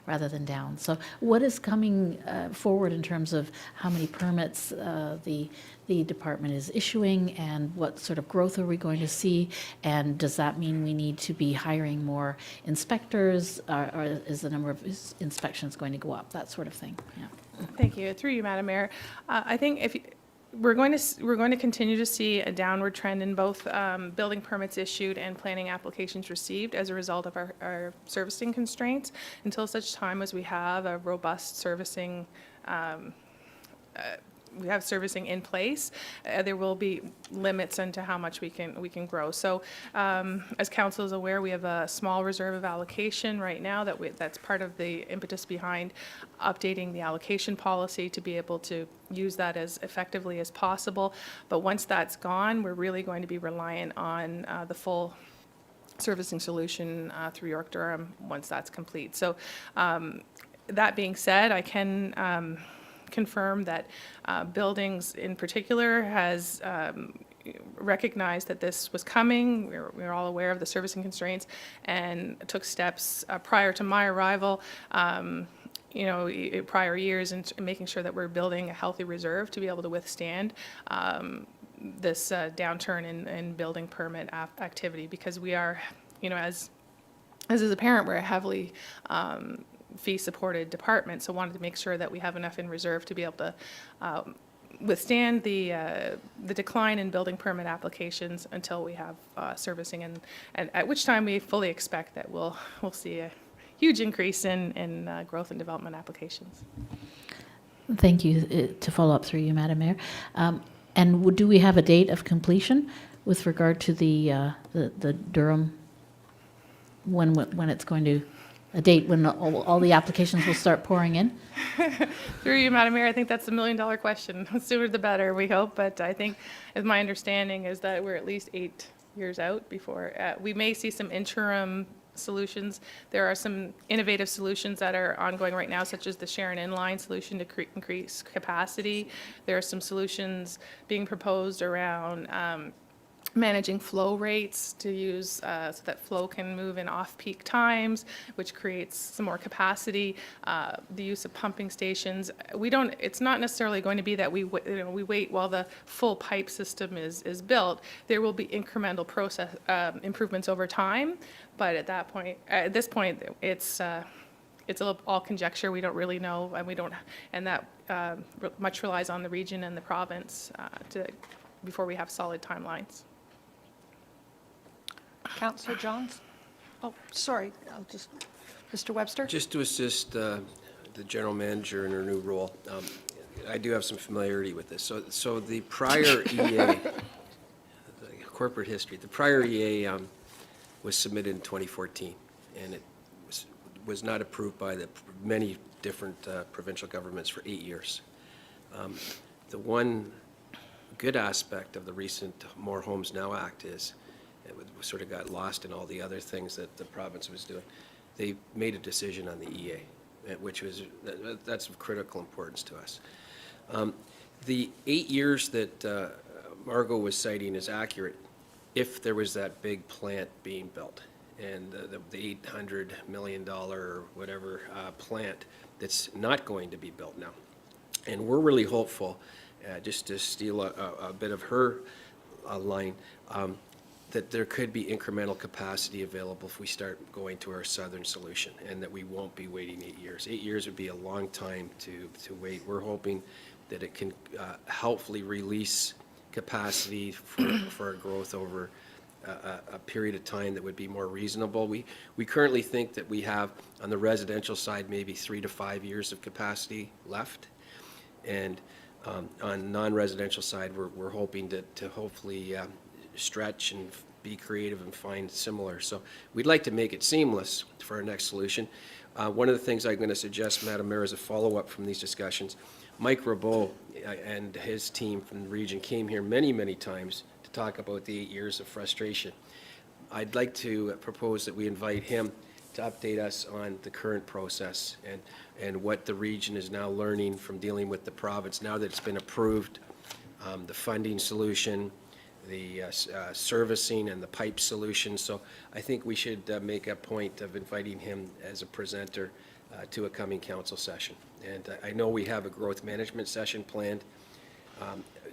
S3: rather than down. So what is coming forward in terms of how many permits the department is issuing, and what sort of growth are we going to see? And does that mean we need to be hiring more inspectors, or is the number of inspections going to go up? That sort of thing. Yeah.
S15: Thank you. Through you, Madam Mayor. I think we're going to continue to see a downward trend in both building permits issued and planning applications received as a result of our servicing constraints until such time as we have a robust servicing in place. There will be limits into how much we can grow. So as council is aware, we have a small reserve of allocation right now that's part of the impetus behind updating the allocation policy to be able to use that as effectively as possible. But once that's gone, we're really going to be reliant on the full servicing solution through York Durham once that's complete. So that being said, I can confirm that buildings in particular has recognized that this was coming. We're all aware of the servicing constraints and took steps prior to my arrival, prior years, and making sure that we're building a healthy reserve to be able to withstand this downturn in building permit activity, because we are, as is apparent, we're a heavily fee-supported department, so wanted to make sure that we have enough in reserve to be able to withstand the decline in building permit applications until we have servicing, and at which time we fully expect that we'll see a huge increase in growth and development applications.
S3: Thank you. To follow up through you, Madam Mayor. And do we have a date of completion with regard to the Durham, when it's going to, a date when all the applications will start pouring in?
S15: Through you, Madam Mayor, I think that's $1 million question. The sooner the better, we hope. But I think, as my understanding is that we're at least 8 years out before we may see some interim solutions. There are some innovative solutions that are ongoing right now, such as the Sharon inline solution to increase capacity. There are some solutions being proposed around managing flow rates to use so that flow can move in off-peak times, which creates some more capacity. The use of pumping stations. It's not necessarily going to be that we wait while the full pipe system is built. There will be incremental process improvements over time, but at this point, it's a little all conjecture. We don't really know, and that much relies on the region and the province before we have solid timelines.
S1: Councillor Johns? Oh, sorry, Mr. Webster?
S17: Just to assist the general manager in her new role, I do have some familiarity with this. So the prior EA, the corporate history, the prior EA was submitted in 2014, and it was not approved by the many different provincial governments for 8 years. The one good aspect of the recent More Homes Now Act is it sort of got lost in all the other things that the province was doing. They made a decision on the EA, that's of critical importance to us. The 8 years that Margot was citing is accurate if there was that big plant being built and the $800 million or whatever plant that's not going to be built now. And we're really hopeful, just to steal a bit of her line, that there could be incremental capacity available if we start going to our southern solution, and that we won't be waiting 8 years. 8 years would be a long time to wait. We're hoping that it can helpfully release capacity for our growth over a period of time that would be more reasonable. We currently think that we have, on the residential side, maybe 3 to 5 years of capacity left. And on non-residential side, we're hoping to hopefully stretch and be creative and find similar. So we'd like to make it seamless for our next solution. One of the things I'm going to suggest, Madam Mayor, as a follow-up from these discussions, Mike Rabeau and his team from the region came here many, many times to talk about the 8 years of frustration. I'd like to propose that we invite him to update us on the current process and what the region is now learning from dealing with the province now that it's been approved, the funding solution, the servicing and the pipe solution. So I think we should make a point of inviting him as a presenter to a coming council session. And I know we have a growth management session planned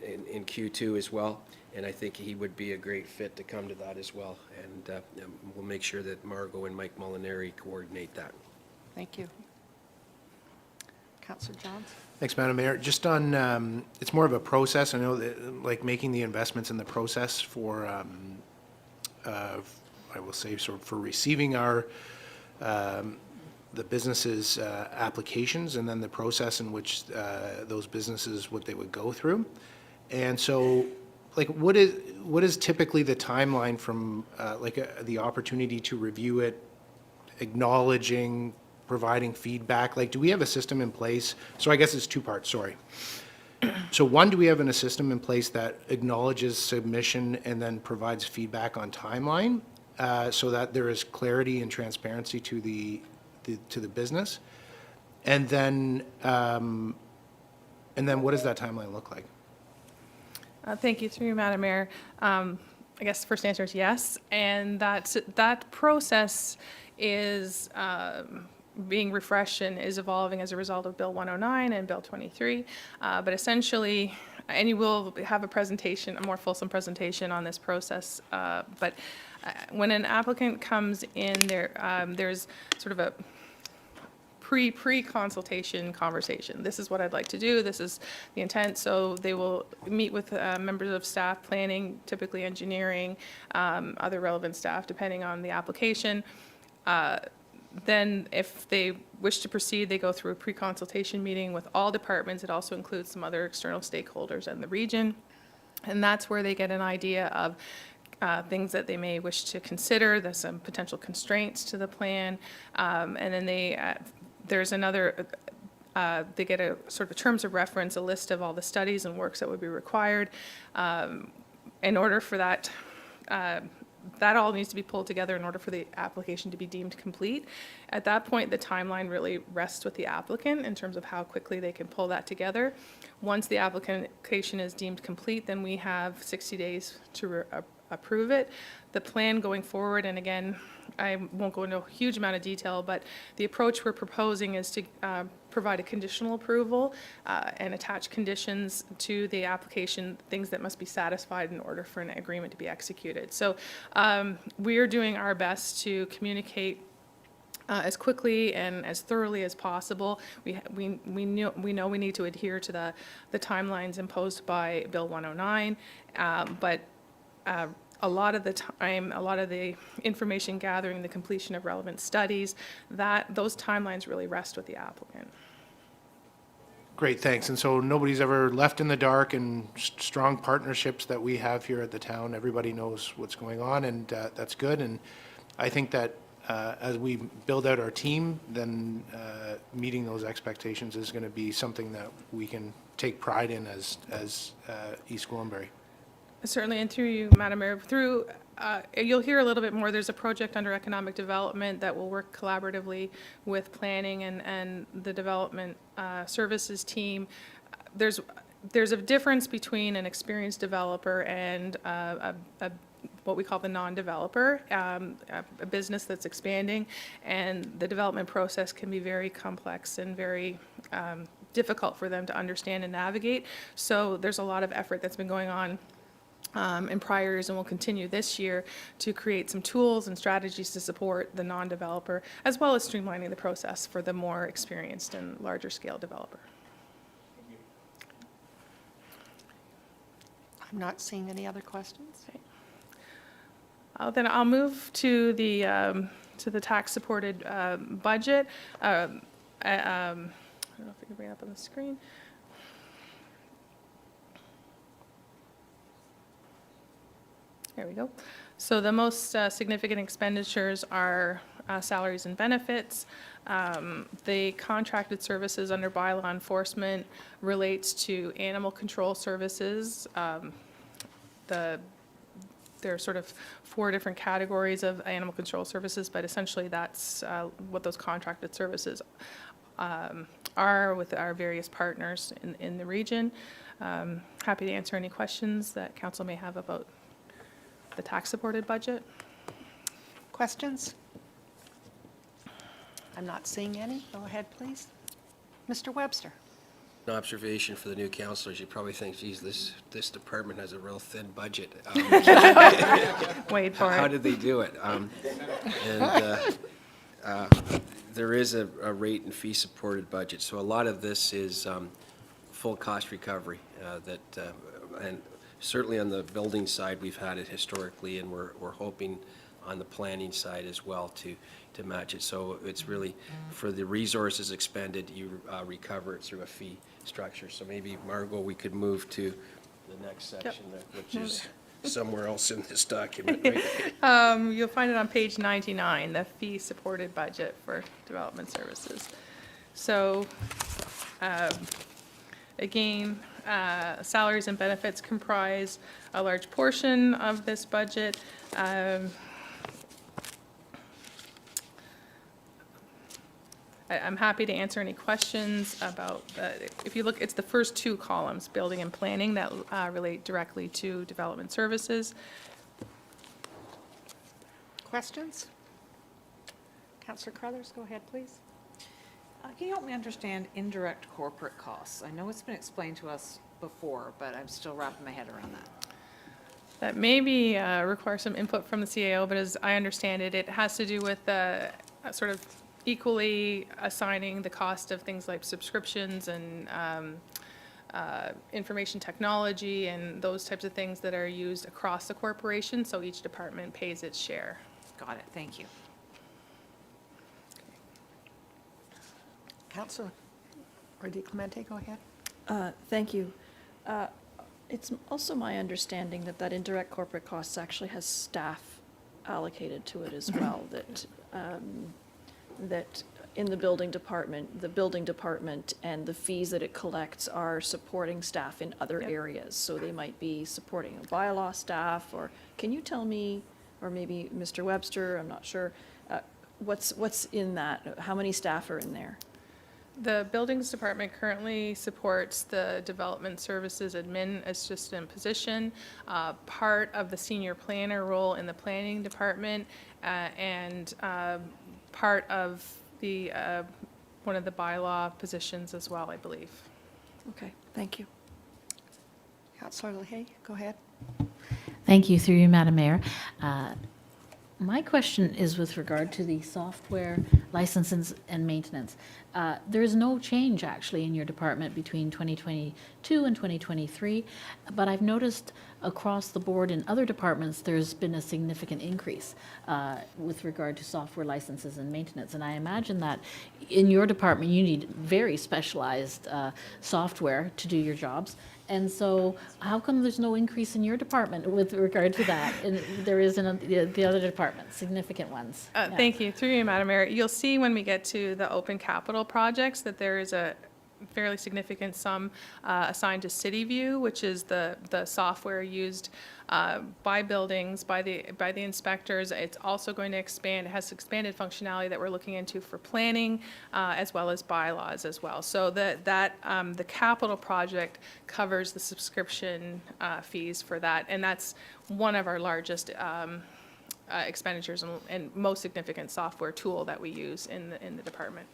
S17: in Q2 as well, and I think he would be a great fit to come to that as well. And we'll make sure that Margot and Mike Molinari coordinate that.
S1: Thank you. Councillor Johns?
S7: Thanks, Madam Mayor. Just on, it's more of a process. I know that, like, making the investments in the process for, I will say, sort of for receiving our, the businesses' applications, and then the process in which those businesses, what they would go through. And so, like, what is typically the timeline from, the opportunity to review it, acknowledging, providing feedback? Like, do we have a system in place? So I guess it's two parts, sorry. So one, do we have a system in place that acknowledges submission and then provides feedback on timeline so that there is clarity and transparency to the business? And then what does that timeline look like?
S15: Thank you, through you, Madam Mayor. I guess the first answer is yes, and that process is being refreshed and is evolving as a result of Bill 109 and Bill 23. But essentially, and you will have a presentation, a more fulsome presentation on this process. But when an applicant comes in, there's sort of a pre-consultation conversation. This is what I'd like to do. This is the intent. So they will meet with members of staff, planning, typically engineering, other relevant staff, depending on the application. Then if they wish to proceed, they go through a pre-consultation meeting with all departments. It also includes some other external stakeholders in the region. And that's where they get an idea of things that they may wish to consider. There's some potential constraints to the plan. And then there's another, they get a sort of terms of reference, a list of all the studies and works that would be required. In order for that, that all needs to be pulled together in order for the application to be deemed complete. At that point, the timeline really rests with the applicant in terms of how quickly they can pull that together. Once the application is deemed complete, then we have 60 days to approve it. The plan going forward, and again, I won't go into a huge amount of detail, but the approach we're proposing is to provide a conditional approval and attach conditions to the application, things that must be satisfied in order for an agreement to be executed. So we are doing our best to communicate as quickly and as thoroughly as possible. We know we need to adhere to the timelines imposed by Bill 109, but a lot of the time, a lot of the information gathering, the completion of relevant studies, those timelines really rest with the applicant.
S7: Great, thanks. And so nobody's ever left in the dark, and strong partnerships that we have here at the town. Everybody knows what's going on, and that's good. And I think that as we build out our team, then meeting those expectations is going to be something that we can take pride in as East Gwillimbury.
S15: Certainly, and through you, Madam Mayor, you'll hear a little bit more. There's a project under economic development that will work collaboratively with planning and the development services team. There's a difference between an experienced developer and what we call the non-developer, a business that's expanding, and the development process can be very complex and very difficult for them to understand and navigate. So there's a lot of effort that's been going on in prior years and will continue this year to create some tools and strategies to support the non-developer, as well as streamlining the process for the more experienced and larger scale developer.
S1: I'm not seeing any other questions.
S15: Okay. Then I'll move to the tax-supported budget. I don't know if you can bring it up on the screen. There we go. So the most significant expenditures are salaries and benefits. The contracted services under bylaw enforcement relates to animal control services. There are sort of 4 different categories of animal control services, but essentially that's what those contracted services are with our various partners in the region. Happy to answer any questions that council may have about the tax-supported budget.
S1: Questions? I'm not seeing any. Go ahead, please. Mr. Webster.
S17: An observation for the new councillors, you probably think, geez, this department has a real thin budget.
S15: Wait for it.
S17: How did they do it? There is a rate and fee supported budget, so a lot of this is full cost recovery and certainly on the building side, we've had it historically, and we're hoping on the planning side as well to match it. So it's really, for the resources expended, you recover it through a fee structure. So maybe, Margot, we could move to the next section, which is somewhere else in this document, right?
S15: You'll find it on page 99, the fee-supported budget for development services. So, again, salaries and benefits comprise a large portion of this budget. I'm happy to answer any questions about, if you look, it's the first 2 columns, building and planning, that relate directly to development services.
S1: Questions? Councillor Crothers, go ahead, please.
S4: Can you help me understand indirect corporate costs? I know it's been explained to us before, but I'm still wrapping my head around that.
S15: That maybe requires some input from the CAO, but as I understand it, it has to do with sort of equally assigning the cost of things like subscriptions and information technology and those types of things that are used across the corporation, so each department pays its share.
S4: Got it, thank you.
S1: Councillor DiClemente, go ahead.
S6: Thank you. It's also my understanding that indirect corporate costs actually has staff allocated to it as well, that in the building department and the fees that it collects are supporting staff in other areas. So they might be supporting a bylaw staff, or can you tell me, or maybe Mr. Webster, I'm not sure, what's in that? How many staff are in there?
S15: The Buildings Department currently supports the Development Services Admin Assistant position, part of the Senior Planner role in the Planning Department, and part of the, one of the bylaw positions as well, I believe.
S1: Okay, thank you. Councillor LaHaye, go ahead.
S3: Thank you, through you, Madam Mayor. My question is with regard to the software licenses and maintenance. There is no change actually in your department between 2022 and 2023, but I've noticed across the board in other departments there's been a significant increase with regard to software licenses and maintenance. And I imagine that in your department you need very specialized software to do your jobs. And so how come there's no increase in your department with regard to that? And there is in the other departments, significant ones. Yeah.
S15: Thank you. Through you, Madam Mayor. You'll see when we get to the open capital projects that there is a fairly significant sum assigned to CityView, which is the software used by buildings, by the inspectors. It's also going to expand, it has expanded functionality that we're looking into for planning as well as bylaws as well. So the capital project covers the subscription fees for that, and that's one of our largest expenditures and most significant software tool that we use in the department.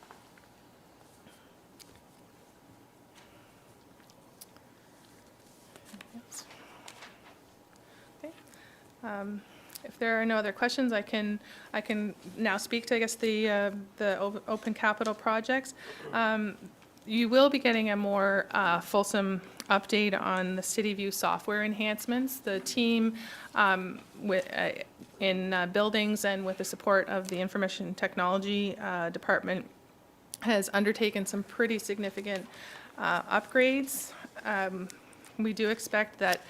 S15: If there are no other questions, I can now speak to, I guess, the open capital projects. You will be getting a more fulsome update on the CityView software enhancements. The team in buildings and with the support of the Information Technology Department has undertaken some pretty significant upgrades. We do expect that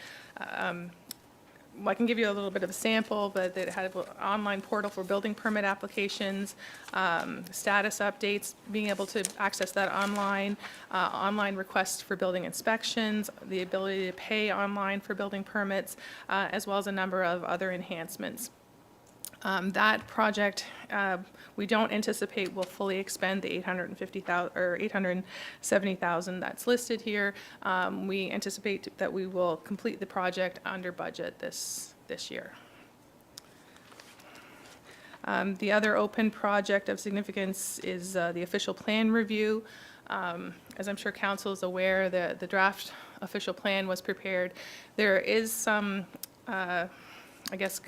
S15: I can give you a little bit of a sample, but it had an online portal for building permit applications, status updates, being able to access that online, online requests for building inspections, the ability to pay online for building permits, as well as a number of other enhancements. That project, we don't anticipate will fully expend the $850,000 or $870,000 that's listed here. We anticipate that we will complete the project under budget this year. The other open project of significance is the official plan review. As I'm sure council is aware, the draft official plan was prepared. There is some, I guess,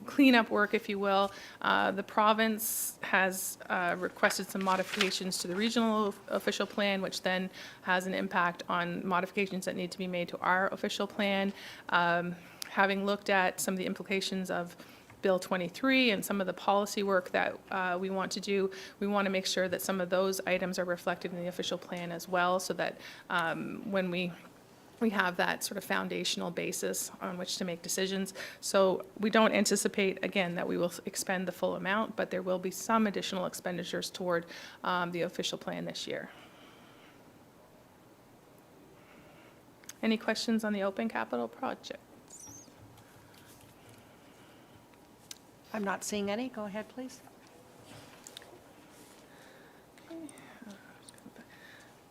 S15: cleanup work, if you will. The province has requested some modifications to the regional official plan, which then has an impact on modifications that need to be made to our official plan. Having looked at some of the implications of Bill 23 and some of the policy work that we want to do, we want to make sure that some of those items are reflected in the official plan as well, so that when we have that sort of foundational basis on which to make decisions. So we don't anticipate, again, that we will expend the full amount, but there will be some additional expenditures toward the official plan this year. Any questions on the open capital projects?
S1: I'm not seeing any. Go ahead, please.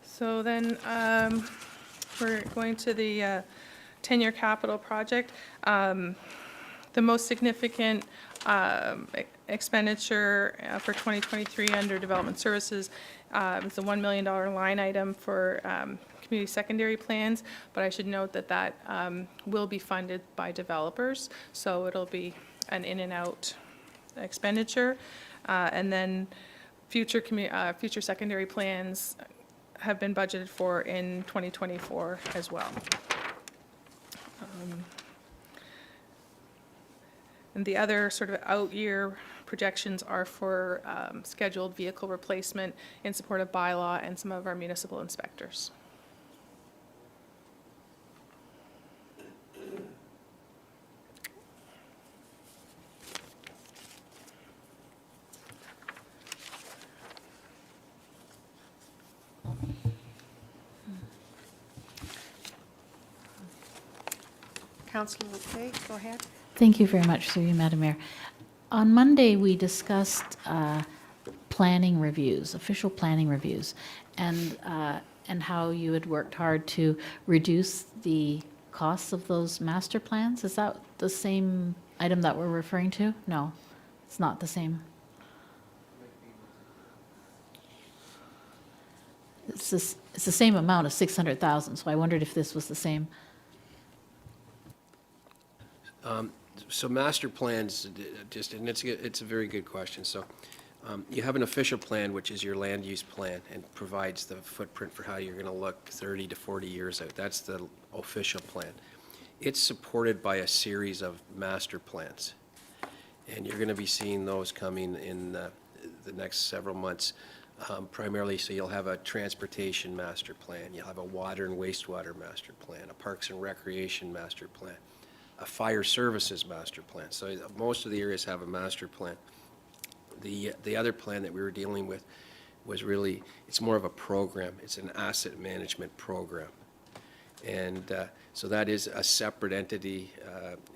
S15: So then, we're going to the 10-year capital project. The most significant expenditure for 2023 under Development Services is the $1 million line item for community secondary plans, but I should note that that will be funded by developers, so it'll be an in and out expenditure. And then future secondary plans have been budgeted for in 2024 as well. And the other sort of out-year projections are for scheduled vehicle replacement in support of bylaw and some of our municipal inspectors.
S1: Councillor LaFay, go ahead.
S3: Thank you very much, through you, Madam Mayor. On Monday, we discussed planning reviews, official planning reviews, and how you had worked hard to reduce the costs of those master plans. Is that the same item that we're referring to? No, it's not the same. It's the same amount of 600,000, so I wondered if this was the same.
S17: So master plans, and it's a very good question. So you have an official plan, which is your land use plan, and provides the footprint for how you're going to look 30 to 40 years out. That's the official plan. It's supported by a series of master plans, and you're going to be seeing those coming in the next several months. Primarily, so you'll have a transportation master plan, you'll have a water and wastewater master plan, a parks and recreation master plan, a fire services master plan. So most of the areas have a master plan. The other plan that we were dealing with was really, it's more of a program. It's an asset management program. And so that is a separate entity,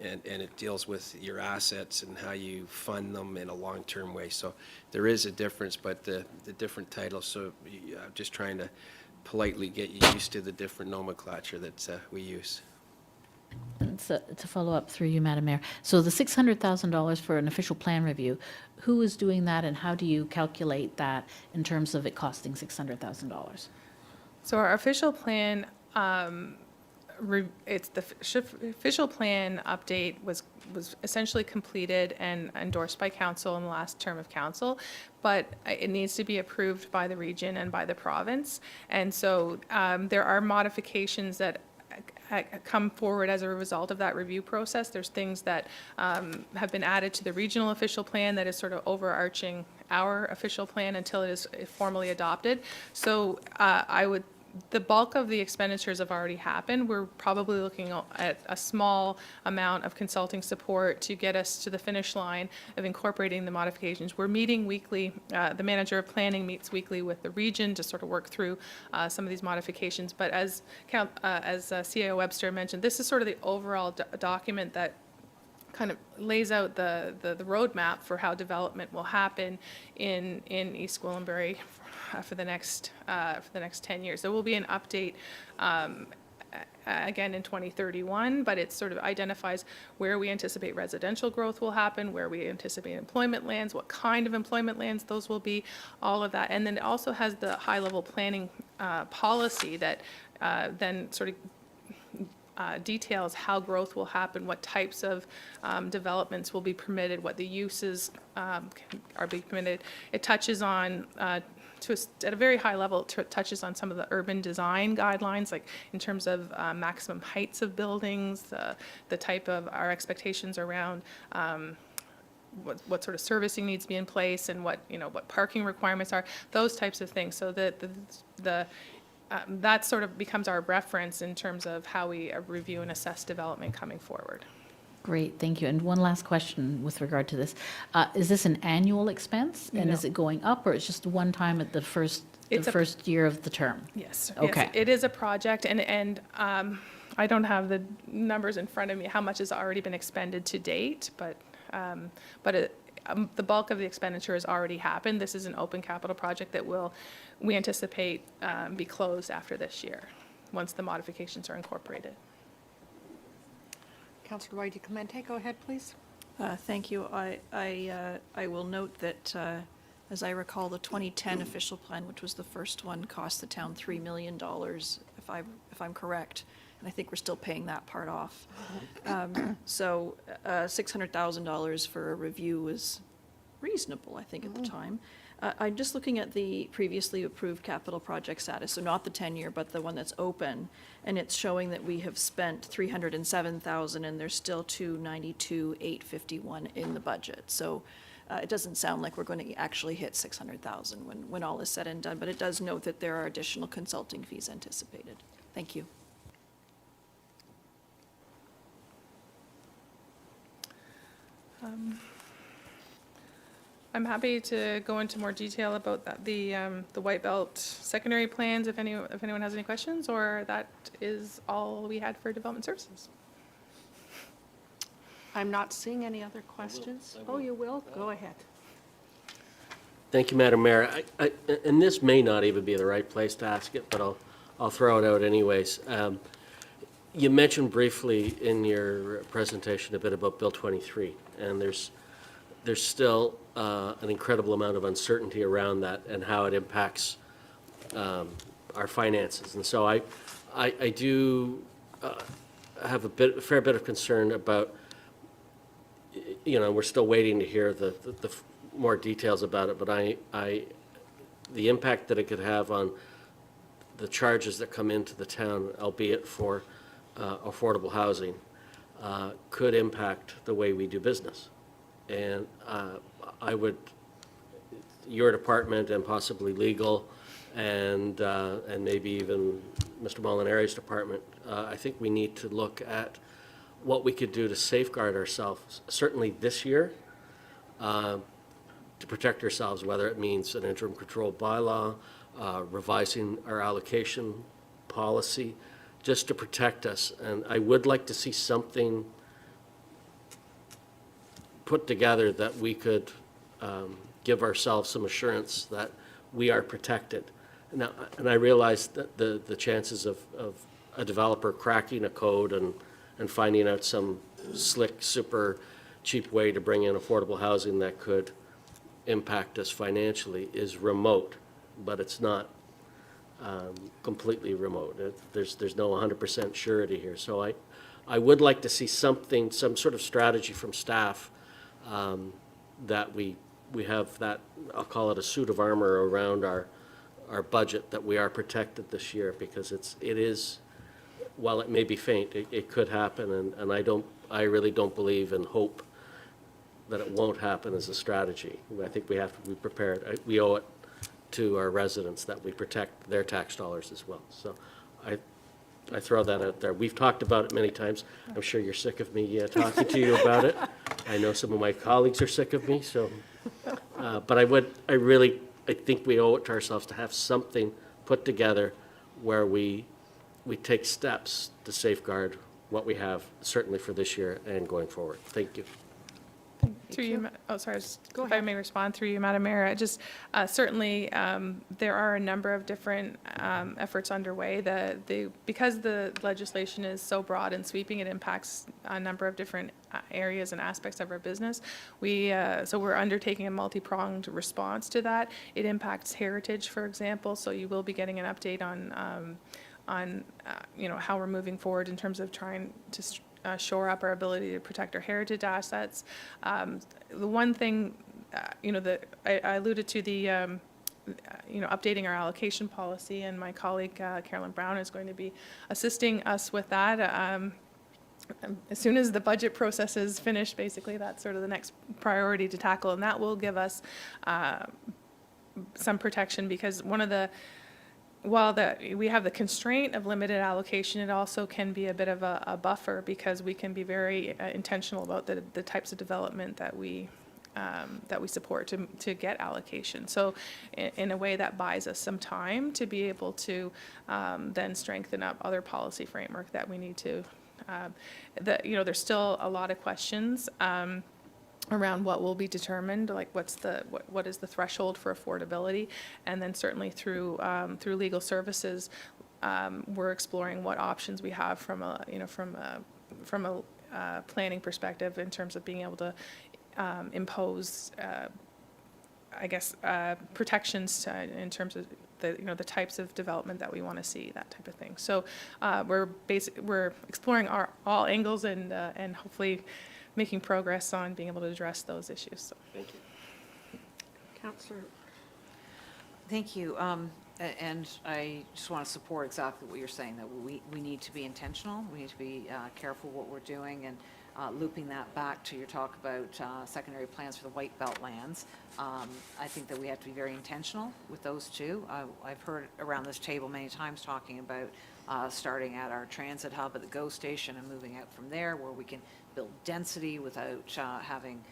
S17: and it deals with your assets and how you fund them in a long-term way. So there is a difference, but the different titles, so I'm just trying to politely get you used to the different nomenclature that we use.
S3: And so, to follow up through you, Madam Mayor, so the $600,000 for an official plan review, who is doing that and how do you calculate that in terms of it costing $600,000?
S15: So our official plan, it's the official plan update was essentially completed and endorsed by council in the last term of council, but it needs to be approved by the region and by the province. And so there are modifications that come forward as a result of that review process. There's things that have been added to the regional official plan that is sort of overarching our official plan until it is formally adopted. So the bulk of the expenditures have already happened. We're probably looking at a small amount of consulting support to get us to the finish line of incorporating the modifications. We're meeting weekly. The manager of planning meets weekly with the region to sort of work through some of these modifications. But as CAO Webster mentioned, this is sort of the overall document that kind of lays out the roadmap for how development will happen in East Gwillimbury for the next 10 years. There will be an update again in 2031, but it sort of identifies where we anticipate residential growth will happen, where we anticipate employment lands, what kind of employment lands those will be, all of that. And then it also has the high-level planning policy that then sort of details how growth will happen, what types of developments will be permitted, what the uses are being permitted. It touches on, at a very high level, it touches on some of the urban design guidelines, like in terms of maximum heights of buildings, the type of our expectations around what sort of servicing needs to be in place, and what parking requirements are, those types of things. So that sort of becomes our reference in terms of how we review and assess development coming forward.
S3: Great, thank you. And one last question with regard to this. Is this an annual expense? And
S15: No.
S3: is it going up, or it's just one time at the first year of the term?
S15: Yes.
S3: Okay.
S15: Yes, it is a project, and I don't have the numbers in front of me, how much has already been expended to date, but the bulk of the expenditure has already happened. This is an open capital project that we anticipate be closed after this year, once the modifications are incorporated.
S1: Councillor White-Clemente, go ahead, please.
S6: Thank you. I will note that, as I recall, the 2010 official plan, which was the first one, cost the town $3 million, if I'm correct. And I think we're still paying that part off. So $600,000 for a review was reasonable, I think, at the time. I'm just looking at the previously approved capital project status, so not the 10-year, but the one that's open, and it's showing that we have spent $307,000, and there's still $292,851 in the budget. So it doesn't sound like we're going to actually hit $600,000 when all is said and done, but it does note that there are additional consulting fees anticipated. Thank you.
S15: I'm happy to go into more detail about the White Belt secondary plans if anyone has any questions, or that is all we had for development services.
S1: I'm not seeing any other questions. Oh, you will? Go ahead.
S5: Thank you, Madam Mayor. And this may not even be the right place to ask it, but I'll throw it out anyways. You mentioned briefly in your presentation a bit about Bill 23, and there's still an incredible amount of uncertainty around that and how it impacts our finances. And so I do have a fair bit of concern about, we're still waiting to hear the more details about it, but the impact that it could have on the charges that come into the town, albeit for affordable housing, could impact the way we do business. And your department and possibly legal and maybe even Mr. Molinari's department, I think we need to look at what we could do to safeguard ourselves, certainly this year, to protect ourselves, whether it means an interim control bylaw, revising our allocation policy, just to protect us. And I would like to see something put together that we could give ourselves some assurance that we are protected. Now, and I realize that the chances of a developer cracking a code and finding out some slick, super cheap way to bring in affordable housing that could impact us financially is remote, but it's not completely remote. There's no 100% surety here. So I would like to see something, some sort of strategy from staff that we have that, I'll call it a suit of armor around our budget, that we are protected this year, because it is, while it may be faint, it could happen, and I really don't believe and hope that it won't happen as a strategy. I think we have to be prepared. We owe it to our residents that we protect their tax dollars as well. So I throw that out there. We've talked about it many times. I'm sure you're sick of me talking to you about it. I know some of my colleagues are sick of me, so, but I think we owe it to ourselves to have something put together where we take steps to safeguard what we have, certainly for this year and going forward. Thank you.
S15: Through you, if I may respond through you, Madam Mayor, just certainly there are a number of different efforts underway. Because the legislation is so broad and sweeping, it impacts a number of different areas and aspects of our business. So we're undertaking a multi-pronged response to that. It impacts heritage, for example, so you will be getting an update on how we're moving forward in terms of trying to shore up our ability to protect our heritage assets. The one thing, that I alluded to, updating our allocation policy, and my colleague Carolyn Brown is going to be assisting us with that. As soon as the budget process is finished, basically, that's sort of the next priority to tackle, and that will give us some protection, because while we have the constraint of limited allocation, it also can be a bit of a buffer, because we can be very intentional about the types of development that we support to get allocation. So in a way that buys us some time to be able to then strengthen up other policy framework that we need to. There's still a lot of questions around what will be determined, like what is the threshold for affordability, and then certainly through legal services, we're exploring what options we have from a planning perspective in terms of being able to impose, protections in terms of the types of development that we want to see, that type of thing. So we're exploring all angles and hopefully making progress on being able to address those issues. So.
S5: Thank you.
S1: Councillor.
S4: Thank you. And I just want to support exactly what you're saying, that we need to be intentional. We need to be careful what we're doing, and looping that back to your talk about secondary plans for the White Belt lands. I think that we have to be very intentional with those two. I've heard around this table many times talking about starting at our transit hub at the GO station and moving out from there, where we can build density without having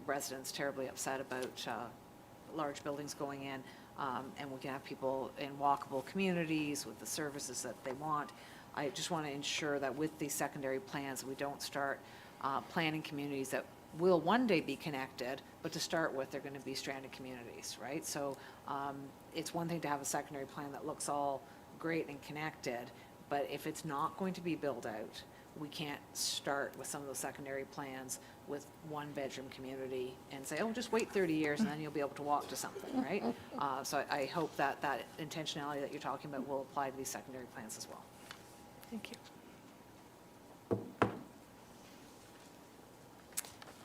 S4: residents terribly upset about large buildings going in, and we can have people in walkable communities with the services that they want. I just want to ensure that with these secondary plans, we don't start planning communities that
S2: will one day be connected, but to start with, they're going to be stranded communities, right? So it's one thing to have a secondary plan that looks all great and connected, but if it's not going to be built out, we can't start with some of those secondary plans with one-bedroom community and say, oh, just wait 30 years and then you'll be able to walk to something, right? So I hope that that intentionality that you're talking about will apply to these secondary plans as well.
S15: Thank you.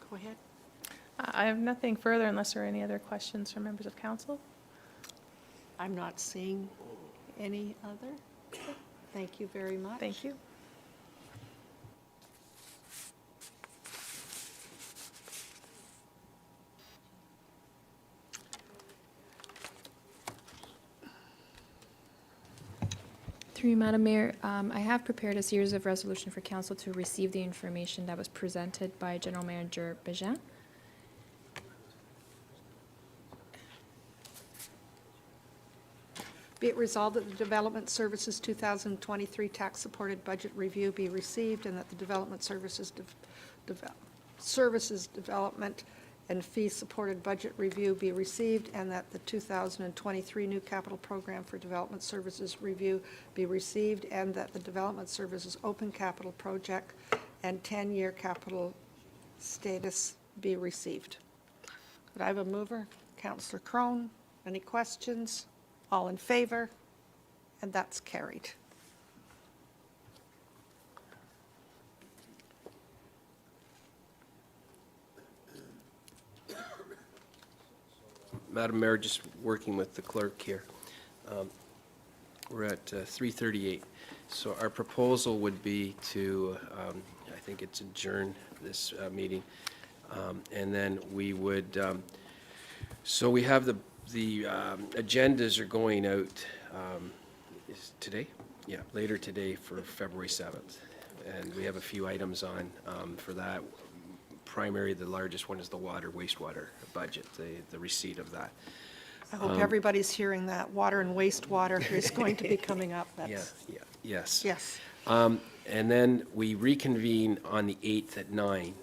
S1: Go ahead.
S15: I have nothing further unless there are any other questions from members of council.
S1: I'm not seeing any other. Thank you very much.
S15: Thank you. Through you, Madam Mayor, I have prepared a series of resolution for council to receive the information that was presented by General Manager Bégin.
S1: Be it resolved that the Development Services 2023 tax-supported budget review be received and that the Development Services Development and fee-supported budget review be received and that the 2023 new capital program for Development Services review be received and that the Development Services open capital project and 10-year capital status be received. Could I have a mover? Councillor Crone. Any questions? All in favor? And that's carried.
S17: Madam Mayor, just working with the clerk here. We're at 3:38. So our proposal would be to, I think it's adjourn this meeting. And then we would, so we have the agendas are going out, is today? Yeah, later today for February 7th. And we have a few items on for that. Primary, the largest one is the wastewater budget, the receipt of that.
S1: I hope everybody's hearing that. Water and wastewater is going to be coming up.
S17: Yes.
S1: Yes.
S17: And then we reconvene on the 8th at 9.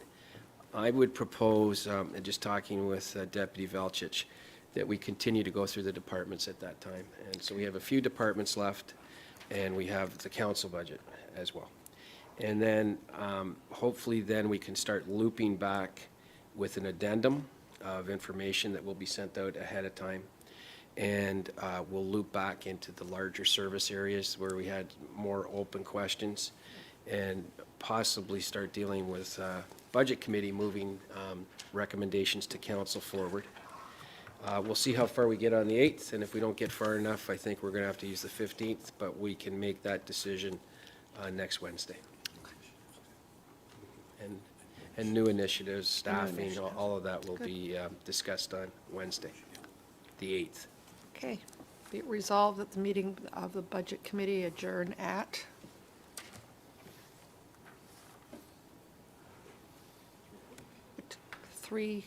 S17: I would propose, and just talking with Deputy Velchich, that we continue to go through the departments at that time. And so we have a few departments left, and we have the council budget as well. And then hopefully then we can start looping back with an addendum of information that will be sent out ahead of time. And we'll loop back into the larger service areas where we had more open questions and possibly start dealing with Budget Committee moving recommendations to council forward. We'll see how far we get on the 8th, and if we don't get far enough, I think we're going to have to use the 15th, but we can make that decision next Wednesday. And new initiatives, staffing, all of that will be discussed on Wednesday, the 8th.
S1: Okay. Be it resolved that the meeting of the Budget Committee adjourn at 3:40.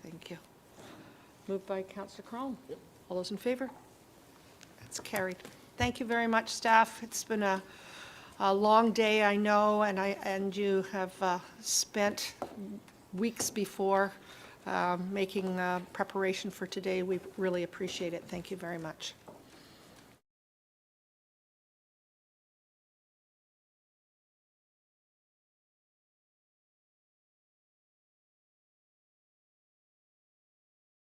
S1: Thank you. Moved by Councillor Crone. All those in favor? That's carried. Thank you very much, staff. It's been a long day, I know, and you have spent weeks before making preparation for today. We really appreciate it. Thank you very much.